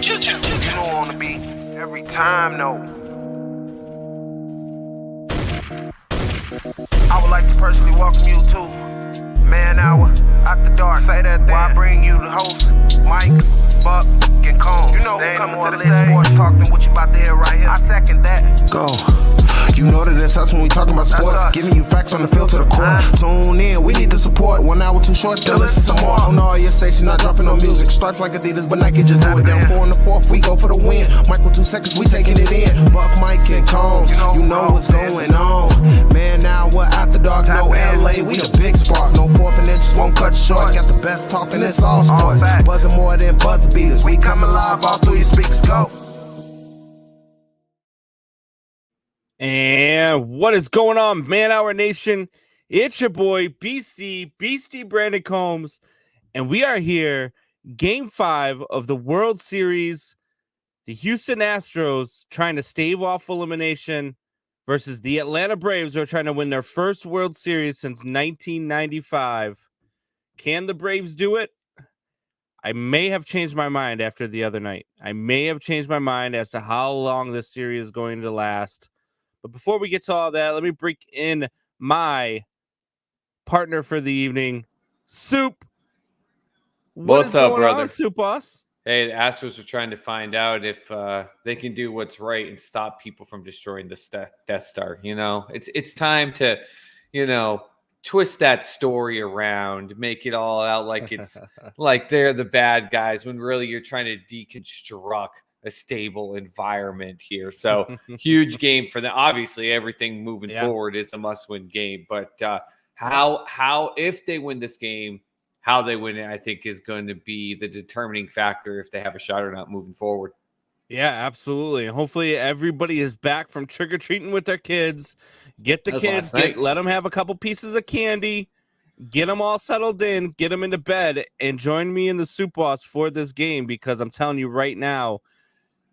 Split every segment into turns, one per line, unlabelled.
You know on the beat every time, no. I would like to personally welcome you to Man Hour After Dark. Say that thing. While I bring you the host, Mike, Buck, and Cone. You know who's coming to the stage. Sports talk than what you about to hear right here. I second that.
Go. You know that it's us when we talking about sports. Giving you facts on the field to the core. Tune in, we need the support. 1 hour too short, still listen some more. On all your stations, not dropping no music. Starts like Adidas, but Nike just do it. Down 4 in the 4th, we go for the win. Michael 2 seconds, we taking it in. Buck, Mike, and Combs, you know what's going on. Man, now we're after dark, no LA, we the big spark. No 4th and inches won't cut you short. Got the best talking, it's all sports. Buzzing more than buzzer beaters. We coming live all through your speakers, go.
And what is going on, Man Hour Nation? It's your boy, Beastie Brandon Combs, and we are here, Game 5 of the World Series. The Houston Astros trying to stave off elimination versus the Atlanta Braves, who are trying to win their first World Series since 1995. Can the Braves do it? I may have changed my mind after the other night. I may have changed my mind as to how long this series is going to last. But before we get to all that, let me bring in my partner for the evening, Soup.
What's up, brother?
On, Soup Boss?
Hey, the Astros are trying to find out if they can do what's right and stop people from destroying the Death Star. You know, it's time to, twist that story around, make it all out like it's like they're the bad guys when really you're trying to deconstruct a stable environment here. So huge game for them. Obviously, everything moving forward is a must-win game. But how if they win this game, how they win it, I think is going to be the determining factor if they have a shot or not moving forward.
Yeah, absolutely. Hopefully everybody is back from trick-or-treating with their kids. Get the kids, let them have a couple pieces of candy, get them all settled in, get them into bed, and join me in the Soup Boss for this game, because I'm telling you right now,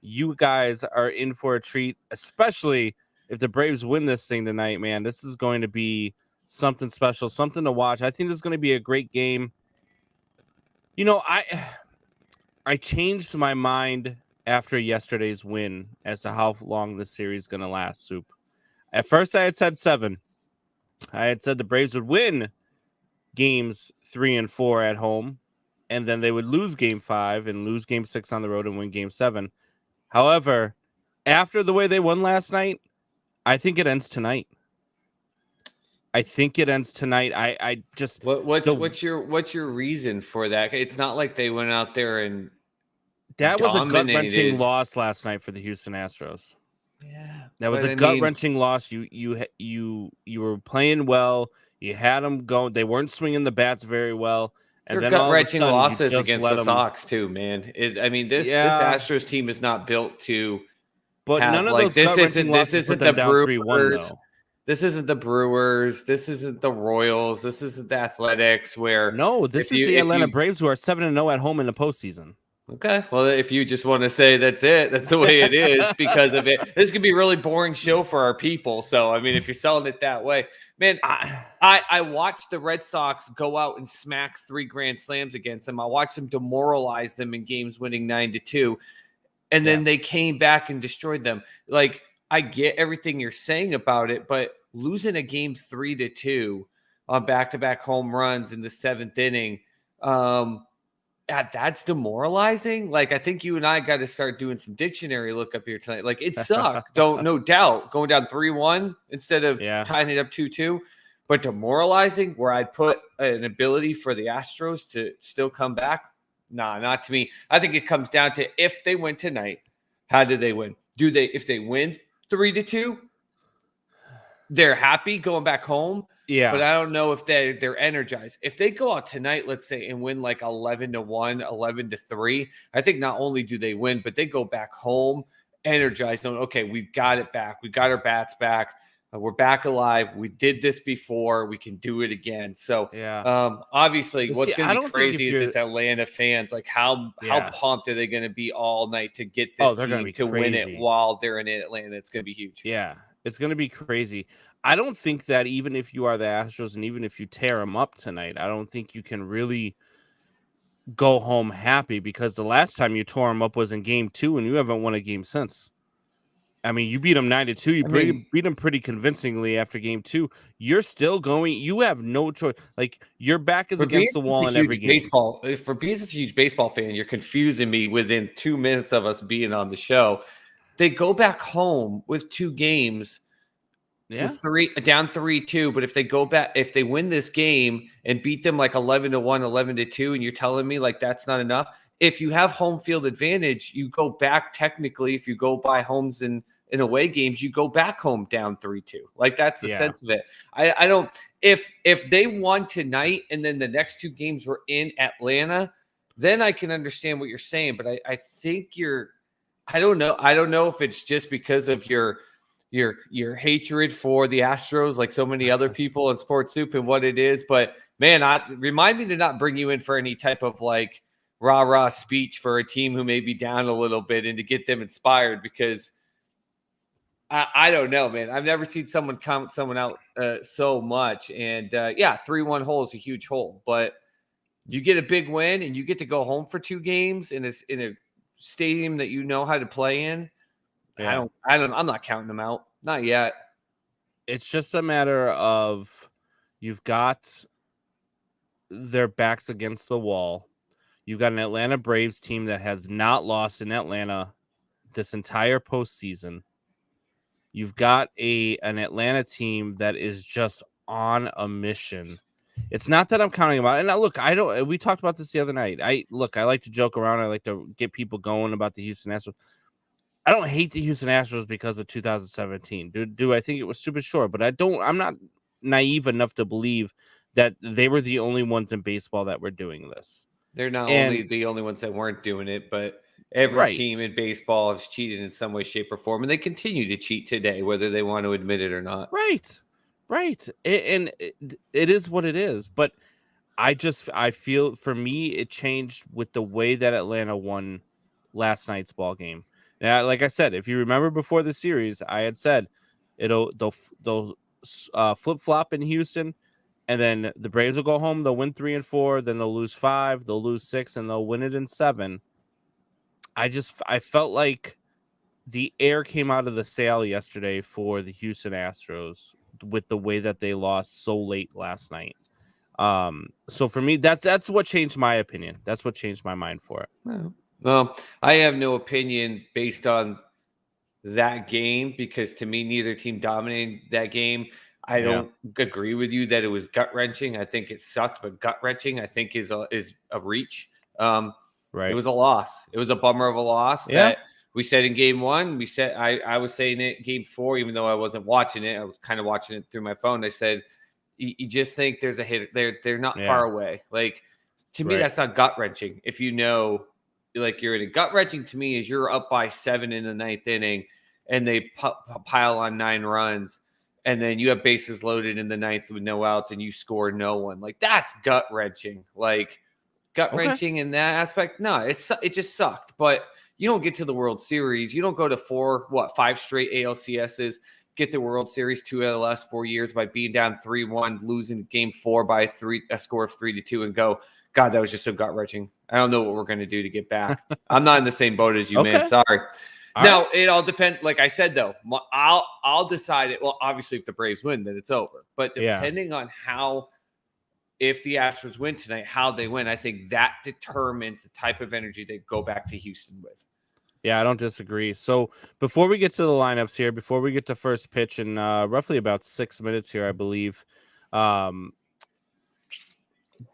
you guys are in for a treat, especially if the Braves win this thing tonight, man. This is going to be something special, something to watch. I think this is going to be a great game. You know, I changed my mind after yesterday's win as to how long this series is going to last, Soup. At first, I had said 7. I had said the Braves would win games 3 and 4 at home, and then they would lose game 5 and lose game 6 on the road and win game 7. However, after the way they won last night, I think it ends tonight. I just
what's your reason for that? It's not like they went out there and
that was a gut-wrenching loss last night for the Houston Astros.
Yeah,
that was a gut-wrenching loss. You were playing well. You had them going. They weren't swinging the bats very well. And then
gut-wrenching losses against the Sox too, man. This Astros team is not built to.
But none of those gut-wrenching losses
isn't
put them
the
down 3-1, though.
This isn't the Brewers. This isn't the Royals. This isn't the Athletics.
This is the Atlanta Braves, who are 7-0 at home in the postseason.
Okay, well, if you just want to say that's it, that's the way it is because of it. This could be a really boring show for our people. So, if you're selling it that way, man, I watched the Red Sox go out and smack 3 grand slams against them. I watched them demoralize them in games winning 9-2, and then they came back and destroyed them. Like, I get everything you're saying about it, but losing a game 3-2 on back-to-back home runs in the 7th inning, that's demoralizing. Like, I think you and I got to start doing some dictionary lookup here tonight. Like, it sucked, no doubt, going down 3-1 instead of tying it up 2-2. But demoralizing, where I'd put an ability for the Astros to still come back, nah, not to me. I think it comes down to if they win tonight, how did they win? If they win 3-2, they're happy going back home.
Yeah.
But I don't know if they're energized. If they go out tonight, let's say, and win like 11-1, 11-3, I think not only do they win, but they go back home energized, knowing, okay, we've got it back. We got our bats back. We're back alive. We did this before. We can do it again. So, obviously, what's going to be crazy is this Atlanta fans. Like, how pumped are they going to be all night to get this team to win it while they're in Atlanta? It's going to be huge.
Yeah, it's going to be crazy. I don't think that even if you are the Astros and even if you tear them up tonight, I don't think you can really go home happy, because the last time you tore them up was in game 2, and you haven't won a game since. I mean, you beat them 9-2. You beat them pretty convincingly after game 2. You're still going. You have no choice. Like, your back is against the wall in every game.
For being such a huge baseball fan, you're confusing me within 2 minutes of us being on the show. They go back home with 2 games.
Yeah.
With down 3-2, but if they win this game and beat them like 11-1, 11-2, and you're telling me like that's not enough. If you have home field advantage, you go back technically. If you go by homes in away games, you go back home down 3-2. Like, that's the sense of it. I don't. If they won tonight and then the next 2 games were in Atlanta, then I can understand what you're saying. But I think I don't know. I don't know if it's just because of your hatred for the Astros, like so many other people in Sports Soup, and what it is. But man, remind me to not bring you in for any type of like rah-rah speech for a team who may be down a little bit, and to get them inspired, because I don't know, man. I've never seen someone count someone out so much. And 3-1 hole is a huge hole, but you get a big win and you get to go home for 2 games in a stadium that you know how to play in. Yeah. I'm not counting them out. Not yet.
It's just a matter of you've got their backs against the wall. You've got an Atlanta Braves team that has not lost in Atlanta this entire postseason. You've got an Atlanta team that is just on a mission. It's not that I'm counting them out. And now, look, we talked about this the other night. I like to joke around. I like to get people going about the Houston Astros. I don't hate the Houston Astros because of 2017. Do I think it was stupid? Sure, but I'm not naive enough to believe that they were the only ones in baseball that were doing this.
They're not only the only ones that weren't doing it, but every team in baseball has cheated in some way, shape, or form, and they continue to cheat today, whether they want to admit it or not.
Right. And it is what it is. But I feel, for me, it changed with the way that Atlanta won last night's ball game. Now, like I said, if you remember before the series, I had said they'll flip flop in Houston, and then the Braves will go home. They'll win 3 and 4, then they'll lose 5, they'll lose 6, and they'll win it in 7. I felt like the air came out of the sail yesterday for the Houston Astros with the way that they lost so late last night. So for me, that's what changed my opinion. That's what changed my mind for it.
Well, I have no opinion based on that game, because to me, neither team dominated that game. I don't agree with you that it was gut-wrenching. I think it sucked, but gut-wrenching, I think, is a reach. Right. It was a loss. It was a bummer of a loss that we said in game 1. We said I was saying it game 4, even though I wasn't watching it. I was kind of watching it through my phone. I said, you just think there's a hit. They're not far away. Like, to me, that's not gut-wrenching. If you know, like, you're in a gut-wrenching to me is you're up by 7 in the 9th inning and they pile on 9 runs, and then you have bases loaded in the 9th with no outs and you score no one. Like, that's gut-wrenching. Like, gut-wrenching in that aspect, no, it just sucked. But you don't get to the World Series. You don't go to 5 straight ALCSs, get the World Series 2 out of the last 4 years by being down 3-1, losing game 4 by a score of 3-2, and go, God, that was just so gut-wrenching. I don't know what we're going to do to get back. I'm not in the same boat as you, man. Sorry. Now, it all depends. Like I said, though, I'll decide it. Well, obviously, if the Braves win, then it's over. But depending on if the Astros win tonight, how they win, I think that determines the type of energy they go back to Houston with.
Yeah, I don't disagree. So before we get to the lineups here, before we get to first pitch in roughly about 6 minutes here, I believe,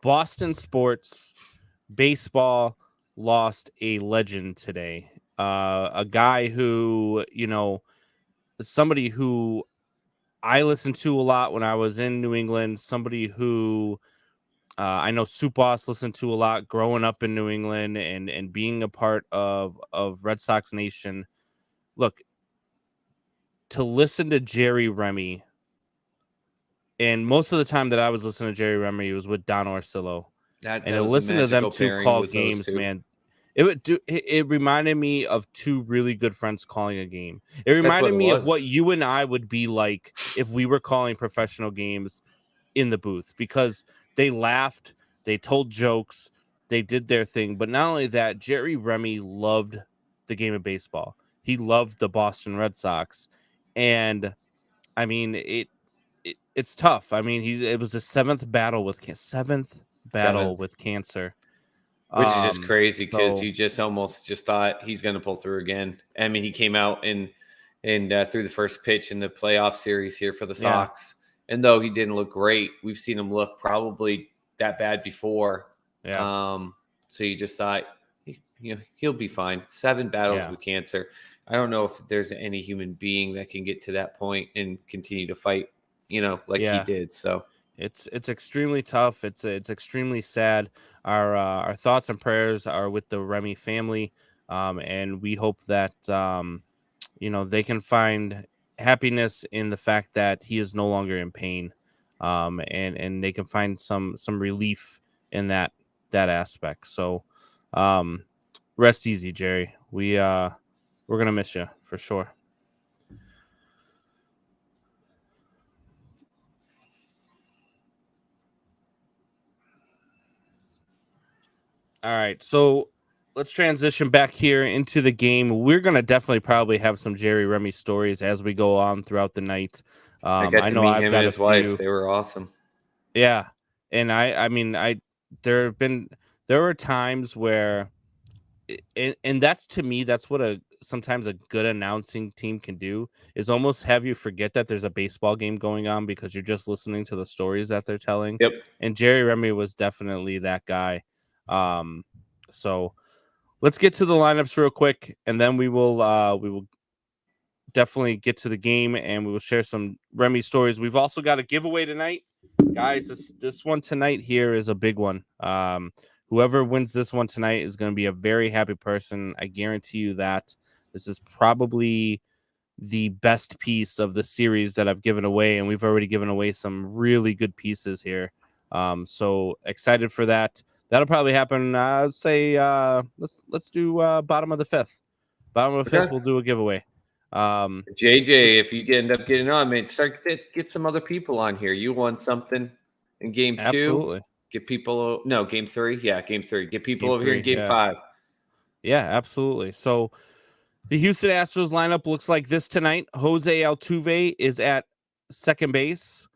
Boston sports baseball lost a legend today. A guy who, somebody who I listened to a lot when I was in New England, somebody who I know Soup Boss listened to a lot growing up in New England and being a part of Red Sox Nation. Look, to listen to Jerry Remy, and most of the time that I was listening to Jerry Remy, it was with Don Orsillo. And to listen to them two call games, man, it reminded me of two really good friends calling a game. It reminded me of what you and I would be like if we were calling professional games in the booth, because they laughed, they told jokes, they did their thing. But not only that, Jerry Remy loved the game of baseball. He loved the Boston Red Sox. And I mean, it's tough. I mean, it was the seventh battle with cancer.
Which is just crazy because
so,
you just almost just thought he's going to pull through again. I mean, he came out and threw the first pitch in the playoff series here for the Sox. And though he didn't look great, we've seen him look probably that bad before.
Yeah.
So you just thought, he'll be fine. 7 battles with cancer. I don't know if there's any human being that can get to that point and continue to fight, he did. So
it's extremely tough. It's extremely sad. Our thoughts and prayers are with the Remy family, and we hope that they can find happiness in the fact that he is no longer in pain, and they can find some relief in that aspect. So, rest easy, Jerry. We're gonna miss you for sure. All right, so let's transition back here into the game. We're gonna definitely probably have some Jerry Remy stories as we go on throughout the night.
I got to meet him and his wife. They were awesome.
Yeah, and there were times where, and that's, to me, that's what sometimes a good announcing team can do, is almost have you forget that there's a baseball game going on because you're just listening to the stories that they're telling.
Yep.
And Jerry Remy was definitely that guy. So let's get to the lineups real quick, and then we will definitely get to the game, and we will share some Remy stories. We've also got a giveaway tonight, guys. This one tonight here is a big one. Whoever wins this one tonight is going to be a very happy person. I guarantee you that. This is probably the best piece of the series that I've given away, and we've already given away some really good pieces here. So excited for that. That'll probably happen. Let's do bottom of the fifth. Bottom of the fifth, we'll do a giveaway.
JJ, if you end up getting on, man, start get some other people on here. You won something in game 2.
Absolutely.
Get people. No, game 3. Yeah, game 3. Get people over
3,
here in game 5.
Yeah, absolutely. So the Houston Astros lineup looks like this tonight. Jose Altuve is at second base.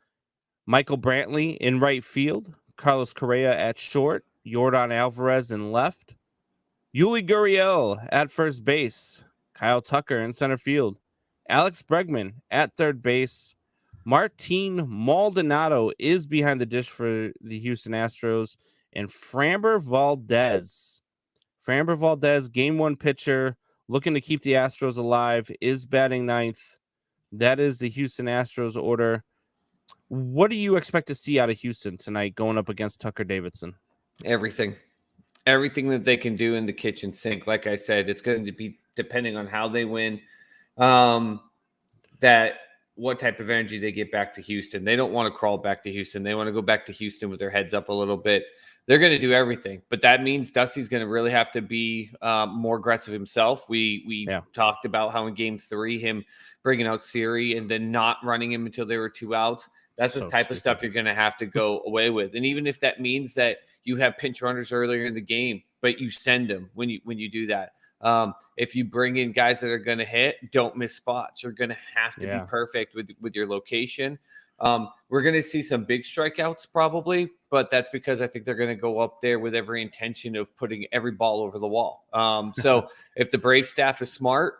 Michael Brantley in right field. Carlos Correa at short. Yordan Alvarez in left. Yuli Gurriel at first base. Kyle Tucker in center field. Alex Bregman at third base. Martin Maldonado is behind the dish for the Houston Astros. And Framber Valdez, game 1 pitcher, looking to keep the Astros alive, is batting 9th. That is the Houston Astros order. What do you expect to see out of Houston tonight going up against Tucker Davidson?
Everything that they can do in the kitchen sink. Like I said, it's going to be depending on how they win, that what type of energy they get back to Houston. They don't want to crawl back to Houston. They want to go back to Houston with their heads up a little bit. They're going to do everything, but that means Dusty's going to really have to be more aggressive himself. We talked about how in game 3, him bringing out Siri and then not running him until they were 2 outs. That's the type of stuff you're going to have to go away with. And even if that means that you have pinch runners earlier in the game, but you send them when you do that. If you bring in guys that are going to hit, don't miss spots. You're going to have to be perfect with your location. We're going to see some big strikeouts probably, but that's because I think they're going to go up there with every intention of putting every ball over the wall. So if the Brave staff is smart,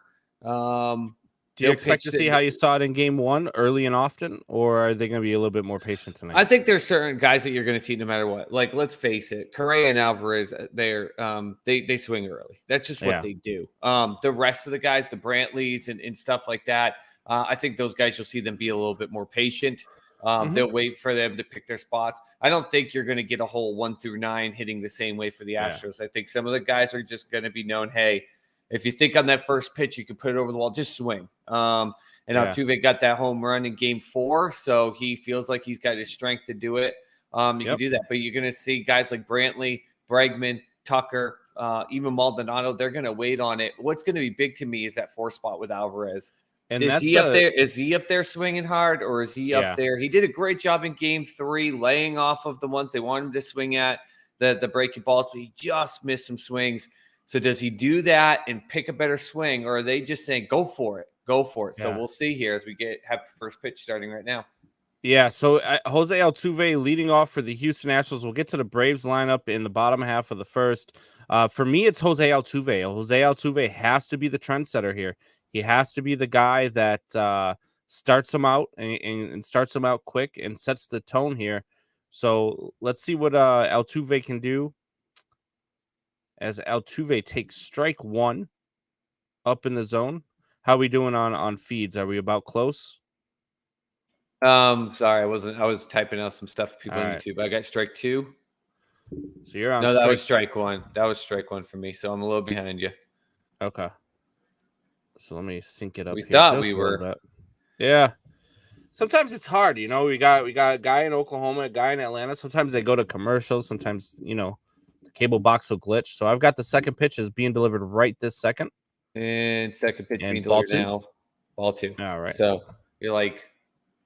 do you expect to see how you saw it in game 1 early and often, or are they going to be a little bit more patient tonight?
I think there's certain guys that you're going to see no matter what. Like, let's face it, Correa and Alvarez, they swing early. That's just what they do. The rest of the guys, the Brantleys and stuff like that, I think those guys, you'll see them be a little bit more patient. They'll wait for them to pick their spots. I don't think you're going to get a whole 1 through 9 hitting the same way for the Astros. I think some of the guys are just going to be known, hey, if you think on that first pitch you can put it over the wall, just swing. And Altuve got that home run in game 4, so he feels like he's got his strength to do it. You can do that, but you're going to see guys like Brantley, Bregman, Tucker, even Maldonado. They're going to wait on it. What's going to be big to me is that 4 spot with Alvarez. And is he up there? Is he up there swinging hard, or is he up there? He did a great job in game 3, laying off of the ones they wanted him to swing at. the breaking balls, but he just missed some swings. So does he do that and pick a better swing, or are they just saying go for it? Go for it. Yeah. So we'll see here as we have first pitch starting right now.
Yeah, so Jose Altuve leading off for the Houston Astros. We'll get to the Braves lineup in the bottom half of the first. For me, it's Jose Altuve. Jose Altuve has to be the trendsetter here. He has to be the guy that starts them out and starts them out quick and sets the tone here. So let's see what Altuve can do. As Altuve takes strike one up in the zone. How are we doing on feeds? Are we about close?
Sorry, I was typing out some stuff for people on YouTube. I got strike two.
So you're on.
No, that was strike one. That was strike one for me. So I'm a little behind you.
Okay. So let me sync it up.
We thought we were.
Bit. Yeah. Sometimes it's hard, you know. We got a guy in Oklahoma, a guy in Atlanta. Sometimes they go to commercials. Sometimes, you know, the cable box will glitch. So I've got the second pitch is being delivered right this second.
And second pitch being delivered now. Ball two.
All right.
So you're like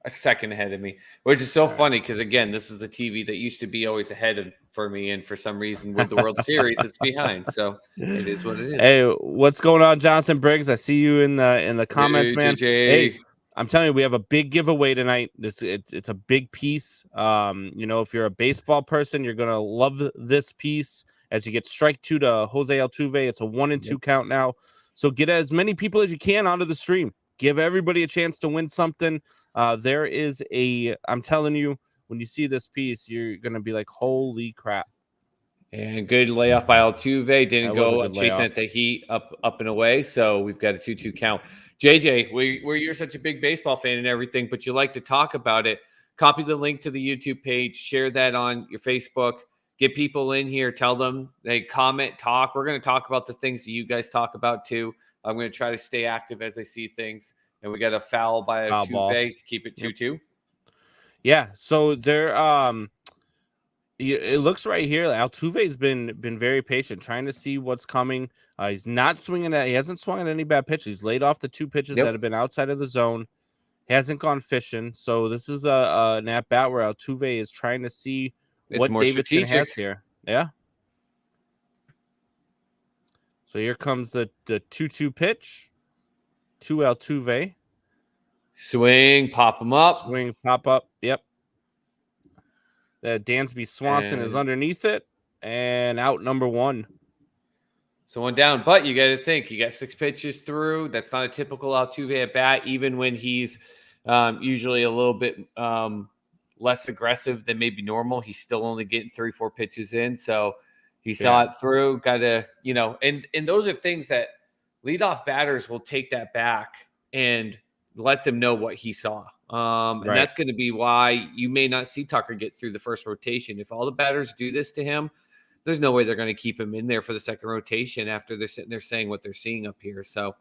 a second ahead of me, which is so funny because, again, this is the TV that used to be always ahead for me, and for some reason with the World Series, it's behind. So it is what it is.
Hey, what's going on, Jonathan Briggs? I see you in the comments, man. Hey, I'm telling you, we have a big giveaway tonight. It's a big piece. You know, if you're a baseball person, you're gonna love this piece as you get strike two to Jose Altuve. It's a 1-2 count now. So get as many people as you can onto the stream. Give everybody a chance to win something. There is I'm telling you, when you see this piece, you're going to be like, holy crap.
And good layoff by Altuve. Didn't go chasing at the heat up and away. So we've got a 2-2 count. JJ, you're such a big baseball fan and everything, but you like to talk about it. Copy the link to the YouTube page. Share that on your Facebook. Get people in here. Tell them, they comment, talk. We're going to talk about the things that you guys talk about too. I'm going to try to stay active as I see things. And we got a foul by Altuve to keep it 2-2.
Yeah. So there, it looks right here. Altuve's been very patient, trying to see what's coming. He's not swinging he hasn't swung at any bad pitches. He's laid off the two pitches that have been outside of the zone. He hasn't gone fishing. So this is an at bat where Altuve is trying to see what Davidson has here. Yeah. So here comes the 2-2 pitch to Altuve.
Swing, pop him up.
Swing, pop up. Yep. The Dansby Swanson is underneath it and out number one.
So one down, but you got to think you got 6 pitches through. That's not a typical Altuve at bat, even when he's usually a little bit less aggressive than maybe normal. He's still only getting 3-4 pitches in. So he saw it through. Got to, you know, and those are things that leadoff batters will take that back and let them know what he saw. And that's going to be why you may not see Tucker get through the first rotation. If all the batters do this to him, there's no way they're going to keep him in there for the second rotation after they're sitting there saying what they're seeing up here. So,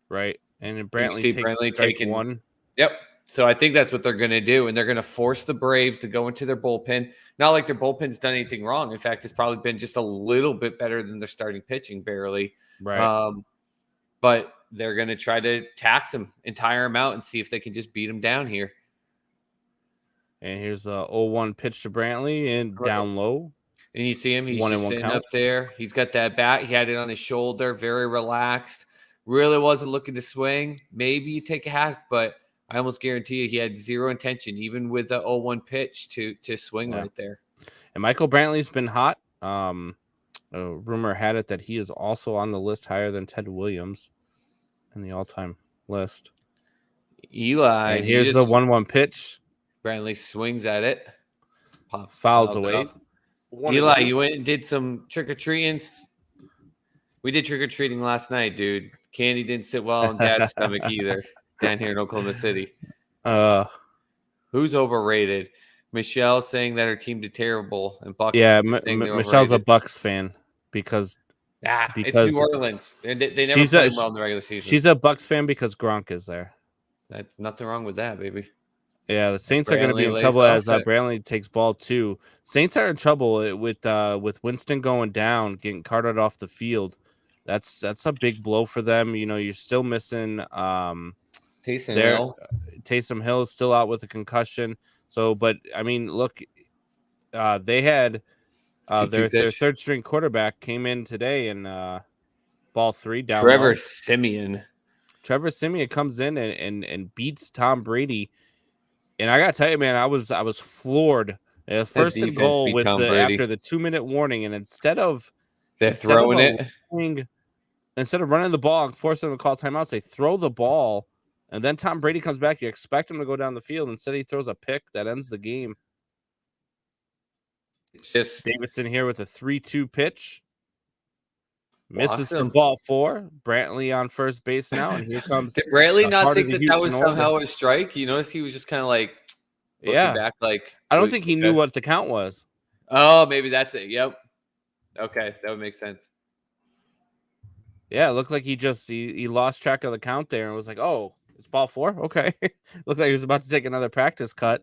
right. And then Brantley taking one.
Yep. So I think that's what they're going to do. And they're going to force the Braves to go into their bullpen. Not like their bullpen's done anything wrong. In fact, it's probably been just a little bit better than their starting pitching, barely.
Right.
But they're going to try to tax him and tire him out and see if they can just beat him down here.
And here's the 0-1 pitch to Brantley and down low.
And you see him, he's just sitting up there. He's got that bat. He had it on his shoulder, very relaxed. Really wasn't looking to swing. Maybe you take a hack, but I almost guarantee you he had zero intention, even with the 0-1 pitch, to swing right there.
And Michael Brantley's been hot. Rumor had it that he is also on the list higher than Ted Williams in the all-time list.
Eli.
And here's the 1-1 pitch.
Brantley swings at it.
Fouls away.
Eli, you went and did some trick-or-treating. We did trick-or-treating last night, dude. Candy didn't sit well in Dad's stomach either down here in Oklahoma City. Who's overrated? Michelle saying that her team did terrible. And Buck
Michelle's a Bucks fan because
it's New Orleans. They never play well in the regular season.
She's a Bucks fan because Gronk is there.
That's nothing wrong with that, baby.
Yeah, the Saints are going to be in trouble as Brantley takes ball two. Saints are in trouble with Winston going down, getting carted off the field. That's a big blow for them. You know, you're still missing
Taysom Hill.
Taysom Hill is still out with a concussion. So, but I mean, look, they had Their third string quarterback came in today and ball 3 down
Trevor
low.
Siemian
comes in and beats Tom Brady. And I gotta tell you, man, I was floored. First and goal with after the 2-minute warning, and instead of running the ball and forcing them to call timeouts, they throw the ball, and then Tom Brady comes back. You expect him to go down the field. Instead, he throws a pick that ends the game.
It's just
Davidson here with a 3-2 pitch. Misses for ball 4. Brantley on first base now, and here comes.
Did Brantley not think that was somehow a strike? You notice he was just kind of like looking back, like
I don't think he knew what the count was.
Oh, maybe that's it. Yep. Okay, that would make sense.
Yeah, it looked like he lost track of the count there and was like, "Oh, it's ball 4." Okay, looked like he was about to take another practice cut.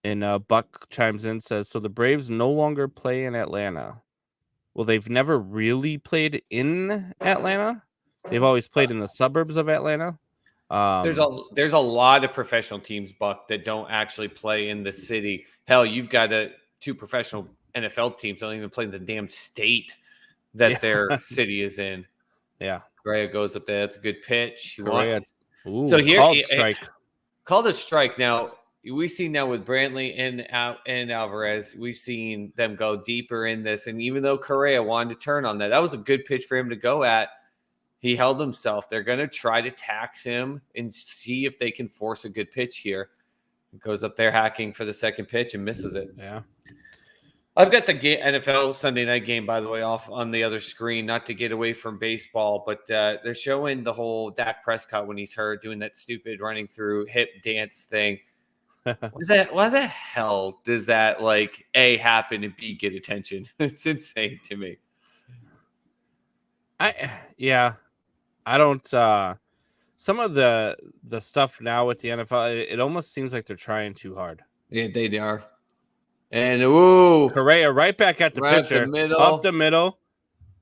And Buck chimes in, says, so the Braves no longer play in Atlanta. Well, they've never really played in Atlanta. They've always played in the suburbs of Atlanta.
There's a lot of professional teams, Buck, that don't actually play in the city. Hell, you've got 2 professional NFL teams don't even play in the damn state that their city is in.
Yeah.
Correa goes up there. That's a good pitch.
So here, called strike.
Called a strike. Now, we've seen now with Brantley and Alvarez, we've seen them go deeper in this. And even though Correa wanted to turn on that was a good pitch for him to go at. He held himself. They're going to try to tax him and see if they can force a good pitch here. He goes up there hacking for the second pitch and misses it.
Yeah.
I've got the NFL Sunday night game, by the way, off on the other screen, not to get away from baseball, but they're showing the whole Dak Prescott when he's hurt, doing that stupid running through hip dance thing. Why the hell does that A, happen and B, get attention? It's insane to me.
I don't some of the stuff now with the NFL, it almost seems like they're trying too hard.
Yeah, they are. And
Correa right back at the pitcher, up the middle,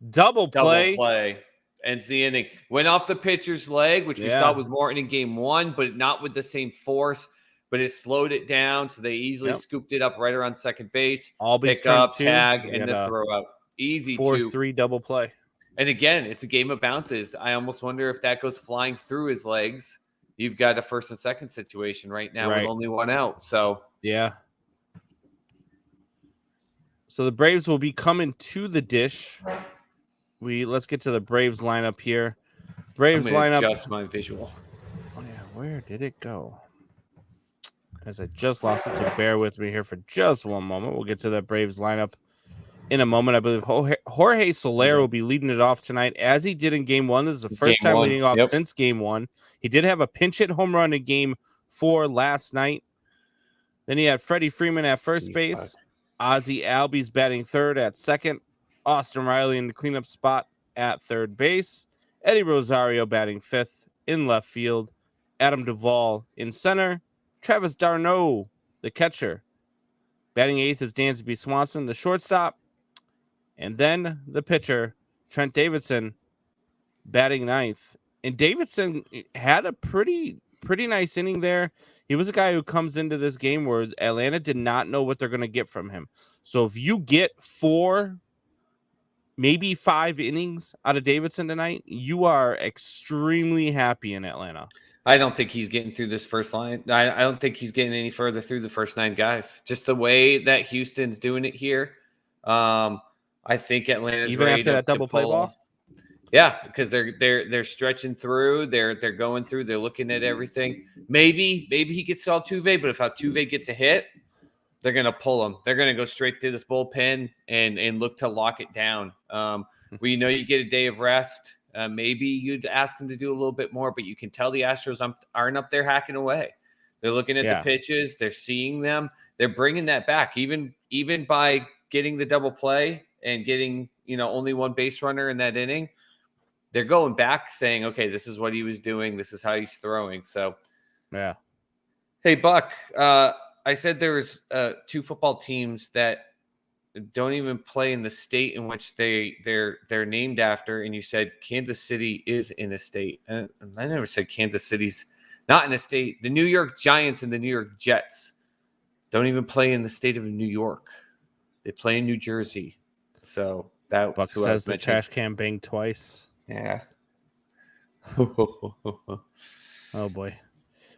double play.
Ends the inning. Went off the pitcher's leg, which we saw with Morton in game 1, but not with the same force. But it slowed it down, so they easily scooped it up right around second base. Pick up, tag, and then throw out. Easy
4-3 double play.
And again, it's a game of bounces. I almost wonder if that goes flying through his legs. You've got a first and second situation right now with only one out. So
yeah. So the Braves will be coming to the dish. Let's get to the Braves lineup here. Braves lineup.
Adjust my visual.
Oh yeah, where did it go? As I just lost it, so bear with me here for just one moment. We'll get to the Braves lineup in a moment. I believe Jorge Soler will be leading it off tonight, as he did in game 1. This is the first time leading off since game 1. He did have a pinch hit home run in game 4 last night. Then he had Freddie Freeman at first base. Ozzie Albies batting third at second. Austin Riley in the cleanup spot at third base. Eddie Rosario batting fifth in left field. Adam Duvall in center. Travis d'Arnaud, the catcher. Batting eighth is Dansby Swanson, the shortstop. And then the pitcher, Trent Davidson, batting ninth. And Davidson had a pretty nice inning there. He was a guy who comes into this game where Atlanta did not know what they're going to get from him. So if you get 4, maybe 5 innings out of Davidson tonight, you are extremely happy in Atlanta.
I don't think he's getting through this first line. I don't think he's getting any further through the first 9 guys. Just the way that Houston's doing it here. I think Atlanta's
even
ready
after that double play ball.
Yeah, because they're stretching through, they're going through, they're looking at everything. Maybe he gets Altuve, but if Altuve gets a hit, they're gonna pull him. They're gonna go straight through this bullpen and look to lock it down. You get a day of rest. Maybe you'd ask him to do a little bit more, but you can tell the Astros aren't up there hacking away. They're looking at the pitches, they're seeing them, they're bringing that back, even by getting the double play and getting only one base runner in that inning. They're going back saying, okay, this is what he was doing. This is how he's throwing. So,
yeah.
Hey, Buck, I said there was 2 football teams that don't even play in the state in which they're named after. And you said Kansas City is in a state. And I never said Kansas City's not in a state. The New York Giants and the New York Jets don't even play in the state of New York. They play in New Jersey. So that's
Buck
who I
says
was
the
mentioning.
trash can banged twice.
Yeah.
Oh boy.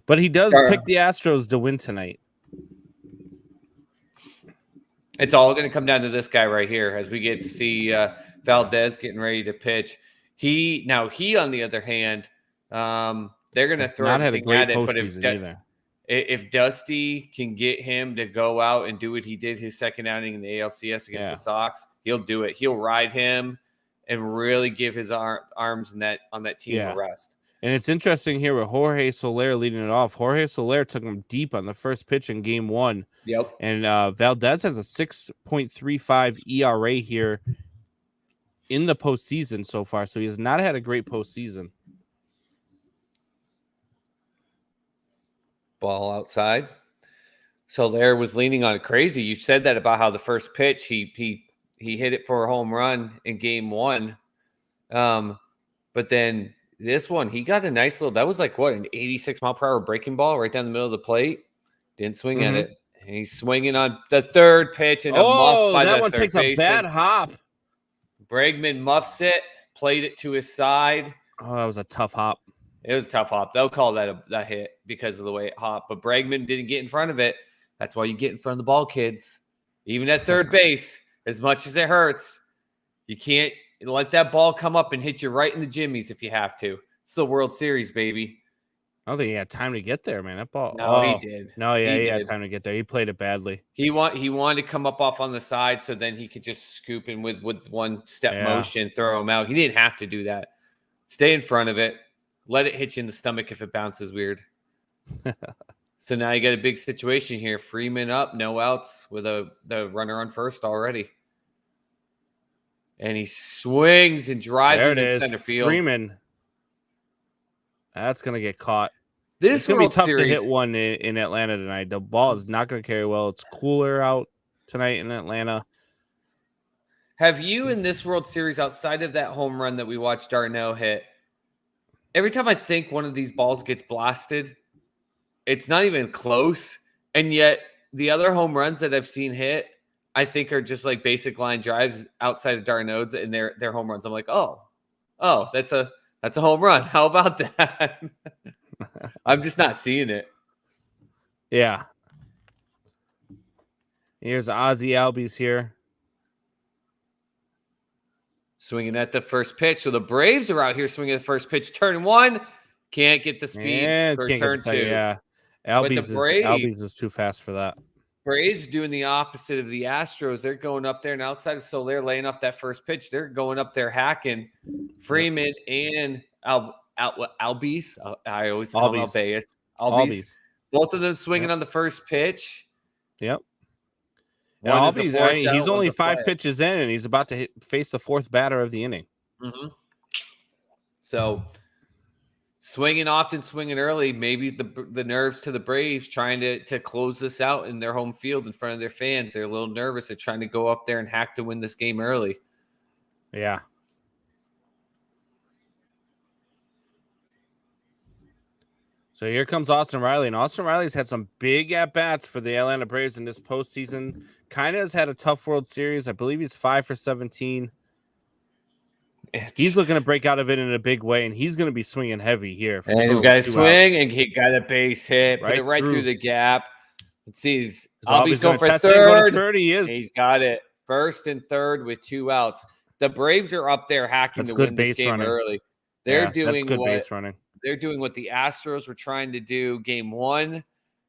But he does pick the Astros to win tonight.
It's all going to come down to this guy right here as we get to see Valdez getting ready to pitch. He on the other hand, they're going to throw
not had a
everything
great
at it. But
postseason either.
If Dusty can get him to go out and do what he did his second outing in the ALCS against the Sox, he'll do it. He'll ride him and really give his arms on that team a rest.
And it's interesting here with Jorge Soler leading it off. Jorge Soler took him deep on the first pitch in game 1.
Yep.
And Valdez has a 6.35 ERA here in the postseason so far. So he has not had a great postseason.
Ball outside. Soler was leaning on it crazy. You said that about how the first pitch he hit it for a home run in game 1. But then this one, he got a nice little, that was like what, an 86-mile-per-hour breaking ball right down the middle of the plate. Didn't swing at it. And he's swinging on the third pitch and a muff by
that one
third
takes
baseman.
a bad hop.
Bregman muffs it, played it to his side.
Oh, that was a tough hop.
It was a tough hop. They'll call that a hit because of the way it hopped. But Bregman didn't get in front of it. That's why you get in front of the ball, kids. Even at third base, as much as it hurts, you can't let that ball come up and hit you right in the jimmies if you have to. It's the World Series, baby.
I don't think he had time to get there, man. That ball.
No, he did.
No, yeah, he had time to get there. He played it badly.
He wanted to come up off on the side so then he could just scoop in with one step motion, throw him out. He didn't have to do that. Stay in front of it. Let it hit you in the stomach if it bounces weird. So now you got a big situation here. Freeman up, no outs with the runner on first already. And he swings and drives him in center field.
Freeman. That's going to get caught.
It's
going to be tough to hit one in Atlanta tonight. The ball is not going to carry well. It's cooler out tonight in Atlanta.
Have you in this World Series, outside of that home run that we watched Darno hit, every time I think one of these balls gets blasted, it's not even close. And yet the other home runs that I've seen hit, I think are just like basic line drives outside of Darno's and they're home runs. I'm like, oh, that's a home run. How about that? I'm just not seeing it.
Yeah. Here's Ozzy Albies here.
Swinging at the first pitch. So the Braves are out here swinging at the first pitch. Turn 1. Can't get the speed for turn 2.
Yeah. Albies is too fast for that.
Braves doing the opposite of the Astros. They're going up there, and outside of Soler laying off that first pitch, they're going up there hacking Freeman and Albies. I always call him Albies. Both of them swinging on the first pitch.
Yep. Albies, he's only 5 pitches in, and he's about to face the 4th batter of the inning.
Mm-hmm. So swinging often, swinging early. Maybe the nerves to the Braves trying to close this out in their home field in front of their fans. They're a little nervous. They're trying to go up there and hack to win this game early.
Yeah. So here comes Austin Riley, and Austin Riley's had some big at-bats for the Atlanta Braves in this postseason. Kind of has had a tough World Series. I believe he's 5 for 17. He's looking to break out of it in a big way, and he's going to be swinging heavy here.
And he got a swing, and he got a base hit, put it right through the gap. Let's see, Albies going for third.
He is.
He's got it. First and third with 2 outs. The Braves are up there hacking to win this game early. They're doing good base running. They're doing what the Astros were trying to do game 1,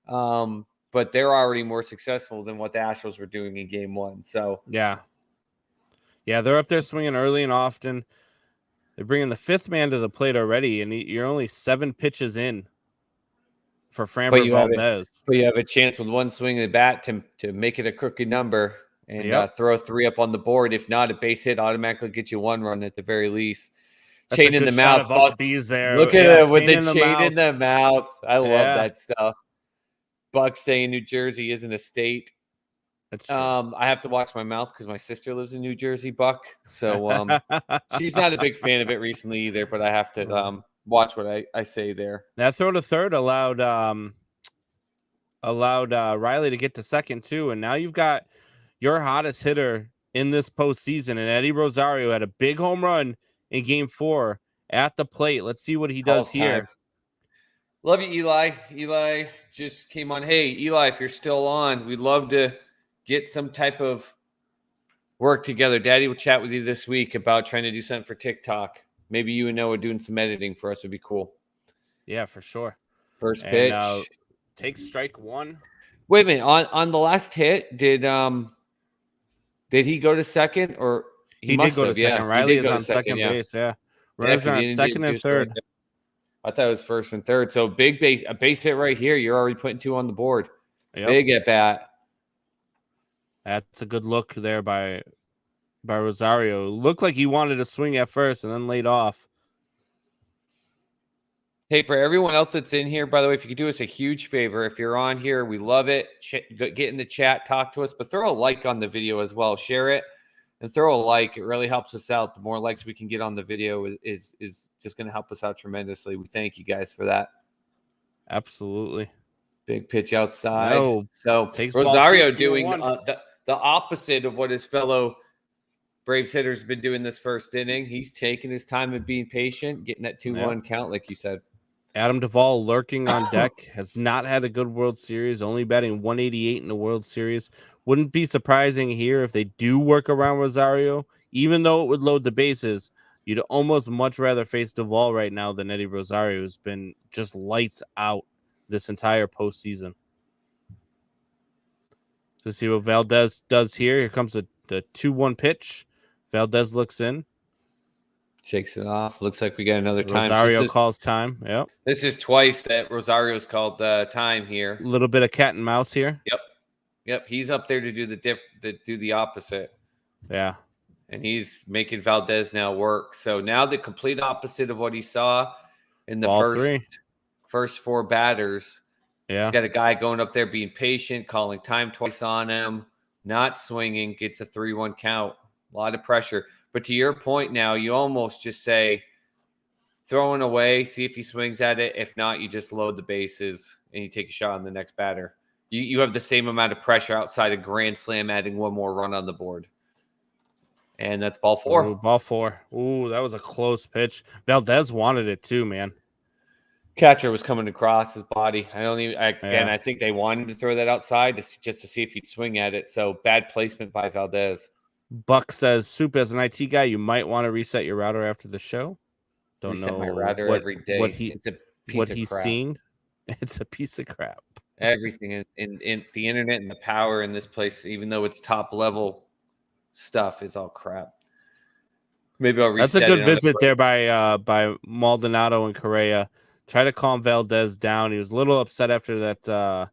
but they're already more successful than what the Astros were doing in game 1. So
yeah, they're up there swinging early and often. They're bringing the 5th man to the plate already, and you're only 7 pitches in for Framber Valdez.
But you have a chance with one swing of the bat to make it a crooked number and throw 3 up on the board. If not, a base hit automatically gets you 1 run at the very least.
That's
chain in the mouth.
Buck there.
Look at it with the chain in the mouth. I love that stuff. Buck saying New Jersey isn't a state.
That's true.
I have to watch my mouth because my sister lives in New Jersey, Buck. So she's not a big fan of it recently either, but I have to watch what I say there.
That throw to third allowed allowed Riley to get to second too, and now you've got your hottest hitter in this postseason, and Eddie Rosario had a big home run in Game 4 at the plate. Let's see what he does here.
Time. Love you, Eli. Eli just came on. Hey, Eli, if you're still on, we'd love to get some type of work together. Daddy will chat with you this week about trying to do something for TikTok. Maybe you and Noah doing some editing for us would be cool.
Yeah, for sure.
First pitch.
Takes strike one.
Wait a minute. On the last hit, did he go to second or
he did go to second? Yeah, Riley is on second base. Yeah. Runners are on second and third.
I thought it was first and third. So a base hit right here. You're already putting 2 on the board. Yep. Big at bat.
That's a good look there by Rosario. Looked like he wanted to swing at first and then laid off.
Hey, for everyone else that's in here, by the way, if you could do us a huge favor, if you're on here, we love it. Get in the chat, talk to us, but throw a like on the video as well. Share it and throw a like. It really helps us out. The more likes we can get on the video is just going to help us out tremendously. We thank you guys for that.
Absolutely.
Big pitch outside.
No.
So Rosario doing the opposite of what his fellow Braves hitters have been doing this first inning. He's taking his time and being patient, getting that 2-1 count, like you said.
Adam Duvall lurking on deck, has not had a good World Series, only batting 188 in the World Series. Wouldn't be surprising here if they do work around Rosario, even though it would load the bases. You'd almost much rather face Duvall right now than Eddie Rosario, who's been just lights out this entire postseason. To see what Valdez does here. Here comes the 2-1 pitch. Valdez looks in.
Shakes it off. Looks like we got another time.
Rosario calls time. Yep.
This is twice that Rosario's called time here.
A little bit of cat and mouse here.
Yep. He's up there to do the opposite.
Yeah.
And he's making Valdez now work. So now the complete opposite of what he saw in the first 4 batters.
Yeah.
He's got a guy going up there being patient, calling time twice on him, not swinging, gets a 3-1 count. A lot of pressure. But to your point now, you almost just say, throwing away, see if he swings at it. If not, you just load the bases and you take a shot on the next batter. You have the same amount of pressure outside a grand slam, adding 1 more run on the board. And that's ball 4.
Ooh, ball 4. Ooh, that was a close pitch. Valdez wanted it too, man.
Catcher was coming across his body. I think they wanted him to throw that outside just to see if he'd swing at it. So bad placement by Valdez.
Buck says, Soup, as an IT guy, you might want to reset your router after the show. Don't
reset
know
my router every day.
What he's seeing. It's a piece of crap.
Everything in the internet and the power in this place, even though it's top level stuff, is all crap. Maybe I'll reset.
That's a good visit there by Maldonado and Correa. Try to calm Valdez down. He was a little upset after that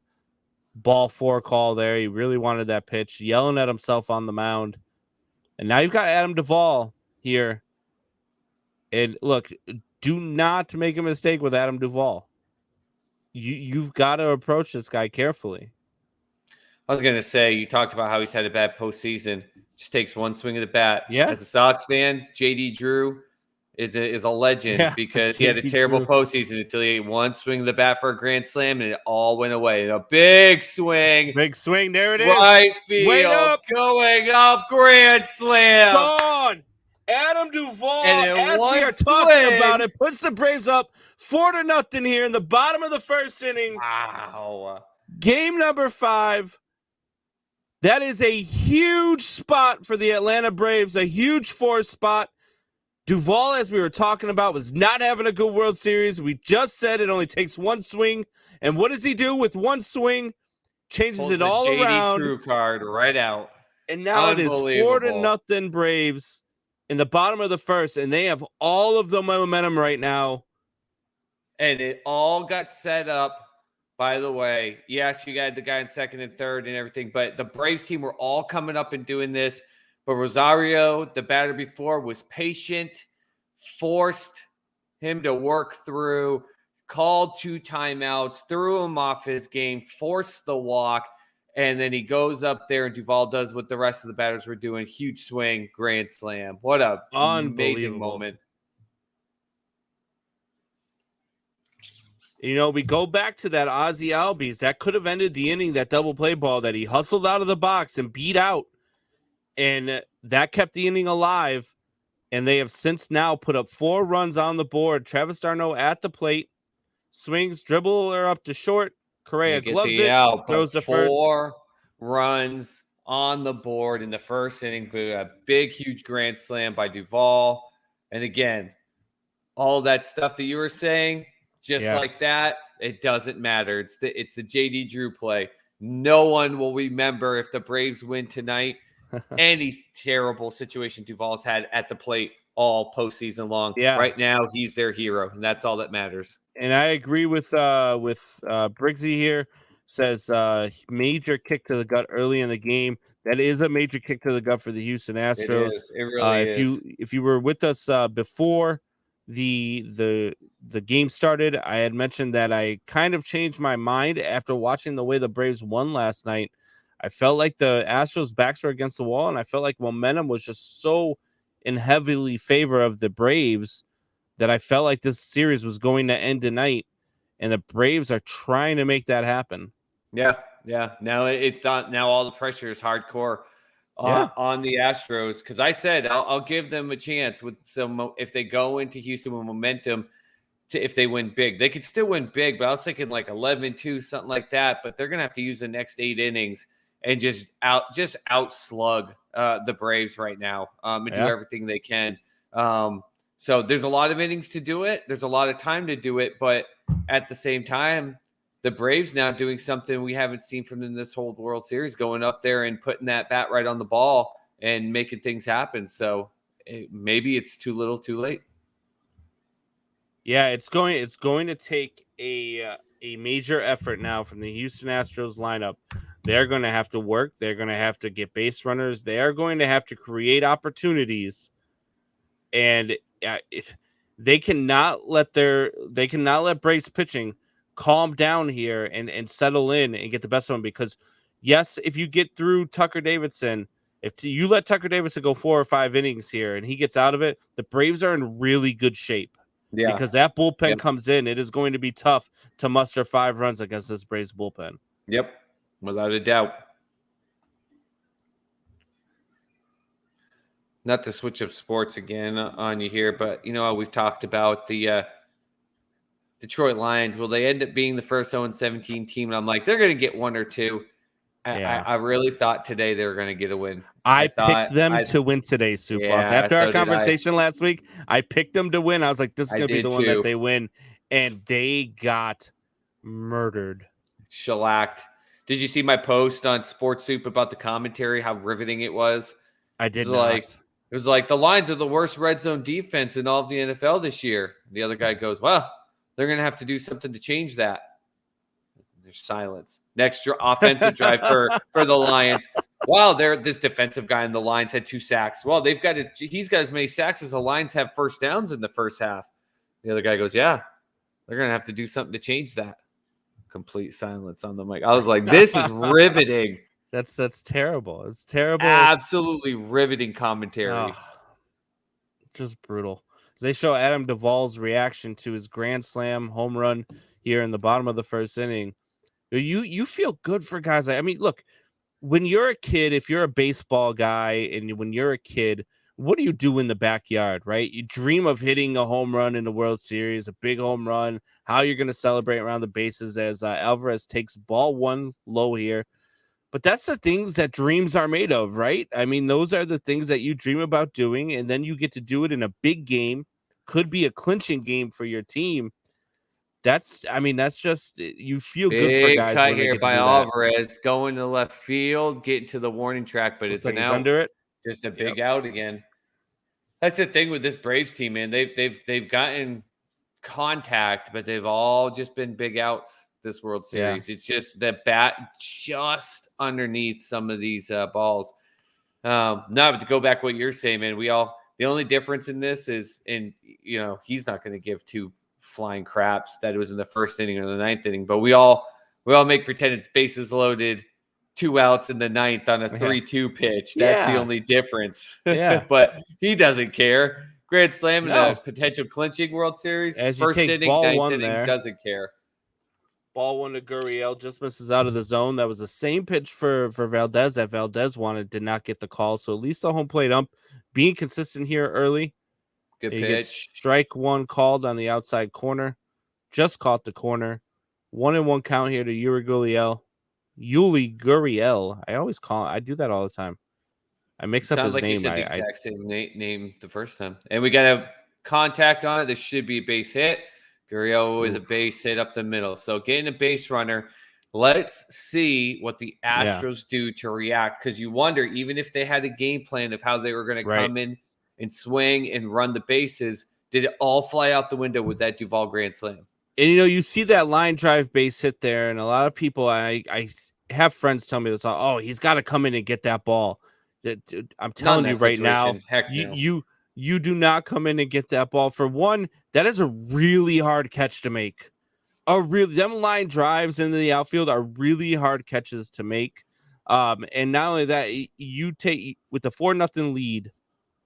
ball 4 call there. He really wanted that pitch, yelling at himself on the mound. And now you've got Adam Duvall here. And look, do not make a mistake with Adam Duvall. You've got to approach this guy carefully.
I was going to say, you talked about how he's had a bad postseason. Just takes 1 swing of the bat.
Yeah.
As a Sox fan, J.D. Drew is a legend because he had a terrible postseason until he ate 1 swing of the bat for a grand slam, and it all went away. And a big swing.
Big swing. There it is.
Right field. Going up. Grand slam.
Gone. Adam Duvall, as we are talking about it, puts the Braves up 4-0 here in the bottom of the first inning.
Wow.
Game number 5. That is a huge spot for the Atlanta Braves, a huge 4 spot. Duvall, as we were talking about, was not having a good World Series. We just said it only takes 1 swing. And what does he do with 1 swing? Changes it all around.
True card right out.
And now it is 4-0 Braves in the bottom of the first, and they have all of the momentum right now.
And it all got set up, by the way. Yes, you got the guy in second and third and everything, but the Braves team were all coming up and doing this. But Rosario, the batter before, was patient, forced him to work through, called 2 timeouts, threw him off his game, forced the walk, and then he goes up there and Duvall does what the rest of the batters were doing. Huge swing, grand slam. What a amazing moment.
You know, we go back to that Ozzy Albies. That could have ended the inning, that double play ball that he hustled out of the box and beat out. And that kept the inning alive. And they have since now put up 4 runs on the board. Travis d'Arnaud at the plate, swings, dribbler up to short. Correa gloves it,
out,
throws the
4 runs on the board in the first inning. A big, huge grand slam by Duvall. And again, all that stuff that you were saying, just like that, it doesn't matter. It's the JD Drew play. No one will remember if the Braves win tonight any terrible situation Duvall's had at the plate all postseason long.
Yeah.
Right now, he's their hero, and that's all that matters.
And I agree with Briggsy here. Says major kick to the gut early in the game. That is a major kick to the gut for the Houston Astros.
It really is.
If you were with us before the game started, I had mentioned that I kind of changed my mind after watching the way the Braves won last night. I felt like the Astros' backs were against the wall, and I felt like momentum was just so in heavily favor of the Braves that I felt like this series was going to end tonight, and the Braves are trying to make that happen.
Yeah. Now now all the pressure is hardcore on the Astros, because I said I'll give them a chance with some if they go into Houston with momentum. If they win big, they could still win big, but I was thinking like 11-2, something like that. But they're gonna have to use the next 8 innings and just outslug the Braves right now and do everything they can. So there's a lot of innings to do it. There's a lot of time to do it. But at the same time, the Braves now doing something we haven't seen from them this whole World Series, going up there and putting that bat right on the ball and making things happen. So maybe it's too little too late.
Yeah, it's going to take a major effort now from the Houston Astros lineup. They're going to have to work. They're going to have to get base runners. They are going to have to create opportunities, and they cannot let Braves pitching calm down here and settle in and get the best of them. Because yes, if you get through Tucker Davidson, if you let Tucker Davidson go 4 or 5 innings here and he gets out of it, the Braves are in really good shape. Yeah, because that bullpen comes in. It is going to be tough to muster 5 runs against this Braves bullpen.
Yep, without a doubt. Not to switch up sports again on you here, but you know, we've talked about the Detroit Lions. Will they end up being the first 0-17 team? And I'm like, they're going to get 1 or 2. I really thought today they were going to get a win.
I picked them to win today, Soup Boss. After our conversation last week, I picked them to win. I was like, this is going to be the one that they win. And they got murdered.
Shellacked. Did you see my post on Sports Soup about the commentary, how riveting it was?
I did not.
It was like, the Lions are the worst red zone defense in all of the NFL this year. The other guy goes, well, they're going to have to do something to change that. There's silence. Next offensive drive for the Lions. Wow, this defensive guy in the Lions had 2 sacks. Well, he's got as many sacks as the Lions have first downs in the first half. The other guy goes, yeah, they're going to have to do something to change that. Complete silence on the mic. I was like, this is riveting.
That's terrible. It's terrible.
Absolutely riveting commentary. Oh,
just brutal. They show Adam Duvall's reaction to his grand slam home run here in the bottom of the first inning. You feel good for guys. I mean, look, when you're a kid, if you're a baseball guy and when you're a kid, what do you do in the backyard, right? You dream of hitting a home run in the World Series, a big home run, how you're going to celebrate around the bases as Alvarez takes ball 1 low here. But that's the things that dreams are made of, right? I mean, those are the things that you dream about doing, and then you get to do it in a big game, could be a clinching game for your team. That's just, you feel good for guys.
Big cut here by Alvarez, going to left field, getting to the warning track, but it's like
out. Under it.
Just a big out again. That's the thing with this Braves team, man. They've gotten contact, but they've all just been big outs this World Series. Yeah. It's just the bat just underneath some of these balls. Now, but to go back what you're saying, man, the only difference in this is he's not going to give 2 flying craps that it was in the first inning or the 9th inning, but we all make pretend it's bases loaded, 2 outs in the 9th on a 3-2 pitch. That's the only difference.
Yeah.
But he doesn't care. Grand slam in a potential clinching World Series.
As
first
you take
inning,
ball
9th
1
inning,
there,
doesn't care.
Ball 1 to Gurriel, just misses out of the zone. That was the same pitch for Valdez that Valdez wanted, did not get the call. So at least the home plate ump being consistent here early.
Good
He
pitch.
gets strike 1 called on the outside corner. Just caught the corner. 1-1 count here to Yuli Gurriel. I do that all the time. I mix up his
like
name.
You said the exact same name the first time. And we got a contact on it. This should be a base hit. Gurriel is a base hit up the middle. So getting a base runner. Let's see what the Astros do to react, because you wonder, even if they had a game plan of how they were going to come in and swing and run the bases, did it all fly out the window with that Duvall grand slam?
And, you see that line drive base hit there, and a lot of people, I have friends tell me this, oh, he's got to come in and get that ball. I'm telling you right now, you do not come in and get that ball. For one, that is a really hard catch to make. Them line drives into the outfield are really hard catches to make. And not only that, you take with the 4-0 lead,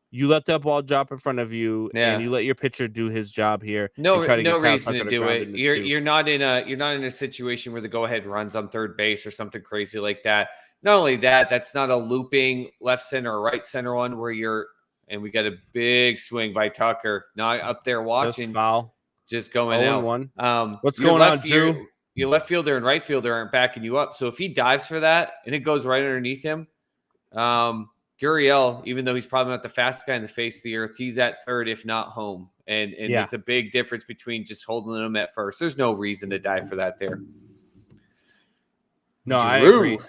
you let that ball drop in front of you, and you let your pitcher do his job here.
No reason to do it. You're not in a situation where the go ahead runs on third base or something crazy like that. Not only that, that's not a looping left center or right center one where and we got a big swing by Tucker, not up there watching,
just foul,
just going out.
1. What's going on, Drew?
Your left fielder and right fielder aren't backing you up. So if he dives for that and it goes right underneath him, Gurriel, even though he's probably not the fastest guy in the face of the earth, he's at third, if not home. And it's a big difference between just holding him at first. There's no reason to dive for that there.
No, I agree.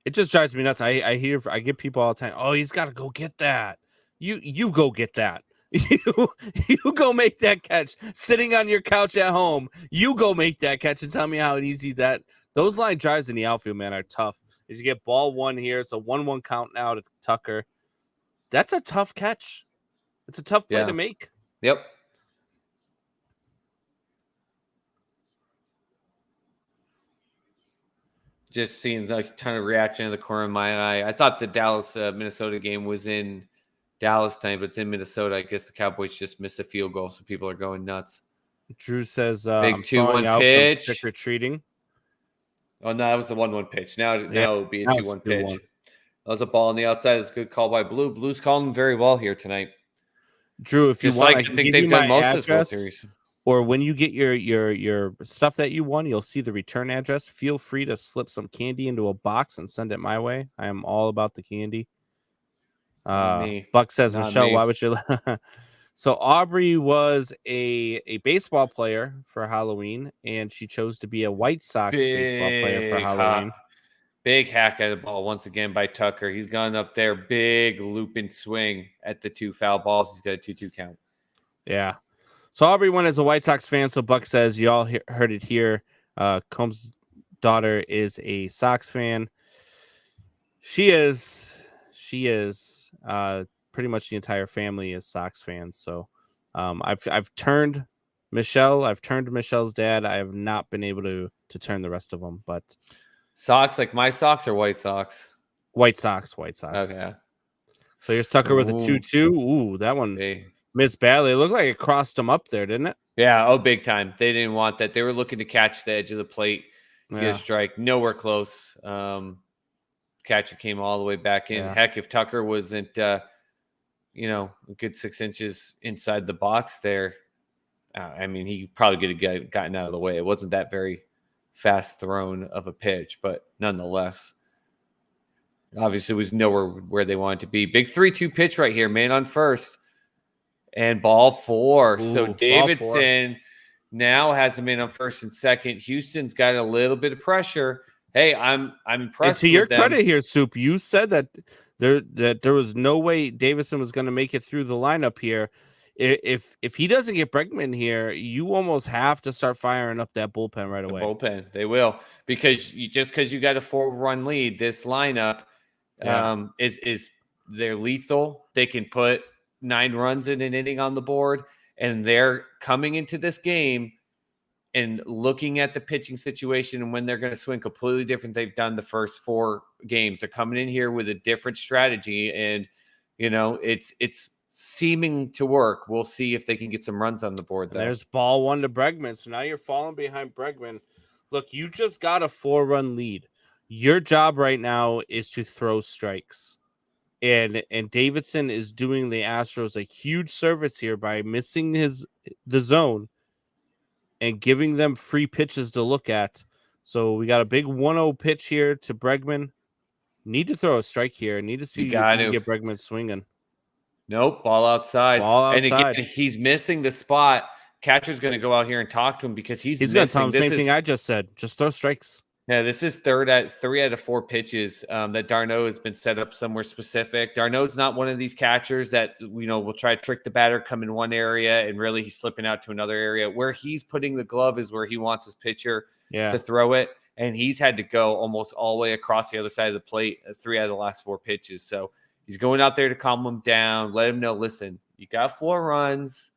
It just drives me nuts. I get people all the time, oh, he's got to go get that. You go get that. You go make that catch sitting on your couch at home. You go make that catch and tell me how easy those line drives in the outfield, man, are tough. As you get ball 1 here, it's a 1-1 count now to Tucker. That's a tough catch. It's a tough play to make.
Yep. Just seeing a ton of reaction in the corner of my eye. I thought the Dallas Minnesota game was in Dallas time, but it's in Minnesota. I guess the Cowboys just missed a field goal, so people are going nuts.
Drew says,
big 2-1 pitch.
Trick or treating.
Oh, no, that was the 1-1 pitch. Now it would be a 2-1 pitch. That was a ball on the outside. It's a good call by Blue. Blue's calling very well here tonight.
Drew, if you want,
I think they've done most of this World Series.
Or when you get your stuff that you won, you'll see the return address. Feel free to slip some candy into a box and send it my way. I am all about the candy. Buck says, Michelle, why would you? So Aubrey was a baseball player for Halloween, and she chose to be a White Sox baseball player for Halloween.
Big hack at the ball once again by Tucker. He's gone up there, big looping swing at the 2 foul balls. He's got a 2-2 count.
Yeah. So Aubrey went as a White Sox fan. So Buck says, you all heard it here. Combs' daughter is a Sox fan. She is. Pretty much the entire family is Sox fans. So I've turned Michelle. I've turned Michelle's dad. I have not been able to turn the rest of them. But
Sox, like my Sox or White Sox?
White Sox. Okay. So here's Tucker with a 2-2. Ooh, that one missed badly. It looked like it crossed him up there, didn't it?
Yeah. Oh, big time. They didn't want that. They were looking to catch the edge of the plate, get a strike. Nowhere close. Catcher came all the way back in. Heck, if Tucker wasn't, a good 6 inches inside the box there, he probably could have gotten out of the way. It wasn't that very fast thrown of a pitch, but nonetheless, obviously it was nowhere where they wanted to be. Big 3-2 pitch right here, man on first, and ball 4. So Davidson now has him in on first and second. Houston's got a little bit of pressure. Hey, I'm impressed.
And to your credit here, Soup, you said that there was no way Davidson was going to make it through the lineup here. If he doesn't get Bregman here, you almost have to start firing up that bullpen right away.
Bullpen, they will, because you got a 4-run lead. This lineup is they're lethal. They can put 9 runs in an inning on the board, and they're coming into this game and looking at the pitching situation and when they're going to swing completely different. They've done the first 4 games. They're coming in here with a different strategy, and it's seeming to work. We'll see if they can get some runs on the board.
There's ball 1 to Bregman. So now you're falling behind Bregman. Look, you just got a 4-run lead. Your job right now is to throw strikes. And Davidson is doing the Astros a huge service here by missing the zone and giving them free pitches to look at. So we got a big 1-0 pitch here to Bregman. Need to throw a strike here. Need to see if you can get Bregman swinging.
Nope, ball outside.
Ball outside.
And again, he's missing the spot. Catcher's going to go out here and talk to him because he's
going to tell him the same thing I just said. Just throw strikes.
Yeah, this is 3 out of 4 pitches that d'Arnaud has been set up somewhere specific. D'Arnaud's not one of these catchers that, will try to trick the batter, come in one area, and really he's slipping out to another area. Where he's putting the glove is where he wants his pitcher to throw it, and he's had to go almost all the way across the other side of the plate 3 out of the last 4 pitches. So he's going out there to calm him down, let him know, listen, you got 4 runs,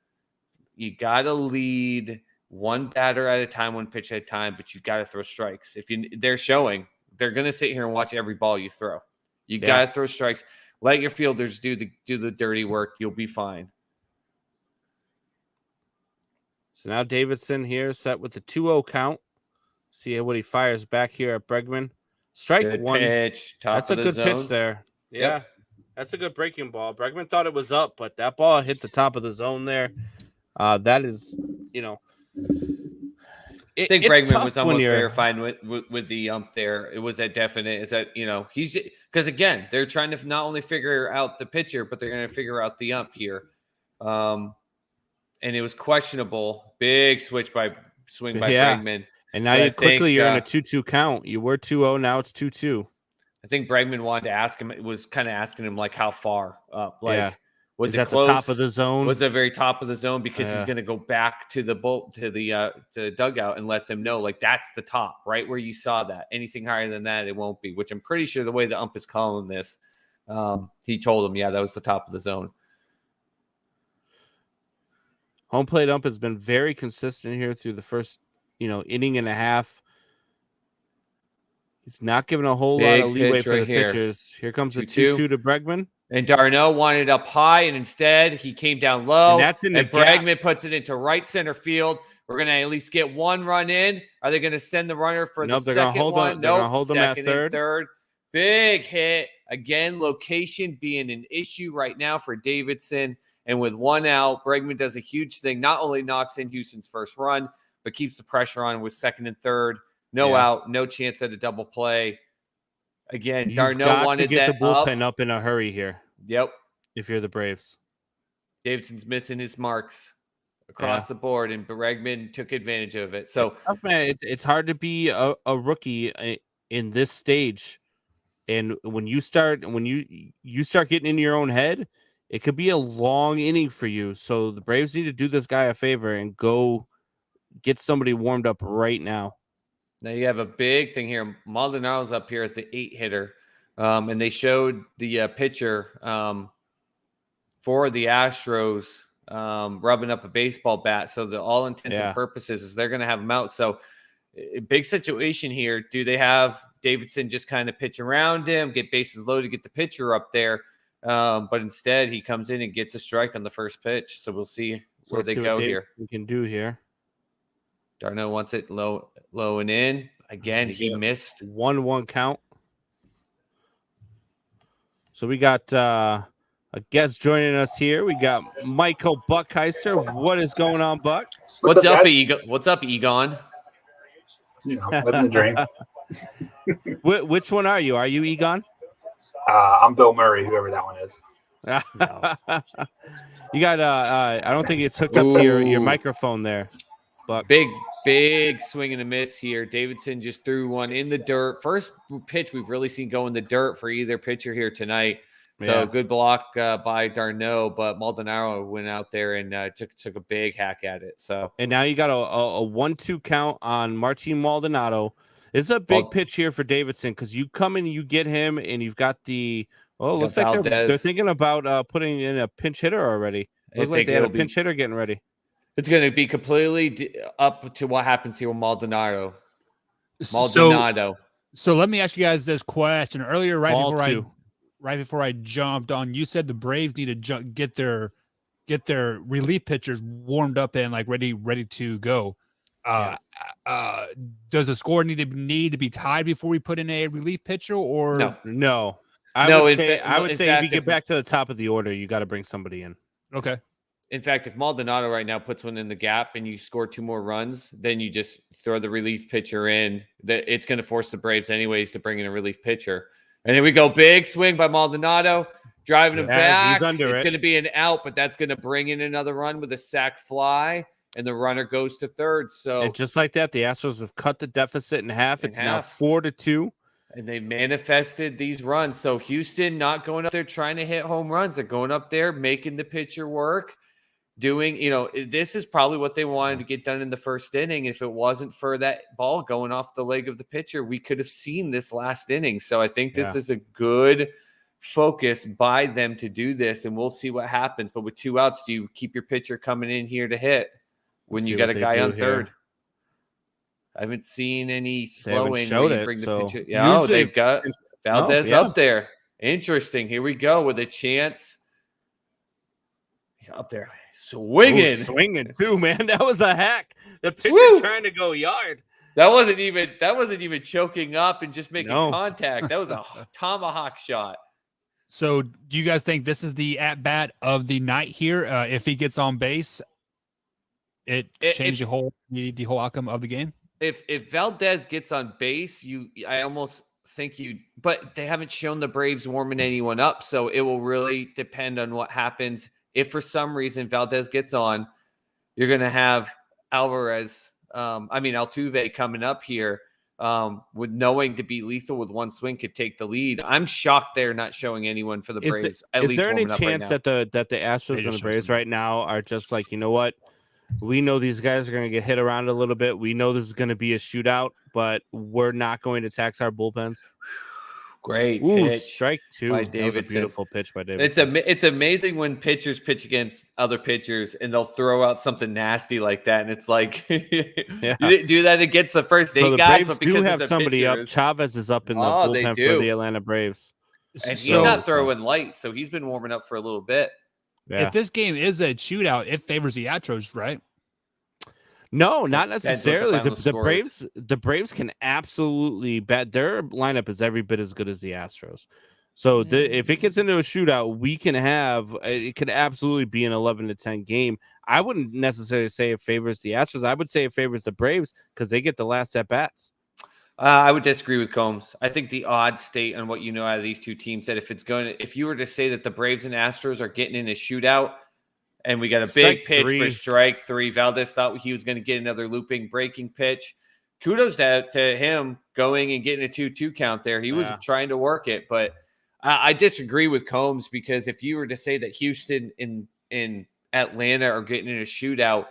you got to lead one batter at a time, one pitch at a time, but you got to throw strikes. They're going to sit here and watch every ball you throw. You got to throw strikes. Let your fielders do the dirty work. You'll be fine.
So now Davidson here set with the 2-0 count. See what he fires back here at Bregman. Strike
good
1.
Pitch.
That's a good pitch there. Yeah. Yep. That's a good breaking ball. Bregman thought it was up, but that ball hit the top of the zone there. That is,
I think Bregman was almost verified with the ump there. It was that definite. Is that he's because again they're trying to not only figure out the pitcher, but they're going to figure out the ump here. And it was questionable. Big swing by Bregman. And
now you're in a 2-2 count. You were 2-0, now it's 2-2.
I think Bregman wanted to ask him. It was kind of asking him like how far up, Was it
at
close?
The top of the zone?
Was the very top of the zone because he's going to go back to the dugout and let them know like that's the top, right where you saw that. Anything higher than that, it won't be. Which I'm pretty sure the way the ump is calling this, he told him, that was the top of the zone.
Home plate ump has been very consistent here through the first, inning and a half. He's not giving a whole lot of leeway for the pitchers. Here comes the 2-2 to Bregman.
And d'Arnaud wanted up high, and instead he came down low.
And that's in the
Bregman puts it into right center field. We're going to at least get 1 run in. Are they going to send the runner for the second one?
They're going to hold them at
third. Big hit. Again, location being an issue right now for Davidson. And with 1 out, Bregman does a huge thing. Not only knocks in Houston's first run, but keeps the pressure on with 2nd and 3rd. No out, no chance at a double play. Again, d'Arnaud wanted to
get the bullpen up in a hurry here.
Yep.
If you're the Braves.
Davidson's missing his marks across the board, and Bregman took advantage of it. So,
it's hard to be a rookie in this stage. And when you start getting in your own head, it could be a long inning for you. So the Braves need to do this guy a favor and go get somebody warmed up right now.
Now you have a big thing here. Maldonado's up here as the 8 hitter. And they showed the pitcher for the Astros rubbing up a baseball bat. So the all intents and purposes is they're going to have him out. So a big situation here. Do they have Davidson just kind of pitch around him, get bases loaded, get the pitcher up there? But instead he comes in and gets a strike on the first pitch. So we'll see where they go here.
We can do here.
d'Arnaud wants it low and in. Again, he missed.
1-1 count. So we got a guest joining us here. We got Michael Buckheister. What is going on, Buck?
What's up, Egon? What's up, Egon?
Living the dream.
Which one are you? Are you Egon?
I'm Bill Murray, whoever that one is.
You got I don't think it's hooked up to your microphone there. Buck.
Big swing and a miss here. Davidson just threw one in the dirt. First pitch we've really seen go in the dirt for either pitcher here tonight. So good block by d'Arnaud, but Maldonado went out there and took a big hack at it. So
and now you got a 1-2 count on Martin Maldonado. It's a big pitch here for Davidson because you come in, you get him, and you've got the looks like they're thinking about putting in a pinch hitter already. Looks like they had a pinch hitter getting ready.
It's going to be completely up to what happens here with Maldonado.
So let me ask you guys this question. Earlier, right before I jumped on, you said the Braves need to get their relief pitchers warmed up and like ready to go. Does the score need to be tied before we put in a relief pitcher, or
no? I would say if you get back to the top of the order, you got to bring somebody in.
Okay.
In fact, if Maldonado right now puts one in the gap and you score 2 more runs, then you just throw the relief pitcher in. It's going to force the Braves anyways to bring in a relief pitcher. And here we go. Big swing by Maldonado, driving him back.
He's under
it's going to be an out, but that's going to bring in another run with a sac fly, and the runner goes to third. So,
and just like that, the Astros have cut the deficit in half. It's now 4-2.
And they manifested these runs. So Houston not going up there trying to hit home runs. They're going up there, making the pitcher work. This is probably what they wanted to get done in the first inning. If it wasn't for that ball going off the leg of the pitcher, we could have seen this last inning. So I think this is a good focus by them to do this, and we'll see what happens. But with 2 outs, do you keep your pitcher coming in here to hit when you got a guy on third? I haven't seen any slowing. Pitcher. Yeah, they've got Valdez up there. Interesting. Here we go with a chance. Up there, swinging
too, man. That was a hack. The pitcher's trying to go yard.
That wasn't even choking up and just making contact. That was a tomahawk shot.
So, do you guys think this is the at bat of the night here? If he gets on base, it changed the whole outcome of the game.
If Valdez gets on base, I almost think but they haven't shown the Braves warming anyone up, so it will really depend on what happens. If for some reason Valdez gets on, you're going to have Altuve coming up here with knowing to be lethal with one swing could take the lead. I'm shocked they're not showing anyone for the Braves.
Is there any chance that the Astros and the Braves right now are just like, you know what? We know these guys are going to get hit around a little bit. We know this is going to be a shootout, but we're not going to tax our bullpens.
Great pitch.
Strike 2 by Davidson. That was a beautiful pitch by
Davidson. It's amazing when pitchers pitch against other pitchers and they'll throw out something nasty like that. And it's like, you didn't do that against the first 8 guys.
But because do have somebody up. Chavez is up in the bullpen for the Atlanta Braves.
And he's not throwing light, so he's been warming up for a little bit.
Yeah. If this game is a shootout, it favors the Astros, right?
No, not necessarily. The Braves can absolutely bet. Their lineup is every bit as good as the Astros. So if it gets into a shootout, it could absolutely be an 11-10 game. I wouldn't necessarily say it favors the Astros. I would say it favors the Braves because they get the last at bats.
I would disagree with Combs. I think the odds state on what you know out of these two teams that if you were to say that the Braves and Astros are getting in a shootout, and we got a big pitch for strike 3. Valdez thought he was going to get another looping breaking pitch. Kudos to him going and getting a 2-2 count there. He was trying to work it, but I disagree with Combs because if you were to say that Houston in Atlanta are getting in a shootout,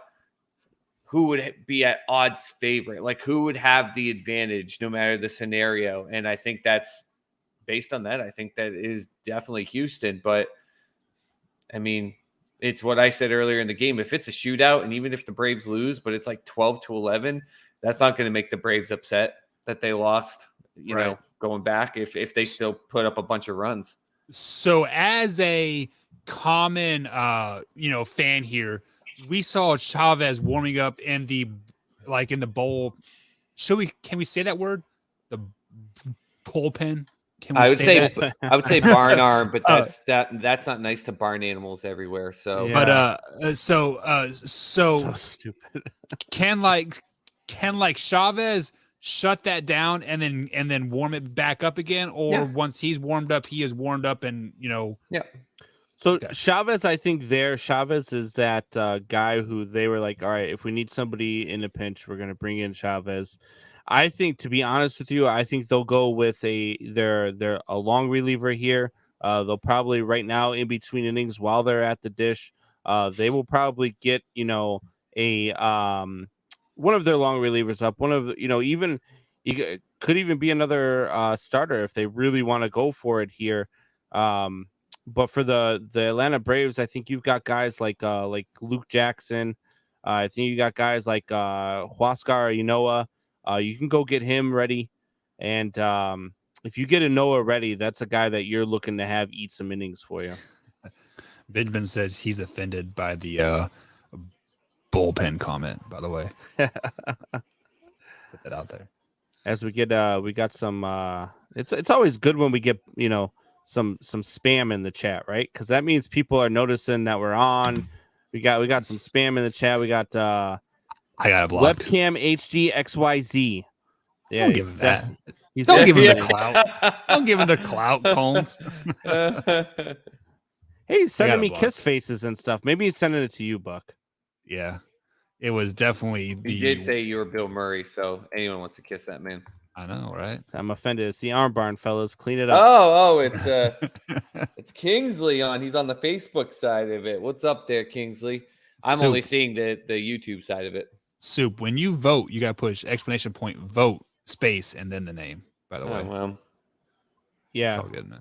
who would be at odds favorite? Like who would have the advantage no matter the scenario? And I think that's based on that. I think that is definitely Houston, but I mean, it's what I said earlier in the game. If it's a shootout and even if the Braves lose, but it's like 12-11, that's not going to make the Braves upset that they lost, you know, going back if they still put up a bunch of runs.
So as a common, fan here, we saw Chavez warming up in the bowl. Can we say that word? The bullpen?
I would say barn arm, but that's not nice to barn animals everywhere. So,
yeah. But so
stupid.
Can Chavez shut that down and then warm it back up again, or once he's warmed up, he is warmed up, and
So Chavez, I think Chavez is that guy who they were like, all right, if we need somebody in a pinch, we're going to bring in Chavez. I think, to be honest with you, I think they'll go with a long reliever here. They'll probably right now in between innings while they're at the dish, they will probably get a one of their long relievers up. One of even it could even be another starter if they really want to go for it here. But for the Atlanta Braves, I think you've got guys like Luke Jackson. I think you got guys like Huascar Ynoa. You can go get him ready. And if you get a Noah ready, that's a guy that you're looking to have eat some innings for you.
Benjamin says he's offended by the bullpen comment, by the way. Put that out there.
As we got some. It's always good when we get some spam in the chat, right? Because that means people are noticing that we're on. We got some spam in the chat. We got
I got it blocked.
Webcam HD XYZ. Yeah,
don't give him that.
Don't
give him the clout. Don't give him the clout, Combs.
Hey, he's sending me kiss faces and stuff. Maybe he's sending it to you, Buck.
Yeah, it was definitely.
He did say you were Bill Murray, so anyone wants to kiss that man.
I know, right?
I'm offended. It's the arm barn, fellas. Clean it up.
Oh, it's Kingsley on. He's on the Facebook side of it. What's up there, Kingsley? I'm only seeing the YouTube side of it.
Soup. When you vote, you got to push exclamation point vote space and then the name. By the way,
well,
yeah.
It's all good, man.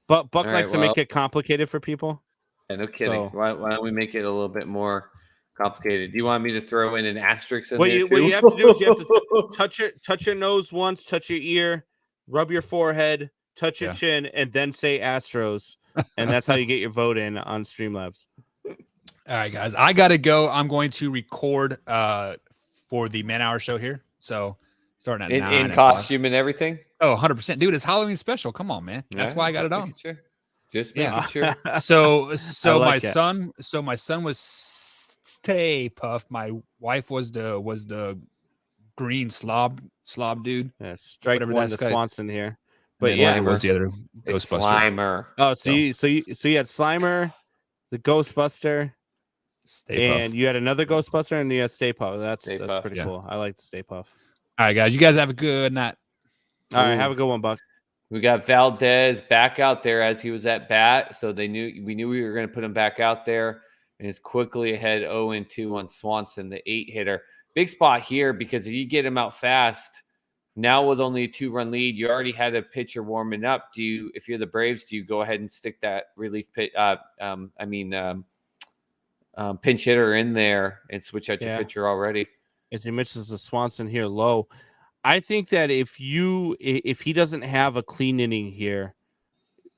But Buck likes to make it complicated for people.
Yeah, no kidding. So, why don't we make it a little bit more complicated? Do you want me to throw in an asterisk in there?
What you have to do is you have to touch your nose once, touch your ear, rub your forehead, touch your chin, and then say Astros, and that's how you get your vote in on Streamlabs.
All right, guys, I gotta go. I'm going to record for the Man Hour show here. So starting at 9
in costume and everything.
Oh, 100%, dude. It's Halloween special. Come on, man. That's why I got it on.
Just making sure.
So
like
my son was Stay Puff. My wife was the green slob dude.
Yeah, strike one to Swanson here. But
yeah, it was the other Ghostbuster.
Slimer.
Oh, so you had Slimer, the Ghostbuster, and you had another Ghostbuster, and you had Stay Puff. That's pretty cool. I like the Stay Puff.
All right, guys, you guys have a good night.
All right, have a good one, Buck.
We got Valdez back out there as he was at bat, so we knew we were going to put him back out there, and it's quickly ahead 0-2 on Swanson, the 8-hitter. Big spot here because if you get him out fast, now with only a 2-run lead, you already had a pitcher warming up. If you're the Braves, do you go ahead and stick that relief pinch hitter in there and switch out your pitcher already?
As he mentions the Swanson here low, I think that if he doesn't have a clean inning here,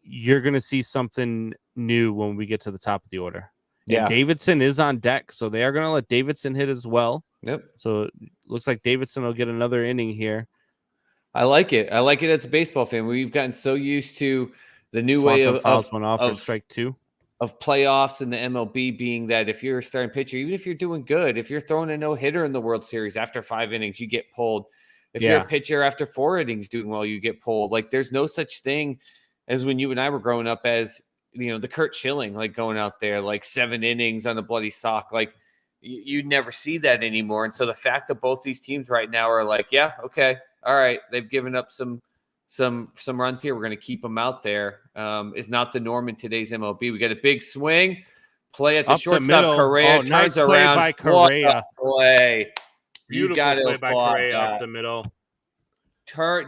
you're going to see something new when we get to the top of the order. Yeah. And Davidson is on deck, so they are going to let Davidson hit as well.
Yep.
So it looks like Davidson will get another inning here.
I like it. I like it as a baseball fan. We've gotten so used to the new
Swanson
way
fouls one off for strike 2.
Of playoffs in the MLB being that if you're a starting pitcher, even if you're doing good, if you're throwing a no-hitter in the World Series after 5 innings, you get pulled. If you're a pitcher after 4 innings doing well, you get pulled. Like there's no such thing as when you and I were growing up as, the Kurt Schilling, like going out there, like 7 innings on a bloody sock. Like you never see that anymore. And so the fact that both these teams right now are like, yeah, okay, all right, they've given up some runs here. We're going to keep them out there. Is not the norm in today's MLB. We got a big swing, play at the shortstop. Correa turns
nice play
around.
By Correa.
Play.
Beautiful play by Correa up the middle.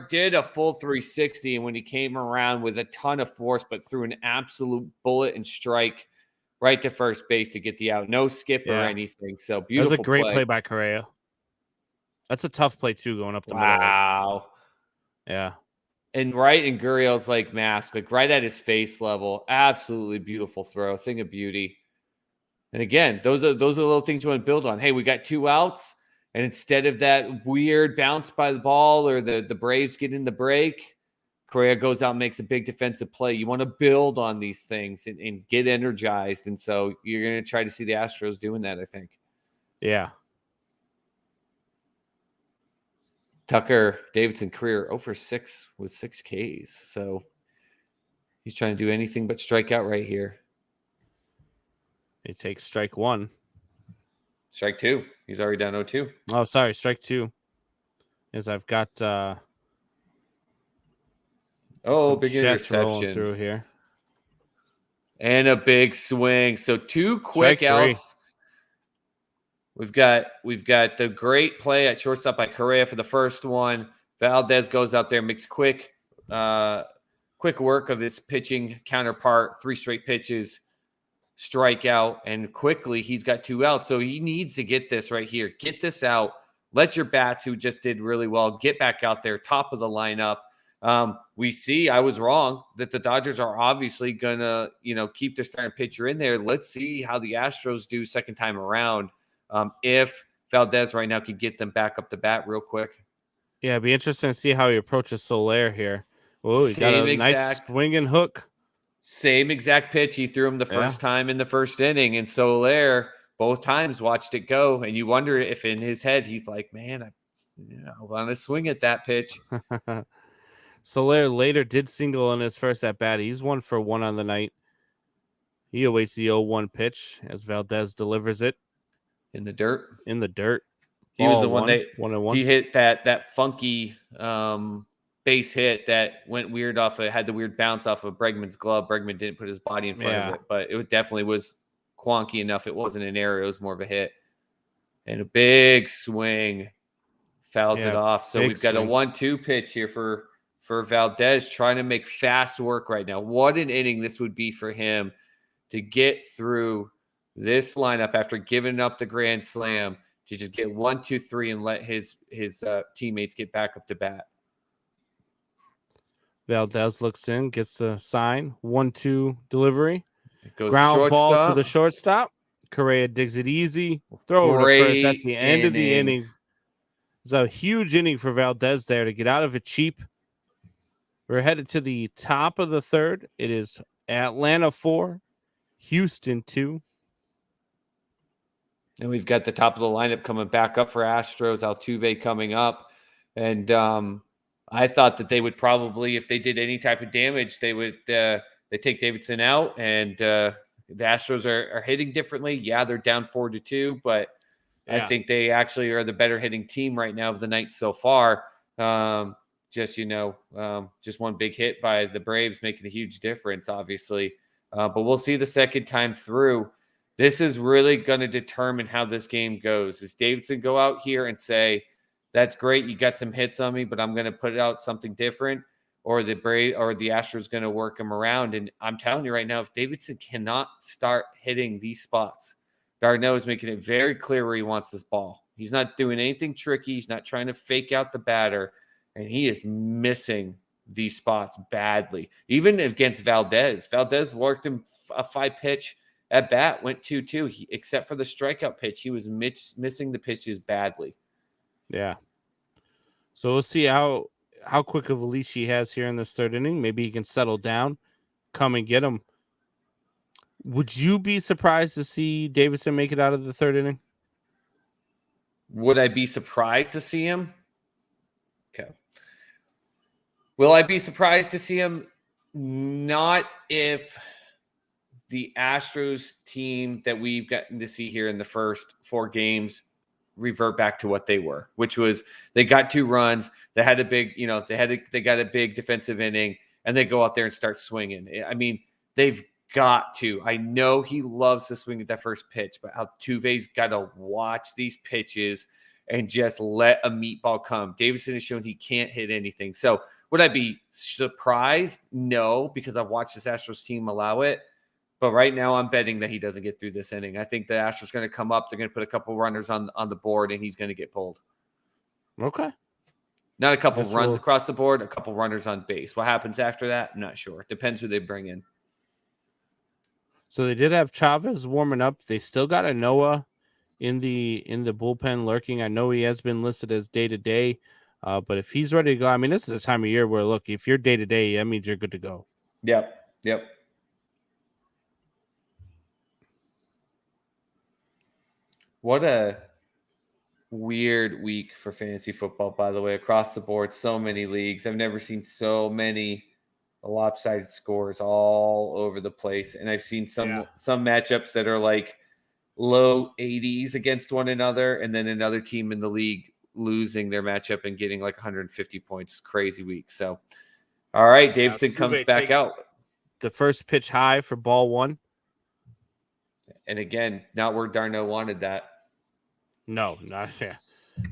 Did a full 360, and when he came around with a ton of force, but threw an absolute bullet and strike right to first base to get the out. No skip or anything. So beautiful.
That was a great play by Correa. That's a tough play too, going up the middle.
Wow.
Yeah.
And right in Gurriel's like mask, like right at his face level. Absolutely beautiful throw. Thing of beauty. And again, those are the little things you want to build on. Hey, we got 2 outs. And instead of that weird bounce by the ball or the Braves getting the break, Correa goes out and makes a big defensive play. You want to build on these things and get energized. And so you're going to try to see the Astros doing that, I think.
Yeah.
Tucker Davidson career 0-for-6 with 6 Ks. So he's trying to do anything but strike out right here.
He takes strike 1.
Strike 2. He's already down 0-2.
Oh, sorry. Strike 2. As I've got
big interception
through here.
And a big swing. So 2 quick outs. We've got the great play at shortstop by Correa for the first one. Valdez goes out there, makes quick work of his pitching counterpart, 3 straight pitches. Strikeout, and quickly he's got 2 outs. So he needs to get this right here. Get this out. Let your bats, who just did really well, get back out there, top of the lineup. We see, I was wrong, that the Dodgers are obviously going to, keep their starting pitcher in there. Let's see how the Astros do second time around. If Valdez right now could get them back up to bat real quick.
Yeah, it'd be interesting to see how he approaches Soler here. Oh, he got a nice swinging hook.
Same exact pitch he threw him the first time in the first inning, and Soler both times watched it go, and you wonder if in his head he's like, man, I want to swing at that pitch.
Soler later did single in his first at bat. He's 1 for 1 on the night. He awaits the 0-1 pitch as Valdez delivers it
in the dirt.
He
was the one that
1-1.
He hit that funky base hit that went weird had the weird bounce off of Bregman's glove. Bregman didn't put his body in front of it, but it definitely was quonky enough. It wasn't an error. It was more of a hit. And a big swing fouls it off. So we've got a 1-2 pitch here for Valdez, trying to make fast work right now. What an inning this would be for him to get through this lineup after giving up the grand slam, to just get 1, 2, 3 and let his teammates get back up to bat.
Valdez looks in, gets the sign, 1-2 delivery.
It goes
ground ball to the shortstop. Correa digs it easy. Throw over to first. That's the end of the inning. It's a huge inning for Valdez there to get out of it cheap. We're headed to the top of the third. It is Atlanta 4, Houston 2.
And we've got the top of the lineup coming back up for Astros. Altuve coming up. And I thought that they would probably, if they did any type of damage, they would they take Davidson out. And the Astros are hitting differently. Yeah, they're down 4-2, but I think they actually are the better hitting team right now of the night so far. Just one big hit by the Braves making a huge difference, obviously. But we'll see the second time through. This is really going to determine how this game goes. Does Davidson go out here and say, that's great, you got some hits on me, but I'm going to put out something different? Or the Astros going to work him around? And I'm telling you right now, if Davidson cannot start hitting these spots, d'Arnaud is making it very clear where he wants this ball. He's not doing anything tricky. He's not trying to fake out the batter. And he is missing these spots badly. Even against Valdez. Valdez worked him a 5-pitch at bat, went 2-2. Except for the strikeout pitch, he was missing the pitches badly.
Yeah. So we'll see how quick of a leash he has here in this third inning. Maybe he can settle down, come and get him. Would you be surprised to see Davidson make it out of the third inning?
Would I be surprised to see him? Okay. Will I be surprised to see him? Not if the Astros team that we've gotten to see here in the first 4 games revert back to what they were, which was they got 2 runs, they had a big, they got a big defensive inning, and they go out there and start swinging. I mean, they've got to. I know he loves to swing at that first pitch, but Altuve's got to watch these pitches and just let a meatball come. Davidson has shown he can't hit anything. So would I be surprised? No, because I've watched this Astros team allow it. But right now, I'm betting that he doesn't get through this inning. I think the Astros are going to come up. They're going to put a couple runners on the board, and he's going to get pulled.
Okay.
Not a couple runs across the board, a couple runners on base. What happens after that? I'm not sure. Depends who they bring in.
So they did have Chavez warming up. They still got a Noah in the bullpen lurking. I know he has been listed as day-to-day, but if he's ready to go, I mean, this is a time of year where, look, if you're day-to-day, that means you're good to go.
Yep. What a weird week for fantasy football, by the way, across the board. So many leagues. I've never seen so many lopsided scores all over the place. And I've seen some matchups that are like low 80s against one another, and then another team in the league losing their matchup and getting like 150 points. Crazy week. So, all right, Davidson comes back out.
The first pitch high for ball 1.
And again, not where d'Arnaud wanted that.
No, not yeah.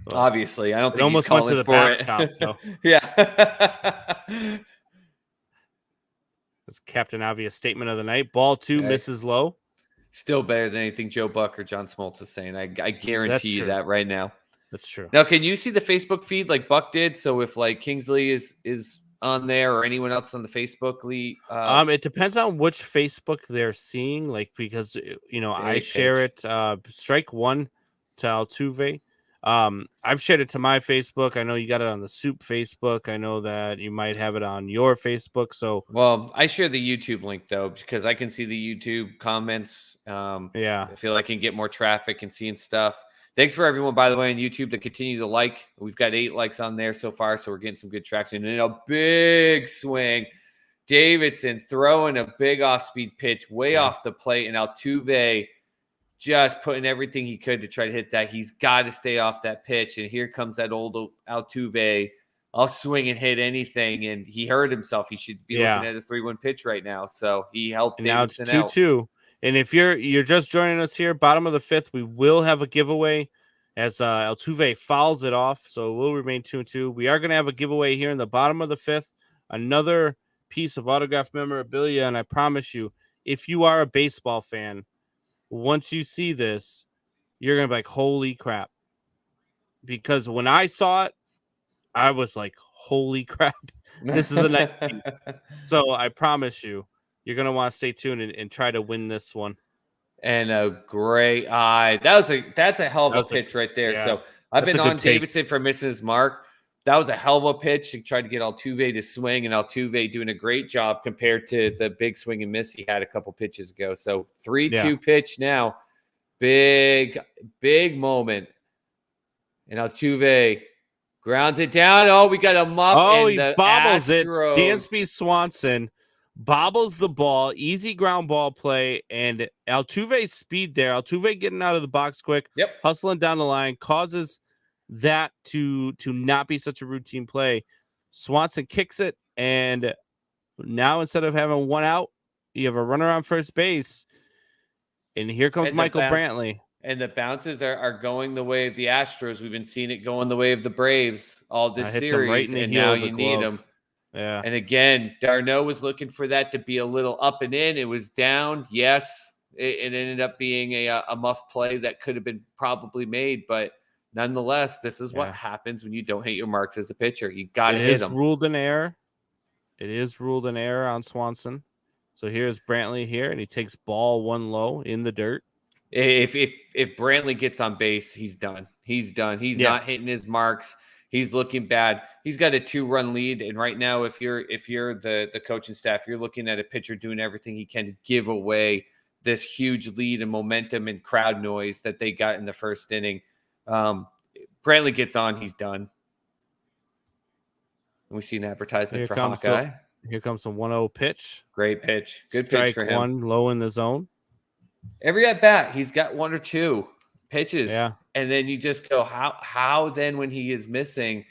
Well, obviously, I don't think
almost
he's calling
went to the
for
backstop.
it.
So.
Yeah.
That's Captain Obvious statement of the night. Ball 2 misses low.
Still better than anything Joe Buck or John Smoltz is saying. I guarantee you that right now.
That's true.
Now, can you see the Facebook feed like Buck did? So if like Kingsley is on there or anyone else on the Facebook league?
It depends on which Facebook they're seeing. Like, because, I share it. Strike 1 to Altuve. I've shared it to my Facebook. I know you got it on the Soup Facebook. I know that you might have it on your Facebook. So,
well, I share the YouTube link though because I can see the YouTube comments.
yeah,
I feel I can get more traffic and seeing stuff. Thanks for everyone, by the way, on YouTube to continue to like. We've got 8 likes on there so far, so we're getting some good traction. And a big swing. Davidson throwing a big off-speed pitch way off the plate, and Altuve just putting everything he could to try to hit that. He's got to stay off that pitch, and here comes that old Altuve. I'll swing and hit anything, and he hurt himself. He should be looking at a 3-1 pitch right now, so he helped
and now it's
Davidson out.
2-2. And if you're just joining us here, bottom of the 5th, we will have a giveaway as Altuve fouls it off, so it will remain 2-2. We are going to have a giveaway here in the bottom of the 5th, another piece of autographed memorabilia, and I promise you, if you are a baseball fan, once you see this, you're going to be like, holy crap. Because when I saw it, I was like, holy crap, this is a nice piece. So I promise you, you're going to want to stay tuned and try to win this one.
And a great eye. That's a hell of a pitch right there.
Yeah,
so I've been on
take.
Davidson for missing his mark. That was a hell of a pitch. He tried to get Altuve to swing, and Altuve doing a great job compared to the big swing and miss he had a couple pitches ago. So 3-2 pitch now. Big moment. And Altuve grounds it down. Oh, we got a muff.
Oh,
and
he
the
bobbles it.
Astros.
Dansby Swanson bobbles the ball. Easy ground ball play. And Altuve's speed there. Altuve getting out of the box quick.
Yep.
Hustling down the line. Causes that to not be such a routine play. Swanson kicks it. And now instead of having one out, you have a runner on first base. And here comes Michael Brantley.
And the bounces are going the way of the Astros. We've been seeing it going the way of the Braves all this series,
right in the
and
heel
now
of the
you need
glove.
them.
Yeah.
And again, d'Arnaud was looking for that to be a little up and in. It was down. Yes, it ended up being a muff play that could have been probably made, but nonetheless, this is what happens when you don't hit your marks as a pitcher. You got to hit them.
It is ruled an error. It is ruled an error on Swanson. So here's Brantley here, and he takes ball 1 low in the dirt.
If Brantley gets on base, he's done. He's done. He's not hitting his marks. He's looking bad. He's got a 2-run lead, and right now, if you're the coaching staff, you're looking at a pitcher doing everything he can to give away this huge lead and momentum and crowd noise that they got in the first inning. Brantley gets on, he's done. And we see an advertisement for Hawkeye.
Here comes the 1-0 pitch.
Great pitch. Good
Strike
pitch for him.
1 low in the zone.
Every at bat, he's got 1 or 2 pitches.
Yeah.
And then you just go, how then when he is missing,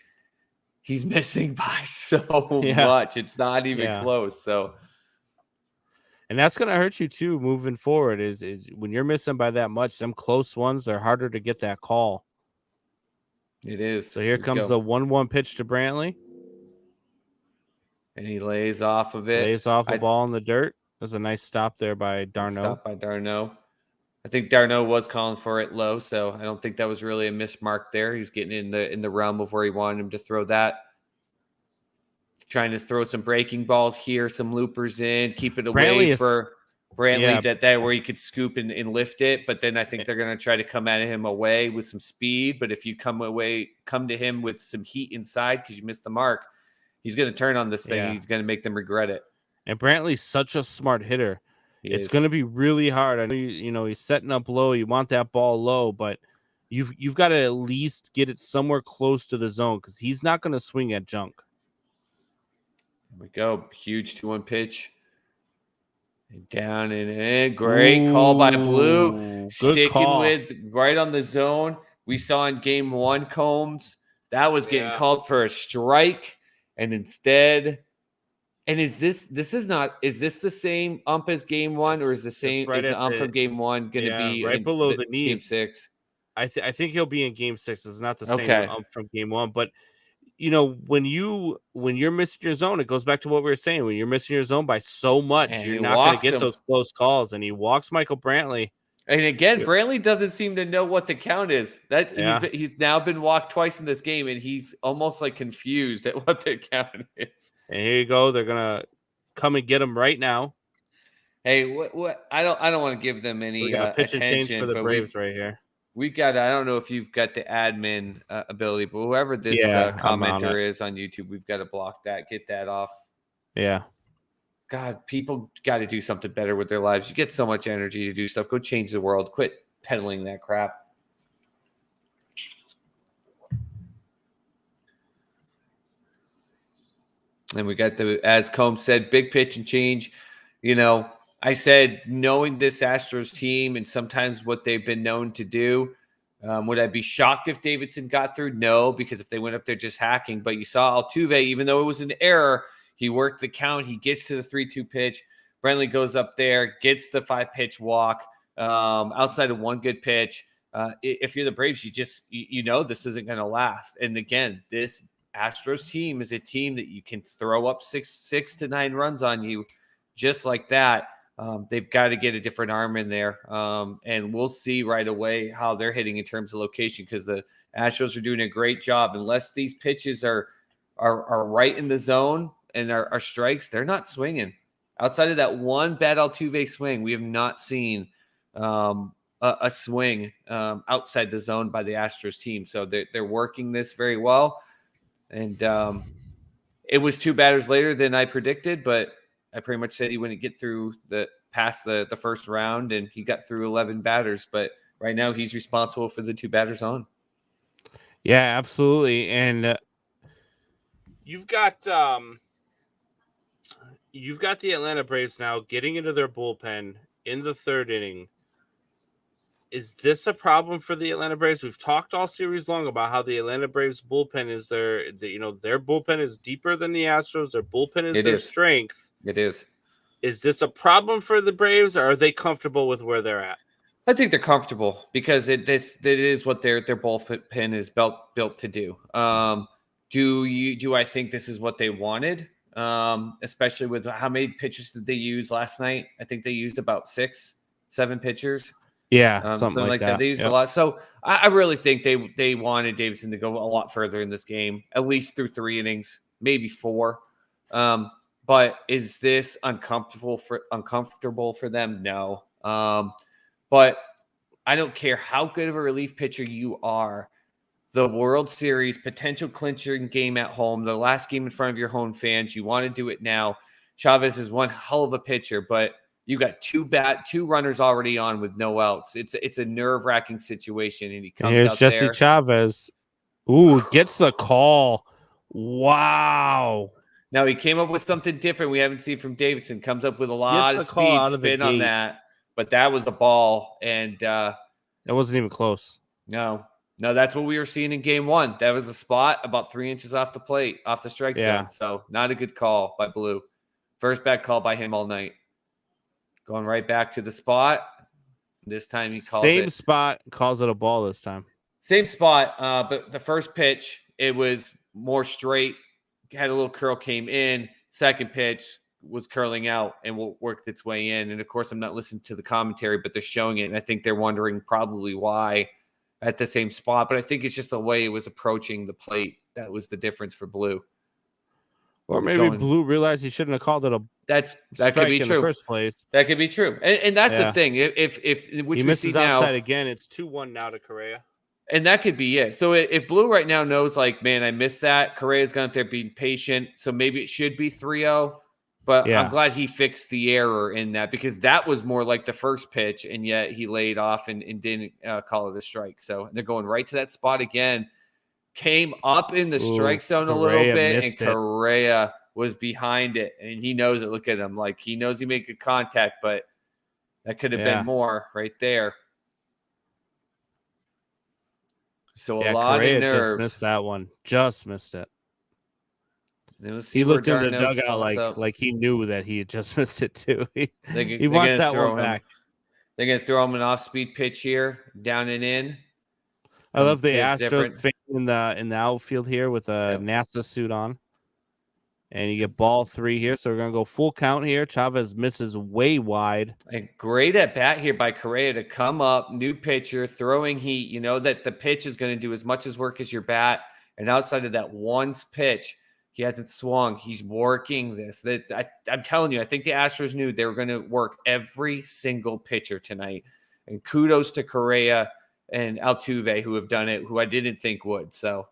he's missing by so much. It's not even close. So,
and that's going to hurt you too moving forward is when you're missing by that much, some close ones, they're harder to get that call.
It is.
So here comes the 1-1 pitch to Brantley.
And he lays off of it.
Lays off a ball in the dirt. There's a nice stop there by d'Arnaud.
Stop by d'Arnaud. I think d'Arnaud was calling for it low, so I don't think that was really a mismark there. He's getting in the realm of where he wanted him to throw that. Trying to throw some breaking balls here, some loopers in, keep it away for Brantley that where he could scoop and lift it. But then I think they're going to try to come at him away with some speed. But if you come to him with some heat inside because you missed the mark, he's going to turn on this thing. And he's going to make them regret it.
And Brantley's such a smart hitter. It's going to be really hard. I know he's setting up low. You want that ball low, but you've got to at least get it somewhere close to the zone because he's not going to swing at junk.
Here we go. Huge 2-1 pitch. Down and in. Great call by Blue. Sticking with right on the zone. We saw in game 1, Combs. That was getting called for a strike. And instead... And is this the same ump as game 1, or is the ump from game 1 going to be
right below the knees?
Game 6.
I think he'll be in game 6. It's not the same ump from game 1, but when you're missing your zone, it goes back to what we were saying. When you're missing your zone by so much, you're not going to get those close calls. And he walks Michael Brantley.
And again, Brantley doesn't seem to know what the count is. He's now been walked twice in this game, and he's almost like confused at what the count is.
And here you go. They're gonna come and get him right now.
Hey, what? I don't want to give them any
pitch
attention
and change for the Braves right here.
We got, I don't know if you've got the admin ability, but whoever this commenter is on YouTube, we've got to block that, get that off.
Yeah.
God, people got to do something better with their lives. You get so much energy to do stuff. Go change the world. Quit peddling that crap. And we got as Combs said, big pitch and change. You know, I said, knowing this Astros team and sometimes what they've been known to do, would I be shocked if Davidson got through? No, because if they went up there just hacking. But you saw Altuve, even though it was an error, he worked the count. He gets to the 3-2 pitch. Brentley goes up there, gets the 5-pitch walk outside of one good pitch. If you're the Braves, you know this isn't going to last. And again, this Astros team is a team that you can throw up 6 to 9 runs on you just like that. They've got to get a different arm in there. And we'll see right away how they're hitting in terms of location, because the Astros are doing a great job. Unless these pitches are right in the zone and are strikes, they're not swinging. Outside of that one bad Altuve swing, we have not seen a swing outside the zone by the Astros team. So they're working this very well. And it was 2 batters later than I predicted, but I pretty much said he wouldn't get through past the first round, and he got through 11 batters. But right now he's responsible for the 2 batters on.
Yeah, absolutely. And you've got the Atlanta Braves now getting into their bullpen in the 3rd inning. Is this a problem for the Atlanta Braves? We've talked all series long about how the Atlanta Braves bullpen is their bullpen is deeper than the Astros. Their bullpen is their strength.
It is.
Is this a problem for the Braves, or are they comfortable with where they're at?
I think they're comfortable because it is what their bullpen is built to do. Do I think this is what they wanted? Especially with how many pitchers did they use last night? I think they used about 6-7 pitchers.
Yeah, something like that.
They used a lot. So I really think they wanted Davidson to go a lot further in this game, at least through 3 innings, maybe 4. But is this uncomfortable for them? No. But I don't care how good of a relief pitcher you are. The World Series potential clinching game at home, the last game in front of your home fans, you want to do it now. Chavez is one hell of a pitcher, but you got 2 runners already on with no outs. It's a nerve-wracking situation, and he comes
Here's
out
Jesse
there.
Chavez. Ooh, gets the call. Wow.
Now he came up with something different we haven't seen from Davidson. Comes up with a lot of speed, spin on that, but that was a ball, and
it wasn't even close.
No, that's what we were seeing in game 1. That was a spot about 3 inches off the plate, off the strike zone. So not a good call by Blue. First bad call by him all night. Going right back to the spot. This time he calls
Same spot, calls it a ball this time.
Same spot, but the first pitch, it was more straight, had a little curl, came in. Second pitch was curling out and worked its way in. And, of course, I'm not listening to the commentary, but they're showing it, and I think they're wondering probably why at the same spot. But I think it's just the way it was approaching the plate that was the difference for Blue.
Or maybe Blue realized he shouldn't have called it a
that could be
in
true
the first place.
That could be true, and that's the thing. If which
he misses
we see
outside
now,
again, it's 2-1 now to Correa,
and that could be it. So if Blue right now knows, like, man, I missed that. Correa's gone up there being patient, so maybe it should be 3-0. But I'm glad he fixed the error in that, because that was more like the first pitch, and yet he laid off and didn't call it a strike. So they're going right to that spot again. Came up in the strike zone a little bit, and Correa was behind it, and he knows it. Look at him. Like, he knows he made good contact, but that could have been more right there. So a lot
Correa
of nerves.
Just missed that one. Just missed it.
He
looked in the dugout like he knew that he had just missed it too. He wants that one back.
They're going to throw him an off-speed pitch here, down and in.
I love the Astros fan in the outfield here with a NASA suit on. And you get ball 3 here, so we're going to go full count here. Chavez misses way wide.
A great at-bat here by Correa to come up, new pitcher, throwing heat. You know that the pitch is going to do as much as work as your bat. And outside of that one pitch, he hasn't swung. He's working this. I'm telling you, I think the Astros knew they were going to work every single pitcher tonight. And kudos to Correa. and Altuve who have done it, who I didn't think would. So,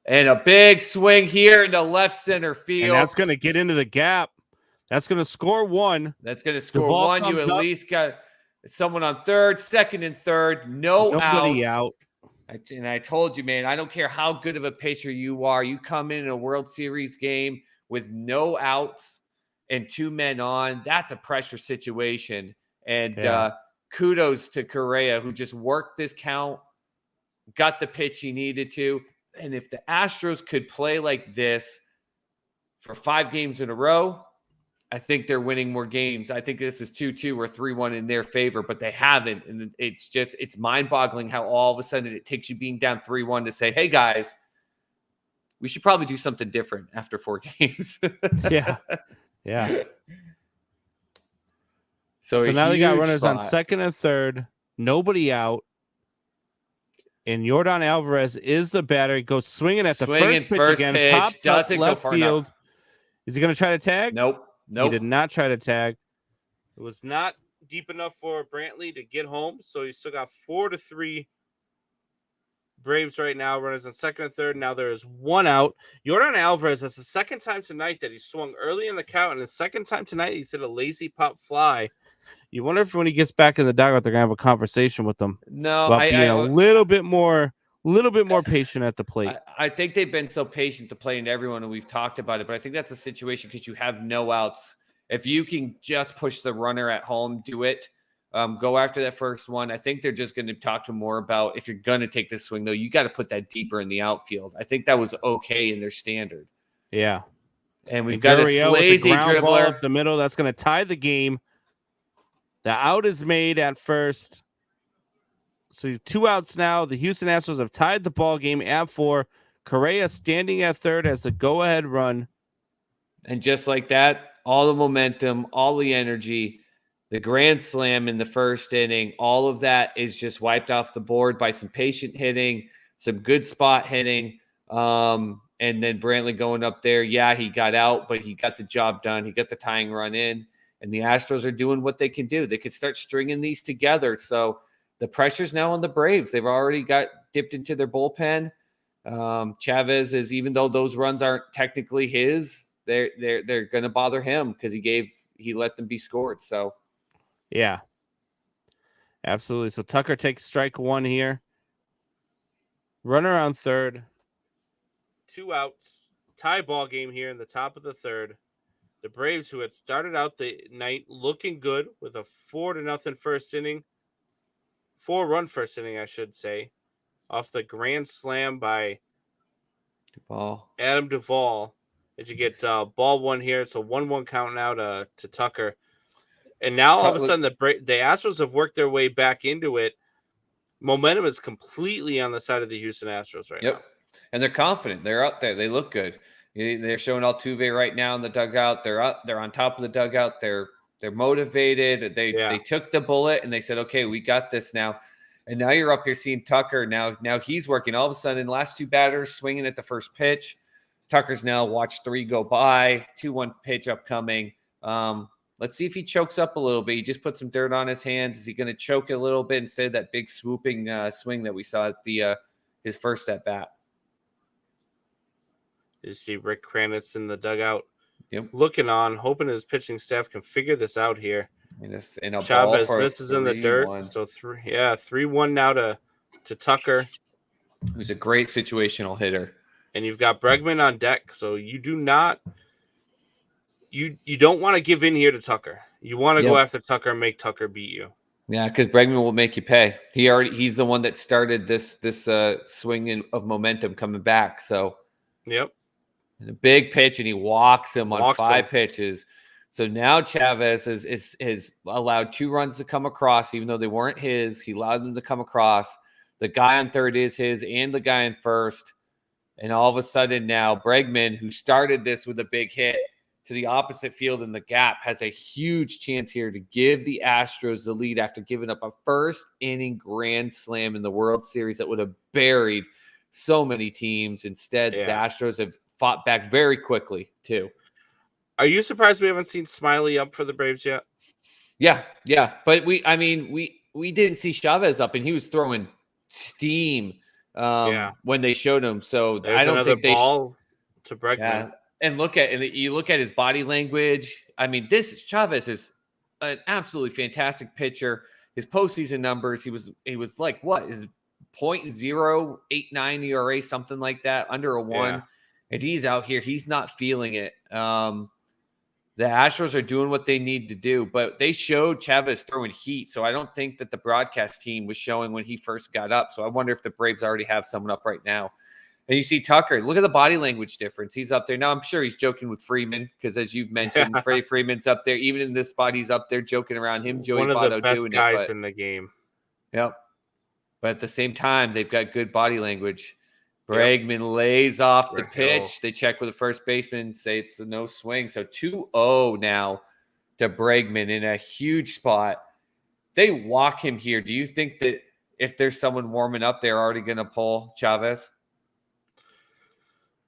and a big swing here into left center field.
And that's going to get into the gap. That's going to score one.
That's going to score
Duvall
one. You
comes
at
up.
least got someone on third, second, and third.
Nobody
outs.
out.
And I told you, man, I don't care how good of a pitcher you are. You come in a World Series game with no outs and 2 men on. That's a pressure situation. And kudos to Correa, who just worked this count, got the pitch he needed to. And if the Astros could play like this for 5 games in a row, I think they're winning more games. I think this is 2-2 or 3-1 in their favor, but they haven't. And it's mind-boggling how all of a sudden it takes you being down 3-1 to say, hey, guys, we should probably do something different after 4 games.
Yeah. So now they got runners on second and third, nobody out. And Yordan Alvarez is the batter. He goes swinging at the first pitch again. Pops up left field. Is he going to try to tag?
Nope.
He did not try to tag. It was not deep enough for Brantley to get home. So he still got 4-3 Braves right now. Runners on second and third. Now there is 1 out. Yordan Alvarez, that's the second time tonight that he swung early in the count. And the second time tonight, he's hit a lazy pop fly. You wonder if when he gets back in the dugout, they're going to have a conversation with him.
No,
about being a little bit more patient at the plate.
I think they've been so patient to play into everyone, and we've talked about it, but I think that's a situation because you have no outs. If you can just push the runner at home, do it. Go after that first one. I think they're just going to talk to more about if you're going to take this swing, though, you got to put that deeper in the outfield. I think that was okay in their standard.
Yeah.
And we've got a lazy dribbler
up the middle. That's going to tie the game. The out is made at first. So 2 outs now. The Houston Astros have tied the ball game at 4. Correa standing at third as the go-ahead run.
And just like that, all the momentum, all the energy, the grand slam in the first inning, all of that is just wiped off the board by some patient hitting, some good spot hitting, and then Brantley going up there. Yeah, he got out, but he got the job done. He got the tying run in. And the Astros are doing what they can do. They could start stringing these together. So the pressure's now on the Braves. They've already got dipped into their bullpen. Chavez is, even though those runs aren't technically his, they're going to bother him because he let them be scored. So,
yeah, absolutely. So Tucker takes strike 1 here. Runner on third. 2 outs. Tie ball game here in the top of the third. The Braves, who had started out the night looking good with a 4-0 first inning, 4-run first inning, I should say, off the grand slam by Adam Duvall. As you get ball 1 here, it's a 1-1 count now to Tucker. And now all of a sudden the Astros have worked their way back into it. Momentum is completely on the side of the Houston Astros right now.
And they're confident. They're up there. They look good. They're showing Altuve right now in the dugout. They're up. They're on top of the dugout. They're motivated. They took the bullet and they said, "Okay, we got this now." And now you're up here seeing Tucker. Now he's working. All of a sudden, last 2 batters swinging at the first pitch. Tucker's now watched 3 go by. 2-1 pitch upcoming. Let's see if he chokes up a little bit. He just put some dirt on his hands. Is he going to choke a little bit instead of that big swooping swing that we saw at his first at bat?
You see Rick Kranitz in the dugout looking on, hoping his pitching staff can figure this out here.
And
Chavez misses in the dirt. So 3-1 now to Tucker,
who's a great situational hitter.
And you've got Bregman on deck. So you do not you don't want to give in here to Tucker. You want to go after Tucker and make Tucker beat you.
Yeah, because Bregman will make you pay. He's the one that started this swing of momentum coming back. So and a big pitch, and he walks him on 5 pitches. So now Chavez is allowed 2 runs to come across, even though they weren't his. He allowed them to come across. The guy on third is his, and the guy in first. And all of a sudden now, Bregman, who started this with a big hit to the opposite field in the gap, has a huge chance here to give the Astros the lead after giving up a first-inning grand slam in the World Series that would have buried so many teams. Instead, the Astros have fought back very quickly, too.
Are you surprised we haven't seen Smiley up for the Braves yet?
Yeah. But we didn't see Chavez up, and he was throwing steam when they showed him. So
There's
I don't
another
think they
ball to Bregman.
Yeah, and you look at his body language. I mean, this Chavez is an absolutely fantastic pitcher. His postseason numbers, he was like what is .089 ERA, something like that, under a 1.
Yeah.
And he's out here. He's not feeling it. The Astros are doing what they need to do, but they showed Chavez throwing heat. So I don't think that the broadcast team was showing when he first got up. So I wonder if the Braves already have someone up right now. And you see Tucker, look at the body language difference. He's up there. Now, I'm sure he's joking with Freeman because, as you've mentioned, Freddie Freeman's up there. Even in this spot, he's up there joking around him. Joey
One of
Votto
the best
doing
guys
it,
in the game.
Yep. But at the same time, they've got good body language. Bregman lays off the pitch. They check with the first baseman, say it's a no swing. So 2-0 now to Bregman in a huge spot. They walk him here. Do you think that if there's someone warming up, they're already going to pull Chavez?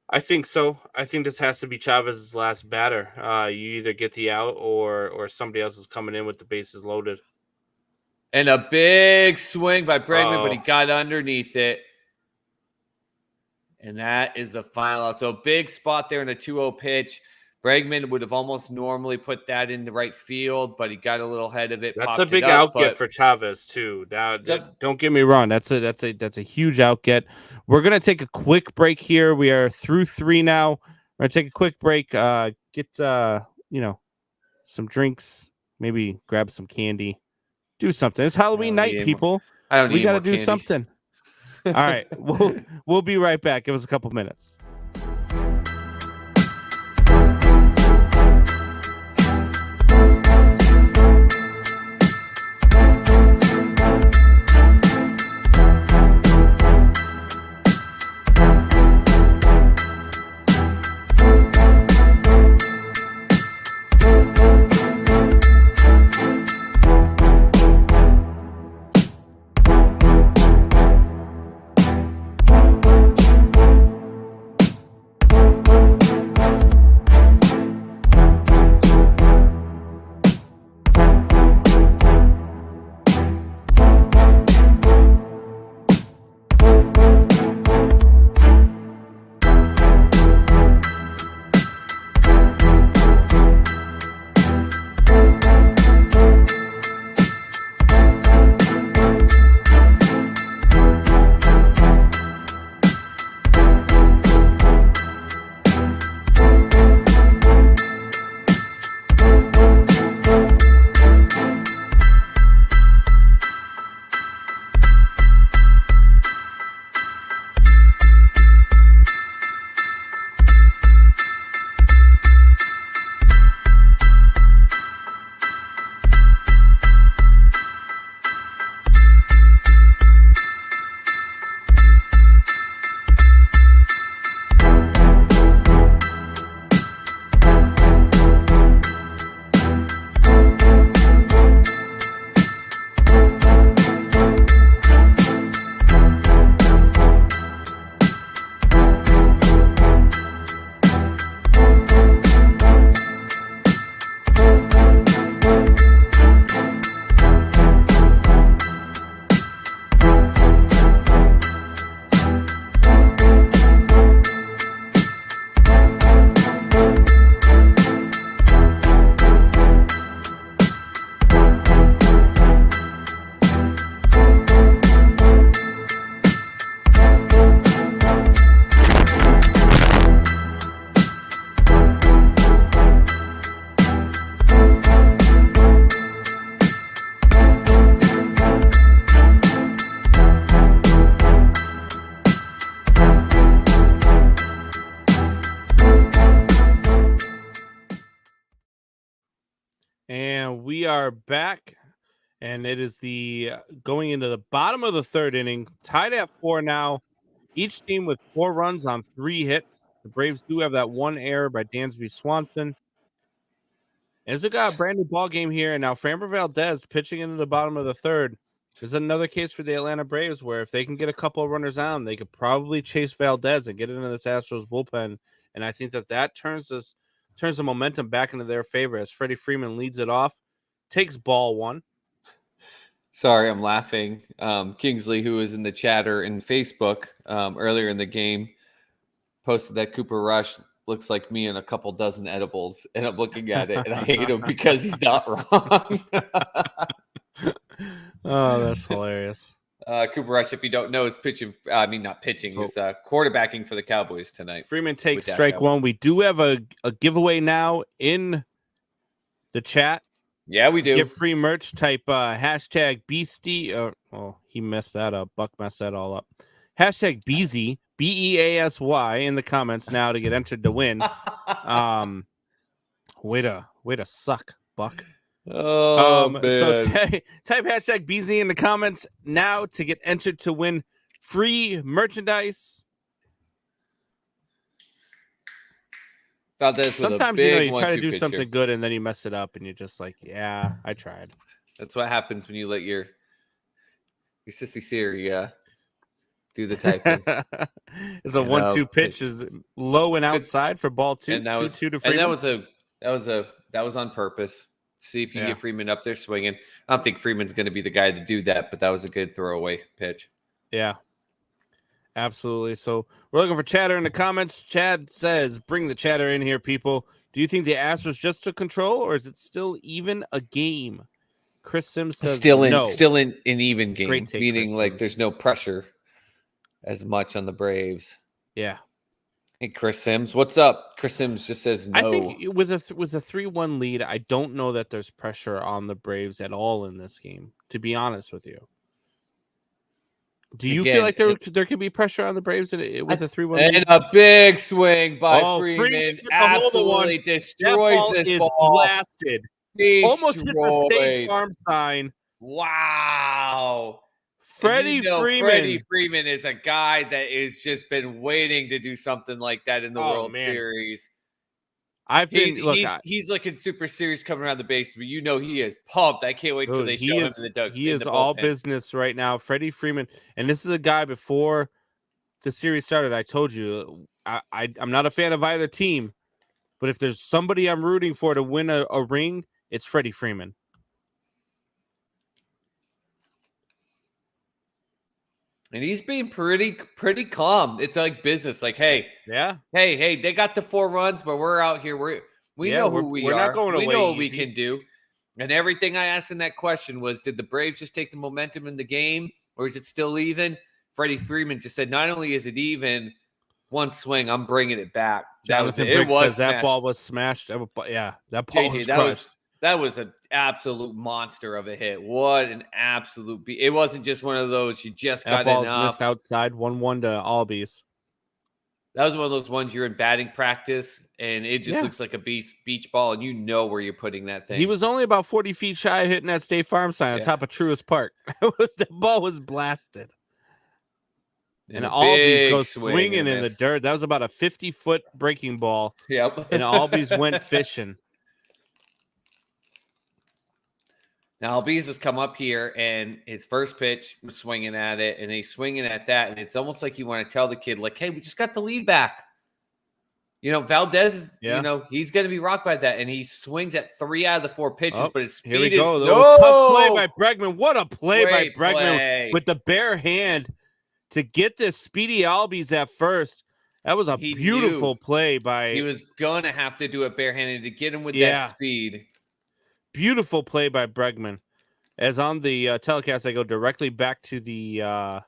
I think so. I think this has to be Chavez's last batter. You either get the out or somebody else is coming in with the bases loaded.
And a big swing by Bregman, but he got underneath it. And that is the final out. So a big spot there in a 2-0 pitch. Bregman would have almost normally put that in the right field, but he got a little ahead of it.
That's a big out get for Chavez too. Now, don't get me wrong. That's a huge out get. We're gonna take a quick break here. We are through 3 now. We're gonna take a quick break. Get some drinks. Maybe grab some candy. Do something. It's Halloween night, people. We got to do something. All right, we'll be right back. Give us a couple minutes. And we are back, and it is the going into the bottom of the 3rd inning, tied at 4 now. Each team with 4 runs on 3 hits. The Braves do have that 1 error by Dansby Swanson. It's a brand new ball game here, and now Framber Valdez pitching into the bottom of the 3rd. There's another case for the Atlanta Braves where if they can get a couple of runners on, they could probably chase Valdez and get into this Astros bullpen. And I think that turns the momentum back into their favor as Freddie Freeman leads it off, takes ball 1.
Sorry, I'm laughing. Kingsley, who was in the chatter in Facebook earlier in the game, posted that Cooper Rush looks like me and a couple dozen edibles, and I'm looking at it and I hate him because he's not wrong.
Oh, that's hilarious.
Cooper Rush, if you don't know, is pitching. Not pitching.
So,
He's quarterbacking for the Cowboys tonight.
Freeman takes strike one. We do have a giveaway now in the chat.
Yeah, we do.
Get free merch. Type hashtag Beastie. He messed that up. Buck messed that all up. Hashtag Beasy, BEASY in the comments now to get entered to win. Way to suck, Buck.
Oh, man.
So type hashtag BZ in the comments now to get entered to win free merchandise. Sometimes you try to do something good and then you mess it up and you're just like, yeah, I tried.
That's what happens when you let your sissy Siri do the typing.
It's a 1-2 pitch is low and outside for ball 2.
And that was
2 to Freeman.
And that was on purpose. See if you get Freeman up there swinging. I don't think Freeman's going to be the guy to do that, but that was a good throwaway pitch.
Yeah, absolutely. So we're looking for chatter in the comments. Chad says, bring the chatter in here, people. Do you think the Astros just took control, or is it still even a game? Chris Sims says
still in an even game,
Great take,
meaning
Chris
like
Sims.
there's no pressure as much on the Braves.
Yeah.
Hey, Chris Sims, what's up? Chris Sims just says no.
I think with a 3-1 lead, I don't know that there's pressure on the Braves at all in this game, to be honest with you. Do you feel like there could be pressure on the Braves with a 3-1 lead?
And a big swing by Freeman absolutely destroys this ball.
Blasted. Almost hit the State Farm sign.
Wow.
Freddie
Freeman is a guy that has just been waiting to do something like that in the World Series. He's looking super serious coming around the base, but you know he is pumped. I can't wait till they show him in the dugout.
He is all business right now. Freddie Freeman, and this is a guy before the series started. I told you I'm not a fan of either team, but if there's somebody I'm rooting for to win a ring, it's Freddie Freeman.
And he's being pretty calm. It's like business. Like, hey, they got the 4 runs, but we're out here. We know who we are.
Not going
we
away
know what
easy.
we can do. And everything I asked in that question was, did the Braves just take the momentum in the game, or is it still even? Freddie Freeman just said, not only is it even, one swing, I'm bringing it back.
Jonathan Briggs says that ball was smashed. That ball was crushed.
That was an absolute monster of a hit. What an absolute it wasn't just one of those you just got enough.
That ball's missed outside, 1-1 to Albies.
That was one of those ones you're in batting practice, and it just looks like a beach ball, and you know where you're putting that thing.
He was only about 40 feet shy of hitting that State Farm sign on top of Truist Park. The ball was blasted. And Albies goes swinging in the dirt. That was about a 50-foot breaking ball.
Yep.
And Albies went fishing.
Now, Albies has come up here, and his first pitch was swinging at it, and he's swinging at that, and it's almost like you want to tell the kid, like, hey, we just got the lead back. You know, Valdez, he's going to be rocked by that, and he swings at 3 out of the 4 pitches, but his speed
here we go.
No!
Tough play by Bregman. What a play by Bregman with the bare hand to get the speedy Albies at first. That was a beautiful play by...
He was going to have to do it barehanded to get him with that speed.
Beautiful play by Bregman. As on the telecast, I go directly back to the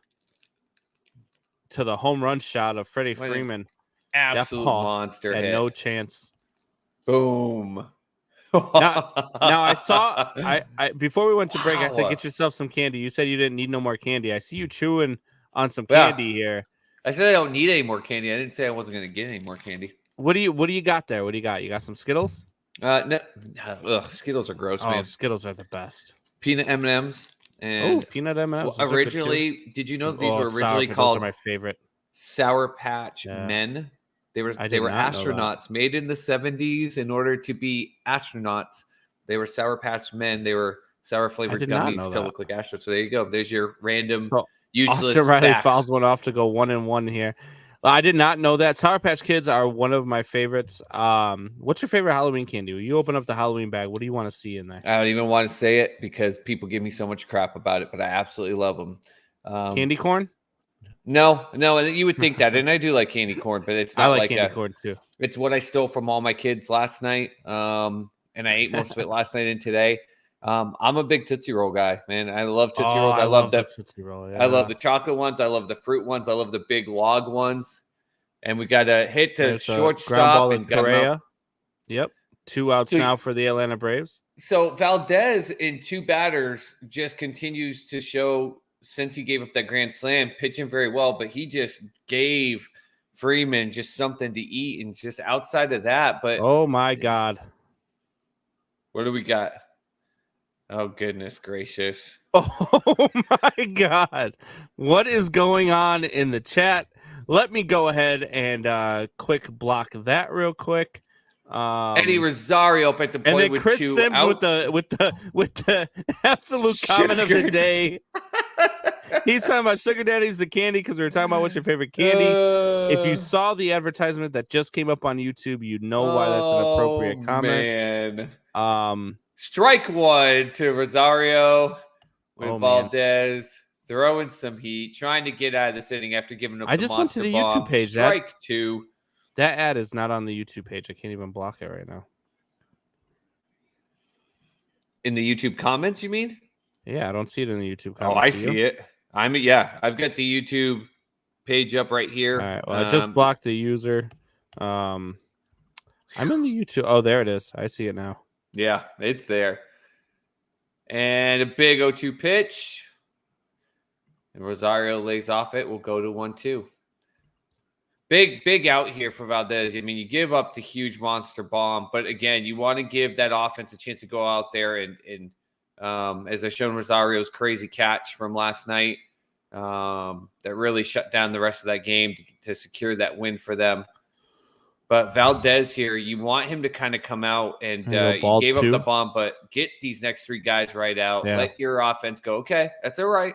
home run shot of Freddie Freeman.
Absolute monster hit.
No chance.
Boom.
now I saw before we went to break, I said, get yourself some candy. You said you didn't need no more candy. I see you chewing on some candy here.
I said I don't need any more candy. I didn't say I wasn't going to get any more candy.
What do you got there? What do you got? You got some Skittles?
No, Skittles are gross, man.
Skittles are the best.
Peanut M&Ms and
peanut M&Ms.
Well, originally, did you know these were originally called?
Those are my favorite.
Sour Patch Men. They were astronauts made in the 70s in order to be astronauts. They were Sour Patch Men. They were sour flavored gummies to look like astronauts. So there you go. There's your random useless.
Austin Riley fouls one off to go 1-1 here. I did not know that. Sour Patch Kids are one of my favorites. What's your favorite Halloween candy? When you open up the Halloween bag, what do you want to see in there?
I don't even want to say it because people give me so much crap about it, but I absolutely love them.
Candy corn?
No, you would think that, and I do like candy corn, but it's not
I like candy corn too.
It's what I stole from all my kids last night, and I ate most of it last night and today. I'm a big Tootsie Roll guy, man. I love Tootsie Rolls. I love the
Tootsie Roll.
I love the chocolate ones. I love the fruit ones. I love the big log ones. And we got a hit to shortstop and Correa.
Yep, 2 outs now for the Atlanta Braves.
So Valdez in 2 batters just continues to show, since he gave up that grand slam, pitching very well, but he just gave Freeman just something to eat, and just outside of that. But
oh my God,
what do we got? Oh goodness gracious!
Oh my God, what is going on in the chat? Let me go ahead and quick block that real quick.
Eddie Rosario up at the point, and then with
Chris
2
Sims
outs.
with the absolute comment of the day. He's talking about Sugar Daddy's the candy because we were talking about what's your favorite candy. If you saw the advertisement that just came up on YouTube, you know why that's an appropriate comment.
Man. Strike 1 to Rosario with Valdez throwing some heat, trying to get out of this inning after giving up.
I just went to the
bomb.
YouTube page.
Strike 2.
That ad is not on the YouTube page. I can't even block it right now.
In the YouTube comments, you mean?
Yeah, I don't see it in the YouTube comments.
Oh, I see it. I've got the YouTube page up right here.
All right. Well, I just blocked the user. I'm in the YouTube. Oh, there it is. I see it now.
Yeah, it's there. And a big 0-2 pitch. And Rosario lays off it. We'll go to 1-2. Big out here for Valdez. I mean, you give up the huge monster bomb, but again, you want to give that offense a chance to go out there and as I've shown Rosario's crazy catch from last night, that really shut down the rest of that game to secure that win for them. But Valdez here, you want him to kind of come out and you gave up the bomb, but get these next 3 guys right out. Yeah. Let your offense go. Okay, that's all right.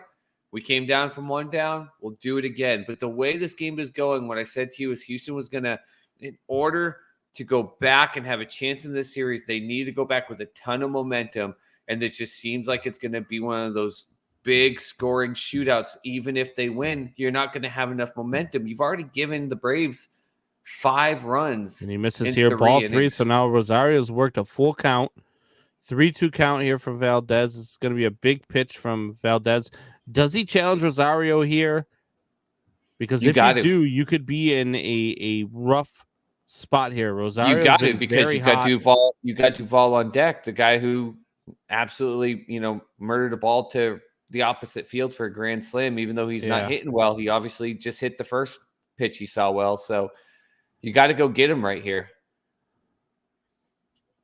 We came down from 1 down. We'll do it again. But the way this game is going, what I said to you is Houston was going to, in order to go back and have a chance in this series, they need to go back with a ton of momentum. And it just seems like it's going to be one of those big scoring shootouts. Even if they win, you're not going to have enough momentum. You've already given the Braves 5 runs.
And he misses here, ball 3. So now Rosario's worked a full count. 3-2 count here from Valdez. It's going to be a big pitch from Valdez. Does he challenge Rosario here? Because if you do, you could be in a rough spot here. Rosario,
you got it because you got Duvall. You got Duvall on deck, the guy who absolutely murdered a ball to the opposite field for a grand slam. Even though he's not hitting well, he obviously just hit the first pitch he saw well. So you got to go get him right here.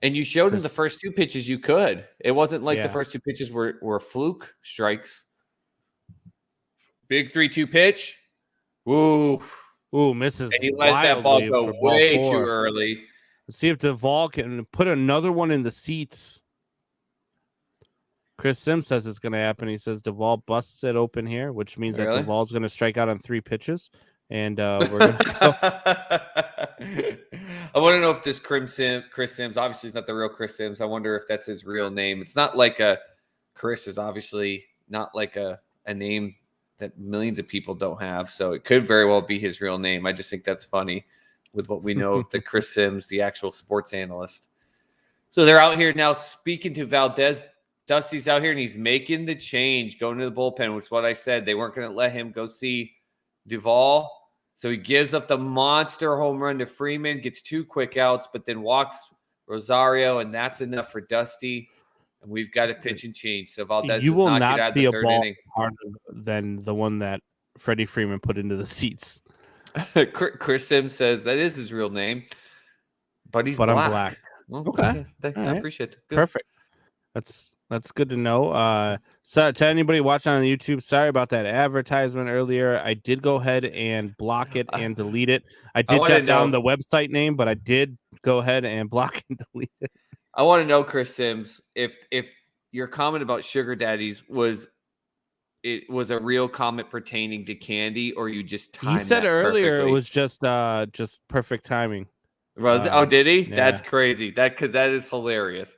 And you showed him the first 2 pitches you could. It wasn't like the first 2 pitches were fluke strikes. Big 3-2 pitch. Ooh,
misses.
And he let that ball go way too early.
Let's see if Duvall can put another one in the seats. Chris Sims says it's going to happen. He says Duvall busts it open here, which means that Duvall's going to strike out on 3 pitches. And we're going to
go. I want to know if this Chris Sims, obviously, is not the real Chris Sims. I wonder if that's his real name. It's not like Chris is obviously not like a name that millions of people don't have. So it could very well be his real name. I just think that's funny with what we know of the Chris Sims, the actual sports analyst. So they're out here now speaking to Valdez. Dusty's out here and he's making the change, going to the bullpen, which is what I said. They weren't going to let him go see Duvall. So he gives up the monster home run to Freeman, gets 2 quick outs, but then walks Rosario, and that's enough for Dusty. And we've got a pitch and change. So Valdez
you will
not
not see a ball harder than the one that Freddie Freeman put into the seats.
Chris Sims says that is his real name, but he's black.
I'm black.
Well, okay. Thanks. I appreciate it. Good.
Perfect. That's good to know. So to anybody watching on YouTube, sorry about that advertisement earlier. I did go ahead and block it and delete it. I did jot down the website name, but I did go ahead and block and delete it.
I want to know, Chris Sims, if your comment about sugar daddies was it was a real comment pertaining to candy, or you just timed
He said
that
earlier
perfectly?
it was just perfect timing.
Oh, did he?
Yeah.
That's crazy. Because that is hilarious.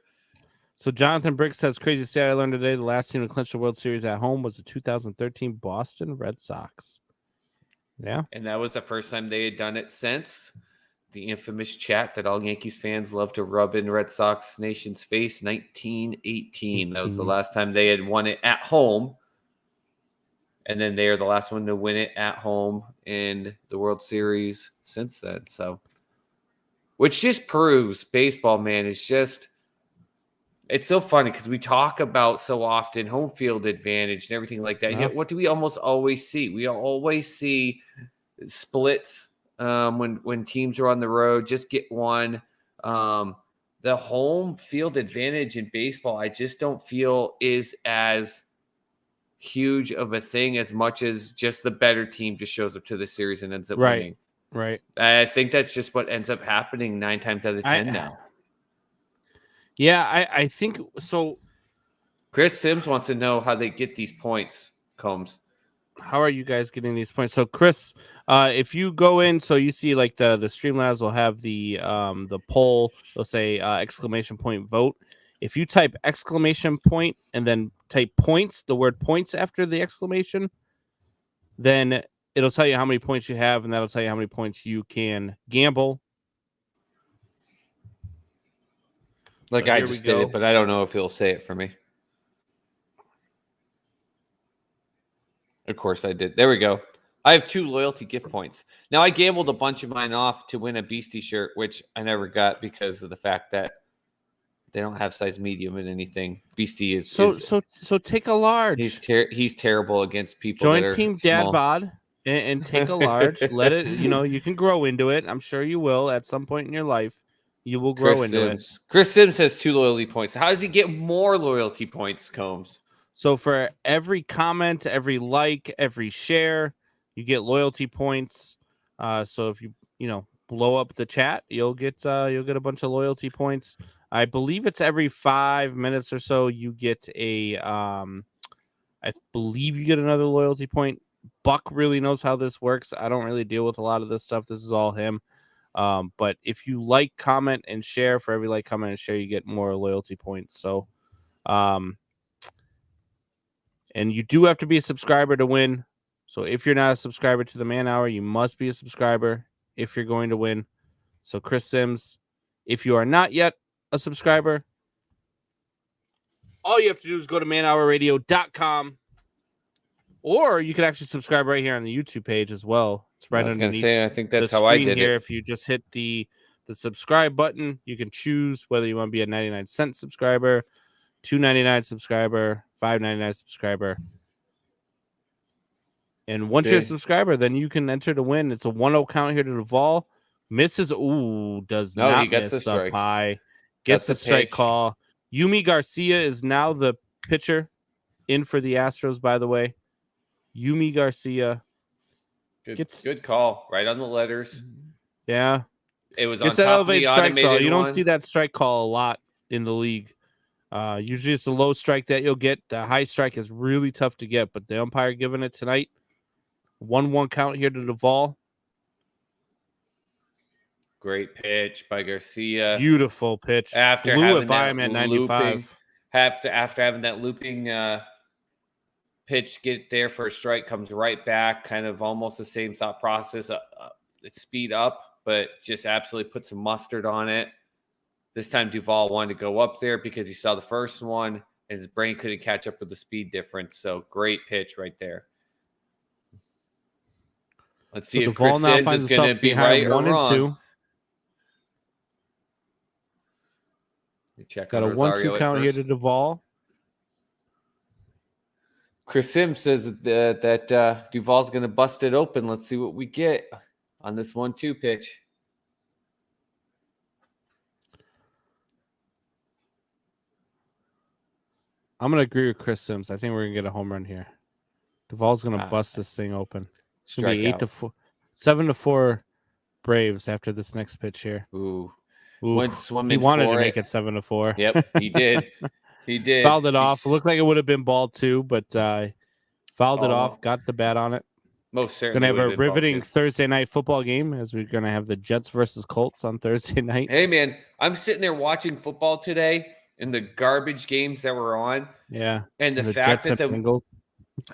So Jonathan Brick says, crazy stat I learned today, the last team to clinch the World Series at home was the 2013 Boston Red Sox. Yeah.
And that was the first time they had done it since the infamous chat that all Yankees fans love to rub in Red Sox Nation's face, 1918. That was the last time they had won it at home. And then they are the last one to win it at home in the World Series since then. So, which just proves baseball, man, is just, it's so funny because we talk about so often home field advantage and everything like that.
Yeah.
Yet what do we almost always see? We always see splits when teams are on the road, just get one. The home field advantage in baseball, I just don't feel is as huge of a thing as much as just the better team just shows up to the series and ends up winning.
Right.
I think that's just what ends up happening 9 times out of 10 now.
Yeah, I think so.
Chris Sims wants to know how they get these points, Combs.
How are you guys getting these points? So Chris, if you go in, so you see like the Streamlabs will have the poll, they'll say exclamation point vote. If you type exclamation point and then type points, the word points after the exclamation, then it'll tell you how many points you have, and that'll tell you how many points you can gamble.
Like I just did it, but I don't know if he'll say it for me. Of course I did. There we go. I have 2 loyalty gift points. Now I gambled a bunch of mine off to win a Beastie shirt, which I never got because of the fact that they don't have size medium in anything. Beastie is
so take a large.
He's terrible against people.
Join
that are
Team
small.
Dad Bod and take a large. Let it. You can grow into it. I'm sure you will at some point in your life. You will grow into it.
Chris Sims has 2 loyalty points. How does he get more loyalty points, Combs?
So for every comment, every like, every share, you get loyalty points. So if you blow up the chat, you'll get a bunch of loyalty points. I believe it's every 5 minutes or so you get a I believe you get another loyalty point. Buck really knows how this works. I don't really deal with a lot of this stuff. This is all him. But if you like, comment, and share, for every like, comment, and share, you get more loyalty points. So and you do have to be a subscriber to win. So if you're not a subscriber to the Man Hour, you must be a subscriber if you're going to win. So Chris Sims, if you are not yet a subscriber, all you have to do is go to manhourradio.com, or you can actually subscribe right here on the YouTube page as well. It's right underneath.
I think that's how I did
here.
it.
If you just hit the subscribe button, you can choose whether you want to be a 99-cent subscriber, $2.99 subscriber, $5.99 subscriber. And once you're a subscriber, then you can enter to win. It's a 1-0 count here to Duvall. Misses. Not
gets
miss
the strike.
Up high. Gets the strike call. Yumi Garcia is now the pitcher in for the Astros, by the way. Yumi Garcia.
Good call. Right on the letters.
Yeah.
It was on top of the automated
You don't see that strike call a lot in the league. Usually it's a low strike that you'll get. The high strike is really tough to get, but the umpire giving it tonight. 1-1 count here to Duvall.
Great pitch by Garcia.
Beautiful pitch.
After
blew
having
it by him at 95.
After having that looping pitch get there for a strike, comes right back. Kind of almost the same thought process. It's speed up, but just absolutely put some mustard on it. This time Duvall wanted to go up there because he saw the first one and his brain couldn't catch up with the speed difference. So great pitch right there. Let's see if Chris Sims is going to be right or wrong. Check
Got a 1-2 count here to Duvall.
Chris Sims says that Duvall's going to bust it open. Let's see what we get on this 1-2 pitch.
I'm going to agree with Chris Sims. I think we're going to get a home run here. Duvall's going to bust this thing open. It's going to be 7-4 Braves after this next pitch here.
Ooh.
Went swimming. He wanted to make it 7-4.
Yep, he did. He did.
Fouled it off. It looked like it would have been ball 2, but Fouled it off, got the bat on it.
Most
Going
certainly
to have
would
a
have been ball
riveting
two.
Thursday night football game as we're going to have the Jets versus Colts on Thursday night.
Hey, man, I'm sitting there watching football today and the garbage games that were on.
Yeah.
And the fact
Jets
that
and Bengals.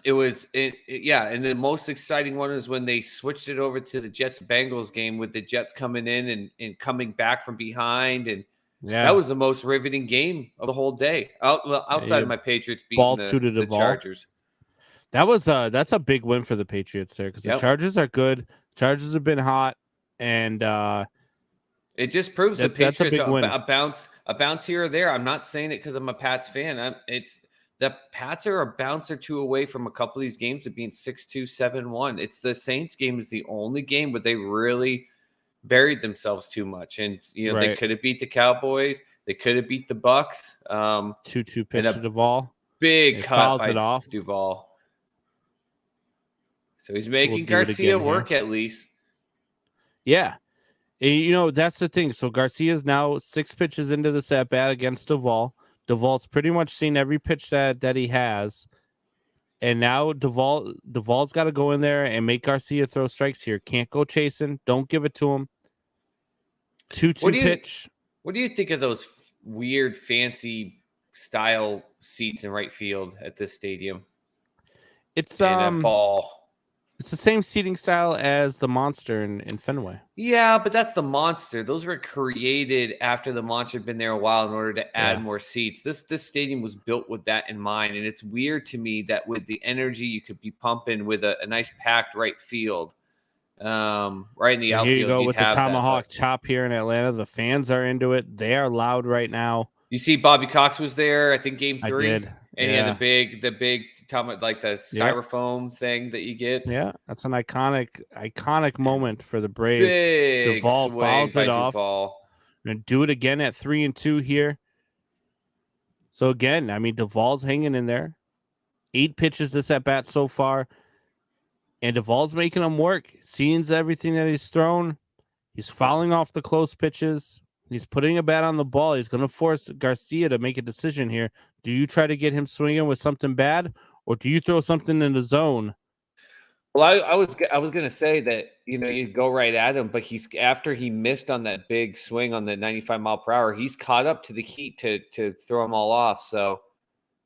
and the most exciting one is when they switched it over to the Jets Bengals game with the Jets coming in and coming back from behind. And
Yeah.
that was the most riveting game of the whole day. Outside of my Patriots beating the Chargers.
That's a big win for the Patriots there because the Chargers are good. Chargers have been hot, and
it just proves the Patriots
a big win.
A bounce here or there. I'm not saying it because I'm a Pats fan. The Pats are a bounce or two away from a couple of these games of being 6-2, 7-1. It's the Saints game is the only game where they really buried themselves too much, and they could have beat the Cowboys. They could have beat the Bucks.
2-2 pitch to Duvall.
Big cut by Duvall. So he's making Garcia work at least.
Yeah. That's the thing. So Garcia's now 6 pitches into this at bat against Duvall. Duvall's pretty much seen every pitch that he has. And now Duvall's got to go in there and make Garcia throw strikes here. Can't go chasing. Don't give it to him. 2-2 pitch.
What do you think of those weird, fancy style seats in right field at this stadium?
It's
a ball.
It's the same seating style as the Monster in Fenway.
Yeah, but that's the Monster. Those were created after the Monster had been there a while in order to add more seats. This stadium was built with that in mind, and it's weird to me that with the energy you could be pumping with a nice packed right field, right in the outfield.
Here you go with the tomahawk chop here in Atlanta. The fans are into it. They are loud right now.
You see, Bobby Cox was there. I think Game 3.
I did.
And he had the big like the styrofoam thing that you get.
Yeah, that's an iconic moment for the Braves.
Big
Duvall fouls it off.
Duvall.
And do it again at 3-2 here. So again, I mean, Duvall's hanging in there. 8 pitches this at bat so far. And Duvall's making him work. Seeing everything that he's thrown. He's fouling off the close pitches. He's putting a bat on the ball. He's going to force Garcia to make a decision here. Do you try to get him swinging with something bad, or do you throw something in the zone?
Well, I was going to say that you go right at him, but after he missed on that big swing on the 95 mile per hour, he's caught up to the heat to throw them all off. So,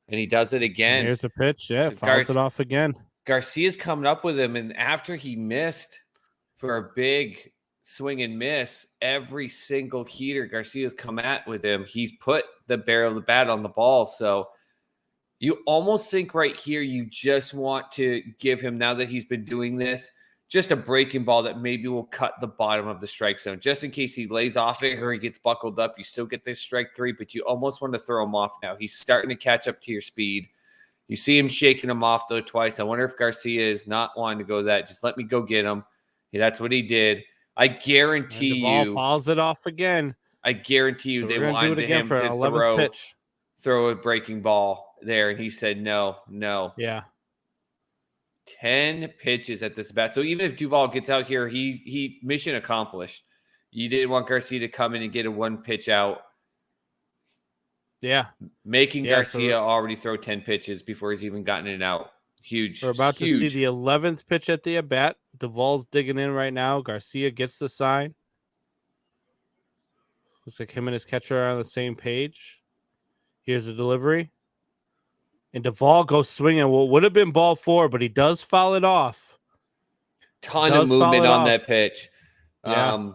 and he does it again.
And here's a pitch, fouls it off again.
Garcia's coming up with him, and after he missed for a big swing and miss, every single heater Garcia's come at with him, he's put the barrel of the bat on the ball. So you almost think right here you just want to give him, now that he's been doing this, just a breaking ball that maybe will cut the bottom of the strike zone, just in case he lays off it or he gets buckled up. You still get this strike 3, but you almost want to throw him off now. He's starting to catch up to your speed. You see him shaking him off though twice. I wonder if Garcia is not wanting to go that. Just let me go get him. Yeah, that's what he did. I guarantee you,
fouls it off again.
I guarantee you, they wanted him to throw a breaking ball there, and he said no.
Yeah,
10 pitches at this bat. So even if Duvall gets out here, he mission accomplished. You didn't want Garcia to come in and get a 1 pitch out.
Yeah,
making Garcia already throw 10 pitches before he's even gotten it out. Huge.
We're about to see the 11th pitch at the at bat. Duvall's digging in right now. Garcia gets the sign. Looks like him and his catcher are on the same page. Here's the delivery. And Duvall goes swinging. What would have been ball 4, but he does foul it off.
Ton of movement on that pitch.
Yeah.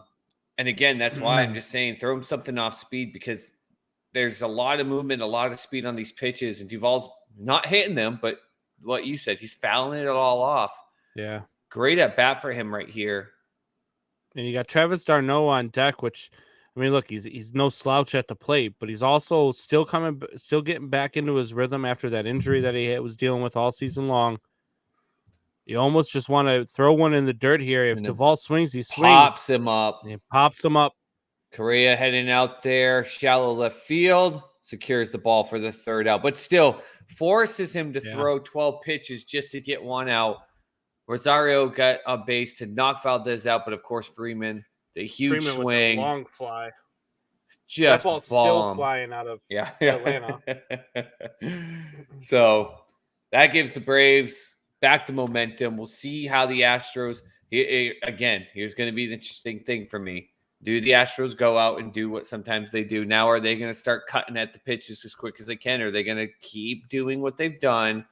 And again, that's why I'm just saying throw him something off speed, because there's a lot of movement, a lot of speed on these pitches, and Duvall's not hitting them, but what you said, he's fouling it all off.
Yeah.
Great at bat for him right here.
And you got Travis d'Arnaud on deck, which, I mean, look, he's no slouch at the plate, but he's also still getting back into his rhythm after that injury that he was dealing with all season long. You almost just want to throw one in the dirt here. If Duvall swings, he swings.
Pops him up.
He pops him up.
Correa heading out there, shallow left field, secures the ball for the 3rd out, but still forces him to throw 12 pitches just to get 1 out. Rosario got a base to knock Valdez out, but of course Freeman, the huge swing,
with the long fly.
Just
that ball's still flying out of Atlanta.
So that gives the Braves back to momentum. We'll see how the Astros. Again, here's going to be the interesting thing for me. Do the Astros go out and do what sometimes they do? Now, are they going to start cutting at the pitches as quick as they can? Or are they going to keep doing what they've done,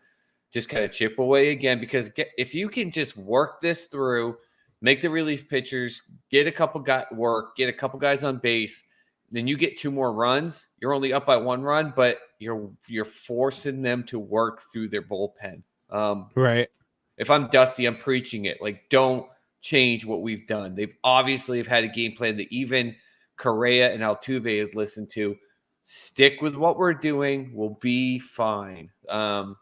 just kind of chip away again? Because if you can just work this through, make the relief pitchers, get a couple guys on base, then you get 2 more runs. You're only up by 1 run, but you're forcing them to work through their bullpen.
Right.
If I'm Dusty, I'm preaching it. Like, don't change what we've done. They've obviously have had a game plan that even Correa and Altuve have listened to. Stick with what we're doing. We'll be fine. Not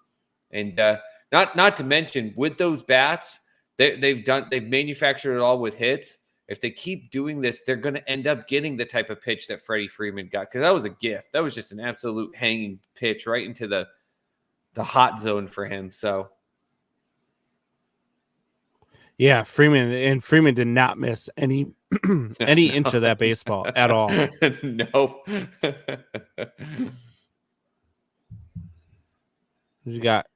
to mention, with those bats, they've manufactured it all with hits. If they keep doing this, they're going to end up getting the type of pitch that Freddie Freeman got, because that was a gift. That was just an absolute hanging pitch right into the hot zone for him. So,
yeah, Freeman did not miss any inch of that baseball at all.
Nope.
You got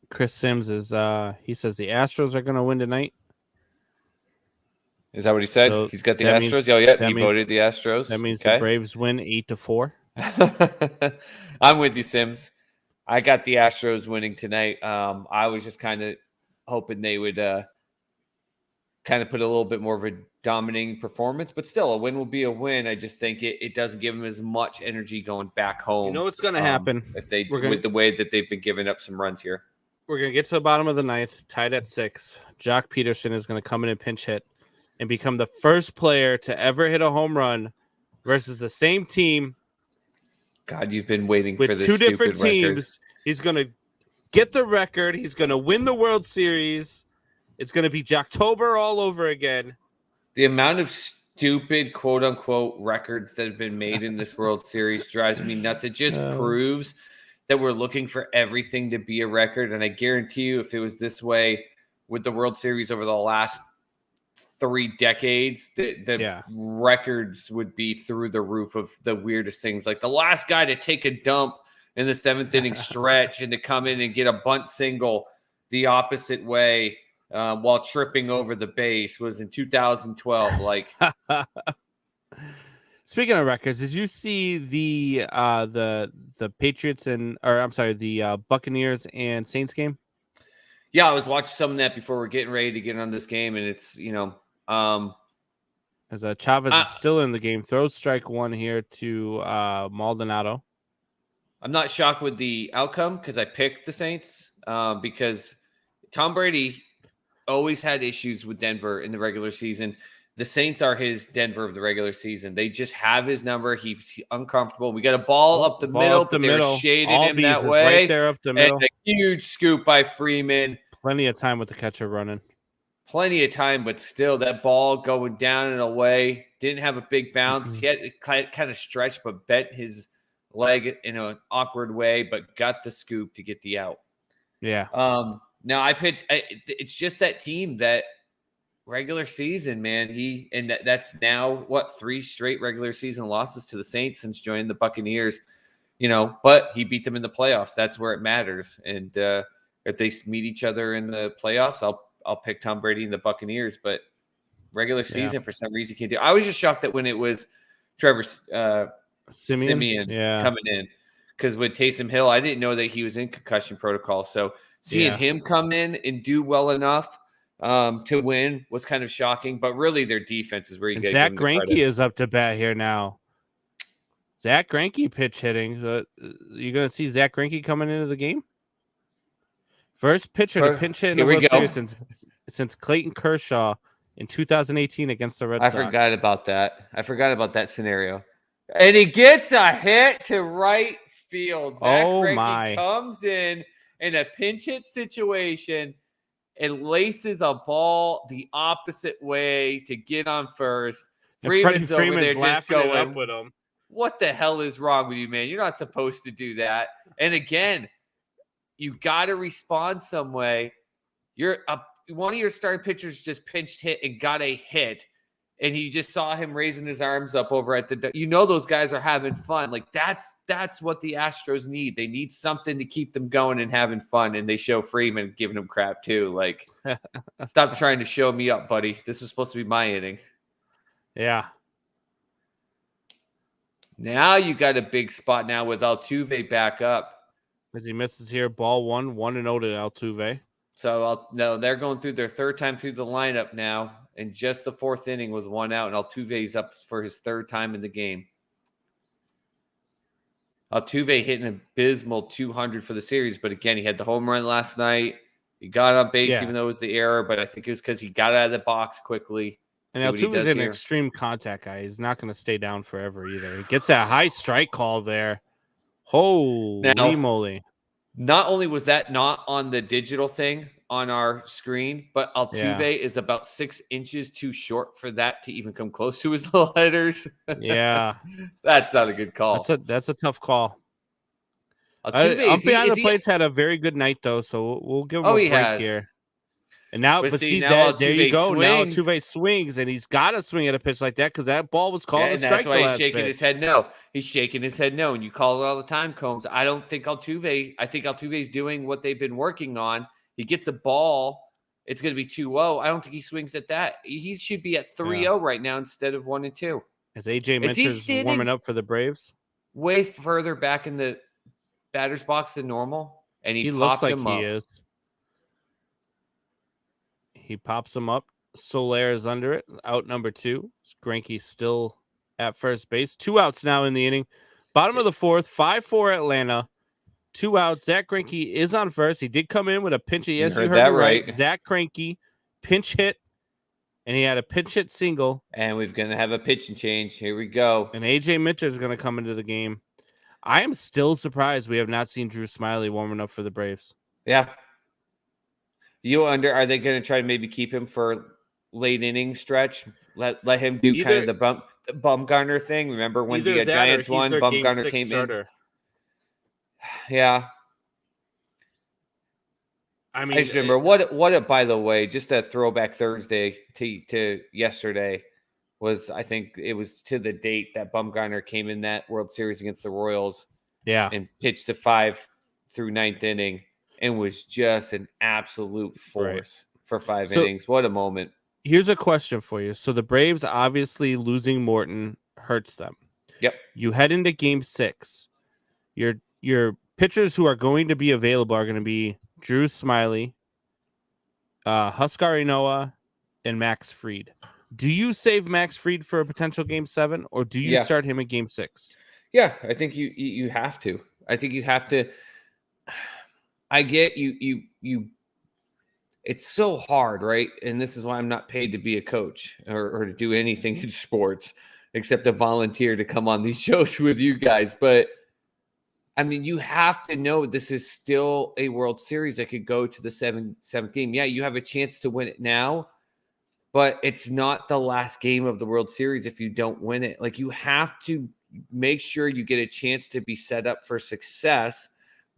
Chris Sims he says the Astros are going to win tonight.
Is that what he said?
So
he's got the Astros. He voted the Astros.
That means the Braves win 8-4.
I'm with you, Sims. I got the Astros winning tonight. I was just kind of hoping they would kind of put a little bit more of a dominating performance, but still, a win will be a win. I just think it doesn't give them as much energy going back home.
You know what's going to happen
with the way that they've been giving up some runs here.
We're going to get to the bottom of the 9th, tied at 6. Jock Peterson is going to come in and pinch hit and become the first player to ever hit a home run versus the same team.
God, you've been waiting
with
for this
2 different
record.
teams. He's going to get the record. He's going to win the World Series. It's going to be Jocktober all over again.
The amount of stupid quote unquote records that have been made in this World Series drives me nuts. It just proves that we're looking for everything to be a record. And I guarantee you, if it was this way with the World Series over the last 3 decades, the records would be through the roof of the weirdest things. Like the last guy to take a dump in the 7th inning stretch and to come in and get a bunt single the opposite way while tripping over the base was in 2012. Like,
speaking of records, did you see the Patriots the Buccaneers and Saints game?
Yeah, I was watching some of that before we're getting ready to get on this game, and it's
as Chavez is still in the game, throws strike 1 here to Maldonado.
I'm not shocked with the outcome because I picked the Saints because Tom Brady always had issues with Denver in the regular season. The Saints are his Denver of the regular season. They just have his number. He's uncomfortable. We got a ball up the middle, but they're shading him that way.
Right there up the middle.
And a huge scoop by Freeman.
Plenty of time with the catcher running.
Plenty of time, but still that ball going down and away. Didn't have a big bounce. He had it kind of stretched, but bent his leg in an awkward way, but got the scoop to get the out.
Yeah.
Now I picked. It's just that team that regular season, man. That's now 3 straight regular season losses to the Saints since joining the Buccaneers. But he beat them in the playoffs. That's where it matters. And if they meet each other in the playoffs, I'll pick Tom Brady and the Buccaneers. But regular season, for some reason, can't do. I was just shocked that when it was Trevor Simeon coming in, because with Taysom Hill, I didn't know that he was in concussion protocol. So seeing him come in and do well enough to win was kind of shocking. But really, their defense is where you get.
Zach Greinke is up to bat here now. Zach Greinke pitch hitting. So you're going to see Zach Greinke coming into the game. First pitcher to pinch hit in the World Series since Clayton Kershaw in 2018 against the Red Sox.
I forgot about that scenario. And he gets a hit to right field. Zach Greinke comes in a pinch hit situation and laces a ball the opposite way to get on first. Freeman's over there just going,
up with him.
What the hell is wrong with you, man? You're not supposed to do that. And again, you got to respond some way. One of your starting pitchers just pinched hit and got a hit. and you just saw him raising his arms up over at the, those guys are having fun. Like that's what the Astros need. They need something to keep them going and having fun. And they show Freeman giving him crap too. Like, stop trying to show me up, buddy. This was supposed to be my inning.
Yeah.
Now you got a big spot now with Altuve back up.
As he misses here, ball 1-0 to Altuve.
So they're going through their third time through the lineup now. In just the fourth inning with 1 out, and Altuve's up for his third time in the game. Altuve hit an abysmal 200 for the series, but again, he had the home run last night. He got on base, even though it was the error, but I think it was because he got out of the box quickly.
And Altuve's an extreme contact guy. He's not going to stay down forever either. He gets that high strike call there. Holy moly.
Not only was that not on the digital thing on our screen, but Altuve is about 6 inches too short for that to even come close to his letters.
Yeah.
That's not a good call.
That's a tough call.
Altuve,
up behind the plates had a very good night, though, so we'll give him a break here. And now, but see that, there you go. Swings. Now Altuve swings, and he's got to swing at a pitch like that because that ball was called a strike.
That's why he's shaking his head no. He's shaking his head no, and you call it all the time, Combs. I think Altuve's doing what they've been working on. He gets a ball. It's going to be 2-0. I don't think he swings at that. He should be at 3-0 right now instead of 1-2.
As AJ Minter's warming up for the Braves.
Way further back in the batter's box than normal, and he
looks like
him up.
He is. He pops him up. Soler is under it. Out number 2. Greinke still at first base. 2 outs now in the inning. Bottom of the fourth. 5-4 Atlanta. 2 outs. Zach Greinke is on first. He did come in with a pinch hit. Yes, you heard that right. Zach Greinke pinch hit, and he had a pinch hit single.
And we're going to have a pitch and change. Here we go.
And AJ Minter is going to come into the game. I am still surprised we have not seen Drew Smyly warming up for the Braves.
Yeah. Are they going to try to maybe keep him for late inning stretch? Let him do kind of the Bumgarner thing. Remember when the Giants won? Bumgarner came in. Yeah. I mean, I just remember what by the way, just a throwback Thursday to yesterday was, I think it was to the date that Bumgarner came in that World Series against the Royals.
Yeah.
And pitched the 5 through 9th inning and was just an absolute force for 5 innings. What a moment.
Here's a question for you. So the Braves, obviously losing Morton hurts them.
Yep.
You head into game 6. Your pitchers who are going to be available are going to be Drew Smyly, Huascar Ynoa, and Max Fried. Do you save Max Fried for a potential game 7, or do you start him in game 6?
Yeah, I think you have to. I think you have to. I get you. It's so hard, right? And this is why I'm not paid to be a coach or to do anything in sports except to volunteer to come on these shows with you guys. But I mean, you have to know this is still a World Series that could go to the seventh game. Yeah, you have a chance to win it now, but it's not the last game of the World Series if you don't win it. Like, you have to make sure you get a chance to be set up for success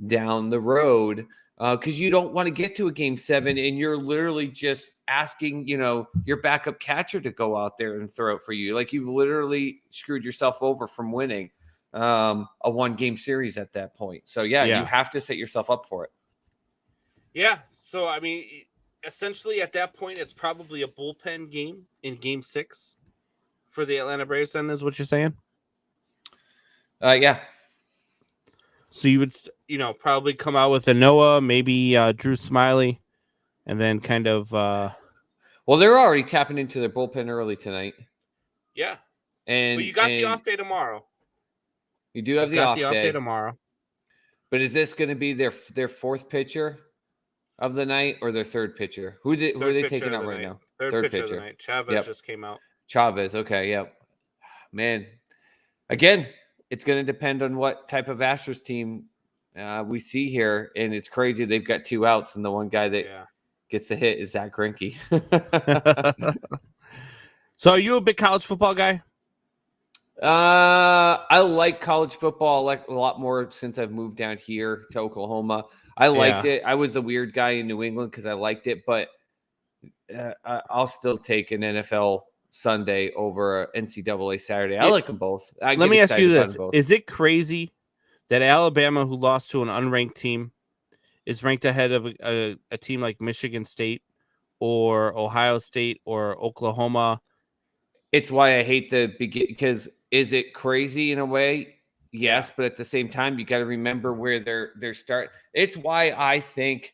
down the road, because you don't want to get to a game 7 and you're literally just asking, your backup catcher to go out there and throw it for you. Like, you've literally screwed yourself over from winning a 1-game series at that point. So you have to set yourself up for it.
Yeah. So, I mean, essentially at that point, it's probably a bullpen game in game 6 for the Atlanta Braves, then, is what you're saying?
Yeah.
So you would, probably come out with a Noah, maybe Drew Smyly, and then kind of.
Well, they're already tapping into their bullpen early tonight.
Yeah.
But
you got the off day tomorrow.
You do have the off day
tomorrow.
But is this going to be their 4th pitcher of the night or their 3rd pitcher? Who are they taking out right now?
Third pitcher of the night. Chavez just came out.
Chavez. Okay. Yep. Man. Again, it's going to depend on what type of Astros team we see here. And it's crazy. They've got 2 outs, and the one guy that gets the hit is Zach Greinke.
So are you a big college football guy?
I like college football a lot more since I've moved down here to Oklahoma. I liked it. I was the weird guy in New England because I liked it, but I'll still take an NFL Sunday over NCAA Saturday. I like them both.
Let me ask you this. Is it crazy that Alabama, who lost to an unranked team, is ranked ahead of a team like Michigan State or Ohio State or Oklahoma?
It's why I hate the begin, because is it crazy in a way? Yes, but at the same time, you got to remember where they're start. It's why I think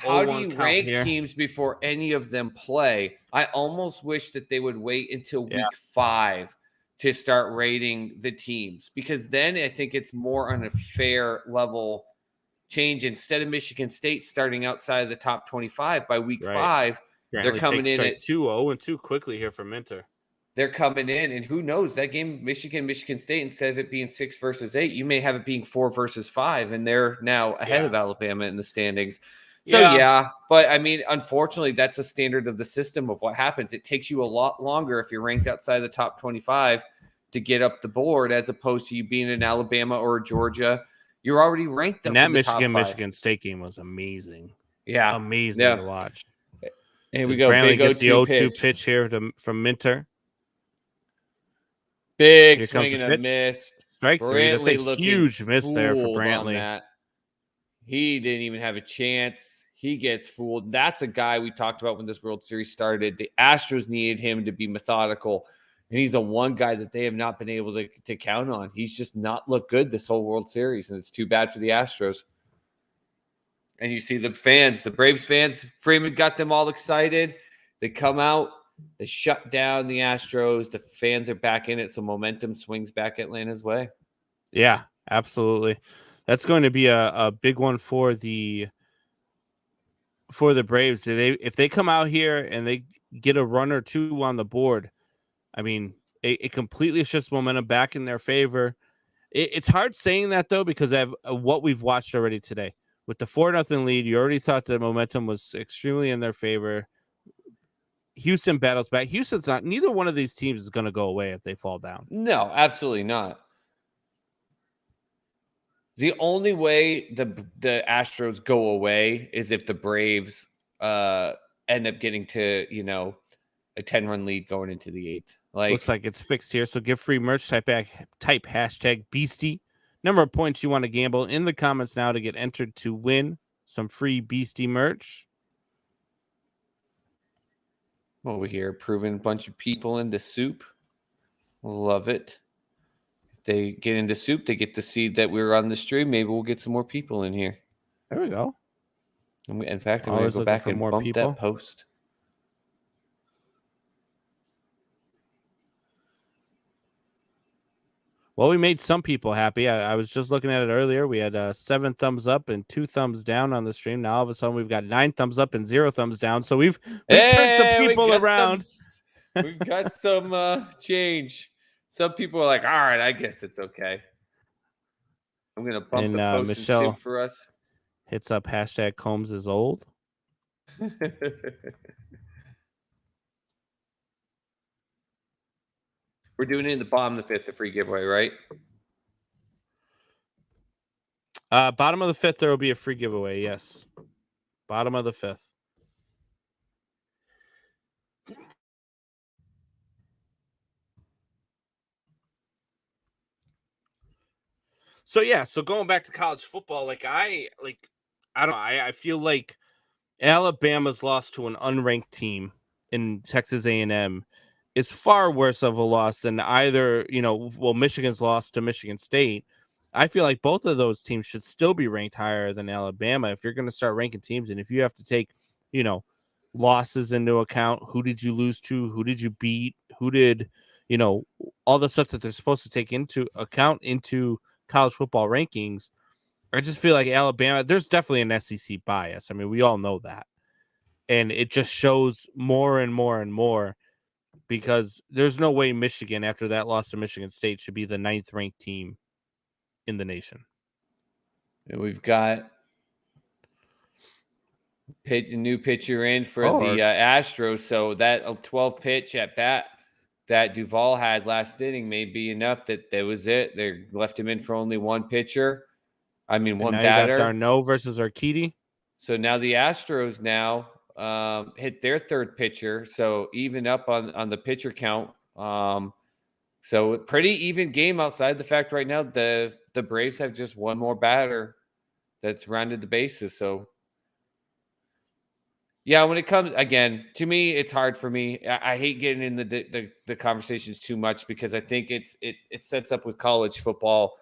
how do you rank teams before any of them play? I almost wish that they would wait until week 5 to start rating the teams, because then I think it's more on a fair level change. Instead of Michigan State starting outside of the top 25 by week 5, they're coming in at
2-0-2 quickly here for Minter.
They're coming in, and who knows, that game, Michigan State, instead of it being 6 versus 8, you may have it being 4 versus 5, and they're now ahead of Alabama in the standings. So, but I mean, unfortunately, that's a standard of the system of what happens. It takes you a lot longer if you're ranked outside the top 25 to get up the board, as opposed to you being in Alabama or Georgia. You're already ranked.
And that Michigan State game was amazing.
Yeah,
amazing to watch.
Here we go.
Brantley gets the 0-2 pitch here from Minter.
Big swing and a miss.
Strike three. That's a huge miss there for Brantley.
He didn't even have a chance. He gets fooled. That's a guy we talked about when this World Series started. The Astros needed him to be methodical, and he's the one guy that they have not been able to count on. He's just not looked good this whole World Series, and it's too bad for the Astros. And you see the fans, the Braves fans, Freeman got them all excited. They come out, they shut down the Astros. The fans are back in it, so momentum swings back Atlanta's way.
Yeah, absolutely. That's going to be a big one for the Braves. If they come out here and they get a run or two on the board, I mean, it completely shifts momentum back in their favor. It's hard saying that, though, because of what we've watched already today. With the 4-0 lead, you already thought the momentum was extremely in their favor. Houston battles back. Houston's not. Neither one of these teams is going to go away if they fall down.
No, absolutely not. The only way the Astros go away is if the Braves end up getting to, a 10-run lead going into the 8th.
Looks like it's fixed here. So give free merch, type hashtag Beastie. Number of points you want to gamble in the comments now to get entered to win some free Beastie merch.
Over here, proving a bunch of people into soup. Love it. If they get into soup, they get to see that we're on the stream. Maybe we'll get some more people in here.
There we go.
In fact, I'm going to go back and bump that post.
Well, we made some people happy. I was just looking at it earlier. We had 7 thumbs up and 2 thumbs down on the stream. Now all of a sudden we've got 9 thumbs up and 0 thumbs down. So we've turned some people around.
We've got some change. Some people are like, all right, I guess it's okay. I'm going to bump the post
Michelle
and for us.
Hits up hashtag Combs is old.
We're doing it in the bottom of the 5th, the free giveaway, right?
Bottom of the 5th, there will be a free giveaway. Yes. Bottom of the 5th. So going back to college football, I don't know. I feel like Alabama's loss to an unranked team in Texas A&M is far worse of a loss than either, Michigan's loss to Michigan State. I feel like both of those teams should still be ranked higher than Alabama. If you're going to start ranking teams, and if you have to take, losses into account, who did you lose to, who did you beat, who did, all the stuff that they're supposed to take into account into college football rankings, I just feel like Alabama, there's definitely an SEC bias. I mean, we all know that. And it just shows more and more and more, because there's no way Michigan, after that loss to Michigan State, should be the 9th ranked team in the nation.
And we've got a new pitcher in for the Astros. So that 12 pitch at bat that Duvall had last inning may be enough that was it. They left him in for only one pitcher. One batter.
D'Arnaud versus Urquidy.
So now the Astros hit their third pitcher, so even up on the pitcher count. So pretty even game outside the fact right now the Braves have just one more batter that's rounded the bases. So yeah, when it comes again to me, it's hard for me. I hate getting in the conversations too much because I think it sets up with college football,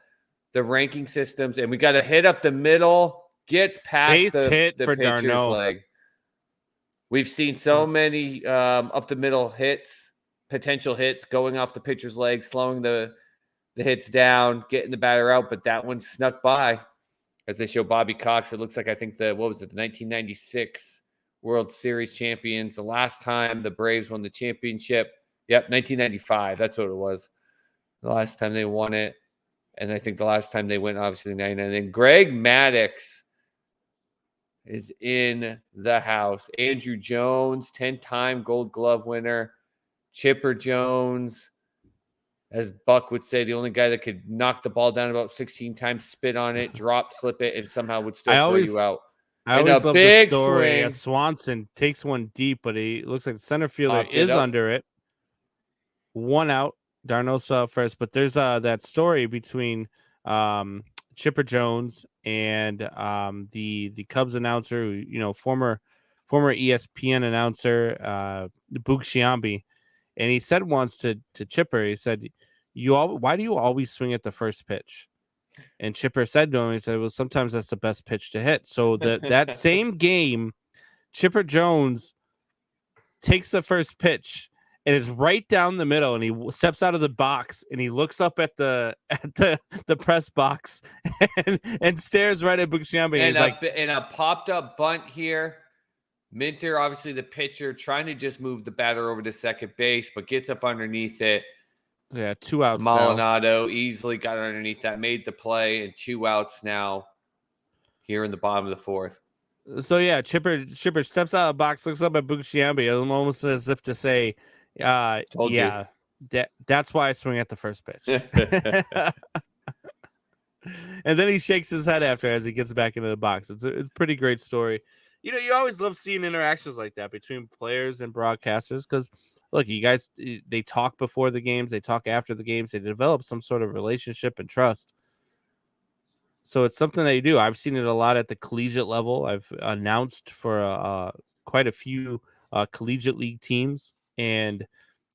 the ranking systems, and we got to hit up the middle, gets past
Base hit
the
for
pitcher's
Darno.
leg. We've seen so many up the middle hits, potential hits going off the pitcher's leg, slowing the hits down, getting the batter out, but that one snuck by. As they show Bobby Cox, it looks like I think the 1996 World Series champions. The last time the Braves won the championship. Yep, 1995. That's what it was. The last time they won it. And I think the last time they went, obviously, 99. And Greg Maddux is in the house. Andrew Jones, 10-time Gold Glove winner. Chipper Jones, as Buck would say, the only guy that could knock the ball down about 16 times, spit on it, drop, slip it, and somehow would still throw you out.
I always love the story. Swanson takes one deep, but he looks like the center fielder is under it. 1 out. Darno's first, but there's that story between Chipper Jones and the Cubs announcer, who, former ESPN announcer, Boog Sciambi, and he said once to Chipper, he said, why do you always swing at the first pitch? And Chipper said to him, he said, well, sometimes that's the best pitch to hit. So that same game, Chipper Jones takes the first pitch and it's right down the middle, and he steps out of the box and he looks up at the press box and stares right at Boog Sciambi. And he's like,
in a popped up bunt here. Minter, obviously the pitcher, trying to just move the batter over to second base, but gets up underneath it.
Yeah, 2 outs.
Maldonado easily got underneath that, made the play, and 2 outs now here in the bottom of the fourth.
So yeah, Chipper steps out of the box, looks up at Boog Sciambi, almost as if to say,
Told you.
That's why I swing at the first pitch. And then he shakes his head after as he gets back into the box. It's a pretty great story. You always love seeing interactions like that between players and broadcasters because, look, you guys, they talk before the games, they talk after the games, they develop some sort of relationship and trust. So it's something that you do. I've seen it a lot at the collegiate level. I've announced for quite a few collegiate league teams, and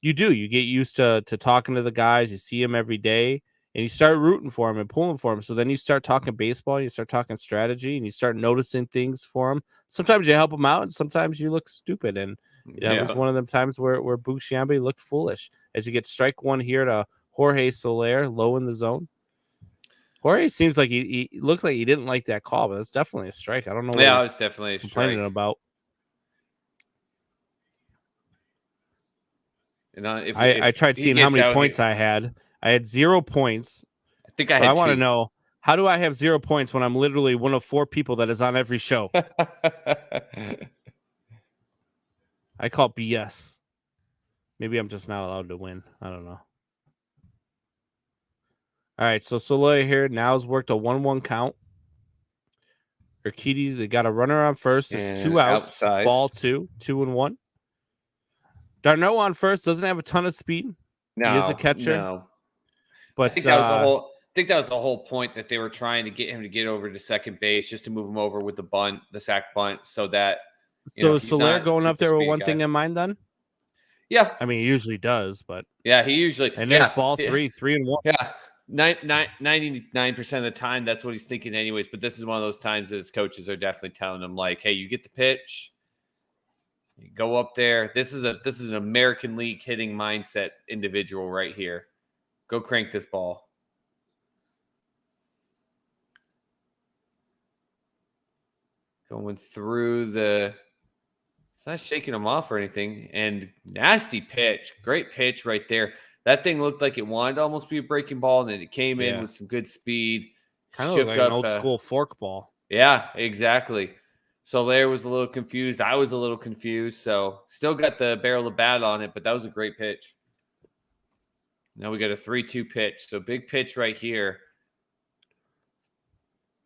you get used to talking to the guys. You see them every day, and you start rooting for them and pulling for them. So then you start talking baseball, you start talking strategy, and you start noticing things for them. Sometimes you help them out, and sometimes you look stupid. And it was one of them times where Boog Sciambi looked foolish. As you get strike one here to Jorge Soler, low in the zone. Jorge seems like he looks like he didn't like that call, but it's definitely a strike. I don't know what
it was definitely a
complaining
strike.
about.
And
I tried seeing how many points I had. I had 0 points.
I think I
want to know, how do I have 0 points when I'm literally one of 4 people that is on every show? I call BS. Maybe I'm just not allowed to win. I don't know. All right, so Soler here now's worked a 1-1 count. Urquidy, they got a runner on first. There's 2 outs.
Outside.
Ball 2, 2-1. Darno on first, doesn't have a ton of speed.
No,
he is a catcher.
No.
But
I think that was the whole point, that they were trying to get him to get over to second base, just to move him over with the sack bunt, so that.
So is Soler going up there with one thing in mind then?
Yeah,
I mean, he usually does, but
yeah, he usually.
And there's ball 3-1.
Yeah, 99% of the time, that's what he's thinking, anyways. But this is one of those times that his coaches are definitely telling him, like, "Hey, you get the pitch, you go up there. This is an American League hitting mindset individual right here. Go crank this ball." Going through it's not shaking him off or anything. And nasty pitch. Great pitch right there. That thing looked like it wanted to almost be a breaking ball, and then it came in with some good speed.
Kind of like an old school fork ball.
Yeah, exactly. Soler was a little confused. I was a little confused. So still got the barrel of the bat on it, but that was a great pitch. Now we got a 3-2 pitch. So big pitch right here.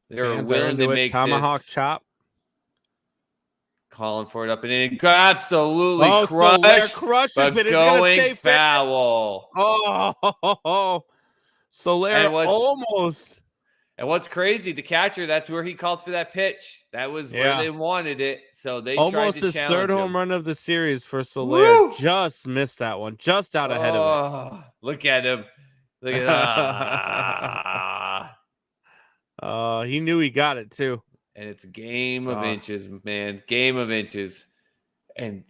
They're willing to make
tomahawk
this.
chop.
calling for it up and in. Absolutely
Soler
crushed.
crushes
But
it. It's going to
going
stay
foul.
Oh, Soler almost.
And what's crazy, the catcher, that's where he called for that pitch. That was where they wanted it. So they
almost
tried to
his third home run of the series for Soler.
Woo!
Just missed that one. Just out ahead of it.
Look at him. Look at that.
He knew he got it too.
And it's a game of inches, man. Game of inches. And,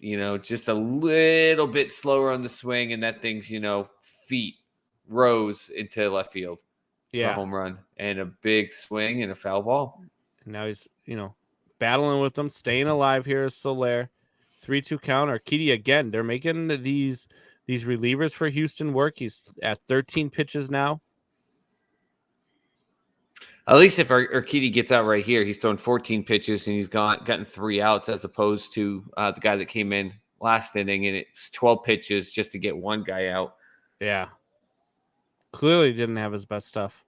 just a little bit slower on the swing. And that thing's, feet rose into left field. For a home run and a big swing and a foul ball.
And now he's, battling with them, staying alive here is Soler. 3-2 count. Urquidy again. They're making these relievers for Houston work. He's at 13 pitches now.
At least if Urquidy gets out right here, he's thrown 14 pitches and he's gotten 3 outs as opposed to the guy that came in last inning and it's 12 pitches just to get one guy out.
Yeah. Clearly didn't have his best stuff.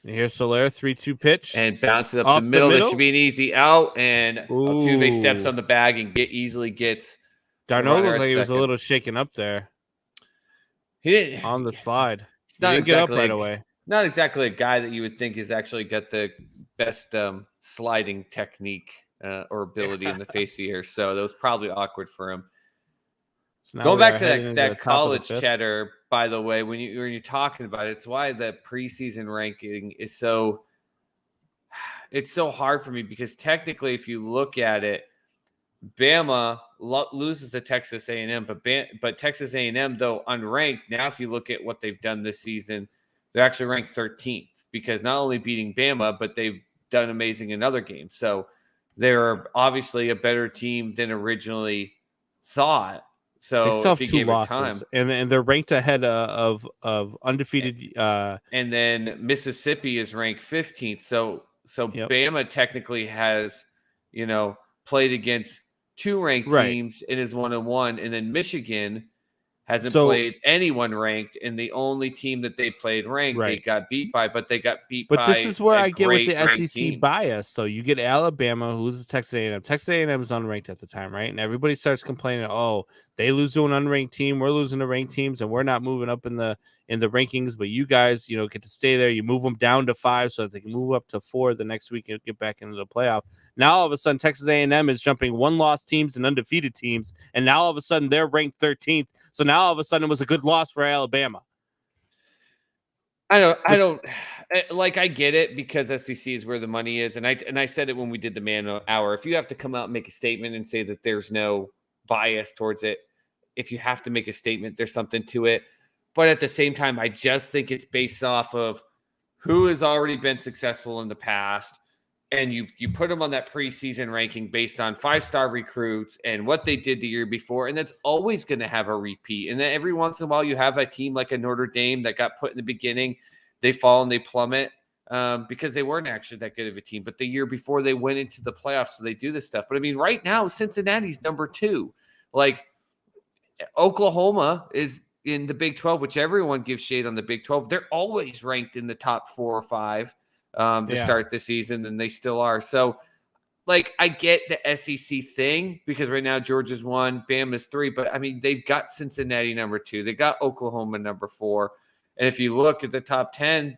And here's Soler, 3-2 pitch.
And bounce it up the middle. This should be an easy out. And Altuve steps on the bag and easily gets.
Darno looked like he was a little shaken up there.
He didn't.
On the slide.
It's not
exactly get up right away.
Not exactly a guy that you would think has actually got the best sliding technique or ability in the face of the air. So that was probably awkward for him. So going back to that college chatter, by the way, when you're talking about it, it's why the preseason ranking is so hard for me because technically, if you look at it, Bama loses to Texas A&M, but Texas A&M though unranked. Now, if you look at what they've done this season, they're actually ranked 13th because not only beating Bama, but they've done amazing in other games. So they're obviously a better team than originally thought. So
they still have 2 losses, and they're ranked ahead of undefeated.
And then Mississippi is ranked 15th. So Bama technically has, played against 2 ranked teams and is 1-1, and then Michigan hasn't played anyone ranked, and the only team that they played ranked, they got beat by, but they got beat by.
But this is where I get with the SEC
team.
bias. So you get Alabama, who loses Texas A&M. Texas A&M is unranked at the time, right? And everybody starts complaining, oh, they lose to an unranked team, we're losing to ranked teams, and we're not moving up in the rankings. But you guys, get to stay there. You move them down to 5 so that they can move up to 4 the next week and get back into the playoff. Now all of a sudden, Texas A&M is jumping 1-loss teams and undefeated teams, and now all of a sudden they're ranked 13th. So now all of a sudden it was a good loss for Alabama.
I don't like. I get it because SEC is where the money is, and I said it when we did the Man Hour. If you have to come out and make a statement and say that there's no bias towards it, if you have to make a statement, there's something to it. But at the same time, I just think it's based off of who has already been successful in the past. And you put them on that preseason ranking based on 5-star recruits and what they did the year before. And that's always going to have a repeat. And then every once in a while, you have a team like a Notre Dame that got put in the beginning. They fall and they plummet because they weren't actually that good of a team. But the year before, they went into the playoffs, so they do this stuff. But, I mean, right now, Cincinnati's number 2. Like, Oklahoma is in the Big 12, which everyone gives shade on the Big 12. They're always ranked in the top 4 or 5 to start the season, and they still are. So, like, I get the SEC thing because right now Georgia's 1, Bama's 3, but, I mean, they've got Cincinnati number 2. They got Oklahoma number 4. And if you look at the top 10,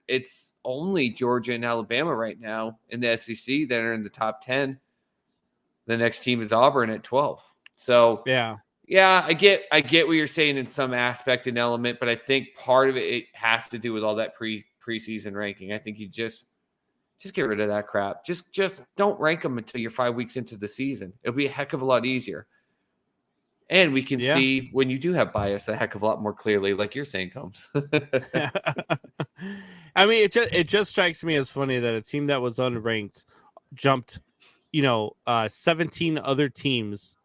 it's only Georgia and Alabama right now in the SEC that are in the top 10. The next team is Auburn at 12. So, yeah, I get what you're saying in some aspect and element, but I think part of it has to do with all that preseason ranking. I think you just get rid of that crap. Just don't rank them until you're 5 weeks into the season. It'll be a heck of a lot easier. And we can see when you do have bias a heck of a lot more clearly, like you're saying, Combs.
I mean, it just strikes me as funny that a team that was unranked jumped, 17 other teams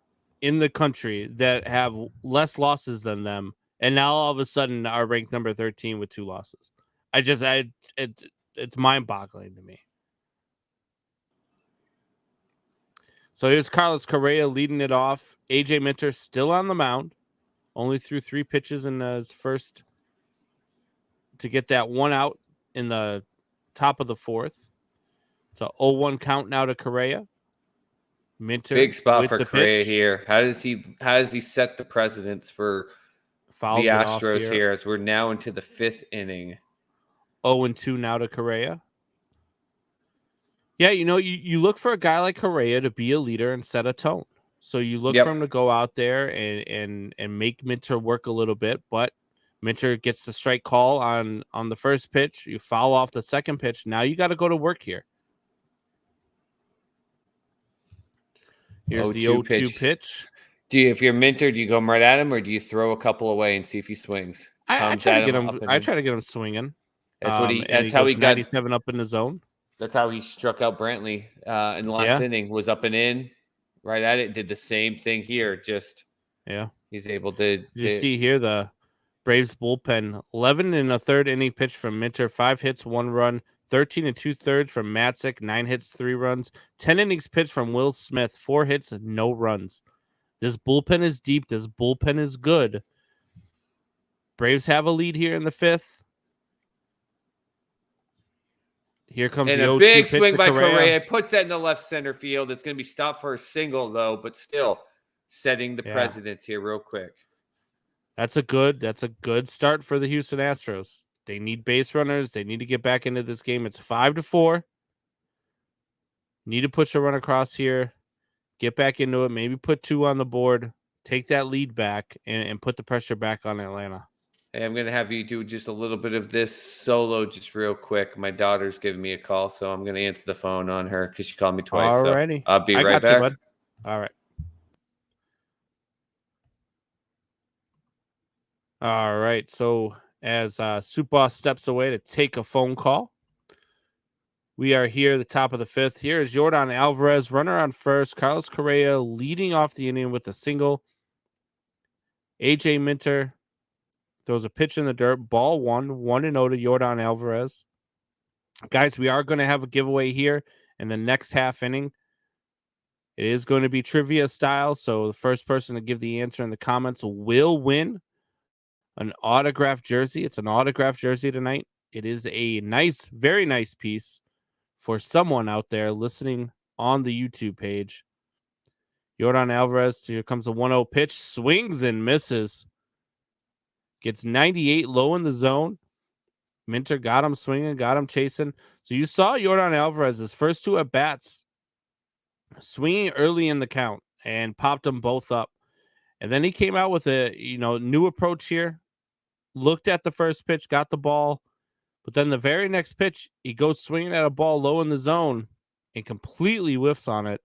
in the country that have less losses than them, and now all of a sudden are ranked number 13 with 2 losses. It's mind-boggling to me. So here's Carlos Correa leading it off. AJ Minter still on the mound, only threw 3 pitches in his first to get that 1 out in the top of the 4th. It's a 0-1 count now to Correa. Minter,
big spot
with
for
the
Correa
pitch.
here. How does he set the precedence for
Fouls
the
it off
Astros here as we're now into the 5th inning?
0-2 now to Correa. Yeah, you look for a guy like Correa to be a leader and set a tone. So you look for him to go out there and make Minter work a little bit, but Minter gets the strike call on the first pitch. You foul off the second pitch. Now you got to go to work here. Here's the 0-2 pitch.
If you're Minter, do you go right at him, or do you throw a couple away and see if he swings?
I try to get him. I try to get him swinging.
That's what he.
That's how he got 97 up in the zone.
That's how he struck out Brantley in the last inning. Was up and in, right at it. Did the same thing here. Just he's able to.
You see here the Braves bullpen, 11 and a third inning pitch from Minter, 5 hits, 1 run, 13 and 2/3 from Matzik, 9 hits, 3 runs, 10 innings pitched from Will Smith, 4 hits, no runs. This bullpen is deep. This bullpen is good. Braves have a lead here in the 5th. Here comes
and
the
a
0-2
big
pitch
swing
to
by
Correa.
Correa. Puts that in the left center field. It's going to be stopped for a single, though, but still setting the precedence here real quick.
That's a good start for the Houston Astros. They need base runners. They need to get back into this game. It's 5-4. Need to push a run across here. Get back into it. Maybe put 2 on the board. Take that lead back and put the pressure back on Atlanta.
Hey, I'm going to have you do just a little bit of this solo just real quick. My daughter's giving me a call, so I'm going to answer the phone on her because she called me twice.
Alrighty.
So I'll be right back.
You, bud. All right. All right. So as Soup Boss steps away to take a phone call, we are here at the top of the 5th. Here is Yordan Alvarez, runner on first. Carlos Correa leading off the inning with a single. AJ Minter throws a pitch in the dirt. Ball 1-0 to Yordan Alvarez. Guys, we are going to have a giveaway here in the next half inning. It is going to be trivia style, so the first person to give the answer in the comments will win an autographed jersey. It's an autographed jersey tonight. It is a nice, very nice piece for someone out there listening on the YouTube page. Yordan Alvarez, here comes a 1-0 pitch. Swings and misses. Gets 98 low in the zone. Minter got him swinging, got him chasing. So you saw Yordan Alvarez's first 2 at-bats swinging early in the count and popped them both up. And then he came out with a new approach here. Looked at the first pitch, got the ball. But then the very next pitch, he goes swinging at a ball low in the zone and completely whiffs on it.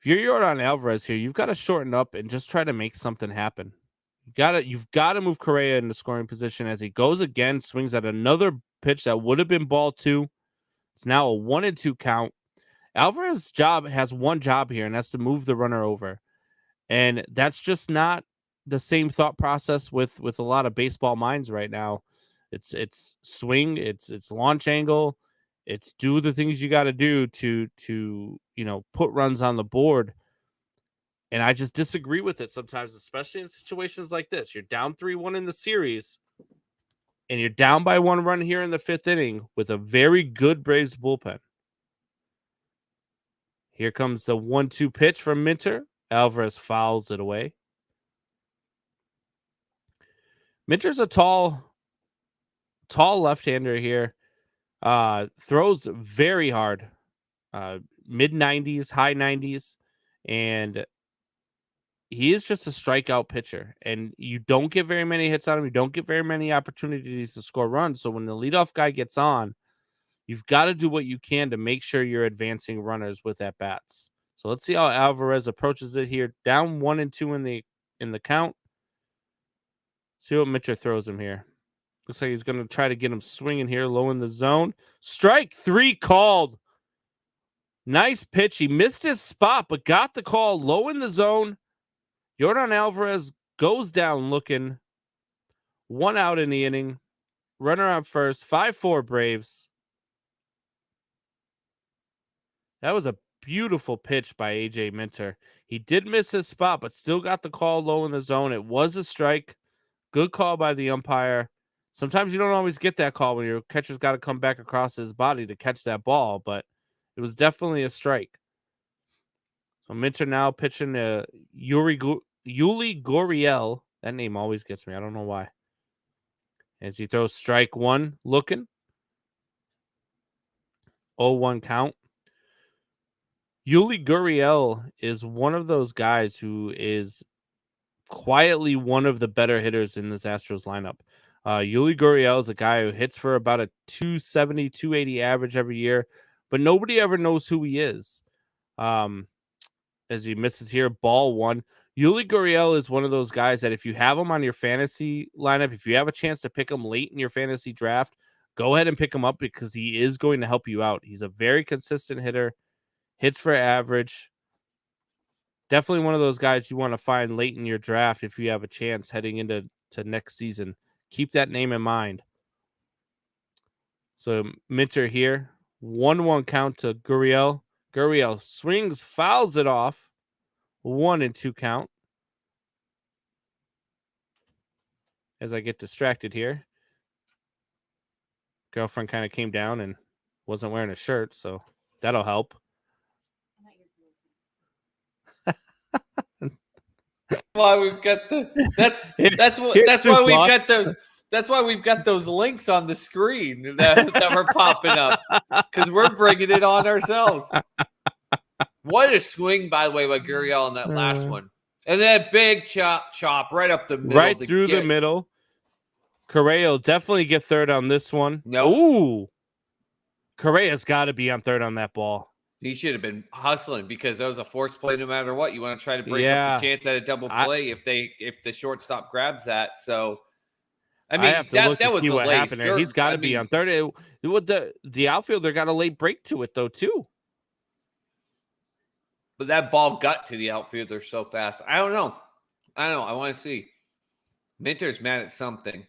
If you're Yordan Alvarez here, you've got to shorten up and just try to make something happen. You've got to move Correa into scoring position as he goes again, swings at another pitch that would have been ball 2. It's now a 1-2 count. Alvarez's job has one job here, and that's to move the runner over. And that's just not the same thought process with a lot of baseball minds right now. It's swing, it's launch angle, it's do the things you got to do to put runs on the board. And I just disagree with it sometimes, especially in situations like this. You're down 3-1 in the series, and you're down by 1 run here in the 5th inning with a very good Braves bullpen. Here comes the 1-2 pitch from Minter. Alvarez fouls it away. Minter's a tall left-hander here. Throws very hard. Mid-90s, high 90s. And he is just a strikeout pitcher. And you don't get very many hits on him. You don't get very many opportunities to score runs. So when the leadoff guy gets on, you've got to do what you can to make sure you're advancing runners with at-bats. So let's see how Alvarez approaches it here. Down 1-2 in the count. See what Minter throws him here. Looks like he's going to try to get him swinging here, low in the zone. Strike 3 called. Nice pitch. He missed his spot, but got the call low in the zone. Yordan Alvarez goes down looking. 1 out in the inning. Runner on first. 5-4 Braves. That was a beautiful pitch by AJ Minter. He did miss his spot, but still got the call low in the zone. It was a strike. Good call by the umpire. Sometimes you don't always get that call when your catcher's got to come back across his body to catch that ball, but it was definitely a strike. So Minter now pitching to Yuli Gurriel. That name always gets me. I don't know why. As he throws strike one, looking. 0-1 count. Yuli Gurriel is one of those guys who is quietly one of the better hitters in this Astros lineup. Yuli Gurriel is a guy who hits for about a 270, 280 average every year, but nobody ever knows who he is. As he misses here, ball one. Yuli Gurriel is one of those guys that if you have him on your fantasy lineup, if you have a chance to pick him late in your fantasy draft, go ahead and pick him up because he is going to help you out. He's a very consistent hitter, hits for average. Definitely one of those guys you want to find late in your draft if you have a chance heading into next season. Keep that name in mind. So Minter here, 1-1 count to Gurriel. Gurriel swings, fouls it off. 1-2 count. As I get distracted here. Girlfriend kind of came down and wasn't wearing a shirt, so that'll help.
Why we've got that's why we've got those links on the screen that were popping up because we're bringing it on ourselves. What a swing, by the way, by Gurriel on that last one, and that big chop right up the middle,
right through the middle. Correa will definitely get third on this one.
No,
ooh, Correa's got to be on third on that ball.
He should have been hustling because that was a force play no matter what. You want to try to break up the chance at a double play if the shortstop grabs that. So, I mean,
I have to look to
was
see what happened there. He's got to be on third. The outfielder got a late break to it, though, too.
But that ball got to the outfielder so fast. I don't know. I want to see. Minter's mad at something.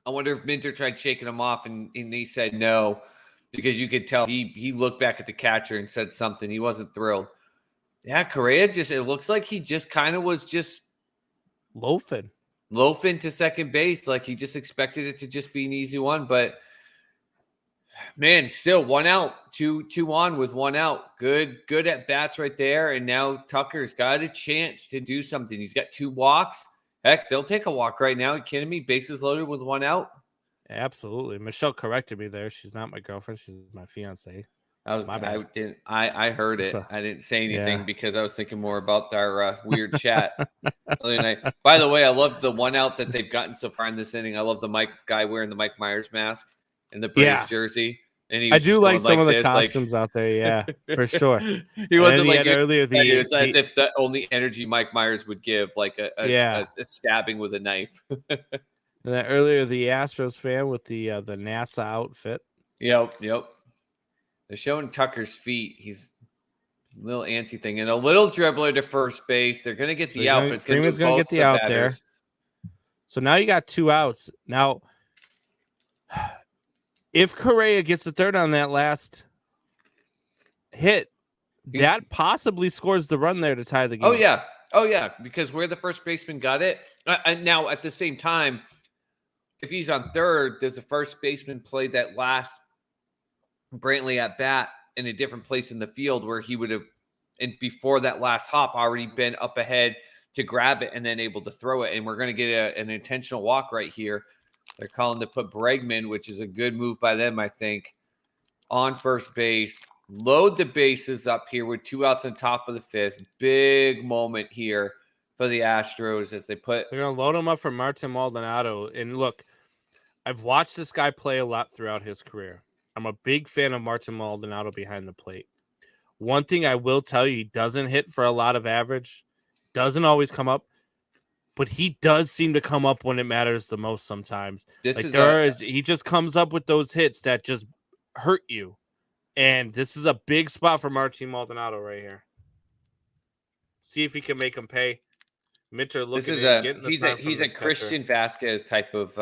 I wonder if Minter tried shaking him off and he said no. Because you could tell he looked back at the catcher and said something. He wasn't thrilled. Yeah, Correa it looks like he just kind of was just
loafing
to second base. Like he just expected it to just be an easy one. But man, still 1 out, two on with 1 out. Good at bats right there. And now Tucker's got a chance to do something. He's got 2 walks. Heck, they'll take a walk right now. Are you kidding me? Bases loaded with 1 out.
Absolutely. Michelle corrected me there. She's not my girlfriend. She's my fiance.
My bad. I heard it. I didn't say anything because I was thinking more about our weird chat. By the way, I love the 1 out that they've gotten so far in this inning. I love the guy wearing the Mike Myers mask and the Braves jersey. And
I do like some of the costumes out there. Yeah, for sure.
He wasn't like earlier. It's as if the only energy Mike Myers would give, like a stabbing with a knife.
And then earlier, the Astros fan with the NASA outfit.
Yep. They're showing Tucker's feet. He's a little antsy thing. And a little dribbler to first base. They're going to get the out.
Freeman's going to get the out there. So now you got 2 outs. Now, if Correa gets the third on that last hit, that possibly scores the run there to tie the game.
Oh, yeah. Because where the first baseman got it. Now, at the same time, if he's on third, does the first baseman play that last Brantley at bat in a different place in the field where he would have, and before that last hop, already been up ahead to grab it and then able to throw it? And we're going to get an intentional walk right here. They're calling to put Bregman, which is a good move by them, I think, on first base. Load the bases up here with 2 outs on top of the 5th. Big moment here for the Astros as they're going
to load him up for Martin Maldonado. And look, I've watched this guy play a lot throughout his career. I'm a big fan of Martin Maldonado behind the plate. One thing I will tell you, he doesn't hit for a lot of average, doesn't always come up, but he does seem to come up when it matters the most sometimes. He just comes up with those hits that just hurt you. And this is a big spot for Martin Maldonado right here. See if he can make him pay. Minter looking
he's a Christian Vasquez type of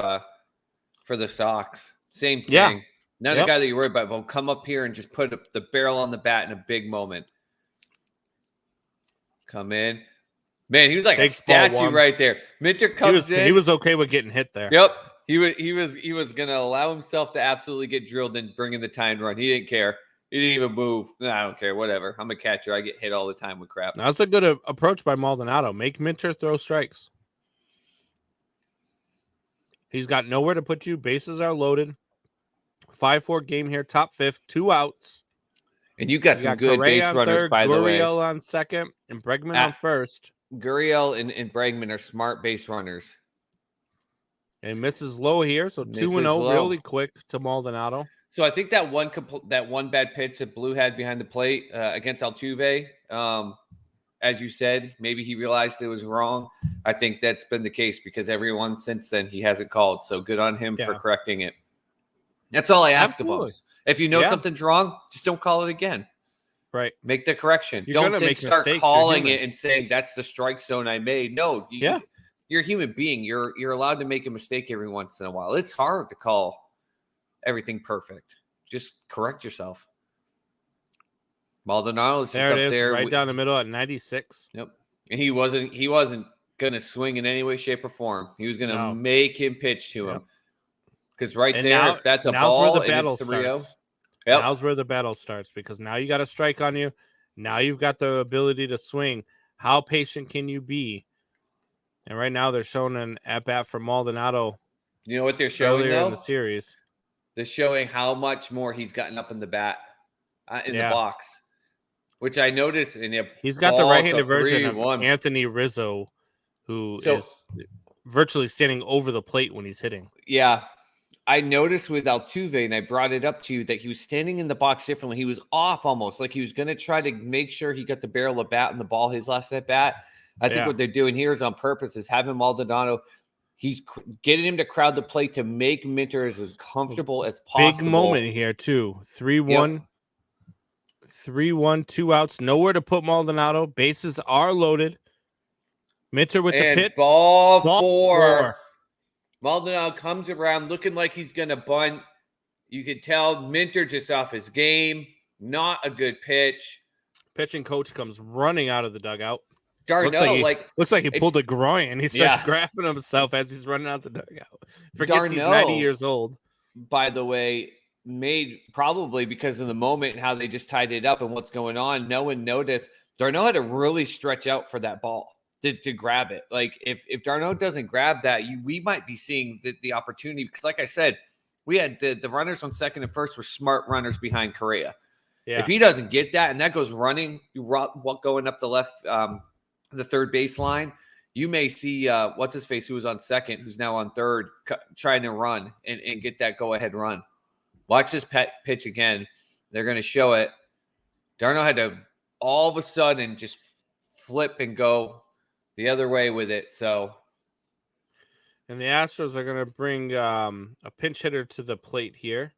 for the Sox. Same thing.
Yeah.
Not a guy that you worry about, but come up here and just put the barrel on the bat in a big moment. Come in. Man, he was like a statue right there. Minter comes in.
He was okay with getting hit there.
Yep. He was going to allow himself to absolutely get drilled and bring in the tying run. He didn't care. He didn't even move. Nah, I don't care. Whatever. I'm a catcher. I get hit all the time with crap.
That's a good approach by Maldonado. Make Minter throw strikes. He's got nowhere to put you. Bases are loaded. 5-4 game here. Top fifth. 2 outs.
And you got some good
Correa
base
on
runners,
third,
by the way.
Gurriel on second, and Bregman on first.
Gurriel and Bregman are smart base runners.
And misses low here, so 2-0 really quick to Maldonado.
So I think that one bad pitch that Blue had behind the plate against Altuve, as you said, maybe he realized it was wrong. I think that's been the case because everyone since then he hasn't called. So good on him for correcting it. That's all I ask of him. If you know something's wrong, just don't call it again.
Right.
Make the correction. Don't then start calling it and saying that's the strike zone I made. No, you're a human being. You're allowed to make a mistake every once in a while. It's hard to call everything perfect. Just correct yourself. Maldonado is
there.
Up there,
right down the middle at 96.
Yep. And he wasn't gonna swing in any way, shape, or form. He was gonna make him pitch to him. Because if that's a ball and it's 3-0. Yep.
Now's where the battle starts because now you got a strike on you. Now you've got the ability to swing. How patient can you be? And right now they're showing an at-bat for Maldonado.
You know what they're showing
in the series?
They're showing how much more he's gotten up in the bat, in the box. Which I noticed.
He's got the right-handed version of Anthony Rizzo, who is virtually standing over the plate when he's hitting.
Yeah. I noticed with Altuve, and I brought it up to you, that he was standing in the box differently. He was off almost, like he was going to try to make sure he got the barrel of bat and the ball his last at bat. I think what they're doing here is on purpose, is having Maldonado. He's getting him to crowd the plate to make Minter as comfortable as possible.
Big moment here, too. 3-1. 3-1, 2 outs. Nowhere to put Maldonado. Bases are loaded. Minter with the pit.
Ball four. Maldonado comes around looking like he's going to bunt. You could tell Minter just off his game. Not a good pitch.
Pitching coach comes running out of the dugout.
Darno,
looks like he pulled a groin and he starts grabbing himself as he's running out the dugout. Forgets he's 90 years old.
By the way, made probably because of the moment and how they just tied it up and what's going on. No one noticed. Darno had to really stretch out for that ball to grab it. Like if Darno doesn't grab that, we might be seeing the opportunity because, like I said, we had the runners on second and first were smart runners behind Correa. Yeah. If he doesn't get that and that goes running, going up the left, the third baseline, you may see what's his face who was on second, who's now on third, trying to run and get that go ahead run. Watch this pitch again. They're going to show it. Darno had to all of a sudden just flip and go the other way with it. So,
and the Astros are going to bring a pinch hitter to the plate here.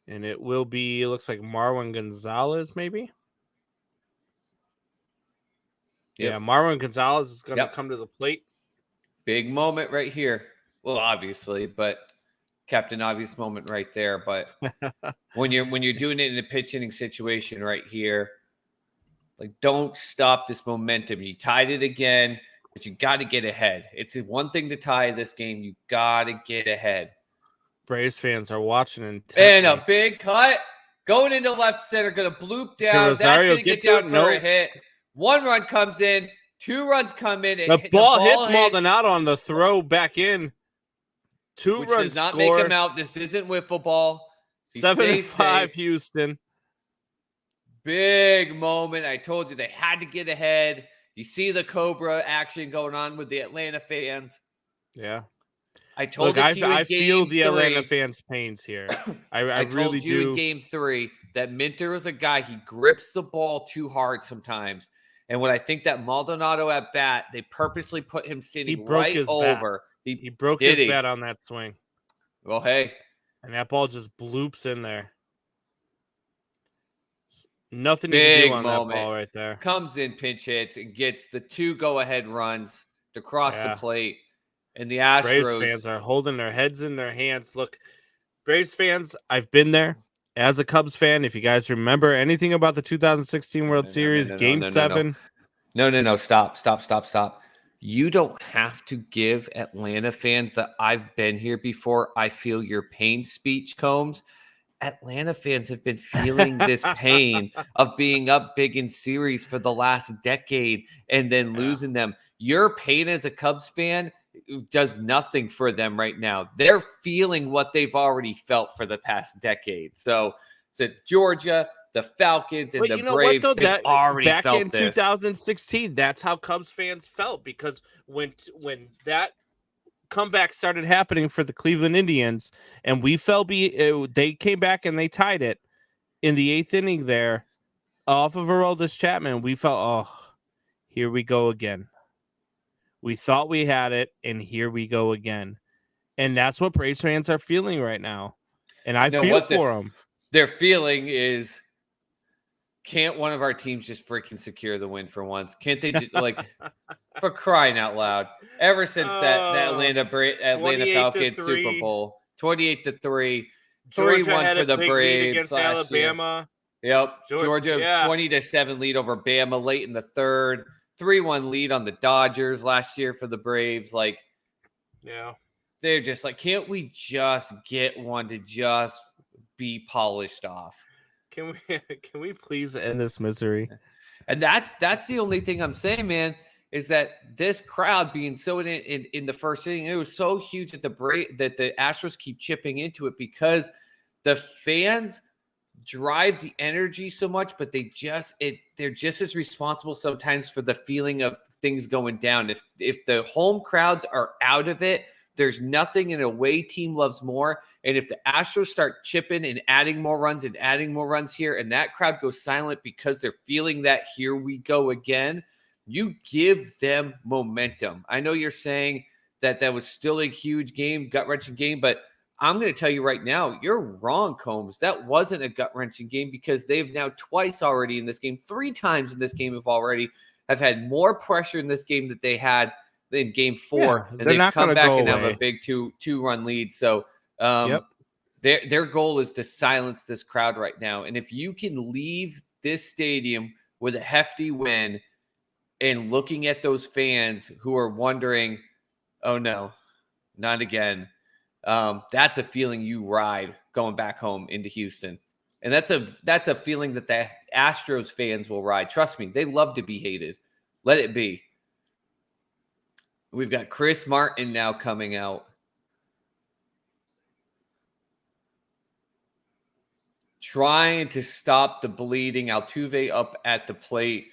And it will be, it looks like Marwin Gonzalez, maybe. Yep. Yeah, Marwin Gonzalez is going to come to the plate.
Big moment right here. Well, obviously, but Captain Obvious moment right there. But when you're doing it in a pitch hitting situation right here, like, don't stop this momentum. You tied it again, but you got to get ahead. It's one thing to tie this game. You got to get ahead.
Braves fans are watching intently.
And a big cut going into left center, going to bloop down. That's going to get down for a hit. 1 run comes in, 2 runs come in.
The ball hits Maldonado on the throw back in. 2
which
runs
does not
scored.
Make him out. This isn't wiffle ball.
7-5 Houston.
Big moment. I told you they had to get ahead. You see the Cobra action going on with the Atlanta fans.
Yeah.
I told you
I feel the Atlanta fans' pains here. I really
told you
do.
In game 3 that Minter is a guy, he grips the ball too hard sometimes. And when I think that Maldonado at bat, they purposely put him sitting right over.
He broke his bat on that swing.
Well, hey.
And that ball just bloops in there. Nothing you can do on that ball right there.
Comes in, pinch hits, and gets the 2 go-ahead runs to cross the plate. And the Astros.
Braves fans are holding their heads in their hands. Look, Braves fans, I've been there as a Cubs fan. If you guys remember anything about the 2016 World Series, Game 7.
No. Stop. You don't have to give Atlanta fans that I've been here before, I feel your pain speech, Combs. Atlanta fans have been feeling this pain of being up big in series for the last decade and then losing them. Your pain as a Cubs fan does nothing for them right now. They're feeling what they've already felt for the past decade. So Georgia, the Falcons, and
But
the
you know
Braves,
what, though?
they've already
Back
felt
in
this.
2016, that's how Cubs fans felt, because when that comeback started happening for the Cleveland Indians, and they came back and they tied it in the 8th inning there off of Aroldis Chapman. We felt, oh, here we go again. We thought we had it, and here we go again. And that's what Braves fans are feeling right now. And I feel for them.
Their feeling is, can't one of our teams just freaking secure the win for once? Can't they just, for crying out loud? Ever since that Atlanta Falcons Super Bowl, 28-3, 3-1 for the Braves
against
last
Alabama.
Year. Yep, Georgia 20-7 lead over Bama late in the third, 3-1 lead on the Dodgers last year for the Braves. They're just like, can't we just get one to just be polished off?
Can we please end this misery?
And that's the only thing I'm saying, man, is that this crowd being so in the first inning, it was so huge that the Astros keep chipping into it, because the fans drive the energy so much, but they're just as responsible sometimes for the feeling of things going down. If the home crowds are out of it, there's nothing an away team loves more. And if the Astros start chipping and adding more runs here, and that crowd goes silent because they're feeling that here we go again, you give them momentum. I know you're saying that was still a huge game, gut-wrenching game, but I'm going to tell you right now, you're wrong, Combs. That wasn't a gut-wrenching game, because they've now twice already in this game, 3 times in this game have had more pressure in this game that they had in game 4, and they've come back and have a big two-run lead. So their goal is to silence this crowd right now. And if you can leave this stadium with a hefty win and looking at those fans who are wondering, oh no, not again, that's a feeling you ride going back home into Houston. And that's a feeling that the Astros fans will ride. Trust me, they love to be hated. Let it be. We've got Chris Martin now coming out. Trying to stop the bleeding. Altuve up at the plate.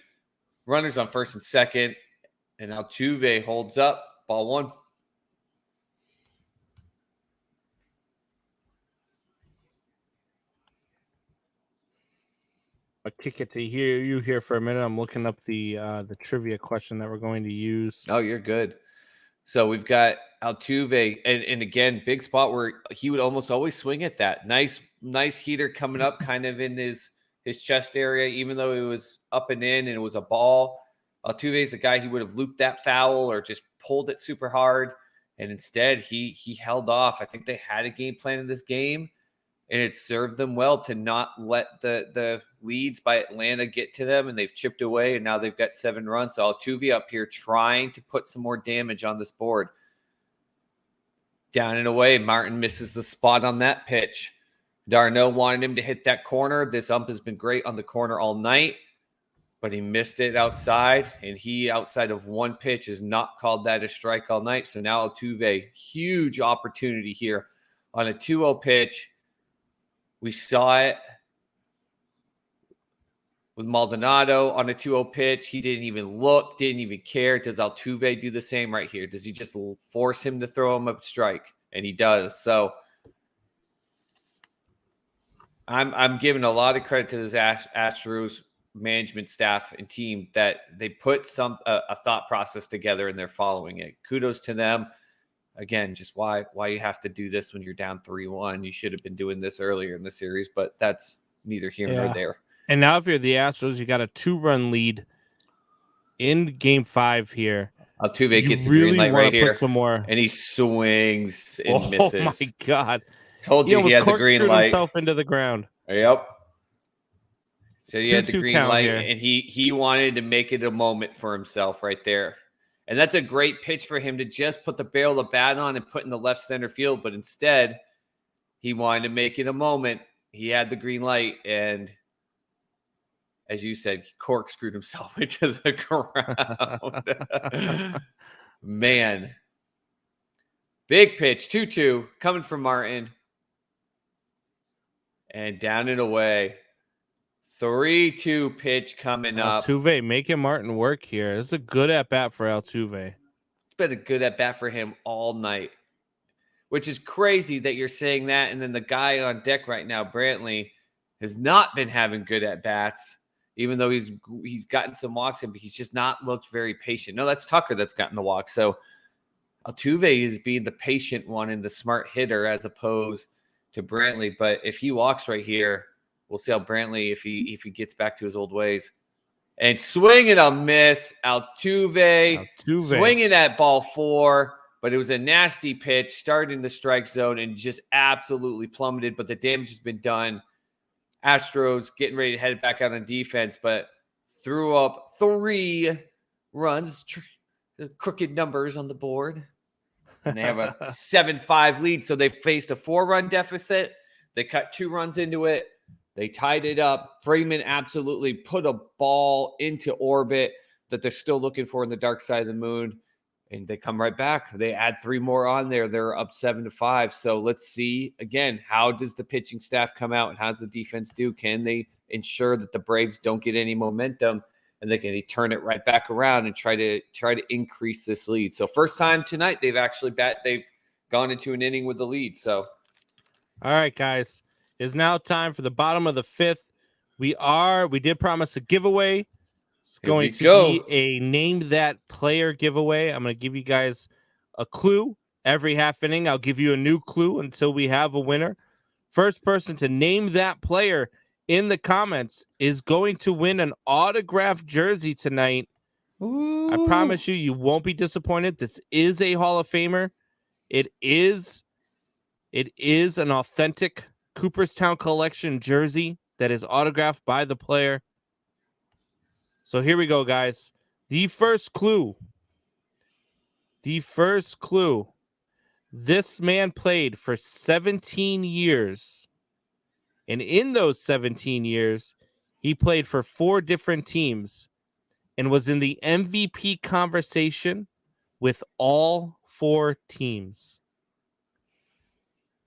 Runners on first and second. And Altuve holds up. Ball 1.
I'll kick it to you here for a minute. I'm looking up the trivia question that we're going to use.
Oh, you're good. So we've got Altuve, and again, big spot where he would almost always swing at that. Nice heater coming up kind of in his chest area, even though it was up and in and it was a ball. Altuve is the guy, he would have looped that foul or just pulled it super hard. And instead, he held off. I think they had a game plan in this game, and it served them well to not let the leads by Atlanta get to them, and they've chipped away, and now they've got 7 runs. So Altuve up here trying to put some more damage on this board. Down and away, Martin misses the spot on that pitch. Darno wanted him to hit that corner. This ump has been great on the corner all night, but he missed it outside, and he, outside of one pitch, has not called that a strike all night. So now Altuve, huge opportunity here on a 2-0 pitch. We saw it with Maldonado on a 2-0 pitch. He didn't even look, didn't even care. Does Altuve do the same right here? Does he just force him to throw him a strike? And he does. So I'm giving a lot of credit to this Astros management staff and team that they put a thought process together and they're following it. Kudos to them. Again, just why you have to do this when you're down 3-1. You should have been doing this earlier in the series, but that's neither here nor there.
And now if you're the Astros, you got a 2-run lead in game 5 here.
Altuve gets a green light right here.
Some more.
And he swings and misses.
Oh, my God.
Told you he had the green light.
Himself into the ground.
Yep. So he had the green light,
here.
And he wanted to make it a moment for himself right there. And that's a great pitch for him to just put the barrel of the bat on and put in the left center field. But instead, he wanted to make it a moment. he had the green light, and as you said, he corkscrewed himself into the ground. Man. Big pitch, 2-2, coming from Martin. And down and away. 3-2 pitch coming up.
Altuve making Martin work here. This is a good at-bat for Altuve.
It's been a good at-bat for him all night, which is crazy that you're saying that. And then the guy on deck right now, Brantley, has not been having good at-bats, even though he's gotten some walks in, but he's just not looked very patient. No, that's Tucker that's gotten the walk. So Altuve is being the patient one and the smart hitter as opposed to Brantley. But if he walks right here, we'll see how Brantley, if he gets back to his old ways. And swing and a miss. Altuve swinging at ball 4, but it was a nasty pitch, starting the strike zone and just absolutely plummeted. But the damage has been done. Astros getting ready to head back out on defense, but threw up 3 runs. The crooked numbers on the board. And they have a 7-5 lead. So they faced a 4-run deficit. They cut 2 runs into it. They tied it up. Freeman absolutely put a ball into orbit that they're still looking for in the dark side of the moon. And they come right back. They add 3 more on there. They're up 7-5. So let's see, again, how does the pitching staff come out and how does the defense do? Can they ensure that the Braves don't get any momentum and they can turn it right back around and try to increase this lead? So first time tonight, they've gone into an inning with the lead. So,
all right, guys. It's now time for the bottom of the 5th. We did promise a giveaway. It's going to be a name that player giveaway. I'm going to give you guys a clue every half inning. I'll give you a new clue until we have a winner. First person to name that player in the comments is going to win an autographed jersey tonight. Ooh. I promise you won't be disappointed. This is a Hall of Famer. It is an authentic Cooperstown Collection jersey that is autographed by the player. So here we go, guys. The first clue. This man played for 17 years. And in those 17 years, he played for 4 different teams and was in the MVP conversation with all 4 teams.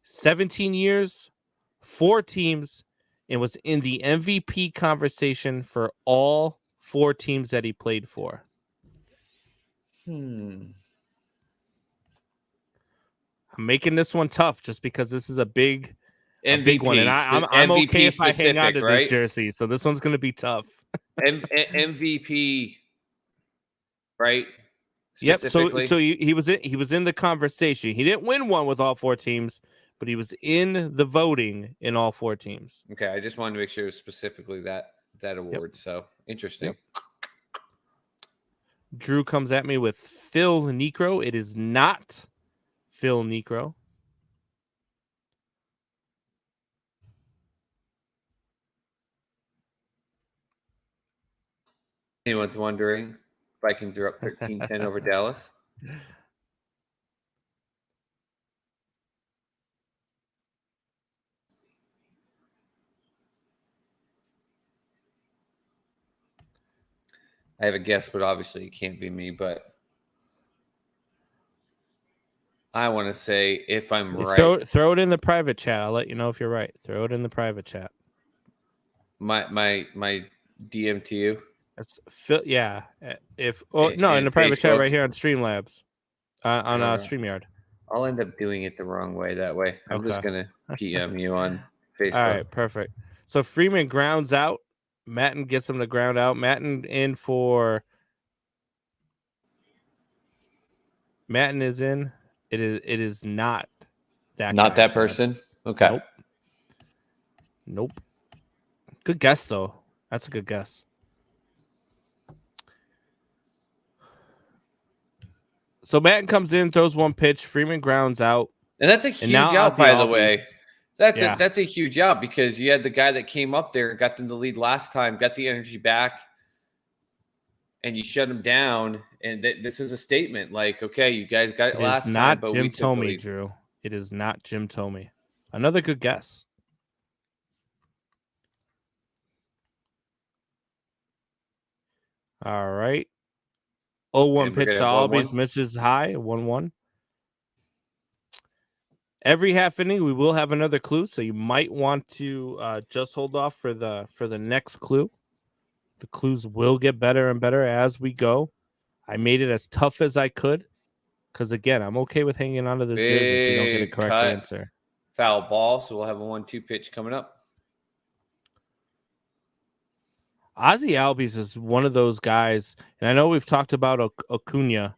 17 years, 4 teams, and was in the MVP conversation for all 4 teams that he played for. I'm making this one tough just because this is a big one, and I'm okay if I hang on to this jersey. So this one's going to be tough.
MVP, right?
Yep. So he was in the conversation. He didn't win one with all 4 teams, but he was in the voting in all 4 teams.
Okay, I just wanted to make sure it was specifically that award. Yep. So interesting. Yep.
Drew comes at me with Phil Niekro. It is not Phil Niekro.
Anyone's wondering, Vikings are up 13-10 over Dallas. I have a guess, but obviously it can't be me. But I want to say if I'm right.
Throw it in the private chat. I'll let you know if you're right. Throw it in the private chat.
My DM to you.
That's Phil. Yeah. In the private chat right here on Streamlabs, on StreamYard.
I'll end up doing it the wrong way that way. I'm just gonna PM you on Facebook.
All right, perfect. So Freeman grounds out. Matten gets him to ground out. Matten is in. It is not that.
Not that person. Okay.
Nope. Good guess though. That's a good guess. So Matten comes in, throws 1 pitch. Freeman grounds out,
and that's a huge out, by the way. That's a huge out because you had the guy that came up there, got them the lead last time, got the energy back, and you shut him down. And this is a statement, like, okay, you guys got it last time.
Not Jim Thome, Drew. It is not Jim Thome. Another good guess. All right. 0-1
And we're
pitch to
gonna have 1-1.
Albies, misses high, 1-1. Every half inning, we will have another clue, so you might want to just hold off for the next clue. The clues will get better and better as we go. I made it as tough as I could because, again, I'm okay with hanging on to this jersey if we don't get a
Big
correct
cut.
answer.
Foul ball, so we'll have a 1-2 pitch coming up.
Ozzy Albies is one of those guys, and I know we've talked about Acuna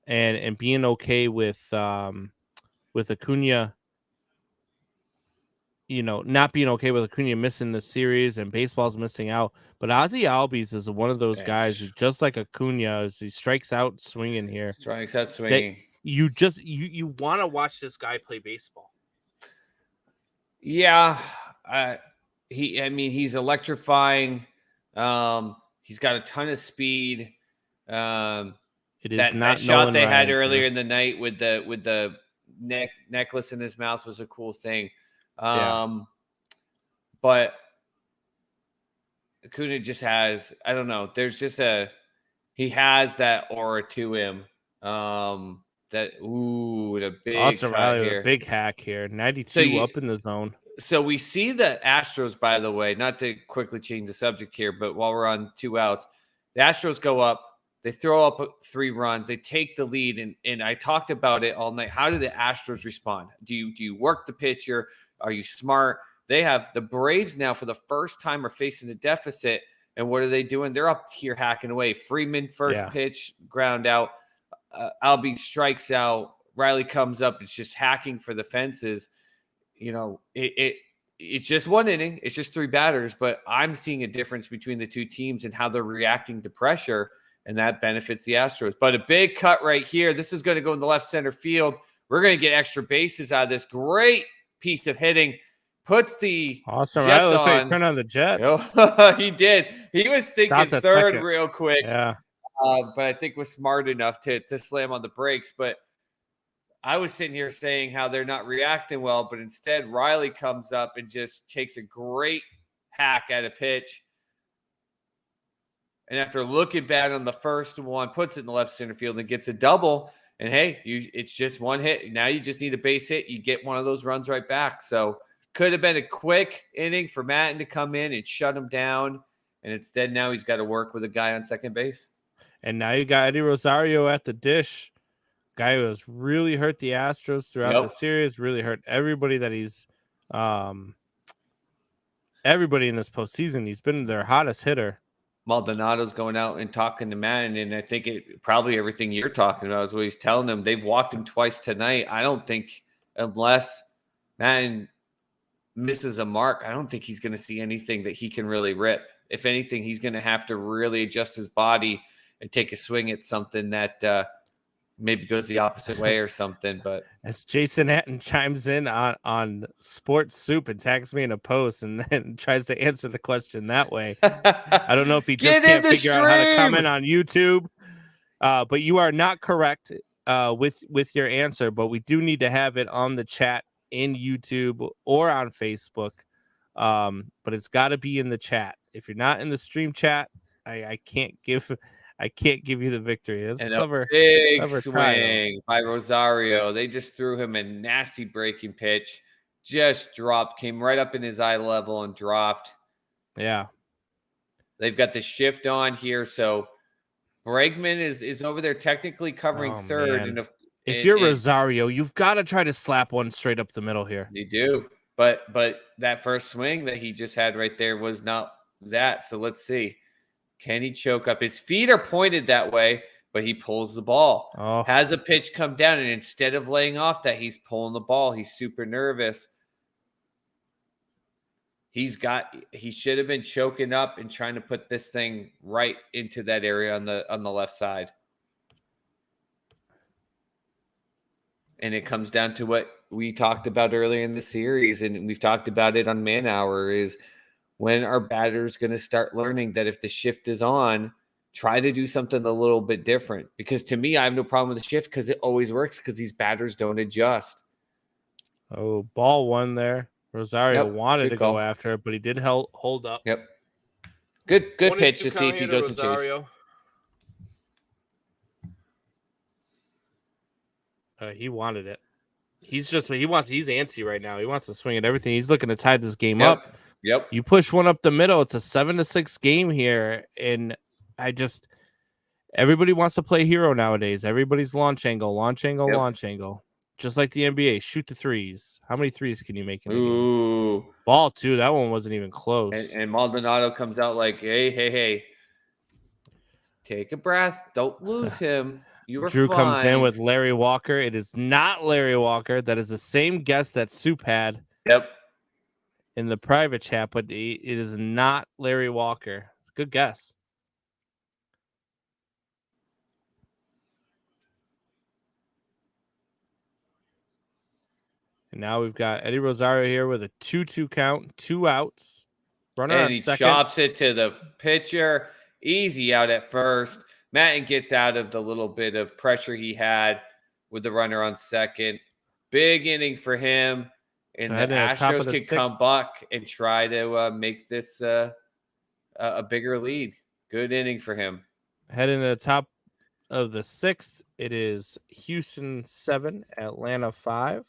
and being okay with Acuna, not being okay with Acuna missing the series and baseball's missing out. But Ozzy Albies is one of those guys who, just like Acuna, as he strikes out swinging here.
Strikes out swinging.
You want to watch this guy play baseball.
Yeah, he's electrifying. He's got a ton of speed. It
is
that shot they had earlier in the night with the necklace in his mouth was a cool thing. But Acuna just has, I don't know, he has that aura to him. The big
Austin Riley with
here.
a big hack here. 92 up in the zone.
So we see the Astros, by the way, not to quickly change the subject here, but while we're on 2 outs, the Astros go up. They throw up 3 runs. They take the lead, and I talked about it all night. How do the Astros respond? Do you work the pitcher? Are you smart? They have the Braves now for the first time are facing a deficit, and what are they doing? They're up here hacking away. Freeman first pitch, ground out. Albies strikes out. Riley comes up. It's just hacking for the fences. It's just 1 inning. It's just 3 batters, but I'm seeing a difference between the 2 teams and how they're reacting to pressure, and that benefits the Astros. But a big cut right here. This is going to go in the left center field. We're going to get extra bases out of this. Great piece of hitting. Puts the
awesome.
Jets
Let's say
on.
turn on the Jets.
He did. He was thinking third
second.
real quick.
Yeah.
But I think was smart enough to slam on the brakes. But I was sitting here saying how they're not reacting well, but instead Riley comes up and just takes a great hack at a pitch. And after looking bad on the first one, puts it in the left center field and gets a double. And hey, it's just 1 hit. Now you just need a base hit. You get one of those runs right back. So could have been a quick inning for Matten to come in and shut him down. And instead now he's got to work with a guy on second base.
And now you got Eddie Rosario at the dish. Guy who has really hurt the Astros throughout the series, really hurt everybody that he's everybody in this postseason. He's been their hottest hitter.
Maldonado's going out and talking to Matten, and I think probably everything you're talking about is what he's telling them. They've walked him twice tonight. I don't think, unless Matten misses a mark, I don't think he's going to see anything that he can really rip. If anything, he's going to have to really adjust his body and take a swing at something that maybe goes the opposite way or something. But
as Jason Hatton chimes in on Sports Soup and tags me in a post and then tries to answer the question that way. I don't know if he just can't figure out how to comment on YouTube. But you are not correct with your answer, but we do need to have it on the chat in YouTube or on Facebook. But it's got to be in the chat. If you're not in the stream chat, I can't give you the victory. That's clever.
Big swing by Rosario. They just threw him a nasty breaking pitch. Just dropped, came right up in his eye level and dropped.
Yeah.
They've got the shift on here. So Bregman is over there technically covering third.
Man. And if you're Rosario, you've got to try to slap one straight up the middle here.
You do. But that first swing that he just had right there was not that. So let's see. Can he choke up? His feet are pointed that way, but he pulls the ball. Has a pitch come down, and instead of laying off that, he's pulling the ball. He's super nervous. He should have been choking up and trying to put this thing right into that area on the left side. And it comes down to what we talked about earlier in the series, and we've talked about it on Man Hour, is when are batters going to start learning that if the shift is on, try to do something a little bit different? Because to me, I have no problem with the shift because it always works because these batters don't adjust.
Oh, ball 1 there. Rosario wanted to go after it, but he did hold up.
Yep. Good pitch to see if he goes to chase.
He wanted it. He's antsy right now. He wants to swing at everything. He's looking to tie this game up.
Yep.
You push one up the middle. It's a 7-6 game here. And everybody wants to play hero nowadays. Everybody's launch angle. Just like the NBA. Shoot the threes. How many threes can you make in a game? Ball, too. That one wasn't even close.
And Maldonado comes out like, hey. Take a breath. Don't lose him. You were
Drew
fine.
comes in with Larry Walker. It is not Larry Walker. That is the same guess that Soup had.
Yep.
In the private chat, but it is not Larry Walker. It's a good guess. And now we've got Eddie Rosario here with a 2-2 count, 2 outs. Runner
and
on
he
second.
chops it to the pitcher. Easy out at first. Matten gets out of the little bit of pressure he had with the runner on second. Big inning for him. And
So
the Astros can come back and try to make this a bigger lead. Good inning for him.
Heading to the top of the 6th, it is Houston 7, Atlanta 5.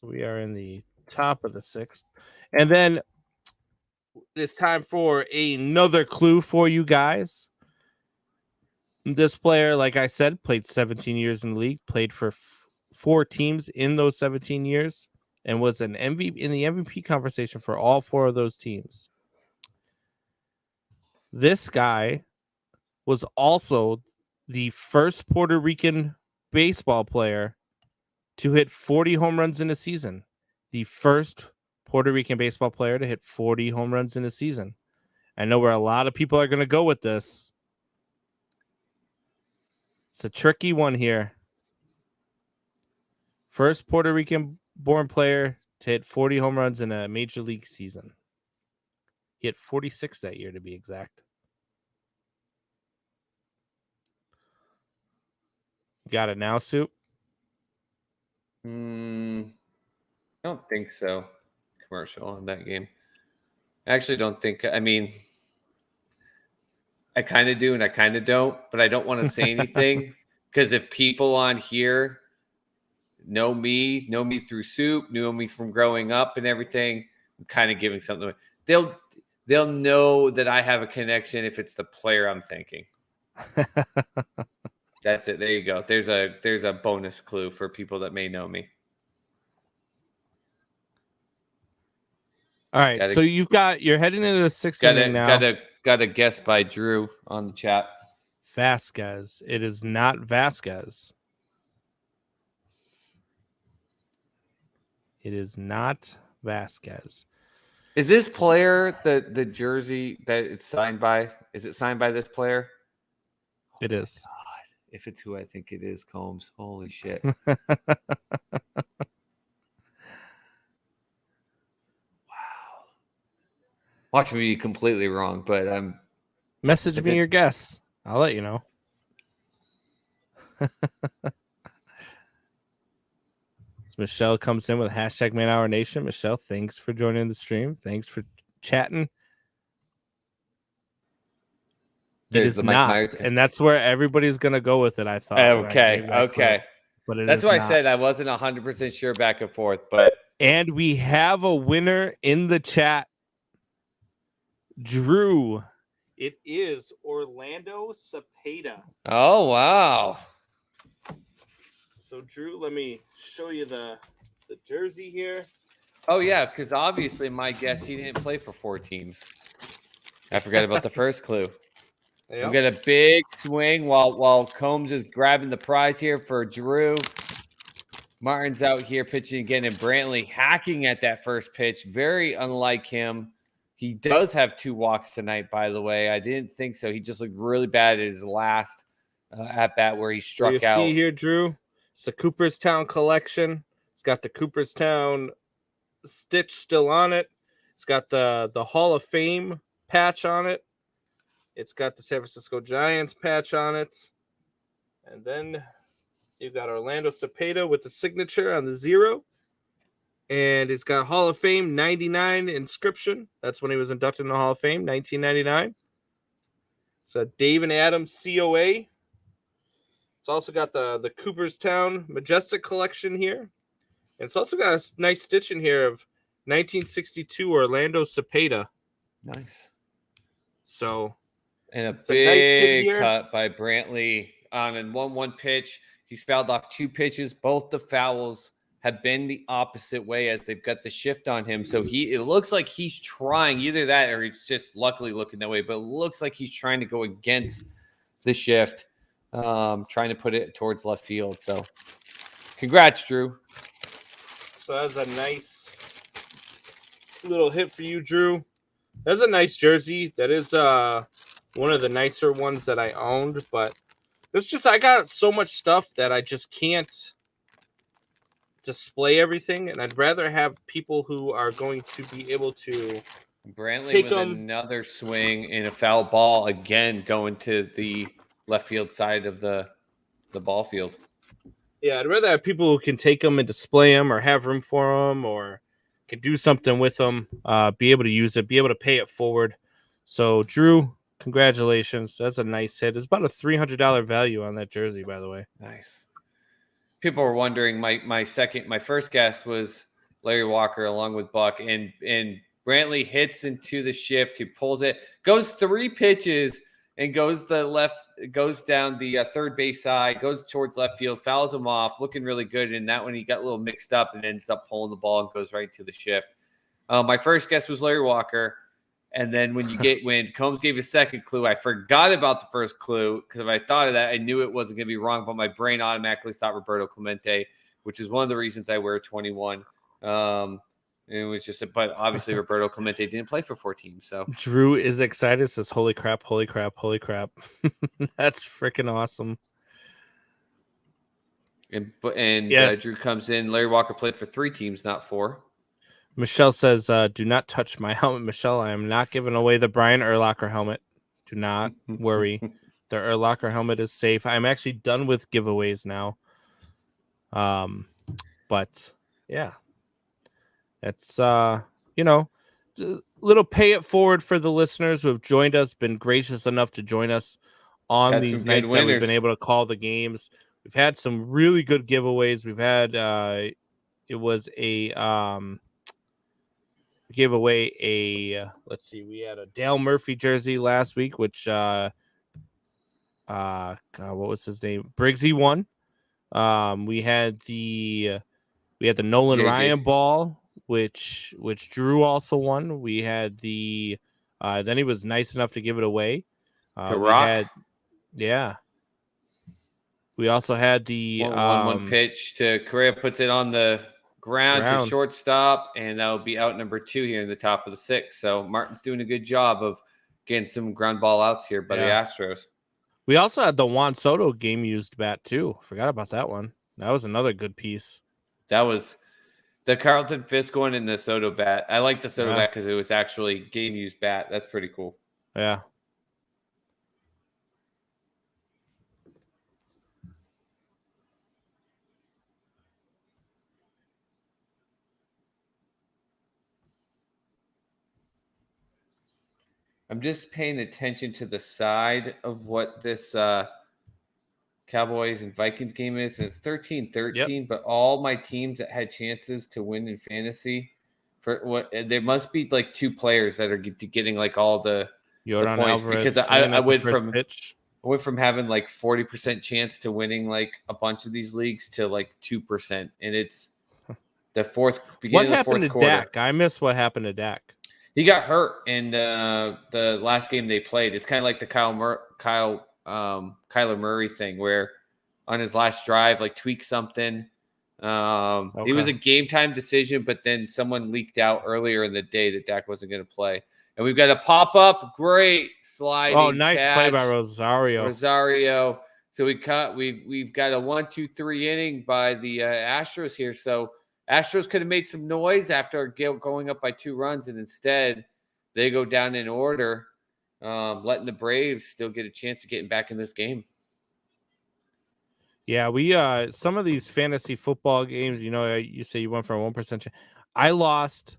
We are in the top of the 6th. And then it's time for another clue for you guys. This player, like I said, played 17 years in the league, played for 4 teams in those 17 years, and was an MVP in the MVP conversation for all 4 of those teams. This guy was also the first Puerto Rican baseball player to hit 40 home runs in a season. The first Puerto Rican baseball player to hit 40 home runs in a season. I know where a lot of people are going to go with this. It's a tricky one here. First Puerto Rican born player to hit 40 home runs in a major league season. He hit 46 that year, to be exact. Got it now, Soup?
I don't think so. Commercial in that game. I actually don't think. I mean, I kind of do and I kind of don't, but I don't want to say anything because if people on here know me through Soup, knew me from growing up and everything, I'm kind of giving something away. They'll know that I have a connection if it's the player I'm thinking. That's it. There you go. There's a bonus clue for people that may know me.
All right, so you're heading into the 6th inning now.
Got a guess by Drew on the chat.
Vasquez. It is not Vasquez. It is not Vasquez.
Is this player the jersey that it's signed by? Is it signed by this player?
It is.
God, if it's who I think it is, Combs. Holy shit. Watch me be completely wrong, but
message me your guess. I'll let you know. Michelle comes in with hashtag Man Hour Nation. Michelle, thanks for joining the stream. Thanks for chatting. It is not, and that's where everybody's gonna go with it. I thought.
Okay.
But
that's why I said I wasn't 100% sure back and forth, but
and we have a winner in the chat. Drew, it is Orlando Cepeda.
Oh, wow.
So, Drew, let me show you the jersey here.
Oh, yeah, because obviously my guess, he didn't play for 4 teams. I forgot about the first clue. Yep. We got a big swing while Combs is grabbing the prize here for Drew. Martin's out here pitching again, and Brantley hacking at that first pitch. Very unlike him. He does have 2 walks tonight, by the way. I didn't think so. He just looked really bad at his last at bat where he struck out.
You see here, Drew, it's the Cooperstown collection. It's got the Cooperstown stitch still on it. It's got the Hall of Fame patch on it. It's got the San Francisco Giants patch on it. And then you've got Orlando Cepeda with the signature on the 0. And it's got Hall of Fame 99 inscription. That's when he was inducted in the Hall of Fame, 1999. It's a Dave and Adams COA. It's also got the Cooperstown Majestic collection here. And it's also got a nice stitch in here of 1962 Orlando Cepeda.
Nice.
So,
and a
it's a nice hit here.
cut by Brantley on a 1-1 pitch. He's fouled off 2 pitches. Both the fouls have been the opposite way as they've got the shift on him. So it looks like he's trying either that or he's just luckily looking that way. But it looks like he's trying to go against the shift, trying to put it towards left field. So, congrats, Drew.
So that's a nice little hit for you, Drew. That's a nice jersey. That is one of the nicer ones that I owned, but it's just I got so much stuff that I just can't display everything, and I'd rather have people who are going to be able to
Brantley with another swing and a foul ball again going to the left field side of the ball field.
Yeah, I'd rather have people who can take them and display them or have room for them or can do something with them, be able to use it, be able to pay it forward. So, Drew, congratulations. That's a nice hit. It's about a $300 value on that jersey, by the way.
Nice. People were wondering, my first guess was Larry Walker along with Buck, and Brantley hits into the shift. He pulls it, goes 3 pitches, and goes down the third base side, goes towards left field, fouls him off, looking really good. And that one he got a little mixed up and ends up pulling the ball and goes right to the shift. My first guess was Larry Walker. And then when Combs gave a second clue, I forgot about the first clue because if I thought of that, I knew it wasn't going to be wrong, but my brain automatically thought Roberto Clemente, which is one of the reasons I wear 21. It was just, but obviously Roberto Clemente didn't play for 4 teams. So
Drew is excited. Says, "Holy crap! Holy crap! Holy crap!" That's freaking awesome.
And
yes.
Drew comes in. Larry Walker played for 3 teams, not 4.
Michelle says, "Do not touch my helmet, Michelle. I am not giving away the Brian Urlacher helmet. Do not worry. The Urlacher helmet is safe. I'm actually done with giveaways now. But yeah." It's, a little pay it forward for the listeners who have joined us, been gracious enough to join us on these nights that we've been able to call the games. We've had some really good giveaways. We've had, it was gave away let's see, we had a Dale Murphy jersey last week, which, God, what was his name? Briggsy won. We had the Nolan
JJ.
Ryan ball, which Drew also won. We had the then he was nice enough to give it away. We also had the
1-1 pitch to Correa, puts it on the ground to shortstop, and that'll be out number 2 here in the top of the 6th. So Martin's doing a good job of getting some ground ball outs here by the Astros.
We also had the Juan Soto game used bat too. Forgot about that one. That was another good piece.
That was the Carlton Fisk one and the Soto bat. I like the Soto bat because it was actually game used bat. That's pretty cool.
Yeah.
I'm just paying attention to the side of what this Cowboys and Vikings game is. And it's 13-13, but all my teams that had chances to win in fantasy, there must be like 2 players that are getting like all the points, because I went from having like 40% chance to winning like a bunch of these leagues to like 2%, and it's the beginning of the fourth quarter.
Dak? I miss what happened to Dak.
He got hurt in the last game they played. It's kind of like the Kyler Murray thing, where on his last drive, like tweaked something. It was a game time decision, but then someone leaked out earlier in the day that Dak wasn't going to play. And we've got a pop up, great sliding.
Oh, nice
catch.
play by Rosario.
So we've got a 1-2-3 inning by the Astros here. So Astros could have made some noise after going up by 2 runs, and instead they go down in order, letting the Braves still get a chance of getting back in this game.
Yeah, we some of these fantasy football games, you say you went for a 1%. I lost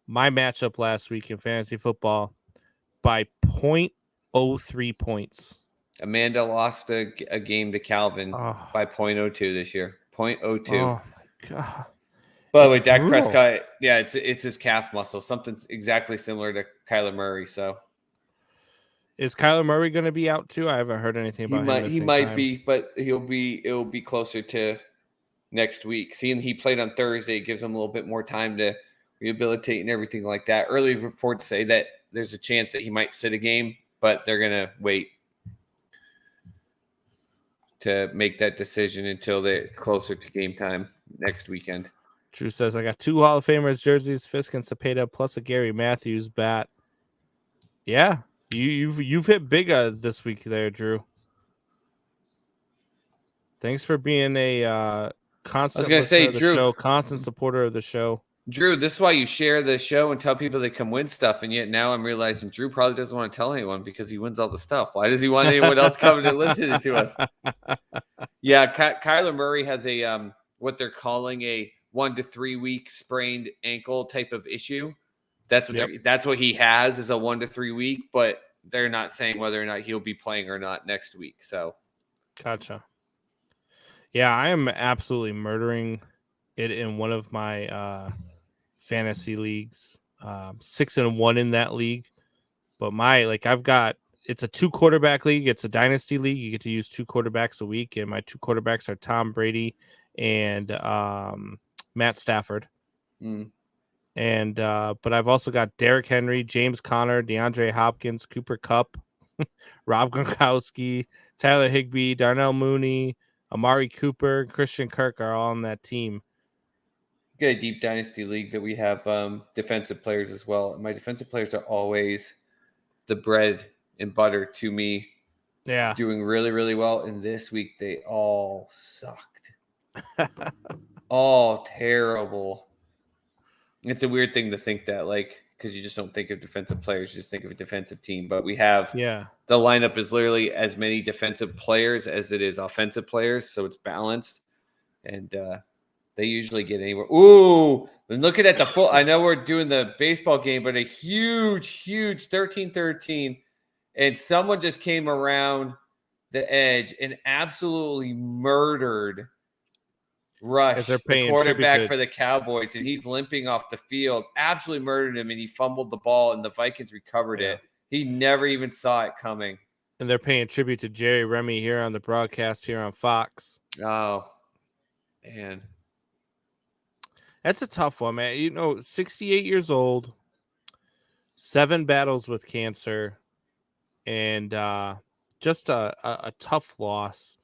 my matchup last week in fantasy football by 0.03 points.
Amanda lost a game to Calvin by 0.02 this year. 0.02.
Oh my god.
By the way, Dak
brutal.
Prescott, yeah, it's his calf muscle. Something exactly similar to Kyler Murray. So
is Kyler Murray going to be out too? I haven't heard anything about him.
He might be, but it'll be closer to next week. Seeing he played on Thursday gives him a little bit more time to rehabilitate and everything like that. Early reports say that there's a chance that he might sit a game, but they're going to wait to make that decision until they're closer to game time next weekend.
Drew says, I got 2 Hall of Famers jerseys, Fisk and Cepeda, plus a Gary Matthews bat. Yeah, you've hit big this week there, Drew. Thanks for being a constant constant supporter of the show.
Drew, this is why you share the show and tell people they come win stuff, and yet now I'm realizing Drew probably doesn't want to tell anyone because he wins all the stuff. Why does he want anyone else coming and listening to us? Yeah, Kyler Murray has a what they're calling a 1 to 3 week sprained ankle type of issue. That's what he has, is a 1 to 3 week, but they're not saying whether or not he'll be playing or not next week. So,
gotcha. Yeah, I am absolutely murdering it in one of my fantasy leagues. 6-1 in that league, but it's a 2 quarterback league. It's a dynasty league. You get to use 2 quarterbacks a week, and my 2 quarterbacks are Tom Brady and Matt Stafford. And but I've also got Derrick Henry, James Conner, DeAndre Hopkins, Cooper Kupp, Rob Gronkowski, Tyler Higbee, Darnell Mooney, Amari Cooper, Christian Kirk are all on that team.
Got a deep dynasty league that we have defensive players as well. My defensive players are always the bread and butter to me.
Yeah.
Doing really, really well. And this week they all sucked. All terrible. It's a weird thing to think that, because you just don't think of defensive players, you just think of a defensive team. But we have the lineup is literally as many defensive players as it is offensive players, so it's balanced. And they usually get anywhere. Ooh, and looking at the full, I know we're doing the baseball game, but a huge 13-13, and someone just came around the edge and absolutely murdered Rush, the quarterback for the Cowboys, and he's limping off the field. Absolutely murdered him, and he fumbled the ball, and the Vikings recovered it. He never even saw it coming.
And they're paying tribute to Jerry Remy here on the broadcast here on Fox.
Oh, man.
That's a tough one, man. 68 years old, 7 battles with cancer, and just a tough loss.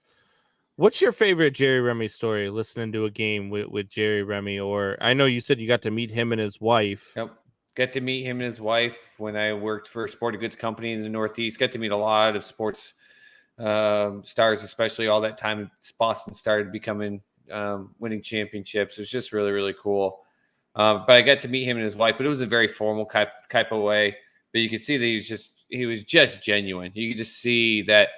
What's your favorite Jerry Remy story, listening to a game with Jerry Remy? Or I know you said you got to meet him and his wife.
Yep. Got to meet him and his wife when I worked for a sporting goods company in the Northeast. Got to meet a lot of sports stars, especially all that time Boston started becoming winning championships. It was just really, really cool. But I got to meet him and his wife, but it was a very formal type of way. But you could see that he was just genuine. You could just see that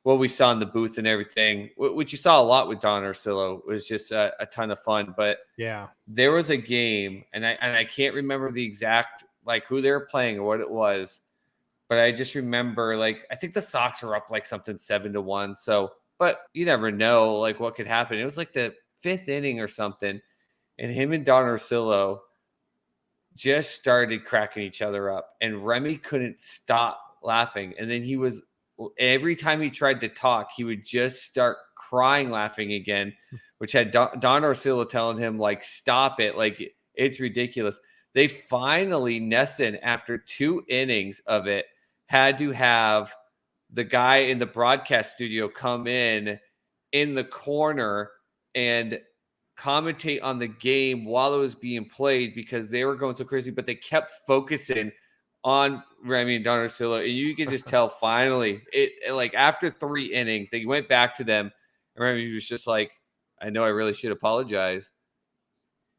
what we saw in the booth and everything, which you saw a lot with Don Orsillo, was just a ton of fun. But
yeah,
there was a game, and I can't remember the exact who they were playing or what it was, but I just remember I think the Sox were up something 7-1. So, but you never know what could happen. It was the 5th inning or something, and him and Don Orsillo just started cracking each other up, and Remy couldn't stop laughing, and then every time he tried to talk, he would just start crying, laughing again, which had Don Orsillo telling him, stop it. It's ridiculous. They finally, Nesson, after 2 innings of it, had to have the guy in the broadcast studio come in the corner and commentate on the game while it was being played because they were going so crazy, but they kept focusing on Remy and Don Orsillo, and you could just tell finally after 3 innings, they went back to them, and Remy was just I know I really should apologize,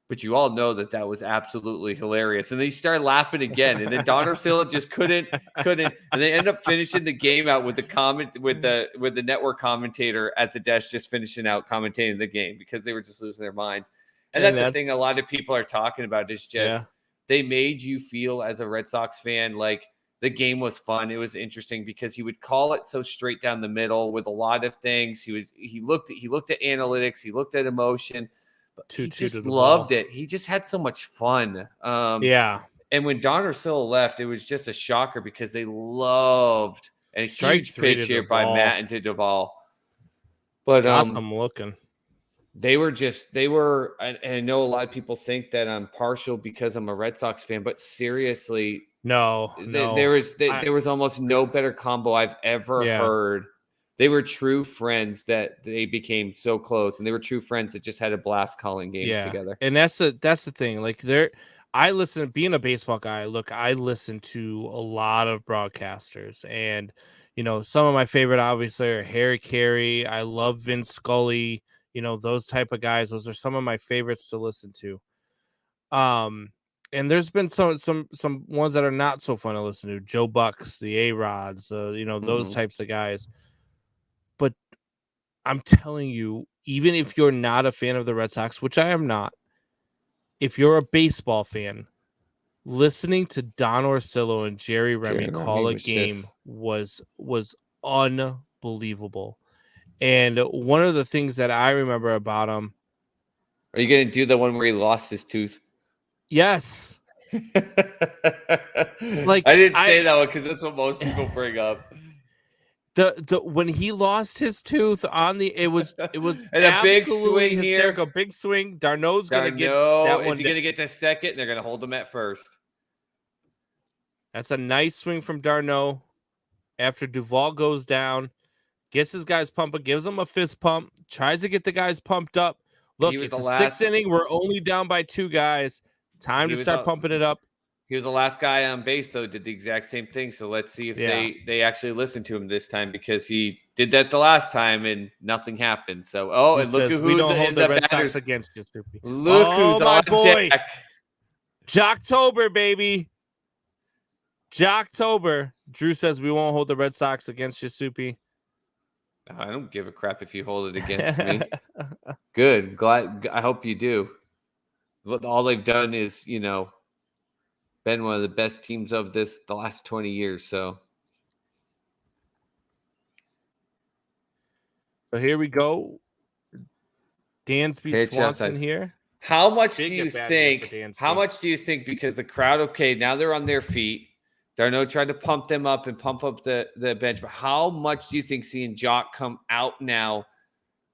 but you all know that was absolutely hilarious. And they started laughing again, and then Don Orsillo just couldn't, and they ended up finishing the game out with the network commentator at the desk just finishing out commentating the game because they were just losing their minds. And that's the thing a lot of people are talking about is just. Yeah. They made you feel as a Red Sox fan the game was fun. It was interesting because he would call it so straight down the middle with a lot of things. He looked at analytics, he looked at emotion, but he just loved it. He just had so much fun.
Yeah.
And when Don Orsillo left, it was just a shocker because they loved a huge pitch here by Matt and to Duvall. But
I'm looking.
They were, and I know a lot of people think that I'm partial because I'm a Red Sox fan, but seriously,
no.
There was almost no better combo I've ever heard. They were true friends that they became so close, and they were true friends that just had a blast calling games together.
And that's the thing. Like being a baseball guy, look, I listen to a lot of broadcasters, and some of my favorite obviously are Harry Carey. I love Vince Scully. Those type of guys. Those are some of my favorites to listen to. And there's been some ones that are not so fun to listen to. Joe Bucks, the A-Rods, those types of guys. But I'm telling you, even if you're not a fan of the Red Sox, which I am not, if you're a baseball fan, listening to Don Orsillo and Jerry Remy call a game was unbelievable. And one of the things that I remember about him.
Are you going to do the one where he lost his tooth?
Yes.
Like I didn't say that one because that's what most people bring up.
The when he lost his tooth on it was
and a big swing
hysterical. Here. Big swing. Darno's going to get that one.
Is he going to get the second? They're going to hold him at first.
That's a nice swing from Darno. After Duvall goes down, gets his guys pumping, gives them a fist pump, tries to get the guys pumped up. Look, it's the sixth inning. We're only down by 2 guys. Time to start pumping it up.
He was the last guy on base, though, did the exact same thing. So let's see if they actually listen to him this time, because he did that the last time and nothing happened. So, and look who's in the Red Sox
against you, Stoopy.
Look who's on deck.
Jocktober, baby. Jocktober. Drew says we won't hold the Red Sox against you, Soupy.
I don't give a crap if you hold it against me. Good. Glad. I hope you do. All they've done is, been one of the best teams of the last 20 years. So
here we go. Dansby Swanson here.
How much do you think? How much do you think? Because the crowd, okay, now they're on their feet. Darno tried to pump them up and pump up the bench. But how much do you think seeing Jock come out now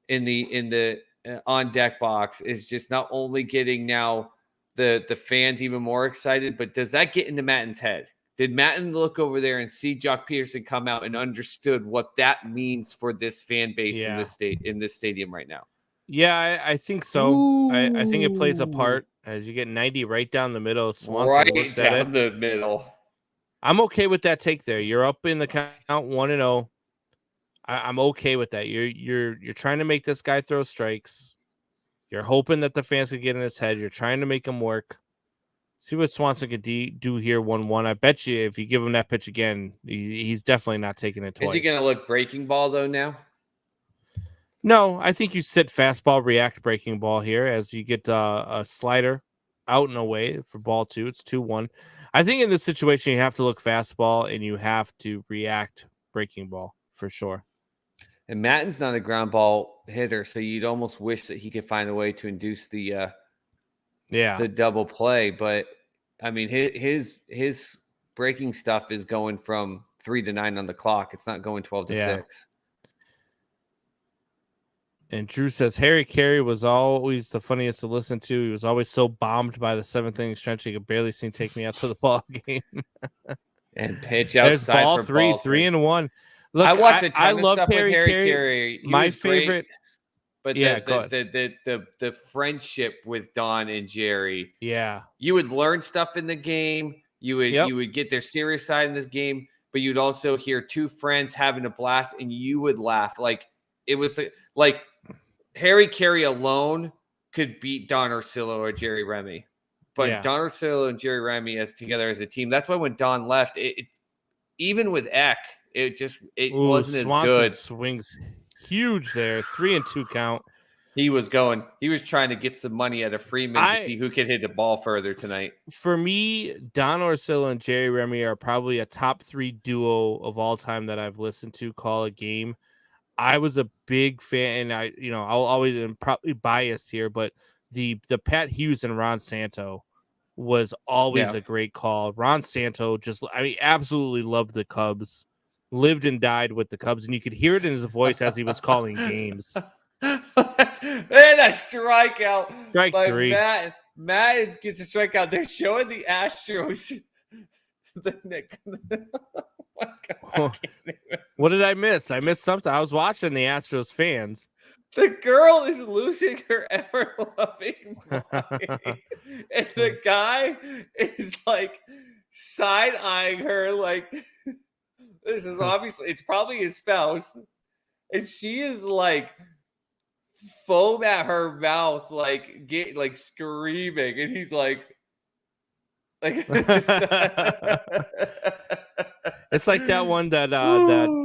in the on deck box is just not only getting now the fans even more excited, but does that get into Mattin's head? Did Mattin look over there and see Jock Peterson come out and understood what that means for this fan base in this stadium right now?
Yeah, I think so. I think it plays a part as you get 90 right down the middle. Swanson looks at it.
Right down the middle.
I'm okay with that take there. You're up in the count 1-0. I'm okay with that. You're trying to make this guy throw strikes. You're hoping that the fans can get in his head. You're trying to make him work. See what Swanson could do here 1-1. I bet you if you give him that pitch again, he's definitely not taking it twice.
Is he going to look breaking ball though now?
No, I think you sit fastball, react breaking ball here as you get a slider out and away for ball 2. It's 2-1. I think in this situation, you have to look fastball and you have to react breaking ball for sure.
And Mattin's not a ground ball hitter, so you'd almost wish that he could find a way to induce the double play. But I mean, his breaking stuff is going from 3 to 9 on the clock. It's not going 12 to 6.
And Drew says Harry Carey was always the funniest to listen to. He was always so bombed by the 7th inning stretch he could barely seem to take me out to the ball game.
And pitch outside. There's
ball
for
3,
ball
3-1. Look,
I watched a ton
I
of
love
stuff
Harry
with Harry
Carey.
Carey.
My favorite,
but the friendship with Don and Jerry.
Yeah,
you would learn stuff in the game. You would get their serious side in this game, but you'd also hear 2 friends having a blast, and you would laugh. Like it was like Harry Carey alone could beat Don Orsillo or Jerry Remy, but Don Orsillo and Jerry Remy as together as a team. That's why when Don left, it even with Eck. It wasn't
Swanson
as good.
Swings huge there. 3-2 count.
He was trying to get some money out of Freeman to see who could hit the ball further tonight.
For me, Don Orsillo and Jerry Remy are probably a top 3 duo of all time that I've listened to call a game. I was a big fan, and I'll always am probably biased here, but the Pat Hughes and Ron Santo was always a great call. Ron Santo absolutely loved the Cubs, lived and died with the Cubs, and you could hear it in his voice as he was calling games.
And a strikeout.
Strike 3.
Matt gets a strikeout. They're showing the Astros.
What did I miss? I missed something. I was watching the Astros fans.
The girl is losing her ever-loving mind. And the guy is like side-eyeing her like this is obviously, it's probably his spouse. And she is like foam at her mouth, like screaming, and he's like
it's like that one that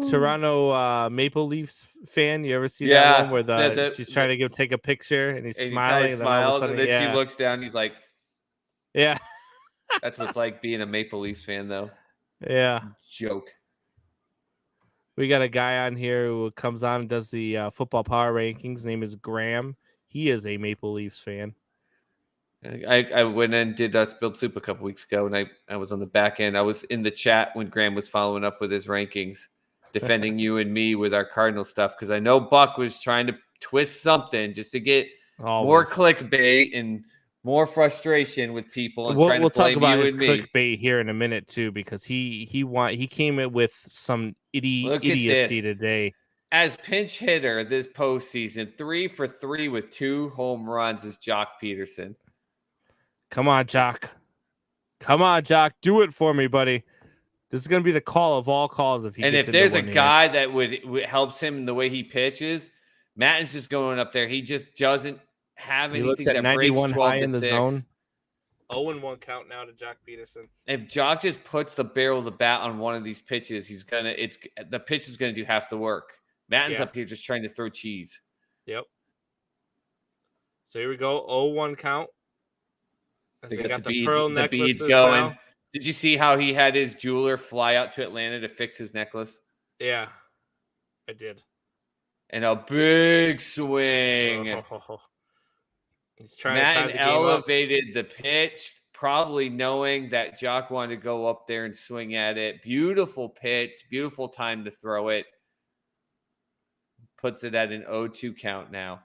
Toronto Maple Leafs fan. You ever see that one where she's trying to take a picture and he's smiling,
and then all of a sudden, she looks down, and he's like,
yeah.
That's what it's like being a Maple Leafs fan, though.
Yeah,
joke.
We got a guy on here who comes on and does the football power rankings. His name is Graham. He is a Maple Leafs fan.
I went and did Spilled Soup a couple weeks ago, and I was on the back end. I was in the chat when Graham was following up with his rankings, defending you and me with our Cardinal stuff, because I know Buck was trying to twist something just to get more clickbait and more frustration with people. And
we'll talk about his clickbait here in a minute too, because he came in with some idiocy today.
As pinch hitter this postseason, 3 for 3 with 2 home runs is Jock Peterson.
Come on, Jock. Do it for me, buddy. This is going to be the call of all calls if he gets
if there's a guy that would helps him in the way he pitches, Mattin's just going up there. He just doesn't have anything
looks at
that
91
breaks 12
high in the
6.
zone. 0-1 count now to Jock Peterson.
If Jock just puts the barrel of the bat on one of these pitches, the pitch is gonna do half the work. Mattin's up here just trying to throw cheese.
Yep. So here we go. 0-1 count.
They got the beads going. Now. Did you see how he had his jeweler fly out to Atlanta to fix his necklace?
Yeah, I did.
And a big swing.
He's trying to tie the game
elevated the pitch, probably knowing that Jock wanted to go up there and swing at it. Beautiful pitch, beautiful time to throw it. Puts it at an 0-2 count now.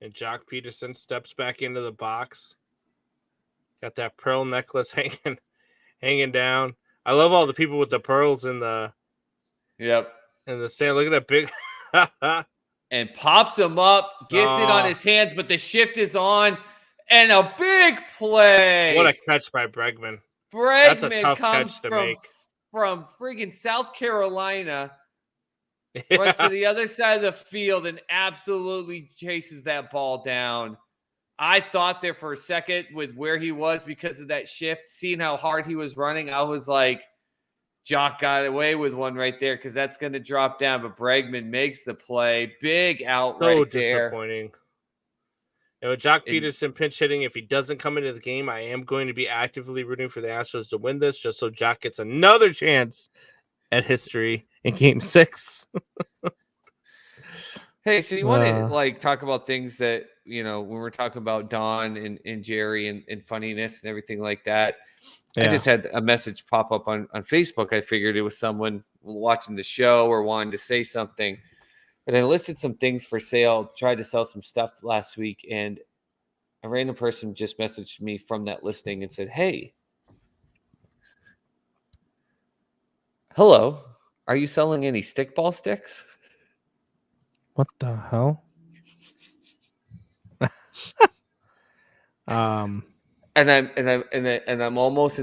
And Jock Peterson steps back into the box. Got that pearl necklace hanging down. I love all the people with the pearls in the sand. Look at that big
and pops him up, gets it on his hands, but the shift is on, and a big play.
What a catch by Bregman. That's a tough catch to make.
From friggin' South Carolina, runs to the other side of the field and absolutely chases that ball down. I thought there for a second with where he was because of that shift, seeing how hard he was running, I was like, Jock got away with one right there because that's going to drop down. But Bregman makes the play. Big out right there.
Disappointing. Jock Peterson pinch hitting, if he doesn't come into the game, I am going to be actively rooting for the Astros to win this just so Jock gets another chance at history in Game 6.
Hey, so you want to talk about things that, when we're talking about Don and Jerry and funniness and everything like that. Yeah. I just had a message pop up on Facebook. I figured it was someone watching the show or wanting to say something. But I listed some things for sale, tried to sell some stuff last week, and a random person just messaged me from that listing and said, "Hey, hello, are you selling any stickball sticks?"
What the hell?
And I'm almost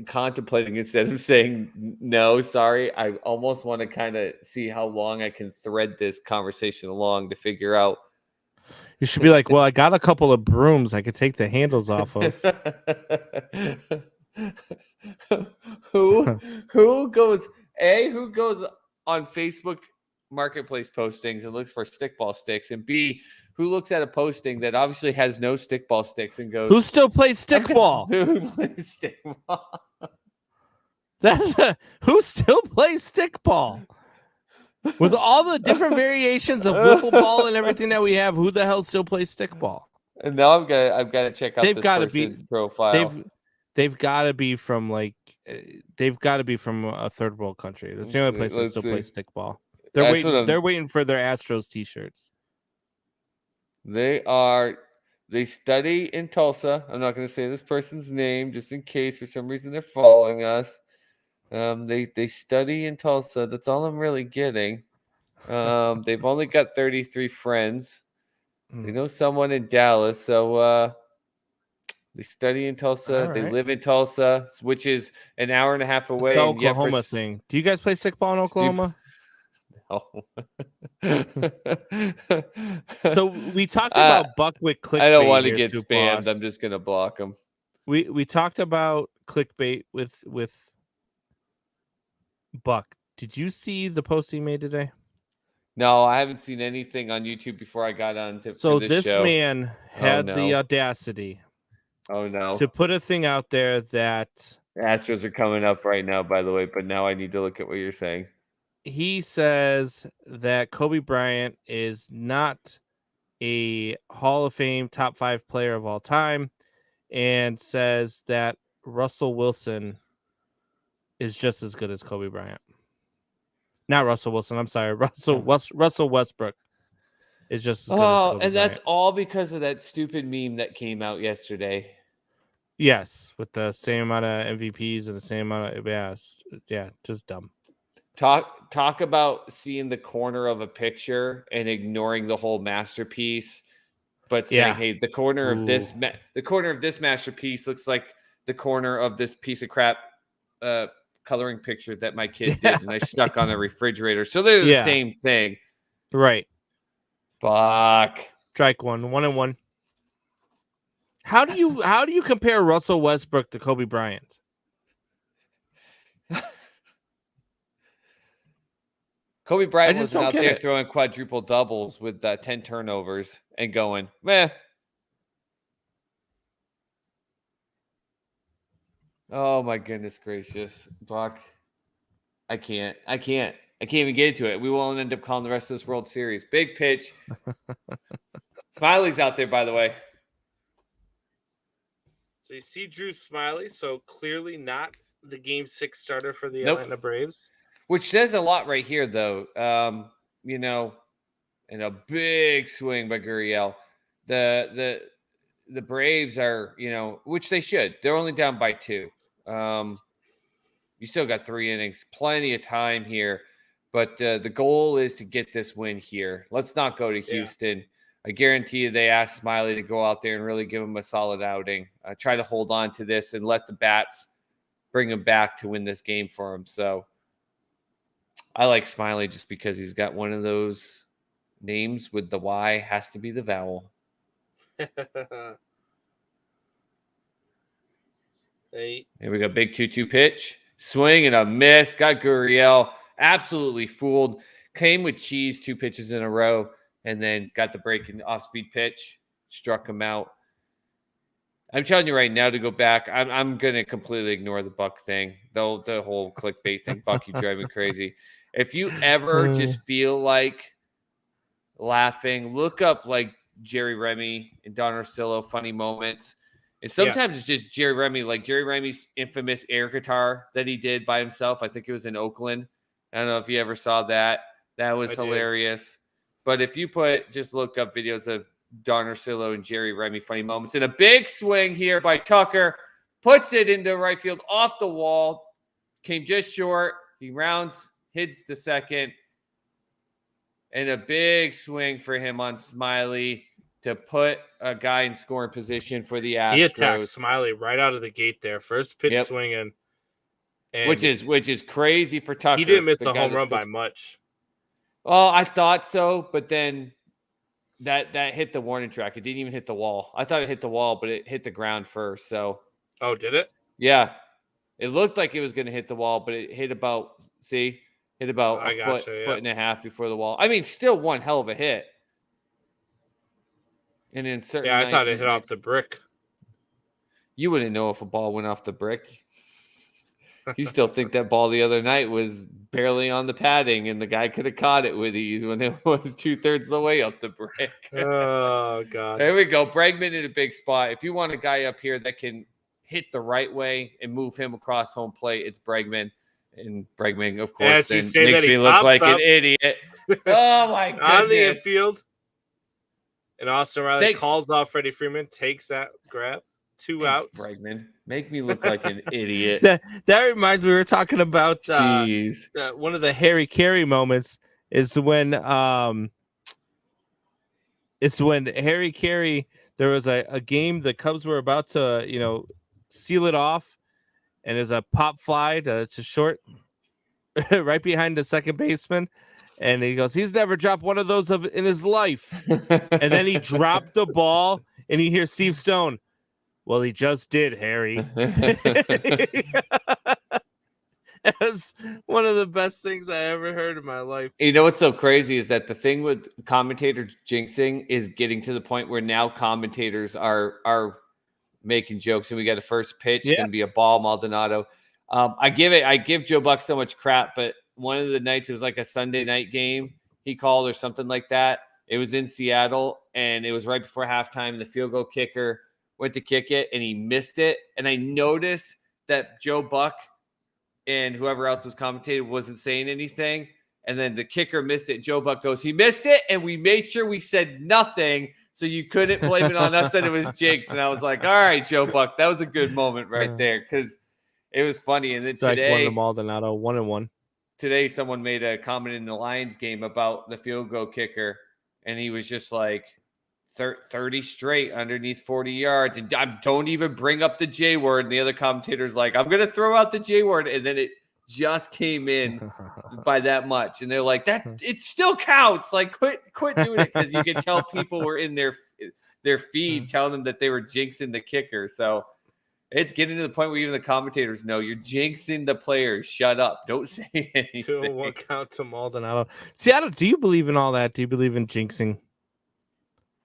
contemplating, instead of saying no, sorry, I almost want to kind of see how long I can thread this conversation along to figure out.
You should be like, well, I got a couple of brooms I could take the handles off of.
Who goes on Facebook marketplace postings and looks for stickball sticks, and B, who looks at a posting that obviously has no stickball sticks and goes,
Who still plays stickball?
Who plays stickball?
Who still plays stickball? With all the different variations of wiffle ball and everything that we have, who the hell still plays stickball?
And now I've got to check out
They've
this
gotta
person's profile.
They've got to be from a third world country. That's the only place that still plays stickball. They're waiting for their Astros t-shirts.
They study in Tulsa. I'm not going to say this person's name just in case for some reason they're following us. They study in Tulsa. That's all I'm really getting. They've only got 33 friends. They know someone in Dallas, so they study in Tulsa.
Right.
They live in Tulsa, which is an hour and a half away.
It's an Oklahoma thing. Do you guys play stickball in Oklahoma?
No.
So we talked about Buckwheat clickbait.
I don't want to get
too,
spammed.
boss.
I'm just gonna block them.
We talked about clickbait with Buck. Did you see the post he made today?
No, I haven't seen anything on YouTube before I got on to
So
this show.
man had the audacity to put a thing out there that
Astros are coming up right now, by the way, but now I need to look at what you're saying.
He says that Kobe Bryant is not a Hall of Fame top 5 player of all time, and says that Russell Wilson is just as good as Kobe Bryant. Not Russell Wilson. I'm sorry. Russell Westbrook is just as good as Kobe
and
Bryant.
that's all because of that stupid meme that came out yesterday.
Yes, with the same amount of MVPs and the same amount of just dumb.
Talk about seeing the corner of a picture and ignoring the whole masterpiece, but saying, "Hey, the corner of this masterpiece looks like the corner of this piece of crap coloring picture that my kid did, and I stuck on the refrigerator." So they're the same thing,
right?
Fuck.
Strike one, 1-1. How do you compare Russell Westbrook to Kobe Bryant?
Kobe Bryant wasn't out there throwing quadruple doubles with 10 turnovers and going, meh. Oh my goodness gracious, Buck. I can't even get into it. We won't end up calling the rest of this World Series. Big pitch. Smiley's out there, by the way.
So you see Drew Smiley, so clearly not the Game 6 starter for the Atlanta Braves.
Which says a lot right here, though. And a big swing by Gurriel. The Braves are, which they should. They're only down by 2. You still got 3 innings, plenty of time here. But the goal is to get this win here. Let's not go to Houston. I guarantee you they asked Smiley to go out there and really give him a solid outing. Try to hold on to this and let the bats bring him back to win this game for him. So I like Smiley just because he's got one of those names with the Y has to be the vowel.
Hey.
Here we go. Big 2-2 pitch. Swing and a miss. Got Gurriel absolutely fooled. Came with cheese 2 pitches in a row and then got the breaking off-speed pitch. Struck him out. I'm telling you right now to go back. I'm going to completely ignore the Buck thing. The whole clickbait thing. Buck, you drive me crazy. If you ever just feel like laughing, look up like Jerry Remy and Don Orsillo funny moments. And sometimes it's just Jerry Remy, like Jerry Remy's infamous air guitar that he did by himself. I think it was in Oakland. I don't know if you ever saw that. That was hilarious. But if you just look up videos of Don Orsillo and Jerry Remy funny moments. And a big swing here by Tucker. Puts it into right field off the wall. Came just short. He hits the second. And a big swing for him on Smiley to put a guy in scoring position for the Astros.
He attacked Smiley right out of the gate there. First pitch swinging.
Which is crazy for Tucker.
He didn't miss the home run by much.
Well, I thought so, but then that hit the warning track. It didn't even hit the wall. I thought it hit the wall, but it hit the ground first. So,
oh, did it?
Yeah, it looked like it was going to hit the wall, but it hit about. See, Hit about a foot and a half before the wall. I mean, still one hell of a hit. And in certain
I thought it hit off the brick.
You wouldn't know if a ball went off the brick. You still think that ball the other night was barely on the padding and the guy could have caught it with ease when it was 2/3 of the way up the brick.
Oh, God.
There we go. Bregman in a big spot. If you want a guy up here that can hit the right way and move him across home plate, it's Bregman. And Bregman, of course, then makes me look like an idiot. Oh, my goodness.
On the infield. And Austin Riley calls off Freddie Freeman, takes that grab. 2 outs.
Bregman. Make me look like an idiot.
That reminds me, we were talking about
Jeez.
One of the Harry Carey moments is when Harry Carey, there was a game the Cubs were about to, seal it off, and there's a pop fly to short right behind the second baseman. And he goes, he's never dropped one of those in his life. And then he dropped the ball, and you hear Steve Stone, well, he just did, Harry. That's one of the best things I ever heard in my life.
You know what's so crazy is that the thing with commentators jinxing is getting to the point where now commentators are making jokes, and we got a first pitch, going to be a ball, Maldonado. I give Joe Buck so much crap, but one of the nights, it was like a Sunday night game he called or something like that. It was in Seattle, and it was right before halftime. The field goal kicker went to kick it, and he missed it. And I noticed that Joe Buck and whoever else was commentating wasn't saying anything. And then the kicker missed it. Joe Buck goes, he missed it, and we made sure we said nothing, so you couldn't blame it on us that it was jinx. And I was like, all right, Joe Buck, that was a good moment right there, because it was funny. And then today,
one to Maldonado, 1-1.
Today, someone made a comment in the Lions game about the field goal kicker, and he was just like, 30 straight underneath 40 yards. And don't even bring up the J word. And the other commentator's like, I'm going to throw out the J word. And then it just came in by that much. And they're like, that it still counts. Like, quit doing it. Because you can tell people were in their feed telling them that they were jinxing the kicker. So it's getting to the point where even the commentators know you're jinxing the players. Shut up. Don't say anything.
2-1 count to Maldonado. Seattle, do you believe in all that? Do you believe in jinxing?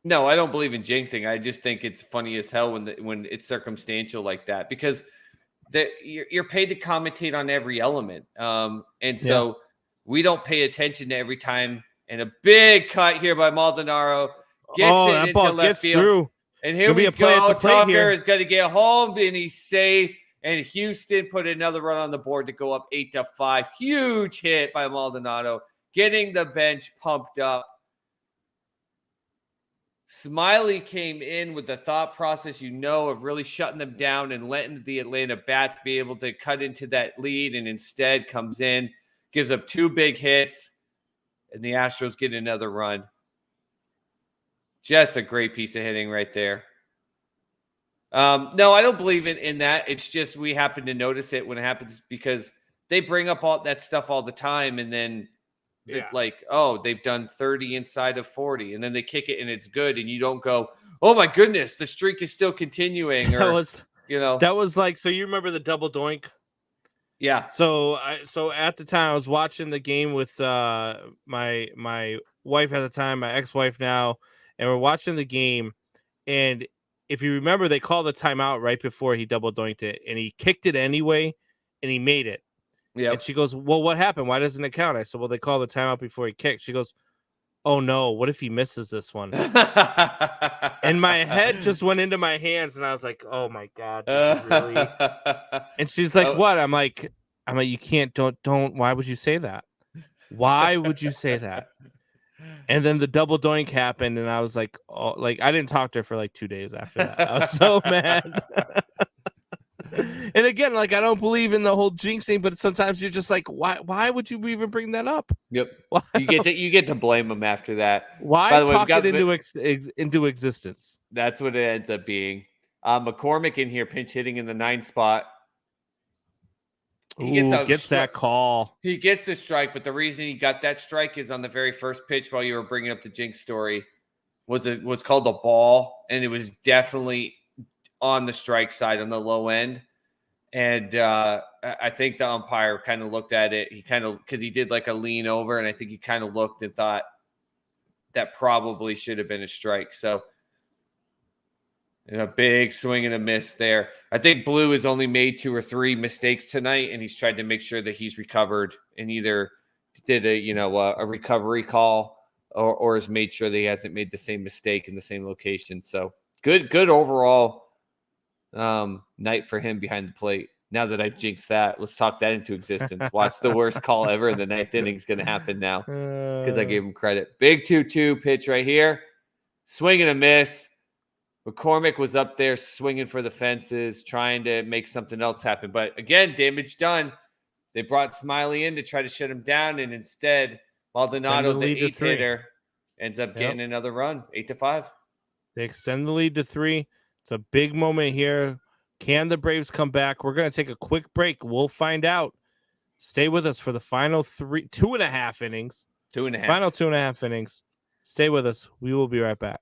No, I don't believe in jinxing. I just think it's funny as hell when it's circumstantial like that, because you're paid to commentate on every element. And so we don't pay attention to every time. And a big cut here by Maldonado gets it into left field.
Through.
And here we go. Tucker is going to get home, and he's safe. And Houston put another run on the board to go up 8-5. Huge hit by Maldonado, getting the bench pumped up. Smiley came in with the thought process, of really shutting them down and letting the Atlanta bats be able to cut into that lead, and instead comes in, gives up 2 big hits, and the Astros get another run. Just a great piece of hitting right there. No, I don't believe in that. It's just we happen to notice it when it happens, because they bring up all that stuff all the time, and then like, oh, they've done 30 inside of 40, and then they kick it and it's good, and you don't go, oh my goodness, the streak is still continuing. Or
that was like, so you remember the double doink?
Yeah.
So at the time I was watching the game with my wife at the time, my ex-wife now, and we're watching the game, and if you remember, they called a timeout right before he double doinked it, and he kicked it anyway, and he made it.
Yeah.
And she goes, well, what happened? Why doesn't it count? I said, well, they called the timeout before he kicked. She goes, oh no, what if he misses this one? And my head just went into my hands, and I was like, oh my God, really? And she's like, what? I'm like, you can't, don't, why would you say that? Why would you say that? And then the double doink happened, and I was like, oh, like, I didn't talk to her for like 2 days after that. I was so mad. And again, like, I don't believe in the whole jinxing, but sometimes you're just like, why would you even bring that up?
Yep. You get to blame them after that.
Why talk it into existence?
That's what it ends up being. McCormick in here, pinch hitting in the 9th spot.
He gets that call.
He gets the strike, but the reason he got that strike is on the very first pitch, while you were bringing up the jinx story, was called a ball, and it was definitely on the strike side on the low end. And I think the umpire kind of looked at it. He kind of, because he did like a lean over, and I think he kind of looked and thought that probably should have been a strike. So a big swing and a miss there. I think Blue has only made 2 or 3 mistakes tonight, and he's tried to make sure that he's recovered and either did a recovery call or has made sure that he hasn't made the same mistake in the same location. So good overall night for him behind the plate. Now that I've jinxed that, let's talk that into existence. Watch the worst call ever in the 9th inning is going to happen now because I gave him credit. Big 2-2 pitch right here. Swing and a miss. McCormick was up there swinging for the fences, trying to make something else happen. But again, damage done. They brought Smiley in to try to shut him down, and instead, Maldonado, the 8th hitter, ends up getting another run, 8-5.
They extend the lead to 3. It's a big moment here. Can the Braves come back? We're going to take a quick break. We'll find out. Stay with us for the final 2.5 innings.
2.5.
Final 2.5 innings. Stay with us. We will be right back.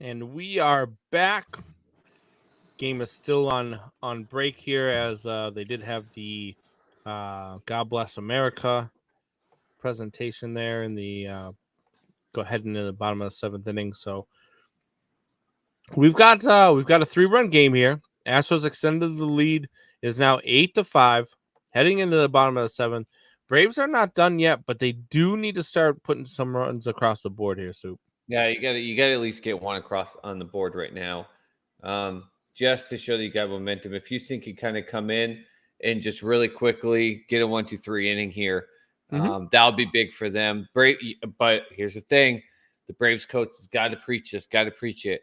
And we are back. Game is still on break here as they did have the God Bless America presentation there in the go ahead into the bottom of the 7th inning. So we've got a 3-run game here. Astros extended the lead, is now 8-5, heading into the bottom of the 7th. Braves are not done yet, but they do need to start putting some runs across the board here, Soup.
Yeah, you got to at least get one across on the board right now, just to show that you got momentum. If Houston can kind of come in and just really quickly get a 1-2-3 inning here, that'll be big for them. But here's the thing: the Braves coach has got to preach this, got to preach it.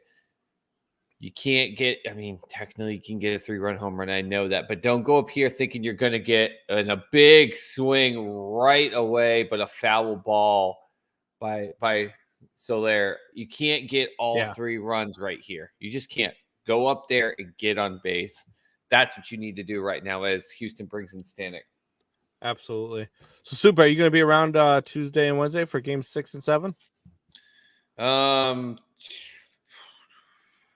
You can't get, I mean, technically you can get a 3-run home run. I know that, but don't go up here thinking you're going to get a big swing right away, but a foul ball by Soler. You can't get all 3 runs right here. You just can't. Go up there and get on base. That's what you need to do right now as Houston brings in Stanek.
Absolutely. So, Super, are you going to be around Tuesday and Wednesday for games 6 and 7?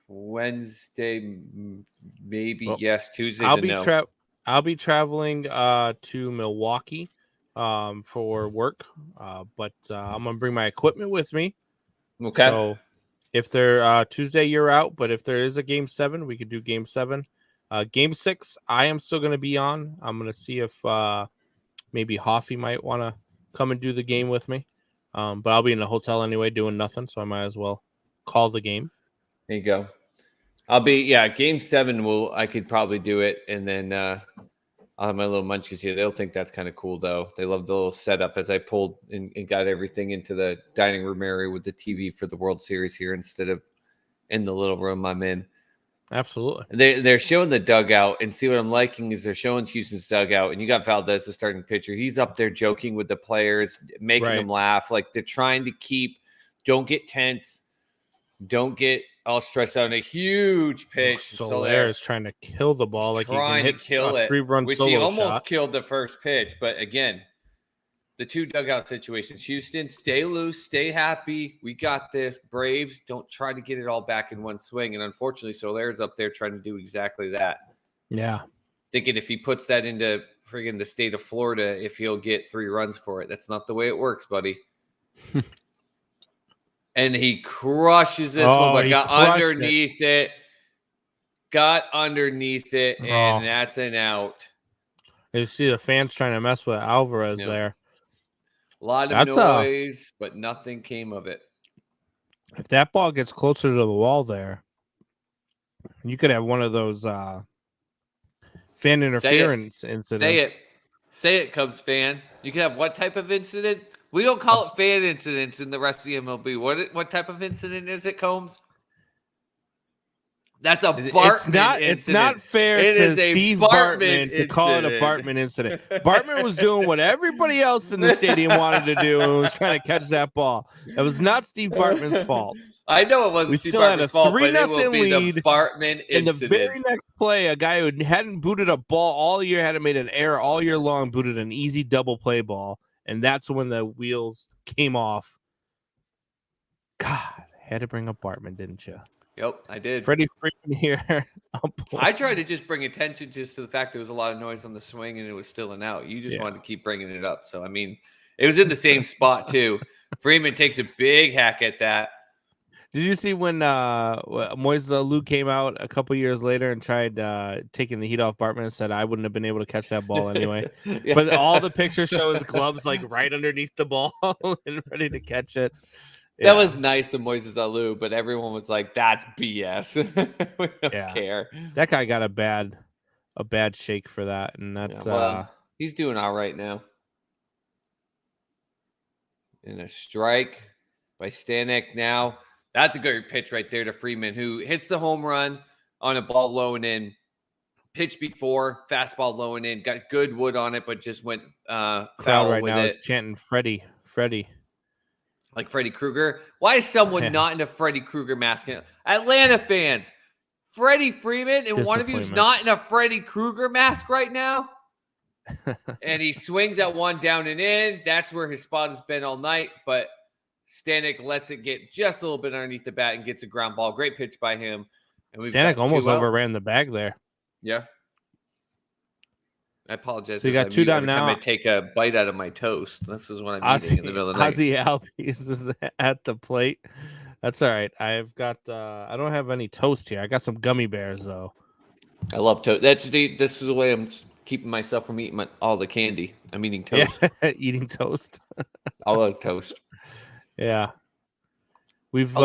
Wednesday, maybe. Well, yes. Tuesday,
I'll be traveling to Milwaukee for work, but I'm gonna bring my equipment with me.
Okay.
So if they're Tuesday, you're out, but if there is a game 7, we could do game 7. Game 6, I am still gonna be on. I'm gonna see if maybe Hoffy might want to come and do the game with me. But I'll be in the hotel anyway, doing nothing, so I might as well call the game.
There you go. I'll be game 7. I could probably do it, and then I'll have my little munchkins here. They'll think that's kind of cool, though. They love the little setup as I pulled and got everything into the dining room area with the TV for the World Series here instead of in the little room I'm in.
Absolutely.
They're showing the dugout, and see what I'm liking is they're showing Houston's dugout, and you got Valdez, the starting pitcher. He's up there joking with the players, making them laugh. Like they're trying to don't get tense, don't get all stressed out. A huge pitch.
Soler is trying to kill the ball, like he can hit
kill it,
3-run
which
solo
he almost
shot.
killed the first pitch. But again, the 2 dugout situations. Houston, stay loose, stay happy. We got this. Braves, don't try to get it all back in one swing. And unfortunately, Soler's up there trying to do exactly that.
Yeah,
thinking if he puts that into friggin' the state of Florida, if he'll get 3 runs for it. That's not the way it works, buddy. And he crushes this one, but got underneath it. Got underneath it, and that's an out.
You see the fans trying to mess with Alvarez there.
A lot of noise, but nothing came of it.
If that ball gets closer to the wall there, you could have one of those fan interference incidents.
Say it, Cubs fan. You can have what type of incident? We don't call it fan incidents in the rest of the MLB. What type of incident is it, Combs? That's a Bartman incident.
It's not fair to Steve Bartman to call it a Bartman incident. Bartman was doing what everybody else in the stadium wanted to do and was trying to catch that ball. It was not Steve Bartman's fault.
I know it wasn't Steve Bartman's fault, but it will be the Bartman incident.
In the very next play, a guy who hadn't booted a ball all year, hadn't made an error all year long, booted an easy double play ball. And that's when the wheels came off. God, had to bring up Bartman, didn't you?
Yep, I did.
Freddie Freeman here.
I tried to just bring attention just to the fact there was a lot of noise on the swing and it was still an out. You just wanted to keep bringing it up. So, I mean, it was in the same spot, too. Freeman takes a big hack at that.
Did you see when Moise Alou came out a couple years later and tried taking the heat off Bartman and said, I wouldn't have been able to catch that ball anyway? Yeah. But all the pictures show his gloves like right underneath the ball and ready to catch it. Yeah.
That was nice of Moise Alou, but everyone was like, that's BS. We don't care.
That guy got a bad shake for that. And that's
he's doing all right now. And a strike by Stanek now. That's a good pitch right there to Freeman, who hits the home run on a ball low and in. Pitch before, fastball low and in. Got good wood on it, but just went foul
right
with
now
it.
Is chanting Freddie.
Like Freddy Krueger? Why is someone not in a Freddy Krueger mask? Atlanta fans, Freddie Freeman, and one of you is not in a Freddy Krueger mask right now? And he swings at one down and in. That's where his spot has been all night, but Stanek lets it get just a little bit underneath the bat and gets a ground ball. Great pitch by him. And
Stanek almost
2 out.
overran the bag there.
Yeah. I apologize.
So you got 2 down
every
now.
time I take a bite out of my toast. This is what I'm eating in the middle of the night.
Ozzy Albies is at the plate. That's all right. I've got I don't have any toast here. I got some gummy bears though.
I love toast. This is the way I'm keeping myself from eating all the candy. I'm eating toast.
Yeah, eating toast.
I love toast.
Yeah. We've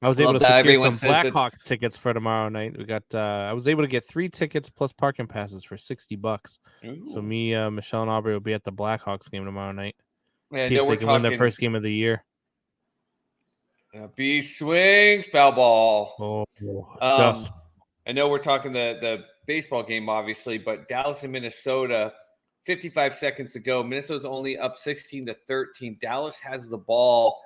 I was able to secure some Blackhawks tickets for tomorrow night. We got I was able to get 3 tickets plus parking passes for $60. So me, Michelle, and Aubrey will be at the Blackhawks game tomorrow night.
Yeah,
see if they can win their first game of the year.
B swings, foul ball.
Yes.
I know we're talking the baseball game, obviously, but Dallas and Minnesota, 55 seconds to go. Minnesota's only up 16-13. Dallas has the ball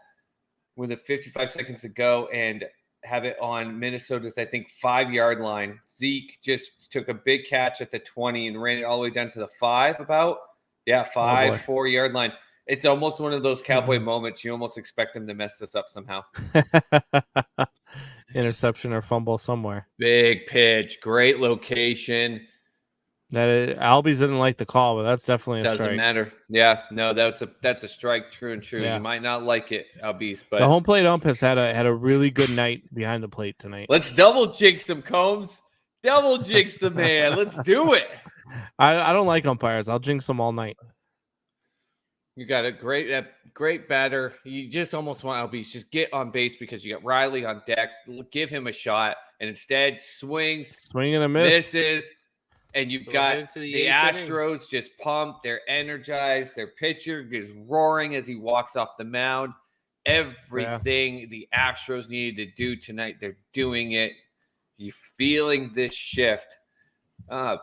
with 55 seconds to go and have it on Minnesota's, I think, 5-yard line. Zeke just took a big catch at the 20 and ran it all the way down to the 5 about. Yeah, 4-yard line. It's almost one of those cowboy moments. You almost expect him to mess this up somehow.
Interception or fumble somewhere.
Big pitch. Great location.
Albies didn't like the call, but that's definitely a strike.
Doesn't matter. Yeah, no, that's a strike, true and true. Yeah. You might not like it, Albies, but
the home plate ump has had a really good night behind the plate tonight.
Let's double jinx him, Combs. Double jinx the man. Let's do it.
I don't like umpires. I'll jinx them all night.
You got a great batter. You just almost want Albies just get on base because you got Riley on deck. Give him a shot, and instead swing and a miss. Misses. And you've got the Astros just pumped. They're energized. Their pitcher is roaring as he walks off the mound. Everything the Astros needed to do tonight, they're doing it. You're feeling this shift. I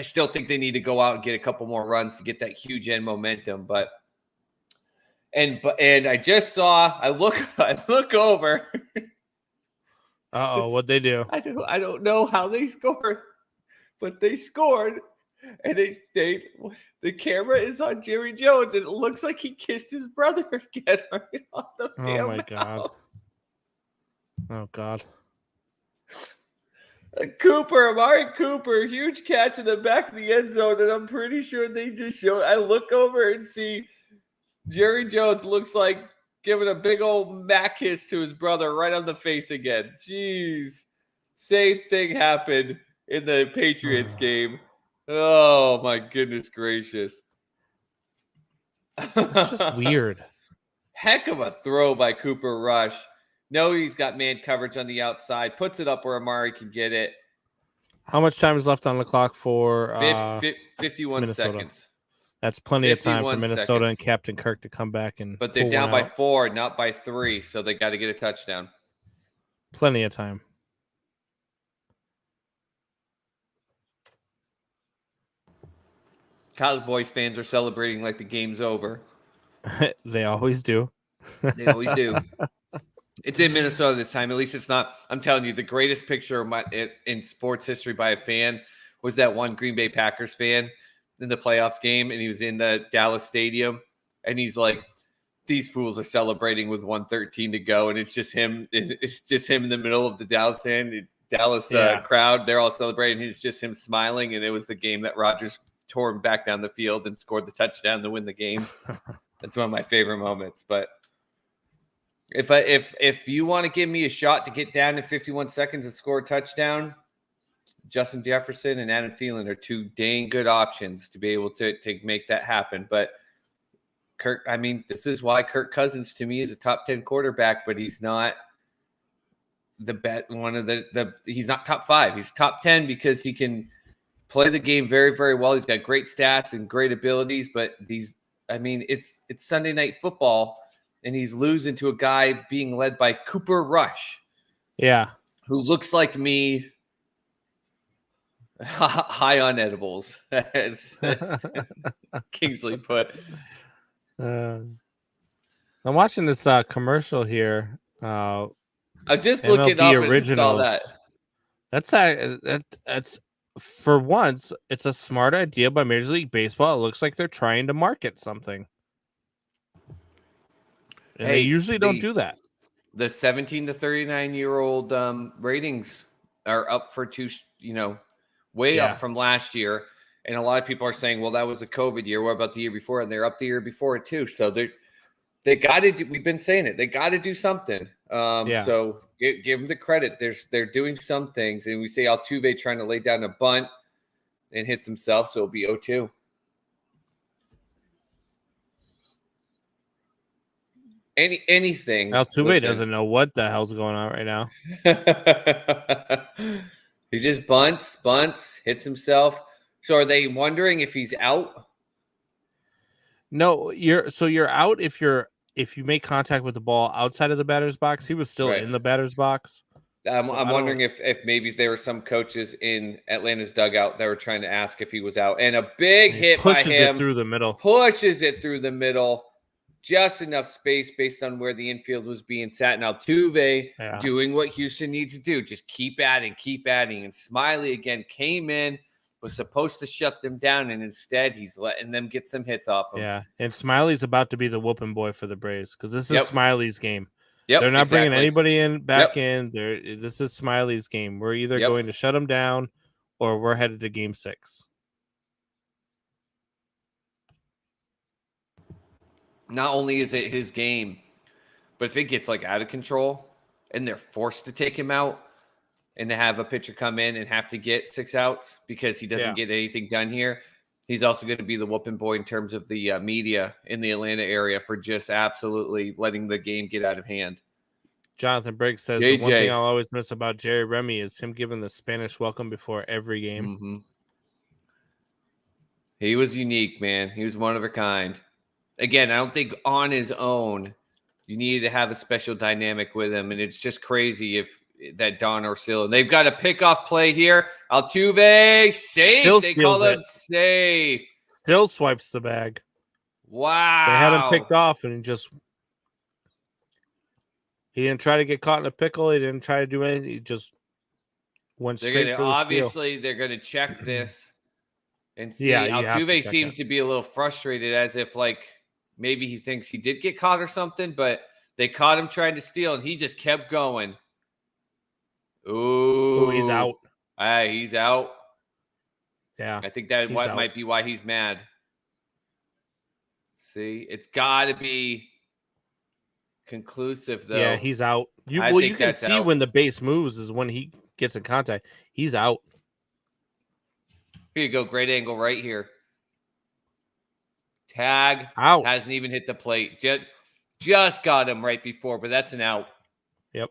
still think they need to go out and get a couple more runs to get that huge end momentum. But I just saw. I look over.
What'd they do?
I don't know how they scored. But they scored, and the camera is on Jerry Jones, and it looks like he kissed his brother again right on the damn mouth.
God! Oh God!
Amari Cooper, huge catch in the back of the end zone, and I'm pretty sure they just showed. I look over and see Jerry Jones looks like giving a big old Mac kiss to his brother right on the face again. Jeez, same thing happened in the Patriots game. Oh, my goodness gracious.
It's just weird.
Heck of a throw by Cooper Rush. No, he's got man coverage on the outside. Puts it up where Amari can get it.
How much time is left on the clock for
51
Minnesota?
Seconds.
That's plenty of time for Minnesota and Captain Kirk to come back.
But they're down by 4, not by 3, so they got to get a touchdown.
Plenty of time.
Cowboys fans are celebrating like the game's over.
They always do.
They always do. It's in Minnesota this time. At least it's not. I'm telling you, the greatest picture in sports history by a fan was that one Green Bay Packers fan in the playoffs game, and he was in the Dallas stadium, and he's like, these fools are celebrating with 1:13 to go, and it's just him. It's just him in the middle of the Dallas crowd. They're all celebrating. It's just him smiling, and it was the game that Rodgers tore him back down the field and scored the touchdown to win the game. That's one of my favorite moments. But if you want to give me a shot to get down to 51 seconds and score a touchdown, Justin Jefferson and Adam Thielen are 2 dang good options to be able to make that happen. But this is why Kirk Cousins to me is a top 10 quarterback, but he's not he's not top 5. He's top 10 because he can play the game very, very well. He's got great stats and great abilities, but it's Sunday Night Football, and he's losing to a guy being led by Cooper Rush.
Yeah.
Who looks like me high on edibles, as Kingsley put.
I'm watching this commercial here.
I just looked it up and saw that.
That's for once, it's a smart idea by Major League Baseball. It looks like they're trying to market something. And they usually don't do that.
The 17 to 39-year-old ratings are up for way up from last year. And a lot of people are saying, well, that was a COVID year. What about the year before? And they're up the year before it too. So they got to do, we've been saying it. They got to do something. So give them the credit. They're doing some things. And we say Altuve trying to lay down a bunt and hits himself. So it'll be 0-2. Anything.
Altuve doesn't know what the hell's going on right now.
He just bunts, hits himself. So are they wondering if he's out?
No, you're out if you make contact with the ball outside of the batter's box. He was still in the batter's box.
I'm wondering if maybe there were some coaches in Atlanta's dugout that were trying to ask if he was out. And a big hit by him.
Pushes it through the middle.
Pushes it through the middle. Just enough space based on where the infield was being sat. And Altuve doing what Houston needs to do. Just keep adding. And Smiley again came in, was supposed to shut them down, and instead he's letting them get some hits off him.
Yeah, and Smiley's about to be the whooping boy for the Braves because this is Smiley's game.
Yep,
they're not bringing anybody back in. This is Smiley's game. We're either going to shut him down or we're headed to Game 6.
Not only is it his game, but if it gets out of control and they're forced to take him out and to have a pitcher come in and have to get 6 outs because he doesn't get anything done here, he's also going to be the whooping boy in terms of the media in the Atlanta area for just absolutely letting the game get out of hand.
Jonathan Briggs says the one thing I'll always miss about Jerry Remy is him giving the Spanish welcome before every game.
Mm-hmm. He was unique, man. He was one of a kind. Again, I don't think on his own you need to have a special dynamic with him, and it's just crazy if that Don Orsillo. They've got a pickoff play here. Altuve safe. They call him safe.
Still swipes the bag.
Wow.
They had him picked off, and he didn't try to get caught in a pickle. He didn't try to do anything. He just went straight for the
obviously
steal.
They're going to check this and see. Altuve seems to be a little frustrated, as if maybe he thinks he did get caught or something, but they caught him trying to steal, and he just kept going. Ooh,
he's out.
He's out.
Yeah.
I think that might be why he's mad. See, it's got to be conclusive, though.
Yeah, he's out. You can see when the base moves is when he gets in contact. He's out.
Here you go. Great angle right here. Tag
out.
Hasn't even hit the plate. Just got him right before, but that's an out.
Yep.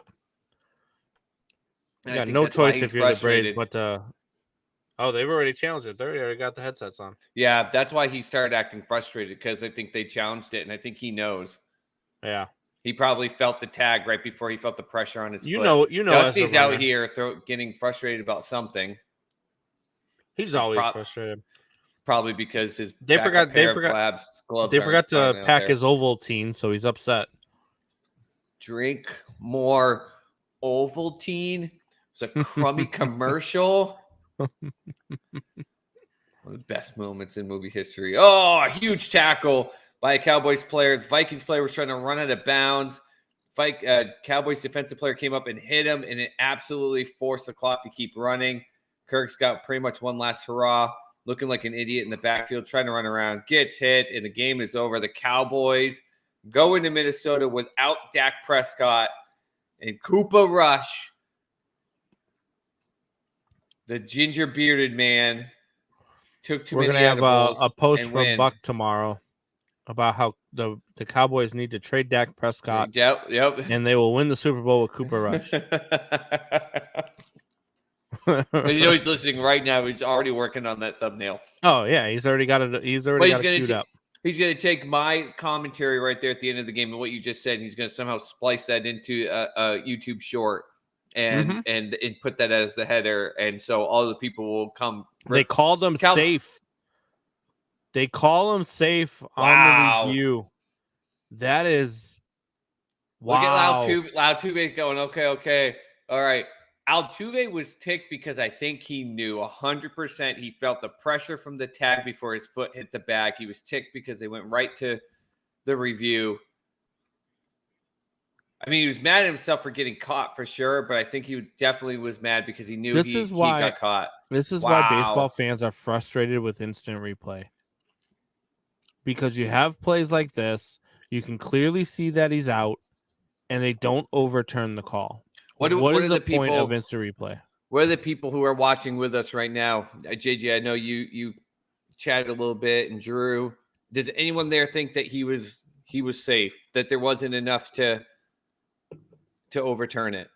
You got no choice if you're the Braves, but they've already challenged it. They already got the headsets on.
Yeah, that's why he started acting frustrated, because I think they challenged it, and I think he knows.
Yeah.
He probably felt the tag right before he felt the pressure on his foot.
You know.
Dusty's out here getting frustrated about something.
He's always frustrated.
Probably because
they forgot to pack his Ovaltine, so he's upset.
Drink more Ovaltine. It's a crummy commercial. One of the best moments in movie history. Oh, a huge tackle by a Cowboys player. The Vikings player was trying to run out of bounds. Cowboys defensive player came up and hit him, and it absolutely forced the clock to keep running. Kirk's got pretty much one last hurrah, looking like an idiot in the backfield, trying to run around, gets hit, and the game is over. The Cowboys go into Minnesota without Dak Prescott and Cooper Rush. The ginger-bearded man took too many edibles.
We're going to have a post from Buck tomorrow about how the Cowboys need to trade Dak Prescott.
Yep.
And they will win the Super Bowl with Cooper Rush.
He's listening right now. He's already working on that thumbnail.
Oh yeah, he's already got it. He's got it queued up.
He's going to take my commentary right there at the end of the game and what you just said. And he's going to somehow splice that into a YouTube short and put that as the header. And so all the people will come.
They called him safe. They call him safe on the review. That is wow.
Look at Altuve going, okay. All right. Altuve was ticked because I think he knew 100% he felt the pressure from the tag before his foot hit the bag. He was ticked because they went right to the review. I mean, he was mad at himself for getting caught for sure, but I think he definitely was mad because he knew he got caught.
This is why baseball fans are frustrated with instant replay. Because you have plays like this, you can clearly see that he's out, and they don't overturn the call. What is the point of instant replay?
What are the people who are watching with us right now? JJ, I know you chatted a little bit, and Drew. Does anyone there think that he was safe? That there wasn't enough to overturn it?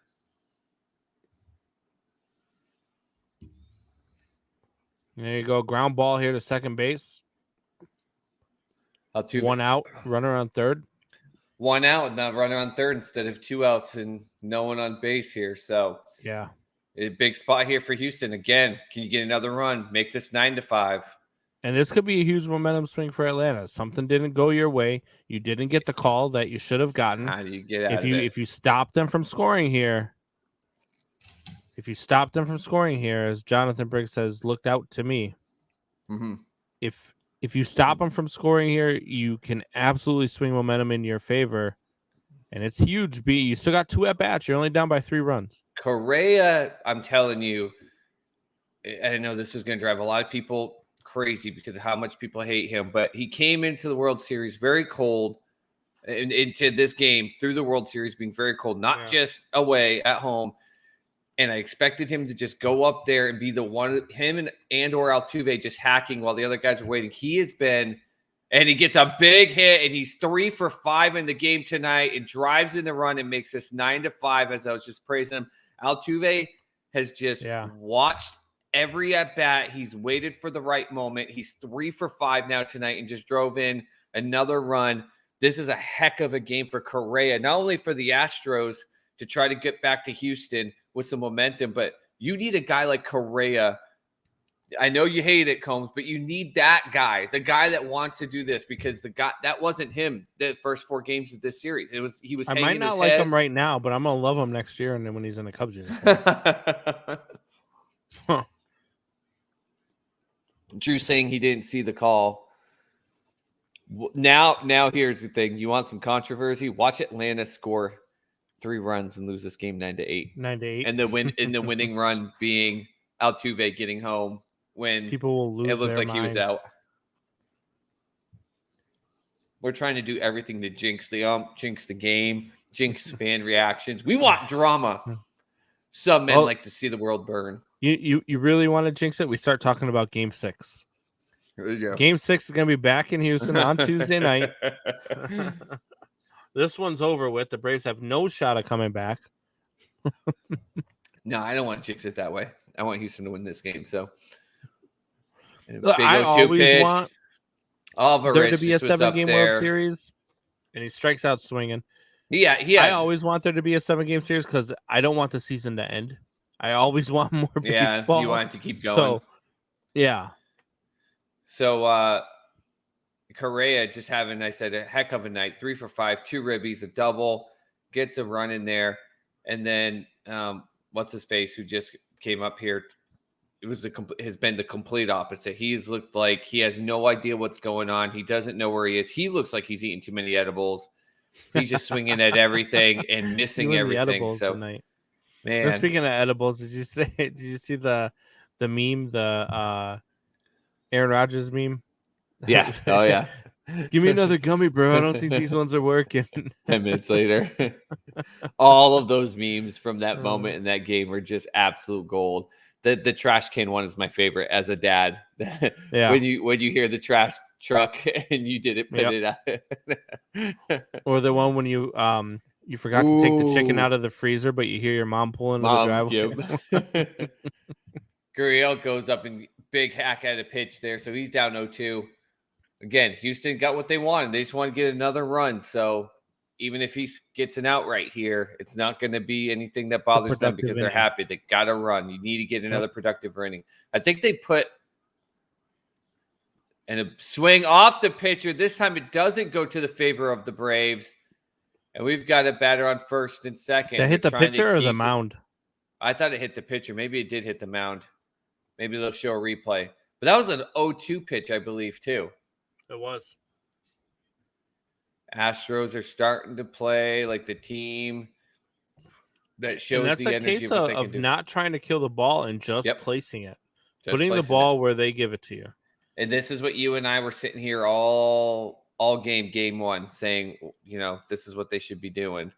There you go. Ground ball here to second base.
Altuve.
1 out, runner on third.
1 out, now runner on third instead of 2 outs and no one on base here. So
yeah,
a big spot here for Houston. Again, can you get another run? Make this 9-5.
And this could be a huge momentum swing for Atlanta. Something didn't go your way. You didn't get the call that you should have gotten.
How do you get out of it?
If you stop them from scoring here, as Jonathan Briggs says, looked out to me.
Mm-hmm.
If you stop them from scoring here, you can absolutely swing momentum in your favor. And it's huge. You still got 2 at bats. You're only down by 3 runs.
Correa, I'm telling you, I know this is going to drive a lot of people crazy because of how much people hate him, but he came into the World Series very cold, and into this game through the World Series being very cold, not just away at home. And I expected him to just go up there and be the one, him and or Altuve just hacking while the other guys are waiting. He has been, and he gets a big hit, and he's 3 for 5 in the game tonight and drives in the run and makes this 9-5, as I was just praising him. Altuve has just watched every at-bat. He's waited for the right moment. He's 3 for 5 now tonight and just drove in another run. This is a heck of a game for Correa, not only for the Astros to try to get back to Houston with some momentum, but you need a guy like Correa. I know you hate it, Combs, but you need that guy, the guy that wants to do this, because the guy that wasn't him the first 4 games of this series. He was. I might not like
him right now, but I'm gonna love him next year, and then when he's in the Cubs uniform.
Drew saying he didn't see the call. Now here's the thing: you want some controversy? Watch Atlanta score 3 runs and lose this game 9-8.
9-8.
And the winning run being Altuve getting home when
people will lose.
It looked
their
like
minds.
He was out. We're trying to do everything to jinx the game, jinx fan reactions. We want drama. Some men like to see the world burn.
You really want to jinx it? We start talking about Game 6.
There you go.
Game 6 is going to be back in Houston on Tuesday night. This one's over with. The Braves have no shot of coming back.
No, I don't want to jinx it that way. I want Houston to win this game. So,
look, I always want there to be a 7-game World Series, and he strikes out swinging.
Yeah.
I always want there to be a 7-game series because I don't want the season to end. I always want more baseball.
You want it to keep going.
So, yeah.
So, Correa just having, I said, a heck of a night. 3 for 5, 2 ribbies, a double, gets a run in there. And then what's his face who just came up here? It was has been the complete opposite. He's looked like he has no idea what's going on. He doesn't know where he is. He looks like he's eating too many edibles. He's just swinging at everything and missing everything. So,
tonight.
Man,
speaking of edibles, did you see the meme, the Aaron Rodgers meme?
Yeah. Oh yeah.
Give me another gummy, bro. I don't think these ones are working.
10 minutes later. All of those memes from that moment in that game were just absolute gold. The trash can one is my favorite as a dad.
Yeah.
When you hear the trash truck and you didn't put it out.
Or the one when you forgot to take the chicken out of the freezer, but you hear your mom pulling the driveway.
Gurriel goes up and big hack at a pitch there, so he's down 0-2. Again, Houston got what they wanted. They just want to get another run. So even if he gets an out right here, it's not going to be anything that bothers them because they're happy. They got to run. You need to get another productive inning. I think they put and a swing off the pitcher. This time it doesn't go to the favor of the Braves. And we've got a batter on first and second.
That hit the pitcher or the mound?
I thought it hit the pitcher. Maybe it did hit the mound. Maybe they'll show a replay. But that was an 0-2 pitch, I believe, too.
It was.
Astros are starting to play like the team that shows
And that's
the
a
energy
case
of what they can
of
do.
not trying to kill the ball and just placing it.
Just
putting the
placing
ball where they give it to you.
And this is what you and I were sitting here all game one saying, this is what they should be doing.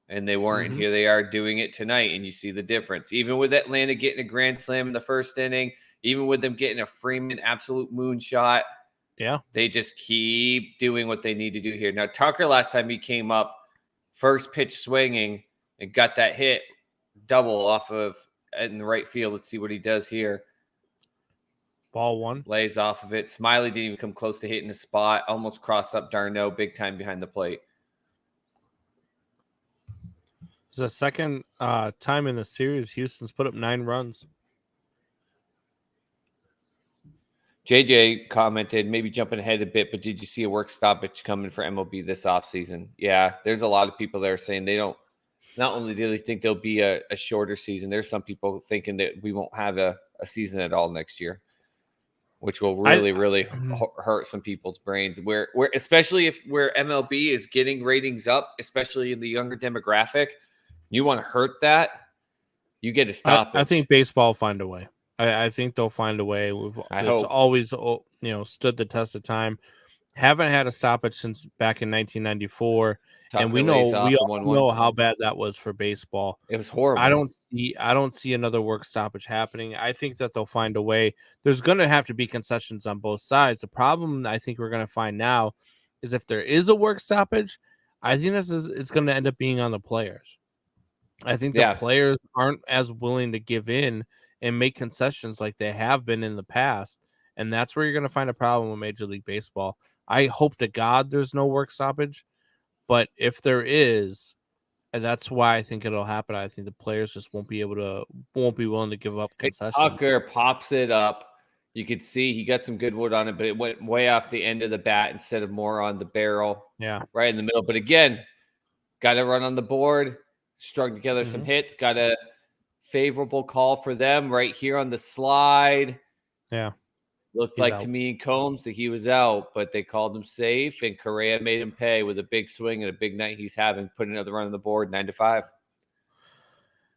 And they weren't. And here they are doing it tonight. And you see the difference. Even with Atlanta getting a grand slam in the first inning, even with them getting a Freeman absolute moonshot, they just keep doing what they need to do here. Now, Tucker, last time he came up, first pitch swinging and got that hit double off of in the right field. Let's see what he does here.
Ball one.
Lays off of it. Smiley didn't even come close to hitting the spot. Almost crossed up Darno big time behind the plate.
It's the second time in the series Houston's put up 9 runs.
JJ commented, maybe jumping ahead a bit, but did you see a work stoppage coming for MLB this offseason? Yeah, there's a lot of people there saying they don't. Not only do they think there'll be a shorter season, there's some people thinking that we won't have a season at all next year, which will really hurt some people's brains. Where especially where MLB is getting ratings up, especially in the younger demographic, you want to hurt that, you get a stoppage.
I think baseball will find a way. I think they'll find a way. It's always stood the test of time. Haven't had a stoppage since back in 1994, and we all know how bad that was for baseball.
It was horrible.
I don't see another work stoppage happening. I think that they'll find a way. There's going to have to be concessions on both sides. The problem I think we're going to find now is if there is a work stoppage, I think it's going to end up being on the players. I think the players aren't as willing to give in and make concessions like they have been in the past. And that's where you're going to find a problem with Major League Baseball. I hope to God there's no work stoppage, but if there is, and that's why I think it'll happen, I think the players just won't be willing to give up concessions.
Tucker pops it up. You could see he got some good wood on it, but it went way off the end of the bat instead of more on the barrel.
Yeah.
Right in the middle. But again, got to run on the board, strung together some hits, got a favorable call for them right here on the slide.
Yeah.
Looked like to me and Combs that he was out, but they called him safe, and Correa made him pay with a big swing and a big night he's having, putting another run on the board, 9-5.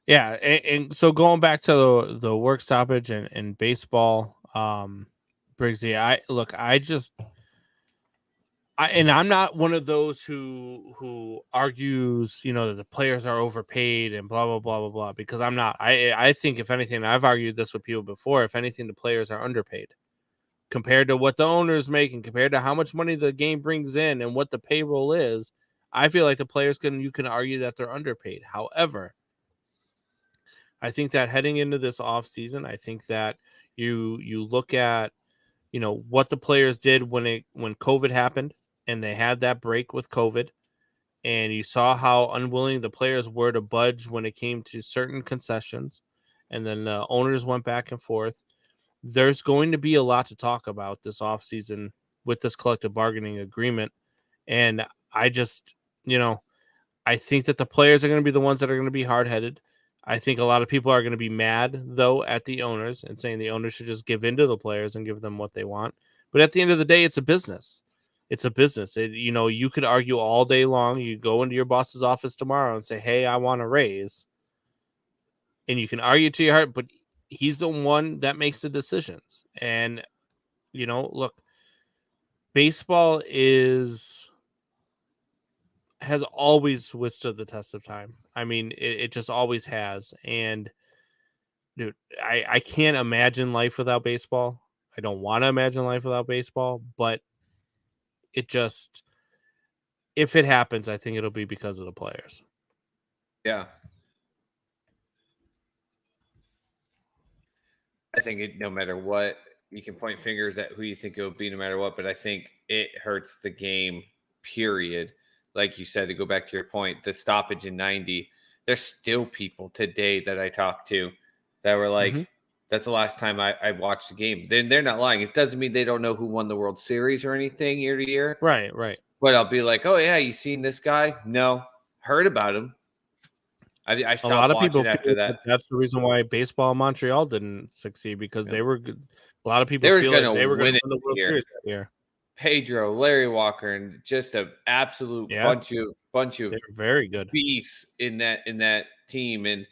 Yeah, and so going back to the work stoppage and baseball, Briggsy, I'm not one of those who argues, that the players are overpaid and blah blah blah blah blah, because I'm not. I think if anything, I've argued this with people before. If anything, the players are underpaid compared to what the owners make and compared to how much money the game brings in and what the payroll is. I feel like the players you can argue that they're underpaid. However, I think that heading into this offseason, I think that you look at, what the players did when COVID happened and they had that break with COVID, and you saw how unwilling the players were to budge when it came to certain concessions, and then the owners went back and forth. There's going to be a lot to talk about this offseason with this collective bargaining agreement. And I just, I think that the players are going to be the ones that are going to be hard-headed. I think a lot of people are going to be mad, though, at the owners and saying the owners should just give in to the players and give them what they want. But at the end of the day, it's a business. It's a business. You could argue all day long. You go into your boss's office tomorrow and say, hey, I want a raise. And you can argue to your heart, but he's the one that makes the decisions. And, look, baseball has always withstood the test of time. I mean, it just always has. And, dude, I can't imagine life without baseball. I don't want to imagine life without baseball, but if it happens, I think it'll be because of the players.
Yeah. I think no matter what, you can point fingers at who you think it will be no matter what, but I think it hurts the game, period. Like you said, to go back to your point, the stoppage in 90, there's still people today that I talked to that were like, that's the last time I watched the game. Then they're not lying. It doesn't mean they don't know who won the World Series or anything year to year.
Right.
But I'll be like, oh, yeah, you seen this guy? No. Heard about him. I stopped
a lot of people
after that.
That's the reason why baseball in Montreal didn't succeed, because they were good. A lot of people feel like they were going to win the World Series that year.
Pedro, Larry Walker, and just an absolute bunch of
They're very good
beasts in that team. And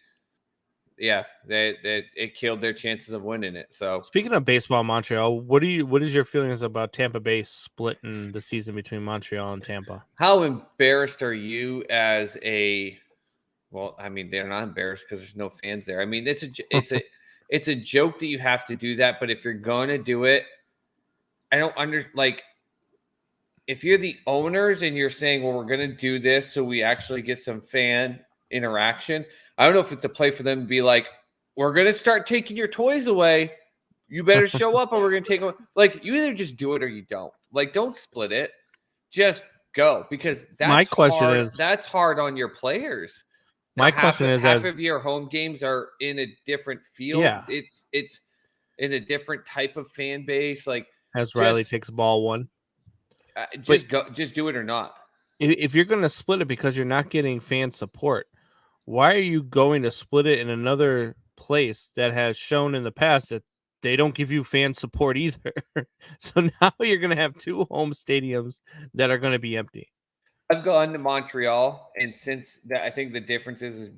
yeah, it killed their chances of winning it. So
speaking of baseball, Montreal, what is your feelings about Tampa Bay splitting the season between Montreal and Tampa?
How embarrassed are you as a? Well, I mean, they're not embarrassed because there's no fans there. I mean, it's a joke that you have to do that. But if you're going to do it, I don't if you're the owners and you're saying, well, we're going to do this so we actually get some fan interaction. I don't know if it's a play for them to be like, we're going to start taking your toys away. You better show up or we're going to take them. Like, you either just do it or you don't. Like, don't split it. Just go, because that's hard on your players.
My question is,
half of your home games are in a different field.
Yeah.
It's in a different type of fan base. Like,
as Riley takes ball one.
Just do it or not.
If you're going to split it because you're not getting fan support, why are you going to split it in another place that has shown in the past that they don't give you fan support either? So now you're going to have two home stadiums that are going to be empty.
I've gone to Montreal, and I think the difference is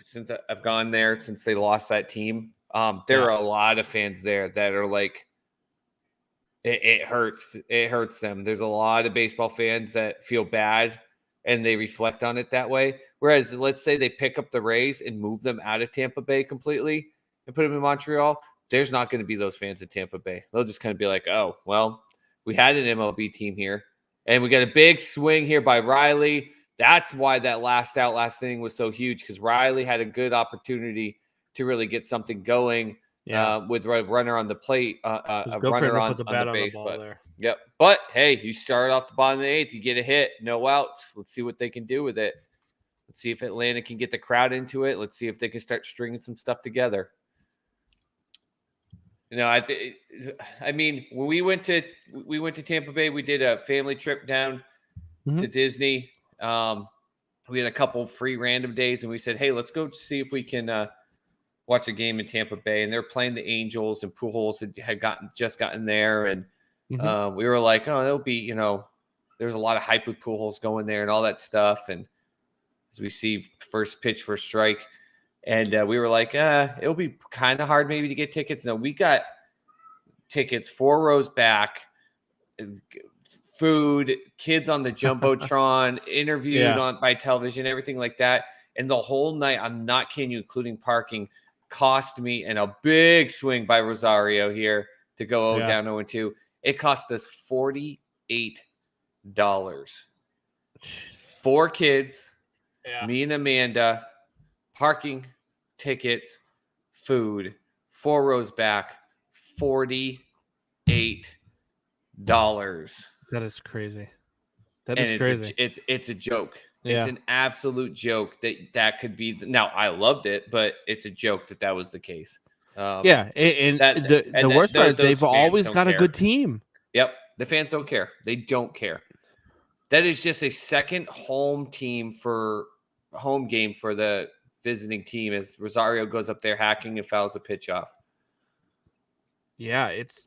since I've gone there since they lost that team, there are a lot of fans there that are like, it hurts. It hurts them. There's a lot of baseball fans that feel bad and they reflect on it that way. Whereas let's say they pick up the Rays and move them out of Tampa Bay completely and put them in Montreal. There's not going to be those fans at Tampa Bay. They'll just kind of be like, oh, well, we had an MLB team here and we got a big swing here by Riley. That's why that last inning was so huge, because Riley had a good opportunity to really get something going. With a runner on the plate, a runner on the base. But hey, you start off the bottom of the eighth, you get a hit, no outs. Let's see what they can do with it. Let's see if Atlanta can get the crowd into it. Let's see if they can start stringing some stuff together. You know, I mean, when we went to Tampa Bay, we did a family trip down to Disney. We had a couple free random days, and we said, hey, let's go see if we can watch a game in Tampa Bay. And they're playing the Angels, and Pujols had just gotten there. And we were like, oh, that'll be, there's a lot of hype with Pujols going there and all that stuff. And as we see first pitch, first strike. And we were like, it'll be kind of hard maybe to get tickets. No, we got tickets 4 rows back, food, kids on the Jumbotron, interviewed by television, everything like that. And the whole night, I'm not kidding you, including parking, cost me, and a big swing by Rosario here to go down 0-2. It cost us $48. 4 kids, me and Amanda, parking, tickets, food, 4 rows back, $48.
That is crazy. That is crazy.
It's a joke. It's an absolute joke that could be. Now, I loved it, but it's a joke that was the case.
And the worst part is they've always got a good team.
Yep. The fans don't care. They don't care. That is just a second home game for the visiting team as Rosario goes up there hacking and fouls a pitch off.
Yeah, it's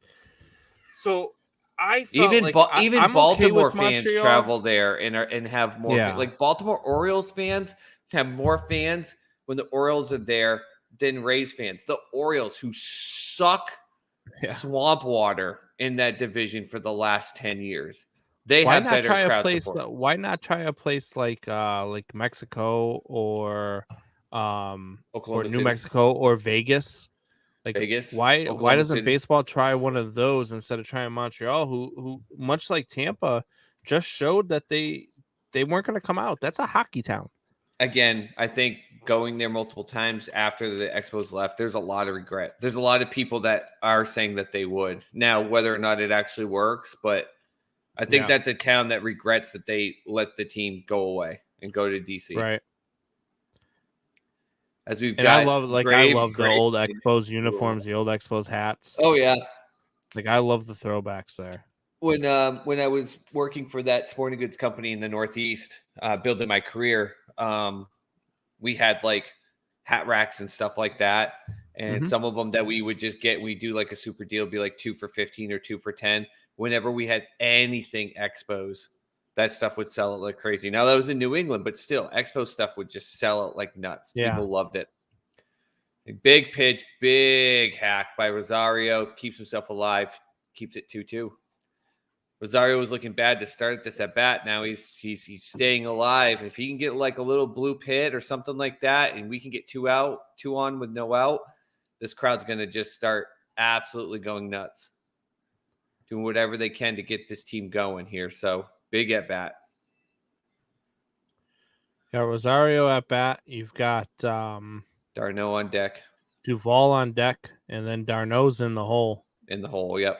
so. I
even Baltimore fans
Montreal.
travel there and have more. Like Baltimore Orioles fans have more fans when the Orioles are there than Rays fans. The Orioles, who suck swamp water in that division for the last 10 years, they have better crowd support.
Why not try a place like Mexico or New Mexico or Vegas?
Vegas.
Why doesn't baseball try one of those instead of trying Montreal, who much like Tampa just showed that they weren't going to come out? That's a hockey town.
Again, I think going there multiple times after the Expos left, there's a lot of regret. There's a lot of people that are saying that they would. Now, whether or not it actually works, but I think that's a town that regrets that they let the team go away and go to DC.
Right.
As we've
I love the old Expos uniforms, the old Expos hats.
Oh yeah,
I love the throwbacks there.
When I was working for that sporting goods company in the Northeast, building my career, we had like hat racks and stuff like that, and some of them that we would just get. We do like a super deal, be like 2 for $15 or 2 for $10. whenever we had anything Expos, that stuff would sell it like crazy. Now that was in New England, but still, Expo stuff would just sell it like nuts.
Yeah.
People loved it. A big pitch, big hack by Rosario. Keeps himself alive. Keeps it 2-2. Rosario was looking bad to start this at bat. Now he's staying alive. If he can get like a little blue pit or something like that, and we can get 2 on with no out, this crowd's going to just start absolutely going nuts, doing whatever they can to get this team going here. So big at bat.
Got Rosario at bat. You've got
Darno on deck.
Duvall on deck, and then Darno's in the hole.
In the hole, yep.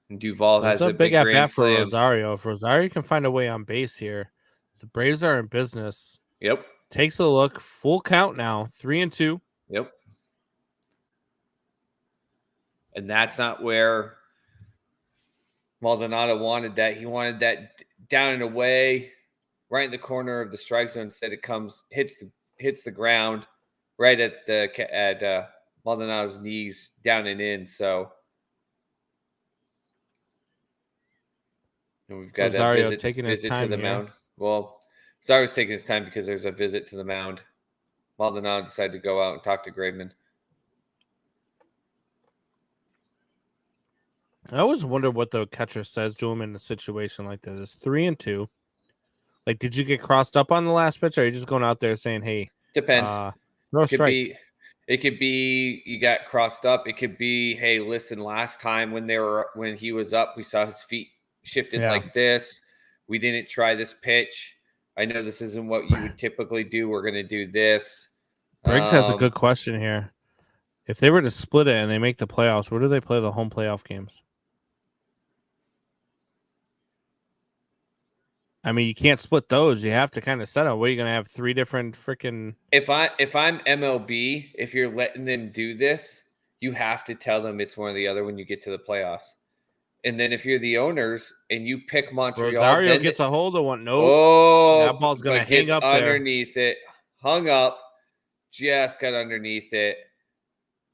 And Duvall
This
has
is
a
big at
grand
bat for
slam.
Rosario. If Rosario can find a way on base here, the Braves are in business.
Yep.
Takes a look. Full count now. 3-2.
Yep. And that's not where Maldonado wanted that. He wanted that down and away, right in the corner of the strike zone. Instead, it hits the ground right at Maldonado's knees, down and in. So, and we've got
Rosario
a visit,
taking his
visit
time
to the
here.
mound. Well, Rosario's taking his time because there's a visit to the mound. Maldonado decided to go out and talk to Graveman.
I always wonder what the catcher says to him in a situation like this. It's 3-2. Like, did you get crossed up on the last pitch, or are you just going out there saying, "Hey"?
Depends.
No
strike. It could be you got crossed up. It could be, hey, listen, last time when he was up, we saw his feet shifted like this. We didn't try this pitch. I know this isn't what you would typically do. We're going to do this.
Briggs has a good question here. If they were to split it and they make the playoffs, where do they play the home playoff games? I mean, you can't split those. You have to kind of set up. What are you going to have? 3 different freaking.
If I'm MLB, if you're letting them do this, you have to tell them it's one or the other when you get to the playoffs. And then if you're the owners and you pick Montreal,
Rosario gets a hold of one. No, that ball's going to hang up
underneath it. Hung up, just got underneath it.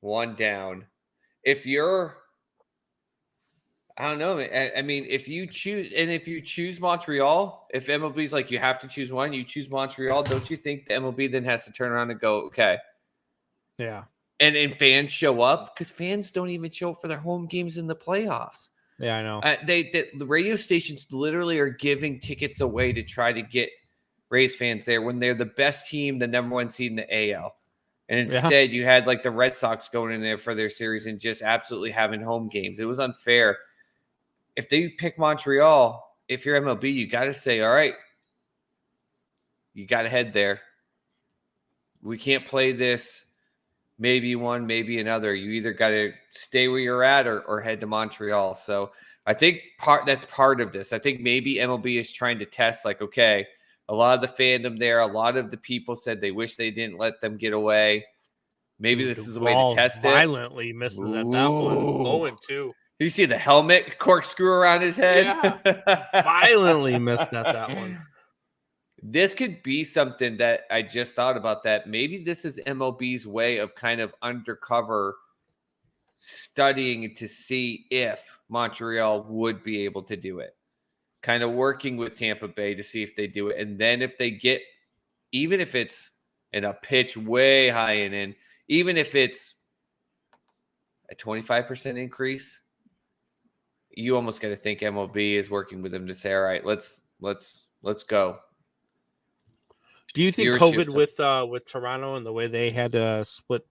1 down. If you're, I don't know. I mean, if you choose Montreal, if MLB's like you have to choose one, you choose Montreal. Don't you think the MLB then has to turn around and go, okay?
Yeah.
And fans show up because fans don't even show up for their home games in the playoffs.
Yeah, I know.
The radio stations literally are giving tickets away to try to get Rays fans there when they're the best team, the number 1 seed in the AL. And instead, you had like the Red Sox going in there for their series and just absolutely having home games. It was unfair. If they pick Montreal, if you're MLB, you got to say, all right, you got to head there. We can't play this maybe one, maybe another. You either got to stay where you're at or head to Montreal. So I think that's part of this. I think maybe MLB is trying to test, like, okay, a lot of the fandom there, a lot of the people said they wish they didn't let them get away. Maybe this is a way to test it.
Violently misses at that one. 0-2.
You see the helmet corkscrew around his head?
Yeah. Violently missed at that one.
This could be something that I just thought about, that maybe this is MLB's way of kind of undercover studying to see if Montreal would be able to do it. Kind of working with Tampa Bay to see if they do it. And then if they get, even if it's in a pitch way high and in, even if it's a 25% increase, you almost got to think MLB is working with them to say, all right, let's go.
Do you think COVID with Toronto and the way they had to split,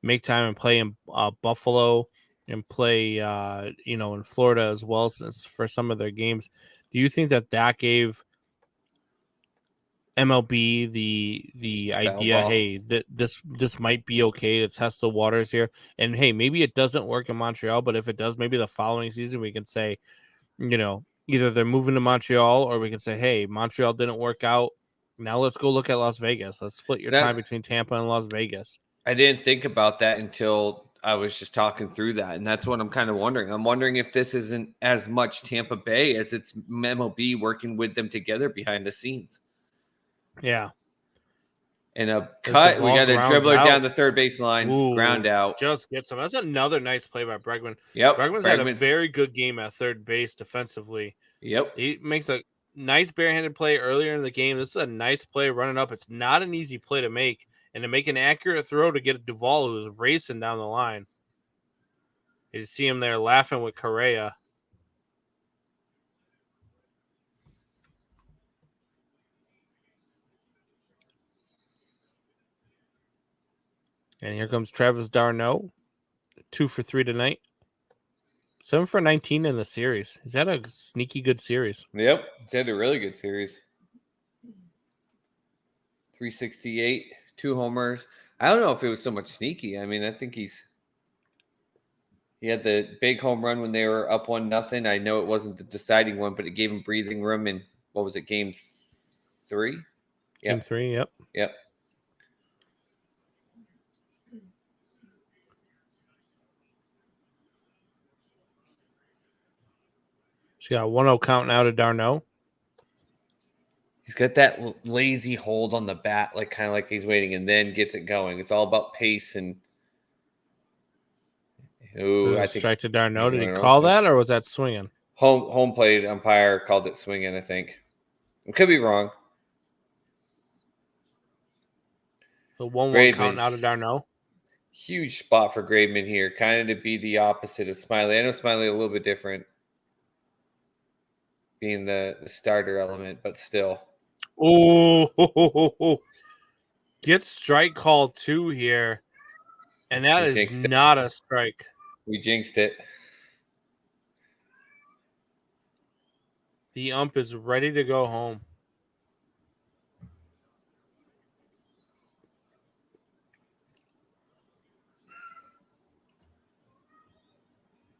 make time and play in Buffalo and play, in Florida as well for some of their games, do you think that gave MLB the idea, hey, this might be okay to test the waters here, and hey, maybe it doesn't work in Montreal, but if it does, maybe the following season we can say, either they're moving to Montreal, or we can say, hey, Montreal didn't work out. Now let's go look at Las Vegas. Let's split your time between Tampa and Las Vegas.
I didn't think about that until I was just talking through that, and that's what I'm kind of wondering. I'm wondering if this isn't as much Tampa Bay as it's MLB working with them together behind the scenes.
Yeah.
And a cut. We got a dribbler down the third baseline.
Ooh,
ground out.
Just gets him. That's another nice play by Bregman.
Yep.
Bregman's had a very good game at third base defensively.
Yep.
He makes a nice barehanded play earlier in the game. This is a nice play running up. It's not an easy play to make. And to make an accurate throw to get Duvall, who's racing down the line. You see him there laughing with Correa. And here comes Travis d'Arnaud. 2 for 3 tonight. 7 for 19 in the series. He's had a sneaky good series.
Yep. He's had a really good series. 368, 2 homers. I don't know if it was so much sneaky. I mean, I think he had the big home run when they were up 1-0. I know it wasn't the deciding one, but it gave him breathing room in, what was it, game 3?
Game 3, yep.
Yep.
She got 1-0 count now to d'Arnaud.
He's got that lazy hold on the bat, like kind of like he's waiting, and then gets it going. It's all about pace and.
Ooh, I think strike to d'Arnaud. Did he call that, or was that swinging?
Home plate umpire called it swinging. I think. I could be wrong.
The 1-1 count out of d'Arnaud.
Huge spot for Graveman here, kind of to be the opposite of Smiley. I know Smiley a little bit different, being the starter element, but still.
Oh, get strike call 2 here. And that is not a strike.
We jinxed it.
The ump is ready to go home.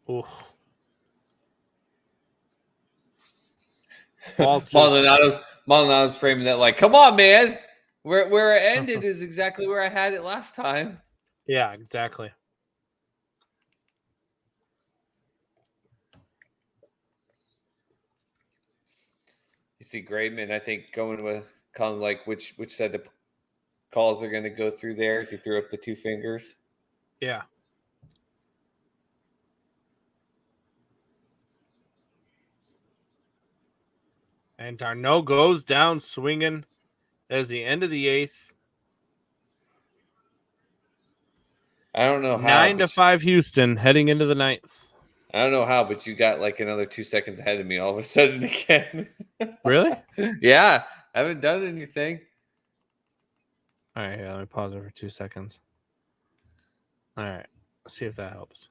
Oof.
Maldonado's framing that like, come on, man. Where it ended is exactly where I had it last time.
Yeah, exactly.
You see Graveman, I think, going with kind of like which side the calls are going to go through there as he threw up the 2 fingers.
Yeah. And d'Arnaud goes down swinging as the end of the 8th.
I don't know how.
9-5 Houston heading into the 9th.
I don't know how, but you got like another 2 seconds ahead of me all of a sudden again.
Really?
Yeah. I haven't done anything.
All right, let me pause it for 2 seconds. All right. Let's see if that helps.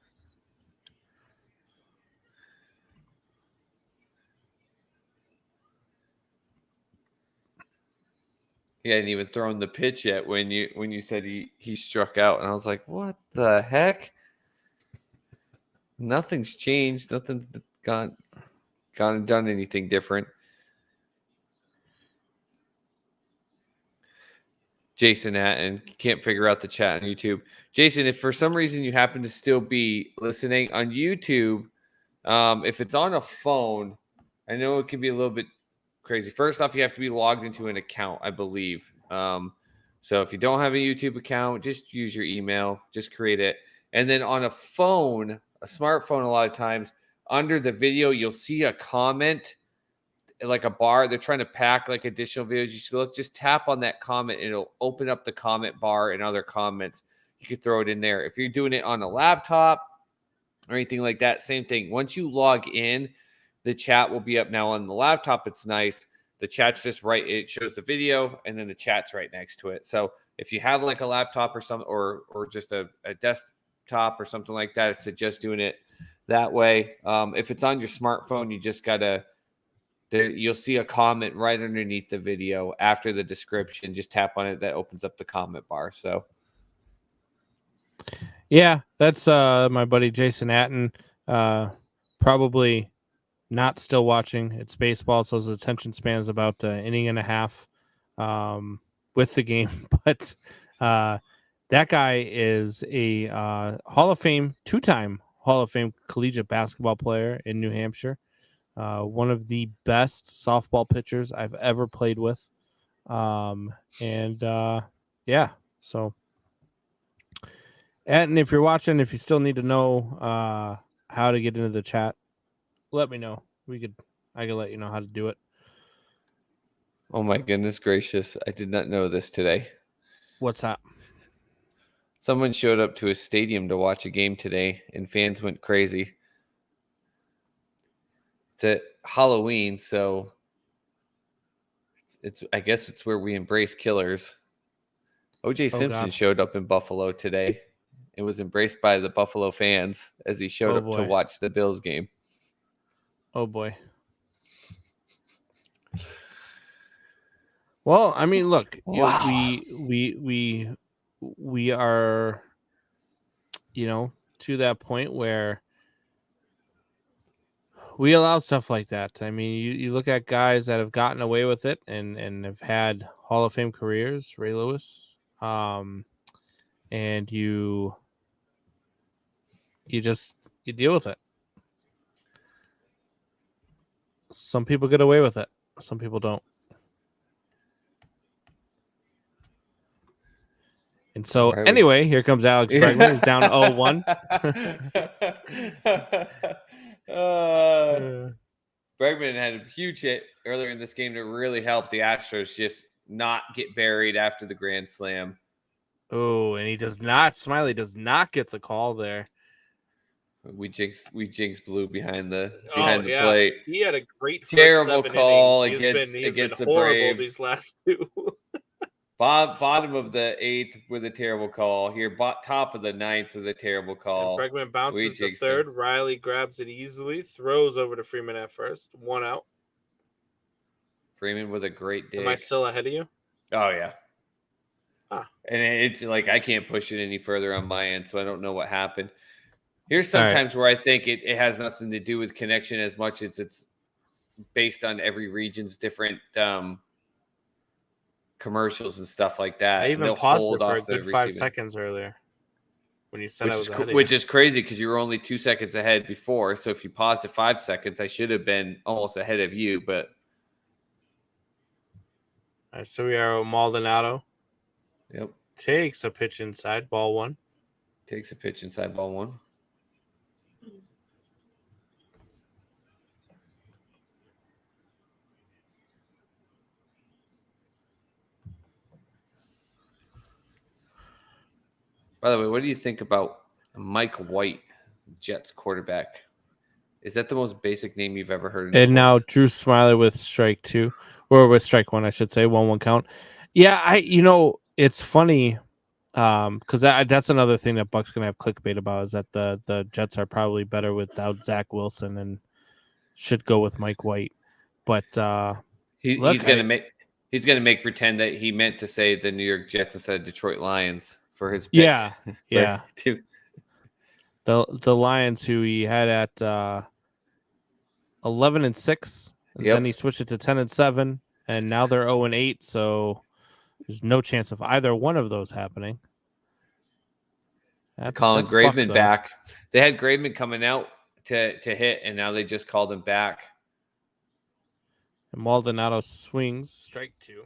He hadn't even thrown the pitch yet when you said he struck out, and I was like, "What the heck? Nothing's changed. Nothing's gone and done anything different." Jason and can't figure out the chat on YouTube. Jason, if for some reason you happen to still be listening on YouTube, if it's on a phone, I know it can be a little bit crazy. First off, you have to be logged into an account, I believe. So if you don't have a YouTube account, just use your email, just create it. And then on a phone, a smartphone, a lot of times under the video, you'll see a comment, like a bar. They're trying to pack like additional videos. You should look, just tap on that comment and it'll open up the comment bar and other comments. You could throw it in there. If you're doing it on a laptop or anything like that, same thing. Once you log in, the chat will be up. Now on the laptop, it's nice. The chat's just right. It shows the video and then the chat's right next to it. So if you have like a laptop or something, or just a desktop or something like that, I suggest doing it that way. If it's on your smartphone, you just gotta, you'll see a comment right underneath the video after the description. Just tap on it. That opens up the comment bar. So
yeah, that's my buddy Jason Atten. Probably not still watching. It's baseball, so his attention span is about an inning and a half with the game. But that guy is a Hall of Fame, 2-time Hall of Fame collegiate basketball player in New Hampshire. One of the best softball pitchers I've ever played with. And yeah. So, and if you're watching, if you still need to know how to get into the chat, let me know. I could let you know how to do it.
Oh my goodness gracious! I did not know this today.
What's that?
Someone showed up to a stadium to watch a game today, and fans went crazy. It's Halloween, so it's I guess it's where we embrace killers. O.J. Simpson
God.
showed up in Buffalo today. It was embraced by the Buffalo fans as he showed up to watch the Bills game.
Oh boy. Well, I mean, look,
Wow.
we are, to that point where we allow stuff like that. I mean, you look at guys that have gotten away with it and have had Hall of Fame careers, Ray Lewis, and you deal with it. Some people get away with it. Some people don't. And so, anyway, here comes Alex Bregman. He's down 0-1.
Bregman had a huge hit earlier in this game that really helped the Astros just not get buried after the grand slam.
Oh, and Smiley does not get the call there.
We jinx Blue behind the plate.
He had a great
terrible call against the Braves.
These last two.
Bottom of the 8th with a terrible call. Here, top of the 9th with a terrible call.
And Bregman bounces to third. Riley grabs it easily, throws over to Freeman at first. 1 out.
Freeman with a great dig.
Am I still ahead of you?
Oh, yeah. And it's like I can't push it any further on my end, so I don't know what happened. Here's sometimes where I think it has nothing to do with connection as much as it's based on every region's different commercials and stuff like that.
I even paused it for a good 5 seconds earlier when you said
which is crazy because you were only 2 seconds ahead before. So if you paused at 5 seconds, I should have been almost ahead of you. But
all right, so we are Maldonado.
Yep.
Takes a pitch inside, ball 1.
Takes a pitch inside, ball 1. By the way, what do you think about Mike White, Jets quarterback? Is that the most basic name you've ever heard?
And now Drew Smiley with strike 2, or with strike 1, I should say, 1-1 count. Yeah, it's funny because that's another thing that Buck's gonna have clickbait about is that the Jets are probably better without Zach Wilson and should go with Mike White. But
he's gonna make pretend that he meant to say the New York Jets instead of Detroit Lions for his pick.
Yeah. The Lions, who he had at 11-6, and then he switched it to 10-7, and now they're 0-8. So there's no chance of either one of those happening.
Calling Graveman back. They had Graveman coming out to hit, and now they just called him back.
And Maldonado swings, strike 2,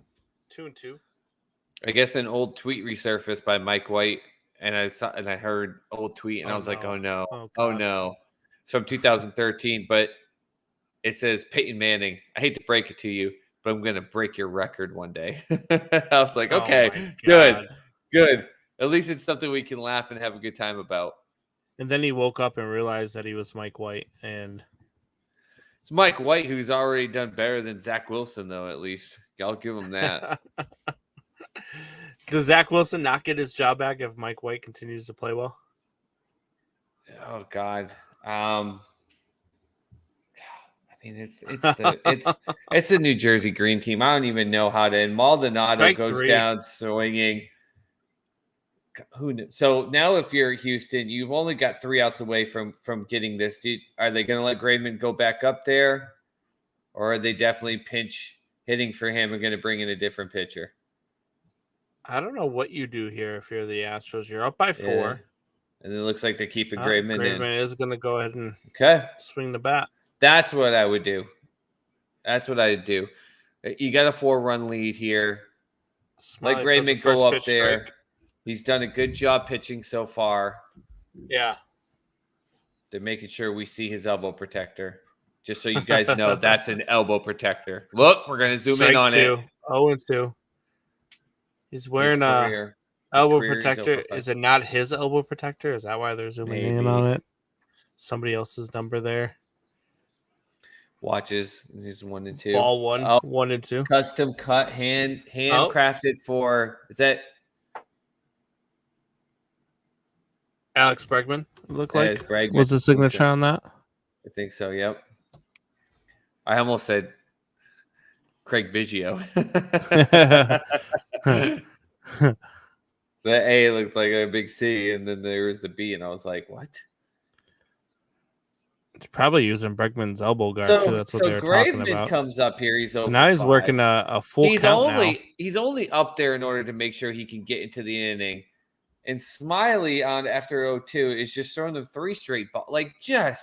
2-2.
I guess an old tweet resurfaced by Mike White, and I heard old tweet, and I was like, oh no. It's from 2013, but it says Peyton Manning. I hate to break it to you, but I'm gonna break your record one day. I was like, okay, good. At least it's something we can laugh and have a good time about.
And then he woke up and realized that he was Mike White, and
it's Mike White who's already done better than Zach Wilson, though. At least I'll give him that.
Does Zach Wilson not get his job back if Mike White continues to play well?
Oh God. I mean, it's the New Jersey Green team. I don't even know how to. And Maldonado goes down swinging. Who knew? So now, if you're Houston, you've only got 3 outs away from getting this. Are they going to let Graveman go back up there, or are they definitely pinch hitting for him and going to bring in a different pitcher?
I don't know what you do here if you're the Astros. You're up by 4.
Yeah. And it looks like they're keeping Graveman in.
Graveman is going to go ahead and swing the bat.
That's what I would do. You got a 4-run lead here.
Smiley
Let
throws the
Graveman
first
go up
pitch
there.
strike.
He's done a good job pitching so far.
Yeah.
They're making sure we see his elbow protector. Just so you guys know, that's an elbow protector. Look, we're going to zoom in on it.
0-2. He's wearing a elbow protector. Is it not his elbow protector? Is that why they're zooming in on it? Somebody else's number there.
Watches. He's 1 and 2.
Ball 1,
Oh,
1 and 2.
Custom cut, handcrafted for. Is that
Alex Bregman? Look like
Bregman.
Was the signature on that?
I think so. Yep. I almost said Craig Biggio. The A looked like a big C, and then there was the B, and I was like, "What?"
It's probably using Bregman's elbow guard too. That's what they were talking about.
Comes up here. He's over.
Now he's working a full count now.
He's only up there in order to make sure he can get into the inning. And Smiley on after 0-2 is just throwing them 3 straight balls. Like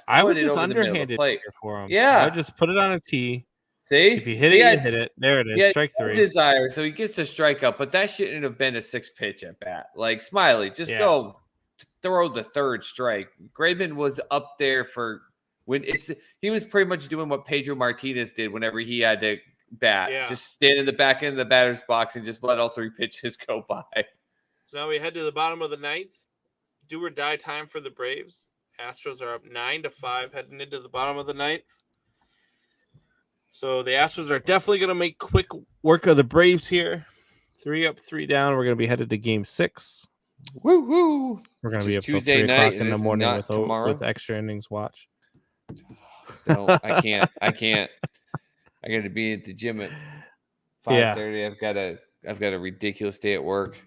I would just underhand it here for him.
Yeah,
I would just put it on a tee.
See,
if you hit it, you hit it. There it is. Strike 3.
Desire, so he gets a strikeout, but that shouldn't have been a 6 pitch at bat. Like Smiley, just go throw the 3rd strike. Graveman was up there for when he was pretty much doing what Pedro Martinez did whenever he had to bat. Yeah. Just stand in the back end of the batter's box and just let all 3 pitches go by.
So now we head to the bottom of the 9th. Do or die time for the Braves. Astros are up 9-5 heading into the bottom of the 9th. So the Astros are definitely going to make quick work of the Braves here. 3 up, 3 down. We're going to be headed to Game 6.
Woo-hoo!
We're going to be up till 3 o'clock in the morning with extra innings watch.
No, I can't. I got to be at the gym at 5:30. Yeah. I've got a ridiculous day at work.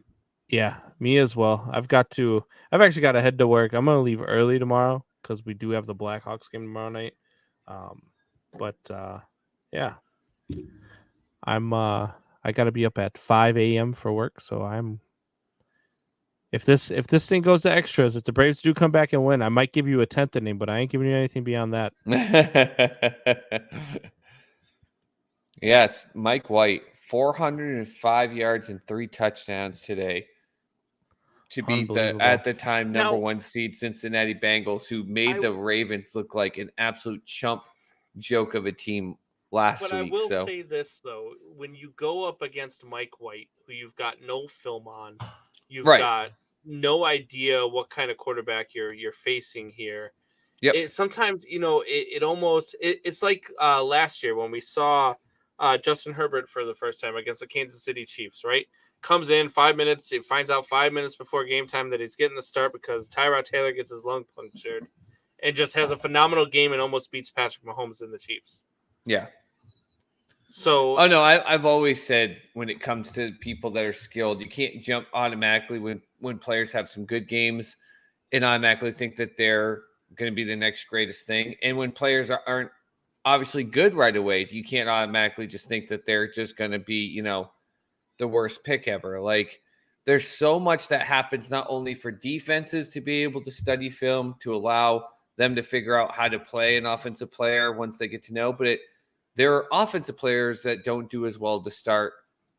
Yeah, me as well. I've actually got to head to work. I'm going to leave early tomorrow because we do have the Blackhawks game tomorrow night. Yeah, I got to be up at 5 a.m. for work. So if this thing goes to extras, if the Braves do come back and win, I might give you a 10th inning, but I ain't giving you anything beyond that.
Yeah, it's Mike White, 405 yards and 3 touchdowns today to beat the at the time number 1 seed Cincinnati Bengals, who made the Ravens look like an absolute chump joke of a team last week.
But I will say this, though. When you go up against Mike White, who you've got no film on, you've got no idea what kind of quarterback you're facing here.
Yep.
Sometimes, it's like last year when we saw Justin Herbert for the first time against the Kansas City Chiefs, right? Comes in 5 minutes. He finds out 5 minutes before game time that he's getting the start because Tyrod Taylor gets his lung punctured and just has a phenomenal game and almost beats Patrick Mahomes and the Chiefs.
Yeah.
So,
I've always said when it comes to people that are skilled, you can't jump automatically when players have some good games and automatically think that they're going to be the next greatest thing. And when players aren't obviously good right away, you can't automatically just think that they're just going to be, the worst pick ever. Like, there's so much that happens not only for defenses to be able to study film to allow them to figure out how to play an offensive player once they get to know, but there are offensive players that don't do as well to start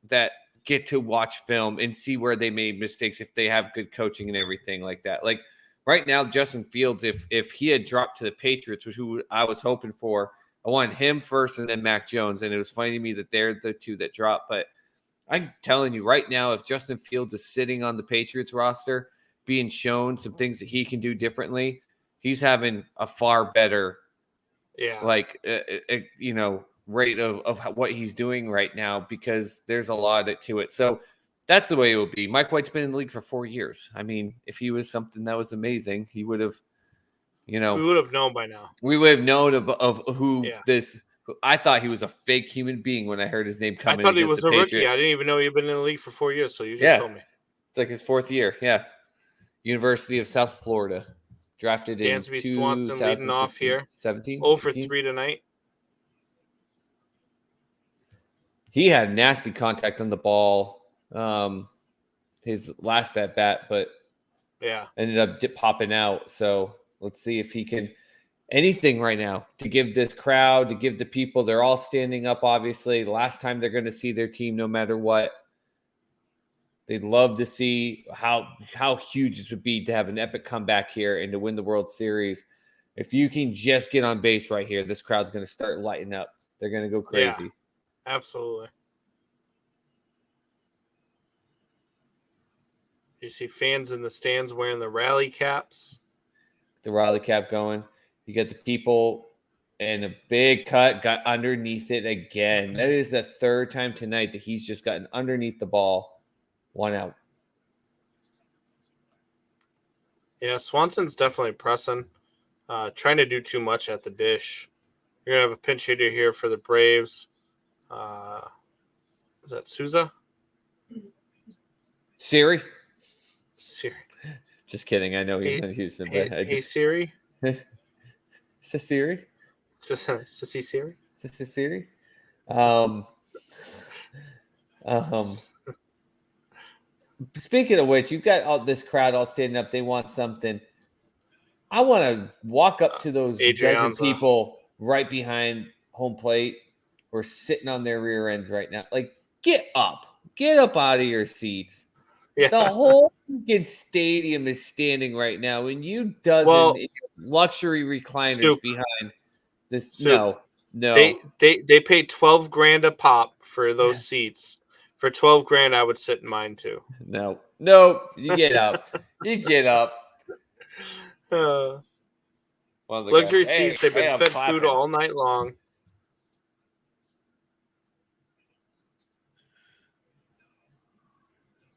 that get to watch film and see where they made mistakes if they have good coaching and everything like that. Like right now, Justin Fields, if he had dropped to the Patriots, which who I was hoping for, I wanted him first and then Mac Jones. And it was funny to me that they're the 2 that dropped. But I'm telling you right now, if Justin Fields is sitting on the Patriots roster, being shown some things that he can do differently, he's having a far better rate of what he's doing right now because there's a lot to it. So that's the way it would be. Mike White's been in the league for 4 years. I mean, if he was something that was amazing, he would have, we
would have known by now.
We would have known of who this. I thought he was a fake human being when I heard his name come in.
I thought he was a rookie. I didn't even know he'd been in the league for 4 years. So you just told me.
It's like his 4th year. Yeah. University of South Florida. Drafted
Dansby Swanson leading off here.
17.
0 for 3 tonight.
He had nasty contact on the ball his last at bat, but ended up popping out. So let's see if he can anything right now to give this crowd, to give the people. They're all standing up, obviously. The last time they're going to see their team, no matter what. They'd love to see how huge this would be to have an epic comeback here and to win the World Series. If you can just get on base right here, this crowd's going to start lighting up. They're going to go crazy.
Yeah, absolutely. You see fans in the stands wearing the rally caps.
The rally cap going. You get the people and a big cut got underneath it again. That is the third time tonight that he's just gotten underneath the ball. 1 out.
Yeah, Swanson's definitely pressing. Trying to do too much at the dish. You're going to have a pinch hitter here for the Braves. Is that Souza?
Siri?
Siri.
Just kidding. I know he's in Houston. But
Hey, Siri?
Is it Siri?
Sissy Siri?
Is it Siri? Speaking of which, you've got all this crowd all standing up. They want something. I want to walk up to those dozen people right behind home plate or sitting on their rear ends right now. Like, get up out of your seats. Yeah. The whole stadium is standing right now, and you luxury recliners behind this. No.
They pay $12,000 a pop for those seats. For $12,000, I would sit in mine too.
No, you get up.
Luxury seats. They've been fed food all night long.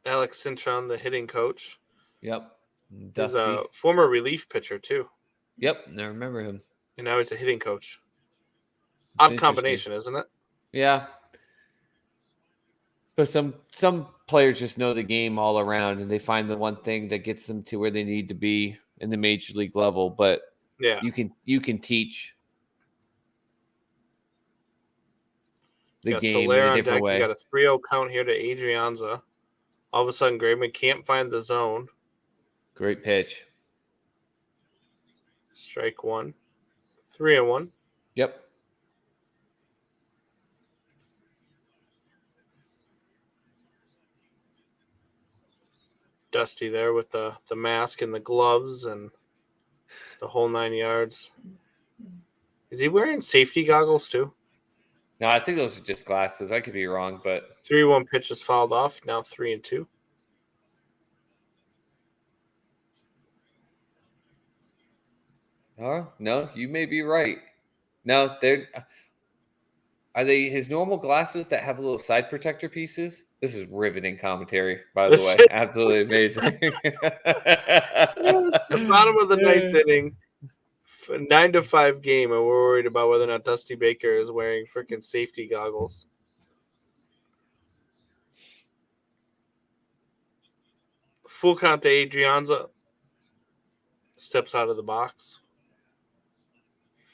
Alex Cintron, the hitting coach.
Yep.
He's a former relief pitcher too.
Yep, I remember him.
And now he's a hitting coach. Odd combination, isn't it?
Yeah. But some players just know the game all around, and they find the one thing that gets them to where they need to be in the major league level. But
yeah,
you can teach the game
Soler
in a different way.
You got a 3-0 count here to Adrianza. All of a sudden, Graveman can't find the zone.
Great pitch.
Strike one. 3-1.
Yep.
Dusty there with the mask and the gloves and the whole 9 yards. Is he wearing safety goggles too?
No, I think those are just glasses. I could be wrong, but
3-1 pitch is fouled off. Now 3-2.
Oh, no, you may be right. No, are they his normal glasses that have little side protector pieces? This is riveting commentary, by the way. Absolutely amazing.
It's the bottom of the ninth inning. 9-5 game, and we're worried about whether or not Dusty Baker is wearing freaking safety goggles. Full count to Adrianza. Steps out of the box.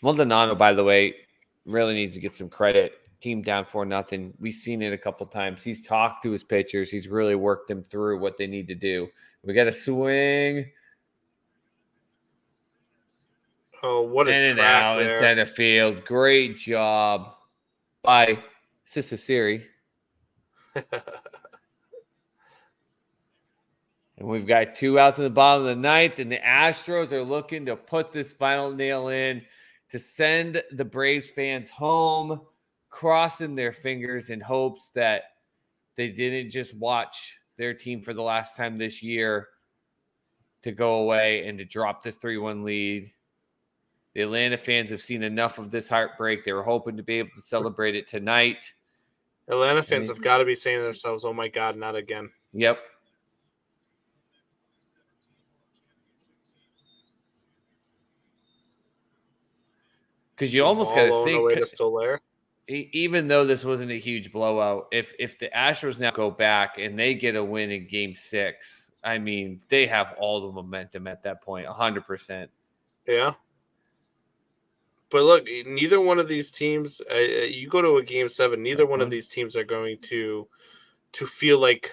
Maldonado, by the way, really needs to get some credit. Team down 4-0. We've seen it a couple times. He's talked to his pitchers. He's really worked them through what they need to do. We got a swing.
Oh, what a
in
track
and out
there.
In center field. Great job by Siri. And we've got 2 outs in the bottom of the ninth, and the Astros are looking to put this final nail in to send the Braves fans home, crossing their fingers in hopes that they didn't just watch their team for the last time this year to go away and to drop this 3-1 lead. The Atlanta fans have seen enough of this heartbreak. They were hoping to be able to celebrate it tonight.
Atlanta fans have got to be saying to themselves, oh my God, not again.
Yep. Because you almost got to think, even though this wasn't a huge blowout, if the Astros now go back and they get a win in Game 6, I mean, they have all the momentum at that point, 100%.
Yeah. But look, neither one of these teams, you go to a Game 7, neither one of these teams are going to feel like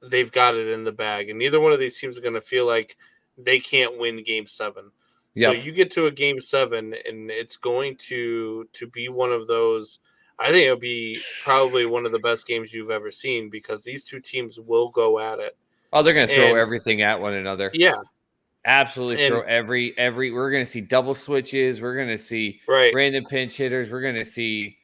they've got it in the bag. And neither one of these teams are going to feel like they can't win Game 7. Yep. So you get to a Game 7, and it's going to be one of those I think it'll be probably one of the best games you've ever seen because these two teams will go at it.
Oh, they're going to throw
And-
everything at one another.
Yeah.
Absolutely
And-
throw every. We're going to see double switches. We're going to see
Right.
random pinch hitters. We're going to see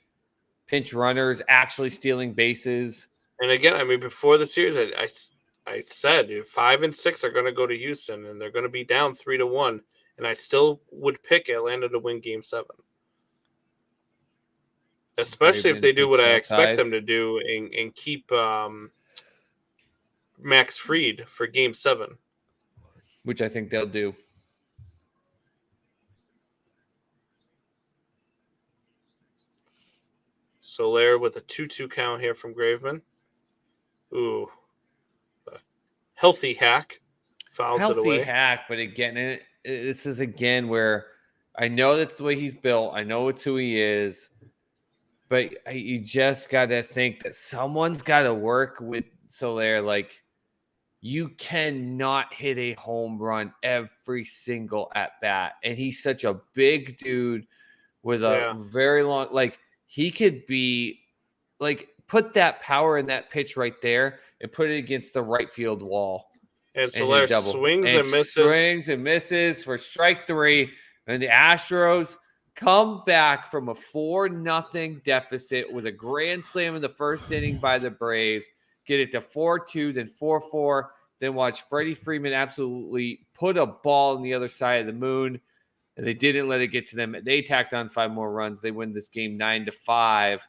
pinch runners actually stealing bases.
And again, I mean, before the series, I said 5 and 6 are going to go to Houston, and they're going to be down 3-1, and I still would pick Atlanta to win Game 7, especially if they do what I expect them to do and keep Max Fried for Game 7,
which I think they'll do.
Soler with a 2-2 count here from Graveman. Ooh. Healthy hack. Fouls it away.
Healthy hack, but again, this is again where I know that's the way he's built. I know it's who he is. But you just got to think that someone's got to work with Soler. Like, you cannot hit a home run every single at bat. And he's such a big dude with a very long, like, he could be, like, put that power in that pitch right there and put it against the right field wall.
And Soler swings and misses
for strike 3. And the Astros come back from a 4-0 deficit with a grand slam in the first inning by the Braves, get it to 4-2, then 4-4, then watch Freddie Freeman absolutely put a ball on the other side of the moon, and they didn't let it get to them. They tacked on 5 more runs. They win this game 9-5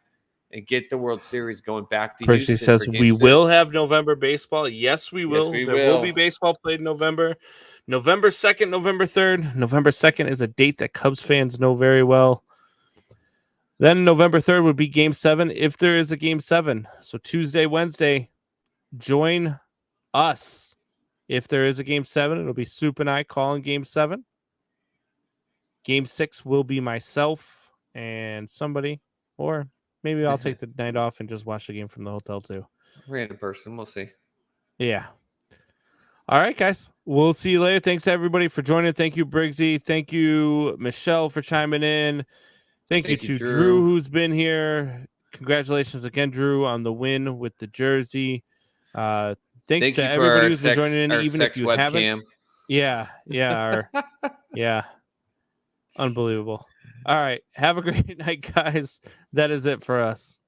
and get the World Series going back to
Percy
Houston.
Says we will have November baseball. Yes, we will.
Yes,
there will be baseball played in November. November 2nd, November 3rd. November 2nd is a date that Cubs fans know very well. Then November 3rd would be Game 7 if there is a Game 7. So Tuesday, Wednesday, join us. If there is a Game 7, it'll be Soup and I calling Game 7. Game 6 will be myself and somebody, or maybe I'll take the night off and just watch the game from the hotel too.
Random person. We'll see.
Yeah. All right, guys. We'll see you later. Thanks, everybody, for joining. Thank you, Briggsy. Thank you, Michelle, for chiming in. Thank you to Drew, who's been here. Congratulations again, Drew, on the win with the jersey. Thanks to everybody who's been joining in, even if you haven't. Yeah. Yeah. Unbelievable. All right. Have a great night, guys. That is it for us.